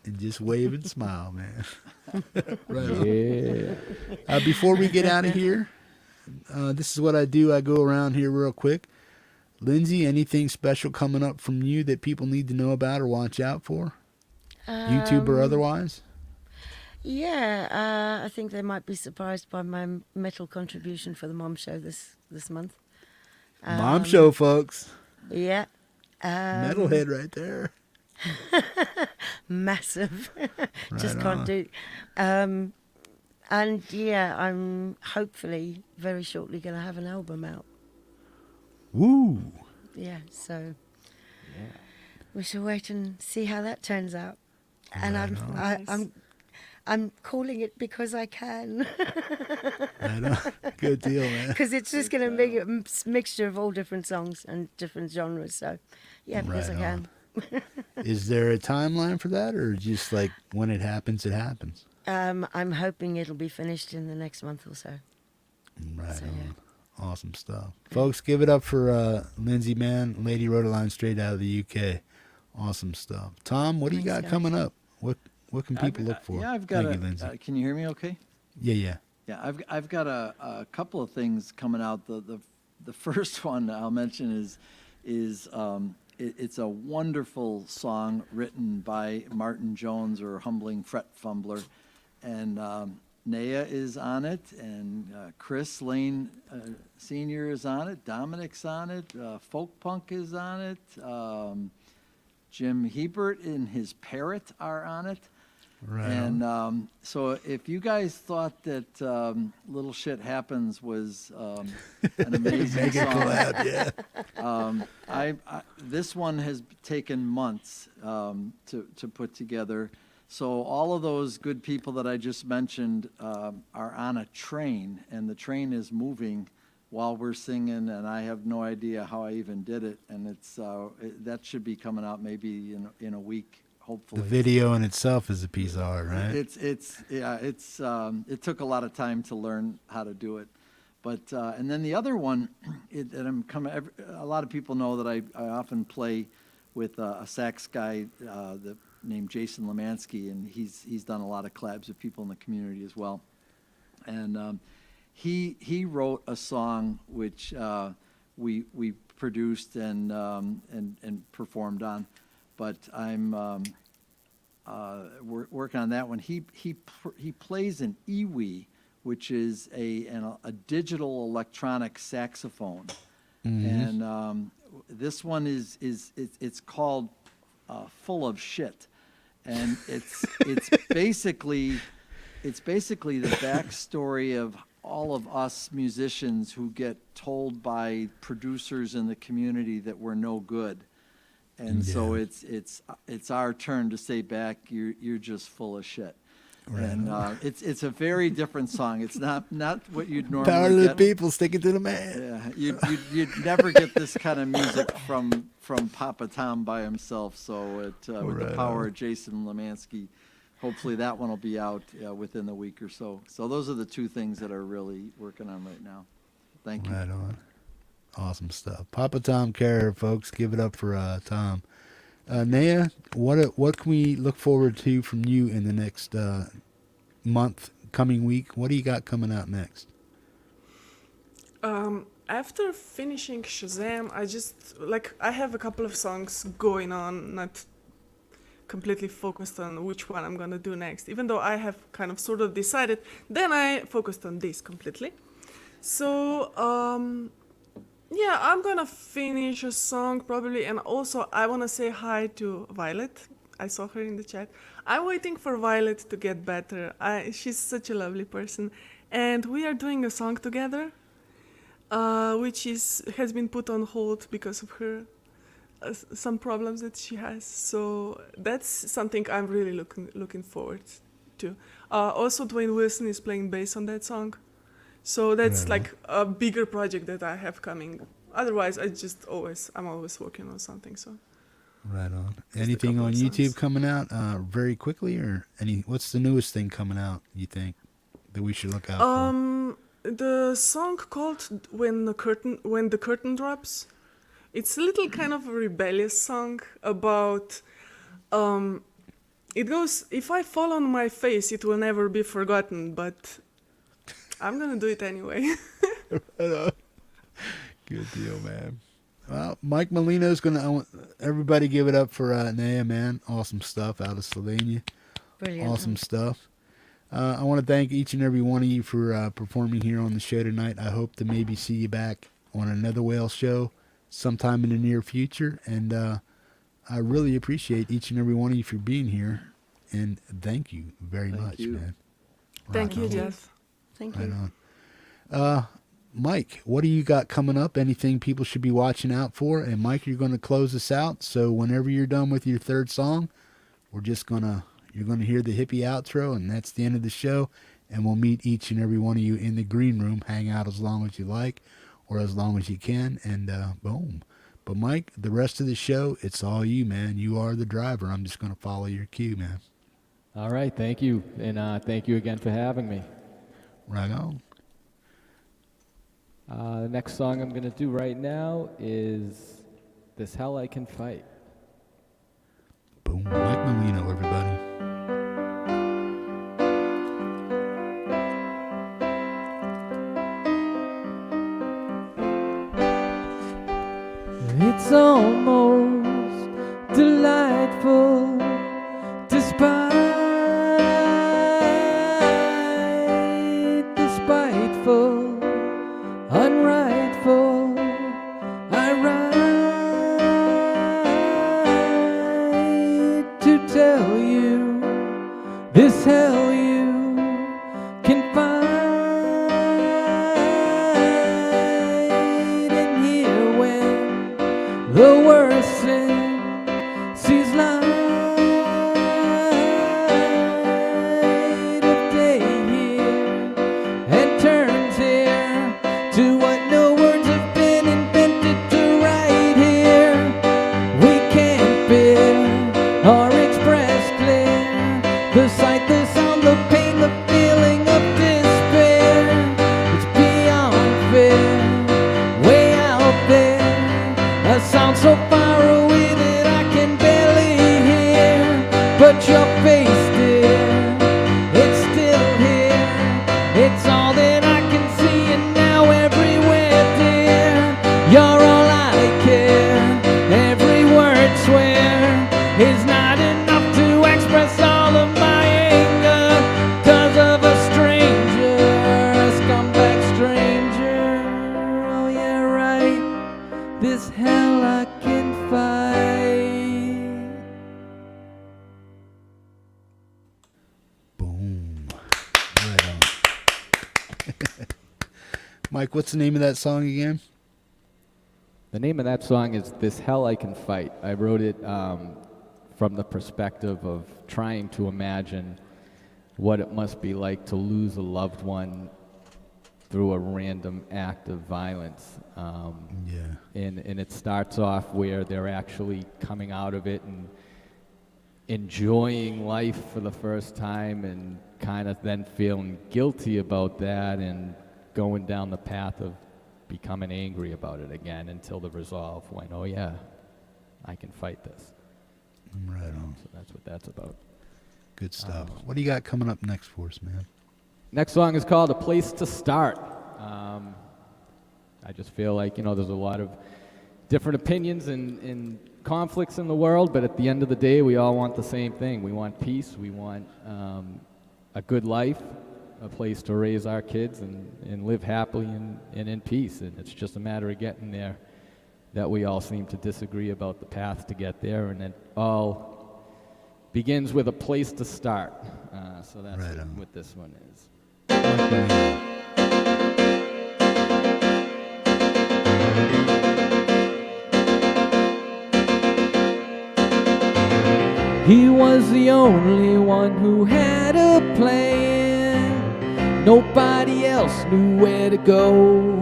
And just wave and smile, man. Right on. Yeah. Before we get out of here, this is what I do. I go around here real quick. Lindsay, anything special coming up from you that people need to know about or watch out for? YouTube or otherwise? Yeah, I think they might be surprised by my metal contribution for the Mom Show this month. Mom show, folks. Yeah. Metalhead right there. Massive. Just Right can't on. do. And yeah, I'm hopefully very shortly going to have an album out. Woo. Yeah, so we shall wait and see how that turns out. And I'm calling it because I can. Right on. Good deal, man. Because it's just going to be a mixture of all different songs and different genres. So, yeah, because Right I can. Is there a timeline for that, or just like when it happens, it happens? I'm hoping it'll be finished in the next month or so. Right So, on. yeah. Awesome stuff. Folks, give it up for Lindsay, man. Lady Rodaline Strate out of the UK. Awesome stuff. Tom, what do you Thanks, got guys. coming up? What can people look for? Yeah, I've got Thank you, Lindsay. can you hear me okay? Yeah. Yeah, I've got a couple of things coming out. The first one I'll mention is it's a wonderful song written by Martin Jones, or Humbling Fret Fumbler, and Neja is on it, and Chris Lane Sr. is on it, Dominic's on it, Folk Punk is on it, Jim Hebert and his Parrot are on it. Right. And so if you guys thought that Little Shit Happens was an amazing Mega song, collab, yeah. this one has taken months to put together. So all of those good people that I just mentioned are on a train, and the train is moving while we're singing, and I have no idea how I even did it. And it's that should be coming out maybe in a week, hopefully. The video in itself is a piece of art, right? It took a lot of time to learn how to do it. But and then the other one, a lot of people know that I often play with a sax guy named Jason Lemansky, and he's done a lot of collabs with people in the community as well. And he wrote a song which we produced and performed on, but I'm working on that one. He plays an iwi, which is a digital electronic saxophone, and this one it's called Full of Shit, and it's basically the backstory of all of us musicians who get told by producers in the community that we're no good. And so it's our turn to say back, you're just full of shit. Right. And it's a very different song. It's not what you'd normally Power to the get. people, sticking to the man. Yeah, you'd never get this kind of music from PapaTom by himself. So with the power of Jason Lemansky, hopefully that one will be out within the week or so. So those are the two things that are really working on right now. Thank you. Right on. Awesome stuff. PapaTom Caraher, folks. Give it up for Tom. Neja, what can we look forward to from you in the next coming week? What do you got coming out next? After finishing Shazam, I have a couple of songs going on, not completely focused on which one I'm gonna do next. Even though I have kind of sort of decided, then I focused on this completely. So yeah, I'm gonna finish a song probably, and also I wanna say hi to Violet. I saw her in the chat. I'm waiting for Violet to get better. She's such a lovely person, and we are doing a song together, which has been put on hold because of her some problems that she has. So that's something I'm really looking forward to. Also, Dwayne Wilson is playing bass on that song. So that's like a bigger project that I have coming. Otherwise, I'm always working on something. So, right on. Anything on YouTube coming out very quickly, or what's the newest thing coming out? You think that we should look out for? The song called "When the Curtain Drops." It's a little kind of a rebellious song about. It goes, if I fall on my face, it will never be forgotten, but I'm gonna do it anyway. Good deal, man. Well, Mike Molino's gonna. Everybody give it up for Neja, man. Awesome stuff out of Slovenia. Brilliant. Awesome stuff. I want to thank each and every one of you for performing here on the show tonight. I hope to maybe see you back on another WALE show sometime in the near future. And I really appreciate each and every one of you for being here. And thank you very much, man. Thank you, Jeff. Thank Right you. on. Mike, what do you got coming up? Anything people should be watching out for? And Mike, you're going to close us out. So whenever you're done with your third song, you're going to hear the hippie outro, and that's the end of the show. And we'll meet each and every one of you in the green room, hang out as long as you like or as long as you can, and boom. But Mike, the rest of the show, it's all you, man. You are the driver. I'm just going to follow your cue, man. All right, thank you, and thank you again for having me. Right on. The next song I'm going to do right now is This Hell I Can Fight. Boom. Mike Molino, everybody. It's almost delightful despite the spiteful, unrightful. I write to tell you this hell you can find in here when the worst sin sees light of day here and turns here to what no words have been invented to write here. We can't bear or express clear the sight, the sound, the pain, the feeling of despair. It's beyond fair, way out there, a sound so far away that I can barely hear. But your face, dear, it's still here. It's all that I can see, and now everywhere, dear, you're all I care. Every word swear is not enough to express all of my anger 'cause of a stranger, a scumbag stranger. Oh yeah, right. This hell I can fight. Boom. Right on. Mike, what's the name of that song again? The name of that song is This Hell I Can Fight. I wrote it from the perspective of trying to imagine what it must be like to lose a loved one through a random act of violence. Yeah. And it starts off where they're actually coming out of it and enjoying life for the first time and kind of then feeling guilty about that and going down the path of becoming angry about it again until the resolve when, oh yeah, I can fight this. Right on. So that's what that's about. Good stuff. What do you got coming up next for us, man? Next song is called A Place to Start. I just feel like, there's a lot of different opinions and conflicts in the world, but at the end of the day, we all want the same thing. We want peace. We want a good life, a place to raise our kids and live happily and in peace. And it's just a matter of getting there that we all seem to disagree about the path to get there, and it all begins with a place to start. So that's Right on. what this one is. Mike Molino. He was the only one who had a plan. Nobody else knew where to go.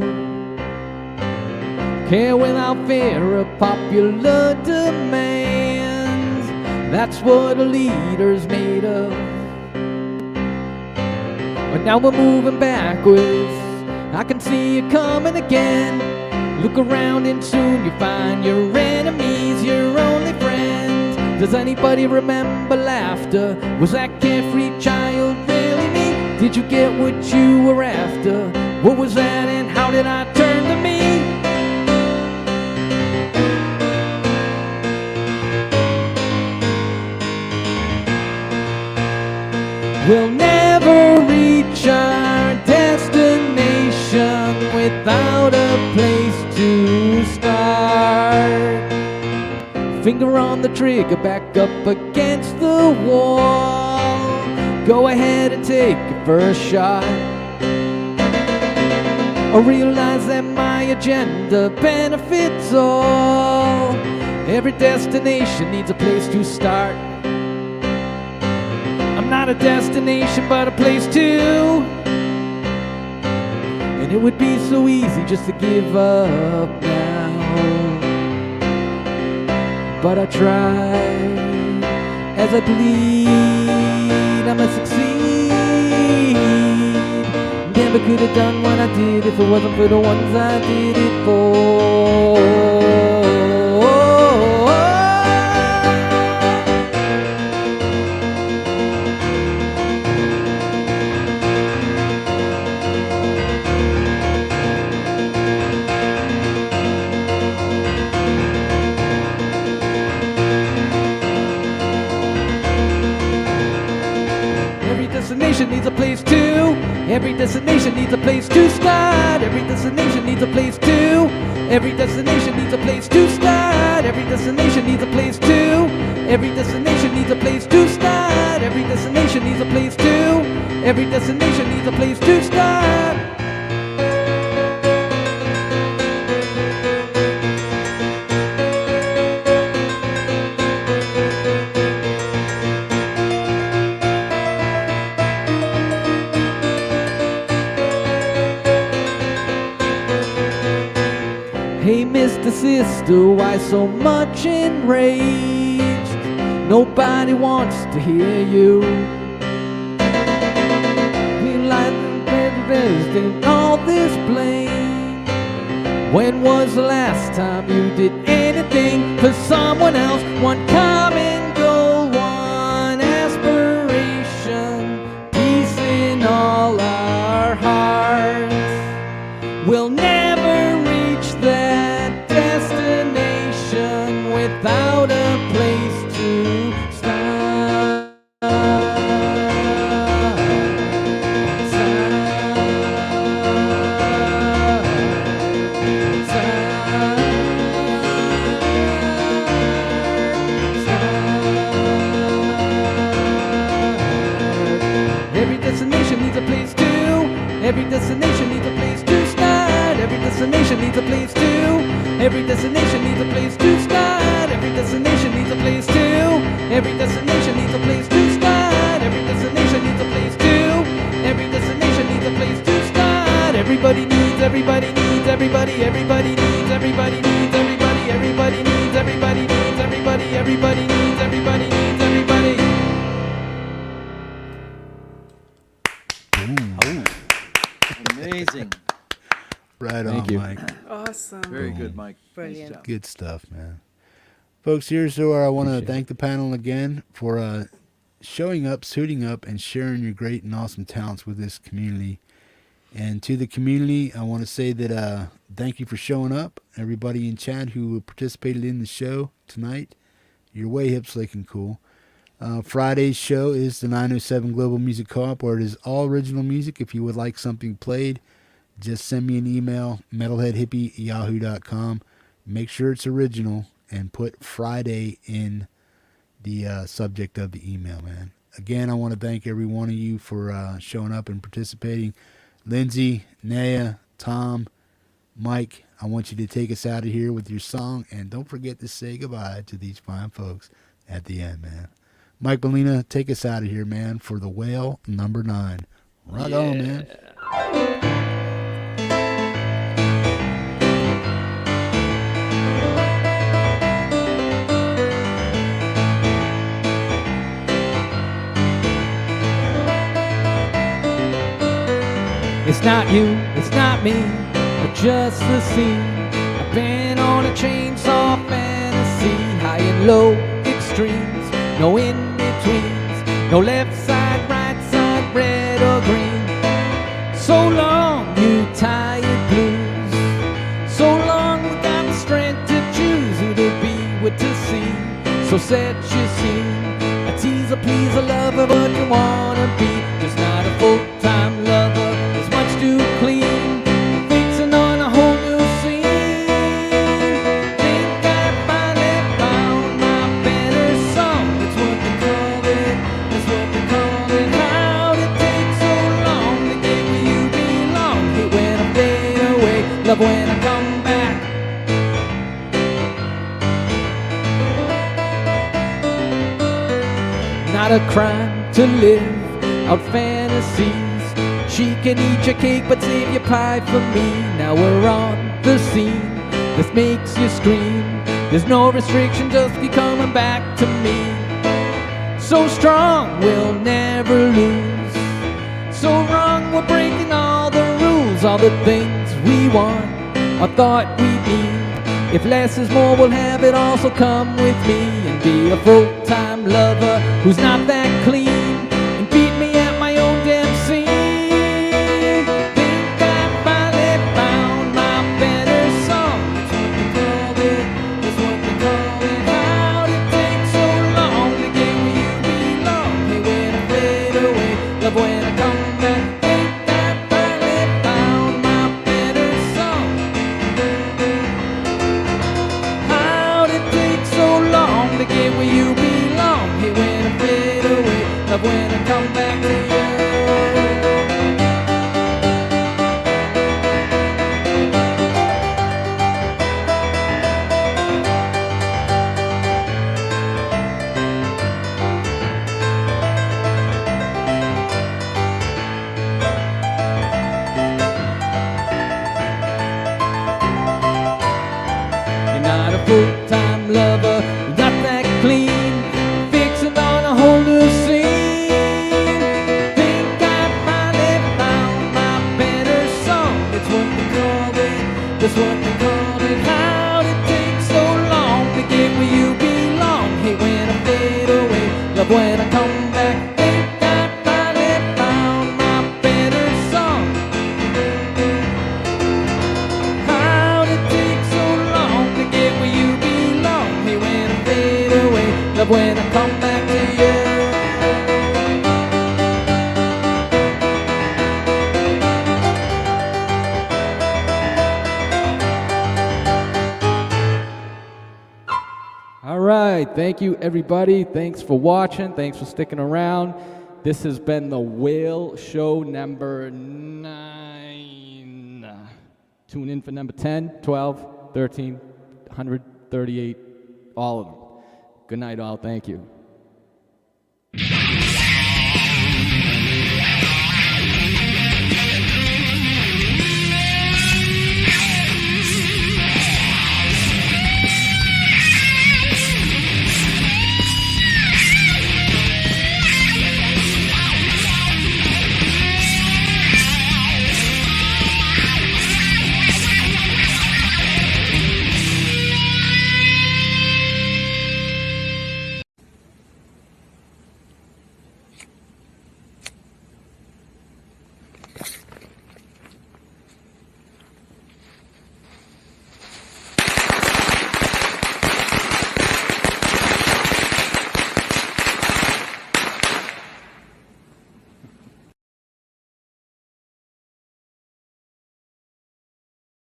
Care without fear of popular demands. That's what a leader's made of. But now we're moving backwards. I can see you coming again. Look around and soon you find your enemies, your only friends. Does anybody remember laughter? Was that carefree child really me? Did you get what you were after? What was that and how did I turn to me? We'll never reach our destination without a place to start. Finger on the trigger, back up against the wall. Go ahead and take your first shot. I realize that my agenda benefits all. Every destination needs a place to start. I'm not a destination, but a place to. And it would be so easy just to give up now. But I try as I bleed. I'ma succeed. Never could have done what I did if it wasn't for the ones I did it for. Every destination needs a place to. Every destination needs a place to start. Every destination needs a place to. Every destination needs a place to start. Every destination needs a place to. Every destination needs a place to start. Every destination needs a place to. Every destination needs a place to start. Hey, Mr. Sister, why so much enraged? Nobody wants to hear you. We like the all this blame. When was the last time you did anything for someone else? One common goal, one aspiration, peace in all our hearts. We'll never reach that destination without a place to start. Every destination needs a place to. Every destination needs a place to start. Every destination needs a place to. Every destination needs a place to start. Every destination needs a place to. Every destination needs a place to start. Every destination needs a place to. Every destination needs a place to start. Everybody needs, everybody needs, everybody, everybody needs, everybody needs, everybody, everybody needs, everybody needs, everybody, everybody needs, everybody needs, everybody. Amazing. Right Thank on, you. Mike. Awesome. Very good, Mike. Brilliant. Nice job. Good stuff, man. Folks, here's where I want to Appreciate thank the panel again for showing up, suiting up, and sharing your great and awesome talents with this community. And to the community, I want to say that thank you for showing up. Everybody in chat who participated in the show tonight, you're way hip, slick, and cool. Friday's show is the 907 Global Music Co-op, where it is all original music. If you would like something played, just send me an email, metalheadhippie@yahoo.com. Make sure it's original and put Friday in the subject of the email, man. Again, I want to thank every one of you for showing up and participating. Lindsay, Neja, Tom, Mike, I want you to take us out of here with your song, and don't forget to say goodbye to these fine folks at the end, man. Mike Molino, take us out of here, man, for the WALE number 9. Rock on, man. It's not you, it's not me, but just the scene. I've been on a chainsaw fantasy, high and low extremes, no in-betweens, no left side, right side, red or green. So long, you tired blues, so long without the strength to choose who to be, what to see. So set your scene, a teaser, please, a lover, but you wanna be just not a full-time lover. Too clean, fixing on a whole new scene. Think I finally found my better song. That's what they call it, that's what they call it. How'd it take so long to get where you belong? Hate when I fade away, love when I come back. Not a crime to live out fantasies. She can eat your cake but save your pie for me. Now we're on the scene, this makes you scream. There's no restriction, just be coming back to me. so strong we'll never lose. So wrong, we're breaking all the rules, all the things we want or thought we need. If less is more, we'll have it all, so come with me and be a full-time lover who's not that clean, and beat me at my own damn scene. Think I finally found my better song. That's what they call it, that's what they call it. How'd it take so long to get where you belong? Hey, when I fade away, love when I come back. Think I finally found my better song. How'd it take so long to get where you belong? Hey, when I fade away, love when I come back to you. You're not a full-time lover, not that clean, fixing on a whole new scene. Think I finally found my better song. That's what they call it, that's what they call it. How'd it take so long to get where you belong? Hey, when I fade away, love when I come back. Think I finally found my better song. How'd it take so long to get where you belong? Hey, when I fade away, love when I come back to you. All right, thank you everybody. Thanks for watching. Thanks for sticking around. This has been the WALE Show number 9. Tune in for number 10, 12, 13, 138, all of them. Good night, all. Thank you.